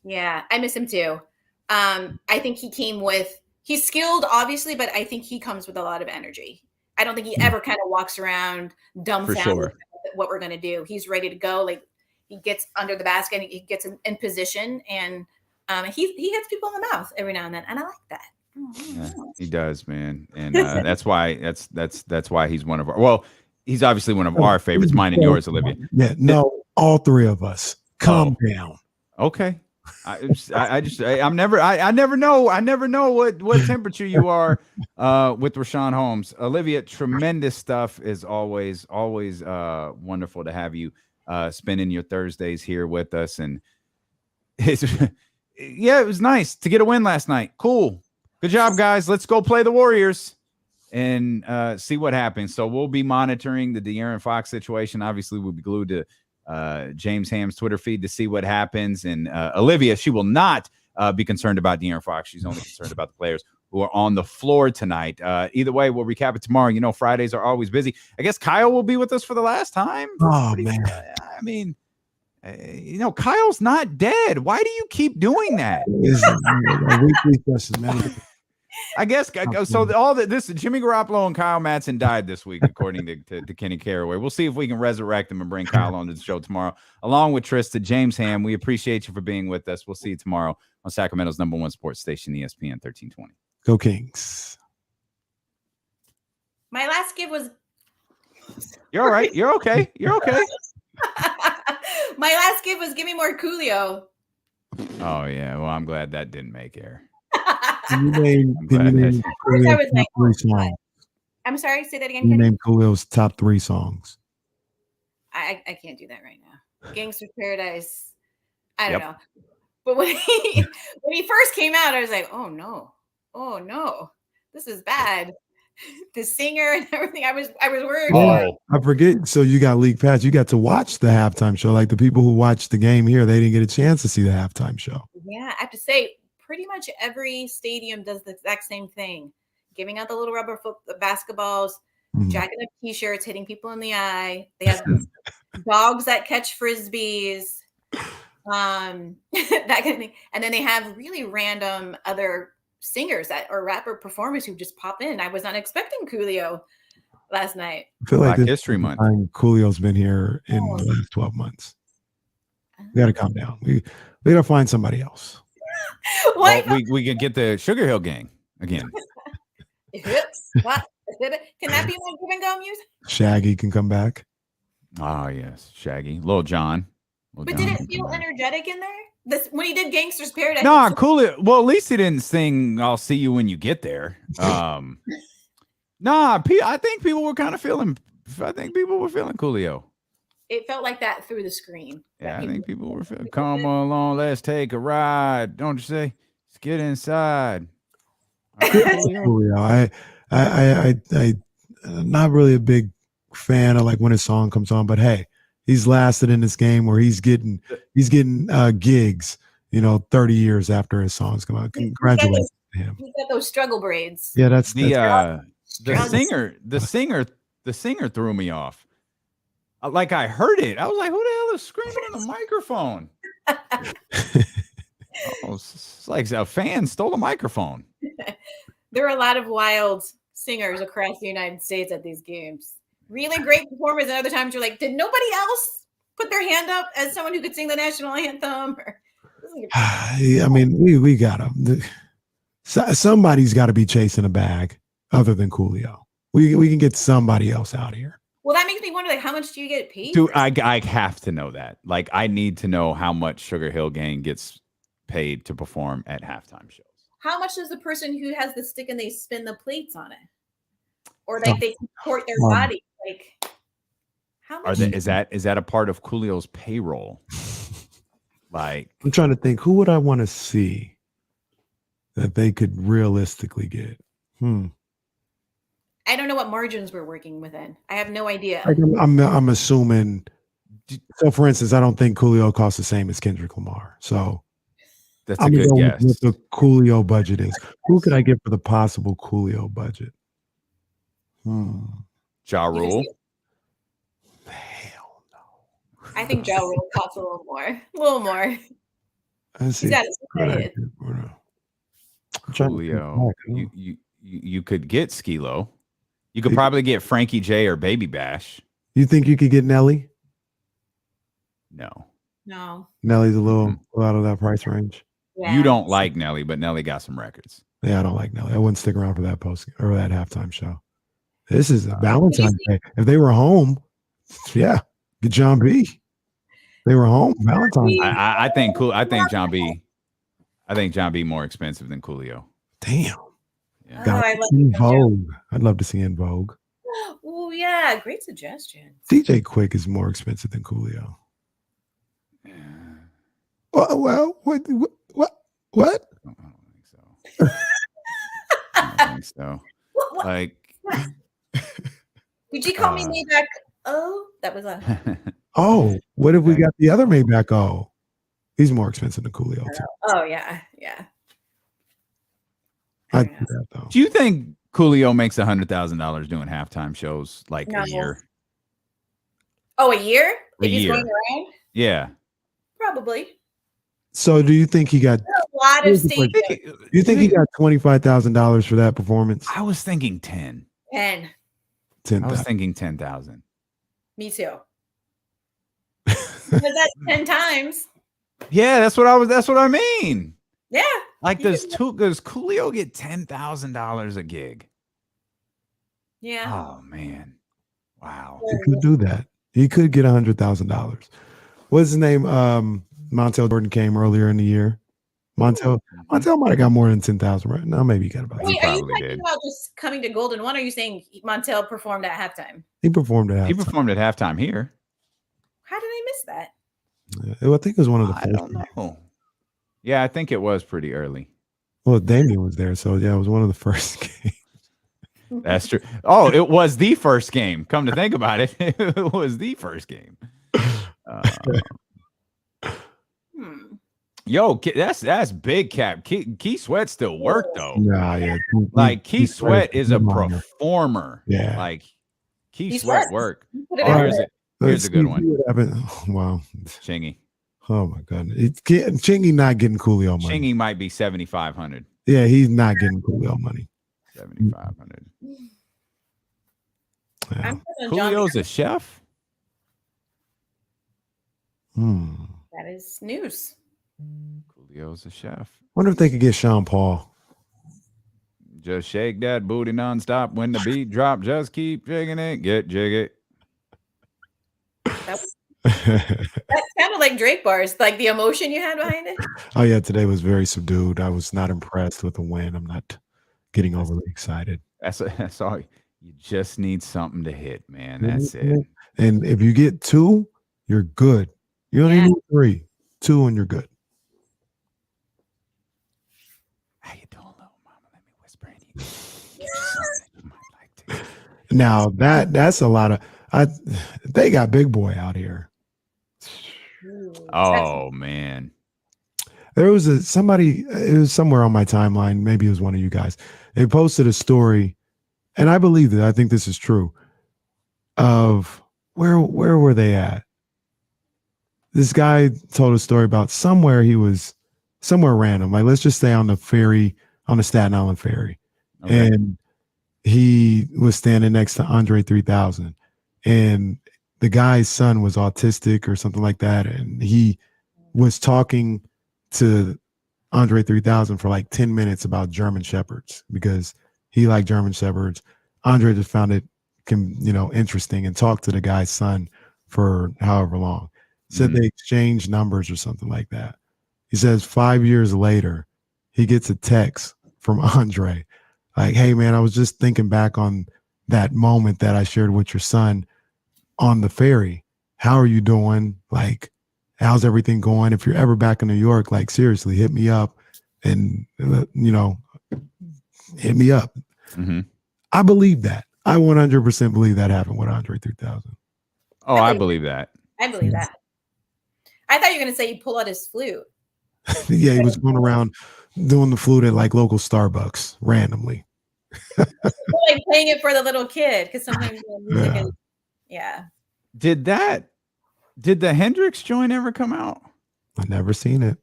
Yeah, I miss him too. I think he's skilled, obviously, but I think he comes with a lot of energy. I don't think he ever kind of walks around dumbfounded at what we're going to do. He's ready to go. Like, he gets under the basket, and he gets in position, and he hits people in the mouth every now and then, and I like that. Yeah, he does, man, and that's why he's one of our. Well, he's obviously one of our favorites, mine and yours, Olivia. Yeah, no, all three of us. Calm down. Okay. I never know what temperature you are with Rashawn Holmes. Olivia, tremendous stuff. Is always wonderful to have you spending your Thursdays here with us, and it was nice to get a win last night. Cool, good job, guys. Let's go play the Warriors and see what happens. So we'll be monitoring the De'Aaron Fox situation. Obviously, we'll be glued to James Ham's Twitter feed to see what happens. And Olivia, she will not be concerned about De'Aaron Fox. She's only concerned about the players who are on the floor tonight. Either way, we'll recap it tomorrow. Fridays are always busy. I guess Kyle will be with us for the last time. Oh, man. I mean, Kyle's not dead. Why do you keep doing that? A weekly session, man. I guess so. This Jimmy Garoppolo and Kyle Madsen died this week, according to Kenny Caraway. We'll see if we can resurrect them and bring Kyle on to the show tomorrow, along with Trista. James Ham, we appreciate you for being with us. We'll see you tomorrow on Sacramento's #1 sports station, ESPN 1320. Go Kings. My last give was. You're all right. You're okay. You're okay. My last give was give me more Coolio. Oh yeah. Well, I'm glad that didn't make air. I'm sorry, say that again. You name Coolio's top 3 songs. I can't do that right now. Gangster's Paradise. I don't know. But when he first came out, I was like, oh no, this is bad. The singer and everything. I was worried. Oh, I forget. So you got League Pass. You got to watch the halftime show. Like the people who watched the game here, they didn't get a chance to see the halftime show. Yeah, I have to say, pretty much every stadium does the exact same thing, giving out the little rubber basketballs jacking up t-shirts, hitting people in the eye. They have dogs that catch frisbees, that kind of thing. And then they have really random other singers or rapper performers who just pop in. I was not expecting Coolio last night. I feel like Black History Month. Coolio's been here in the last 12 months. We got to calm down. We got to find somebody else. Well, we could get the Sugar Hill Gang again. What? Can that be my Griffin Go music? Shaggy can come back. Oh yes, Shaggy, Lil Jon. But did it feel energetic in there? When he did Gangster's Paradise? Nah, Coolio. Well, at least he didn't sing "I'll See You When You Get There." Nah, I think people were kind of feeling. I think people were feeling Coolio. It felt like that through the screen. Yeah, I think people were feeling. Come along, let's take a ride. Don't you say? Let's get inside. Coolio. I not really a big fan of like when his song comes on, but hey, he's lasted in this game where he's getting gigs, 30 years after his songs come out. Congratulations to him. He's got those struggle braids. Yeah, that's the singer threw me off. Like I heard it. I was like, who the hell is screaming in the microphone? It's like a fan stole a microphone. There are a lot of wild singers across the United States at these games. Really great performers, and other times you're like, did nobody else put their hand up as someone who could sing the national anthem? I mean, we got him. Somebody's got to be chasing a bag other than Coolio. We can get somebody else out here. Well, that makes me wonder, like, how much do you get paid? Dude, I have to know that. Like, I need to know how much Sugar Hill Gang gets paid to perform at halftime shows. How much does the person who has the stick and they spin the plates on it, or like they support their body? Like, how much? Is that a part of Coolio's payroll? Like, I'm trying to think, who would I want to see that they could realistically get? I don't know what margins we're working within. I have no idea. Like I'm assuming. So, for instance, I don't think Coolio costs the same as Kendrick Lamar. So that's a good guess. What the Coolio budget is? Who could I get for the possible Coolio budget? Ja Rule. Hell no. I think Ja Rule costs a little more. A little more. Let's see. Coolio. You could get Skilo. You could probably get Frankie J or Baby Bash. You think you could get Nelly? No. Nelly's a little out of that price range. Yeah. You don't like Nelly, but Nelly got some records. Yeah, I don't like Nelly. I wouldn't stick around for that post or that halftime show. This is a Valentine's Day. If they were home, yeah, get John B. They were home. Valentine's. I think John B. I think John B. more expensive than Coolio. Damn. Yeah. In Vogue. I'd love to see In Vogue. Oh yeah, great suggestion. DJ Quick is more expensive than Coolio. Yeah. Well, what? I don't think so. I don't think so. What? Like, did you call me Maybach? Oh, that was a. Oh, what if we got the other Maybach? Oh, he's more expensive than Coolio too. Oh yeah. I do that though. do you think Coolio makes $100,000 doing halftime shows like a year? Oh, a year? A year. Going around? Yeah. Probably. So, do you think he got A lot of stages. Do you think he got $25,000 for that performance? I was thinking 10. 10. 10. I was thinking 10,000. Me too. Because that's 10 times. Yeah, that's what I mean. Yeah. Like, does Coolio get $10,000 a gig? Yeah. Oh man, wow. He could do that. He could get $100,000. What's his name? Montel Jordan came earlier in the year. Montel might have got more than 10,000 right now. Maybe he got about. Wait, are you talking about just coming to Golden One? Or are you saying Montel performed at halftime? He performed at halftime. He performed at halftime here. How did I miss that? Yeah, I think it was one of the first. I don't know. Yeah, I think it was pretty early. Well, Damian was there, so yeah, it was one of the first games. That's true. Oh, it was the first game. Come to think about it, it was the first game. Yo, that's big cap. Key Sweat still worked though. Nah, yeah. Like Key Sweat is a performer. Yeah. Like Key He Sweat sweats. work. Put it Oh, out here's there. it. Here's a good See one. what happened. Wow. Chingy. Oh my goodness. Chingy not getting Coolio money. Chingy might be 7,500. Yeah, he's not getting Coolio money. 7,500. Yeah. I'm putting on John Coolio's a chef? That is news. Coolio's a chef. Wonder if they could get Sean Paul. Just shake that booty nonstop. When the beat drop, just keep jigging it. Get jiggy. That sounded like Drake bars, like the emotion you had behind it. Oh yeah, today was very subdued. I was not impressed with the win. I'm not getting overly excited. That's all. You just need something to hit, man. That's it. And if you get 2, you're good. You only need 3. 2 and you're good. How you doing, little mama? Let me whisper in you. Something you might like to. Now that's a lot of they got big boy out here. Oh man. There was somebody, it was somewhere on my timeline, maybe it was one of you guys. They posted a story, and I believe that I think this is true. Of where were they at? This guy told a story about somewhere he was somewhere random. Like let's just say on the ferry, on the Staten Island ferry. Okay. And he was standing next to Andre 3000. And the guy's son was autistic or something like that. And he was talking to Andre 3000 for like 10 minutes about German Shepherds because he liked German Shepherds. Andre just found it, interesting and talked to the guy's son for however long. Said they exchanged numbers or something like that. He says 5 years later, he gets a text from Andre like, hey, man, I was just thinking back on that moment that I shared with your son on the ferry. How are you doing? Like, how's everything going? If you're ever back in New York, like, seriously, hit me up and, hit me up. Mm-hmm. I believe that. I 100% believe that happened with Andre 3000. Oh, I believe that. I believe that. I thought you were going to say he pulled out his flute. Yeah, he was going around doing the flute at like local Starbucks randomly. Like playing it for the little kid because sometimes music is, Did the Hendrix joint ever come out? I never seen it.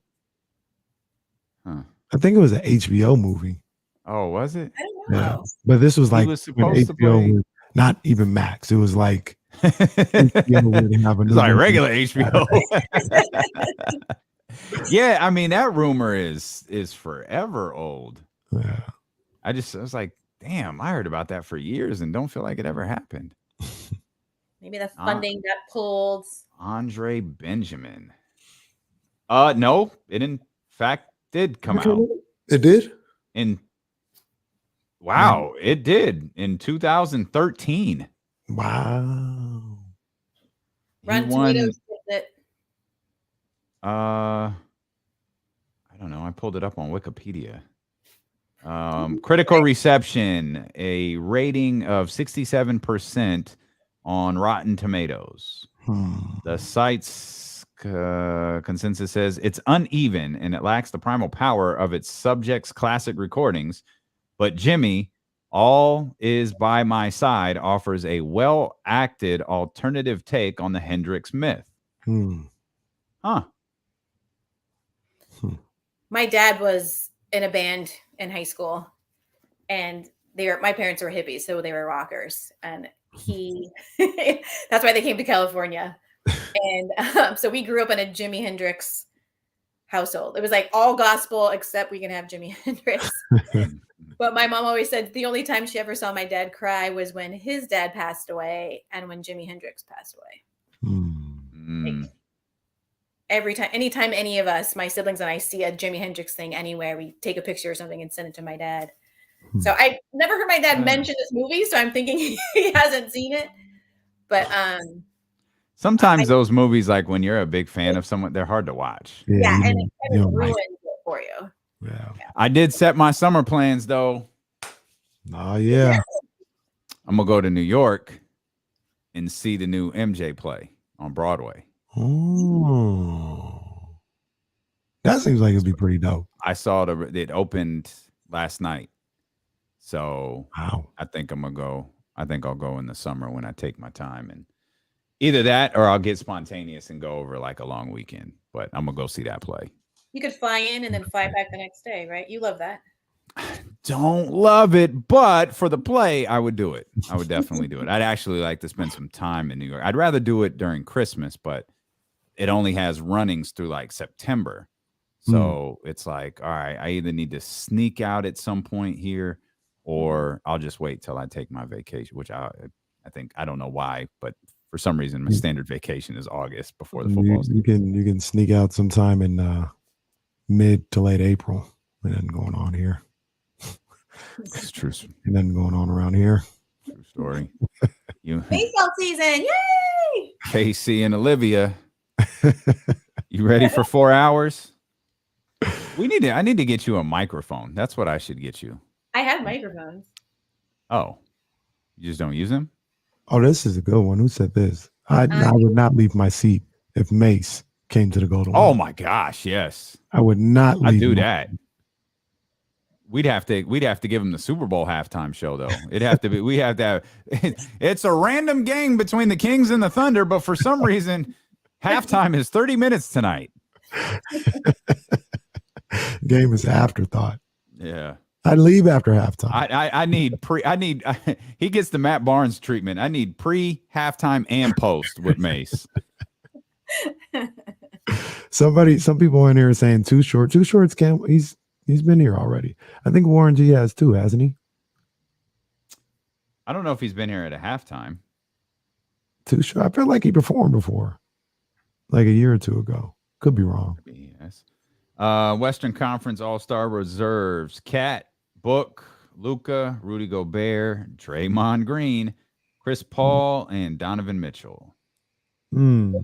Huh. I think it was an HBO movie. Oh, was it? I don't know. Yeah, but this was like was when supposed to HBO play- was not even Max. It was like It's like regular HBO. Yeah, I mean that rumor is forever old. Yeah. I was like, damn, I heard about that for years and don't feel like it ever happened. Maybe the funding got pulled. Andre Benjamin. No, it in fact did come out. It did? Wow, it did in 2013. Wow. Rotten won- Tomatoes did it. I don't know. I pulled it up on Wikipedia. Critical reception, a rating of 67% on Rotten Tomatoes. The site's consensus says it's uneven and it lacks the primal power of its subject's classic recordings. But Jimmy, All Is By My Side, offers a well-acted alternative take on the Hendrix myth. Huh. My dad was in a band in high school, and my parents were hippies, so they were rockers, and that's why they came to California. And so we grew up in a Jimi Hendrix household. It was like all gospel except we can have Jimi Hendrix. But my mom always said the only time she ever saw my dad cry was when his dad passed away and when Jimi Hendrix passed away. Like, anytime any of us, my siblings and I, see a Jimi Hendrix thing anywhere, we take a picture or something and send it to my dad. So I never heard my dad mention this movie, so I'm thinking he hasn't seen it. But sometimes those movies, like when you're a big fan of someone, they're hard to watch. Yeah, and it kind of ruins it for you. Yeah. I did set my summer plans though. Oh yeah. I'm gonna go to New York and see the new MJ play on Broadway. Oh, that seems like it'd be pretty dope. I saw it opened last night, so wow. I think I'm gonna go. I think I'll go in the summer when I take my time, and either that or I'll get spontaneous and go over like a long weekend. But I'm gonna go see that play. You could fly in and then fly back the next day, right? You love that. Don't love it, but for the play, I would do it. I would definitely do it. I'd actually like to spend some time in New York. I'd rather do it during Christmas, but it only has runnings through like September. So it's like, all right, I either need to sneak out at some point here, or I'll just wait till I take my vacation, which I think, I don't know why, but for some reason my standard vacation is August before the football season. You can sneak out sometime in mid to late April. Nothing going on here. It's true. Nothing going on around here. True story. You Baseball season, yay! KC and Olivia, you ready for 4 hours? I need to get you a microphone. That's what I should get you. I have microphones. Oh, you just don't use them? Oh, this is a good one. Who said this? I would not leave my seat if Mace came to the Golden Oh Line. my gosh, yes. I would not leave. I'd do that. We'd have to give him the Super Bowl halftime show though. We have to have it's a random game between the Kings and the Thunder, but for some reason halftime is 30 minutes tonight. Game is afterthought. Yeah. I'd leave after halftime. I need he gets the Matt Barnes treatment. I need pre, halftime, and post with Mace. Some people in here are saying Too Short. Too Short's can't. He's been here already. I think Warren G has too, hasn't he? I don't know if he's been here at a halftime. Too Short. I feel like he performed before, like a year or two ago. Could be wrong. Yes. Western Conference All-Star reserves: Cat, Book, Luka, Rudy Gobert, Draymond Green, Chris Paul, and Donovan Mitchell. Who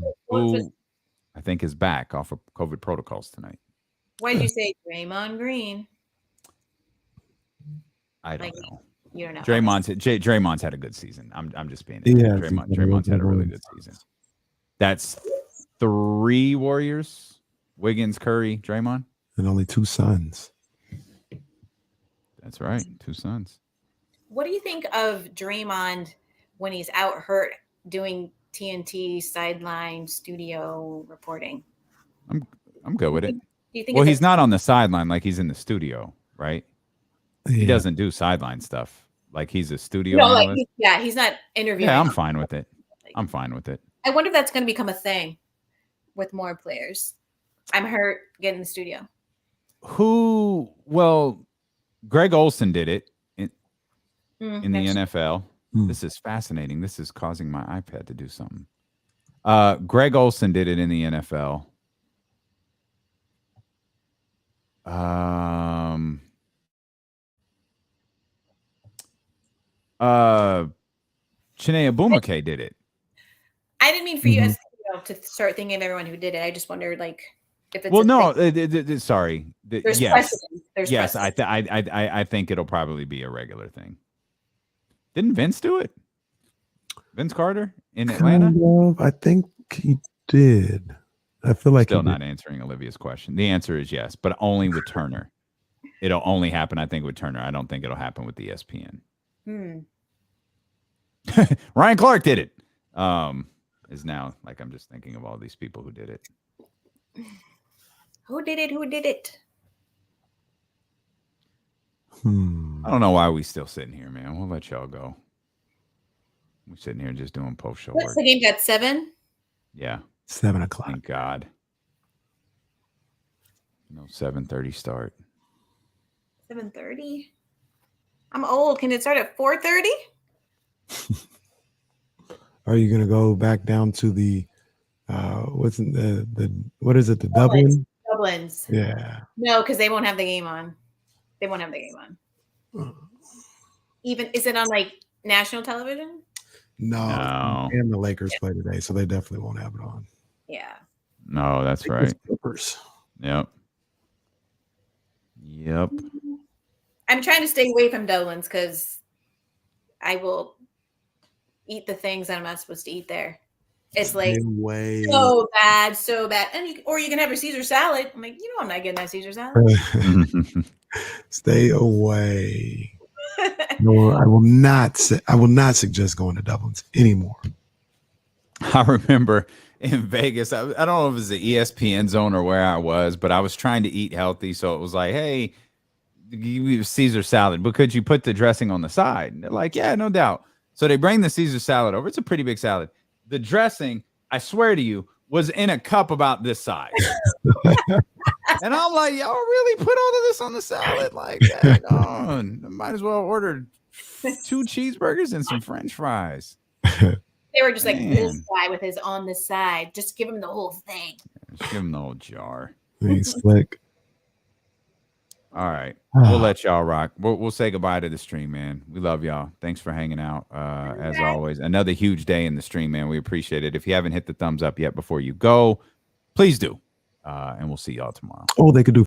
I think is back off of COVID protocols tonight. Why did you say Draymond Green? I don't know. You don't know. Draymond's had a good season. I'm just being Draymond's had a really good season. That's 3 Warriors: Wiggins, Curry, Draymond, and only 2 sons. That's right, 2 sons. What do you think of Draymond when he's out hurt doing TNT sideline studio reporting? I'm good with it. Do you think? Well, he's not on the sideline like he's in the studio, right? Yeah. He doesn't do sideline stuff like he's a studio. No, analyst. he's not interviewing. Yeah, I'm fine with it. I'm fine with it. I wonder if that's going to become a thing with more players. I'm hurt, get in the studio. Well, Greg Olson did it in the That's- NFL. This is fascinating. This is causing my iPad to do something. Greg Olson did it in the NFL. Chiney Abumake did it. I didn't mean for you as to start thinking of everyone who did it. I just wondered, like, if it's Well, a no, thing. sorry. There's Yes, precedent. There's yes. precedent. I think it'll probably be a regular thing. Didn't Vince do it? Vince Carter in Atlanta? Kind of, I think he did. I feel like Still he not did. answering Olivia's question. The answer is yes, but only with Turner. It'll only happen, I think, with Turner. I don't think it'll happen with ESPN. Ryan Clark did it. Is now like I'm just thinking of all these people who did it. Who did it? Who did it? I don't know why we still sitting here, man. We'll let y'all go. We're sitting here just doing post show What's work. the game? Got 7? Yeah. 7 o'clock. Thank God. No 7:30 start. 7:30. I'm old. Can it start at 4:30? Are you gonna go back down to the what is it, the Dublin? Dublin's. Yeah. No, because they won't have the game on. They won't have the game on. Even is it on like national television? No. And the Lakers play today, so they definitely won't have it on. Yeah. No, that's right. Clippers. Yep. I'm trying to stay away from Dublin's because I will eat the things that I'm not supposed to eat there. It's like so bad. And or you can have a Caesar salad. I'm like, I'm not getting that Caesar salad. Stay away. No, I will not suggest going to Dublin's anymore. I remember in Vegas, I don't know if it was the ESPN zone or where I was, but I was trying to eat healthy. So it was like, hey, you Caesar salad, but could you put the dressing on the side? And they're like, yeah, no doubt. So they bring the Caesar salad over. It's a pretty big salad. The dressing, I swear to you, was in a cup about this size. And I'm like, y'all really put all of this on the salad? Like, dang on. Might as well order 2 cheeseburgers and some French fries. They were just like, Man. this guy with his on the side. Just give him the whole thing. Just give him the whole jar. He's slick. All right. We'll let y'all rock. We'll say goodbye to the stream, man. We love y'all. Thanks for hanging out. As always, another huge day in the stream, man. We appreciate it. If you haven't hit the thumbs up yet before you go, please do. And we'll see y'all tomorrow. Oh, they could do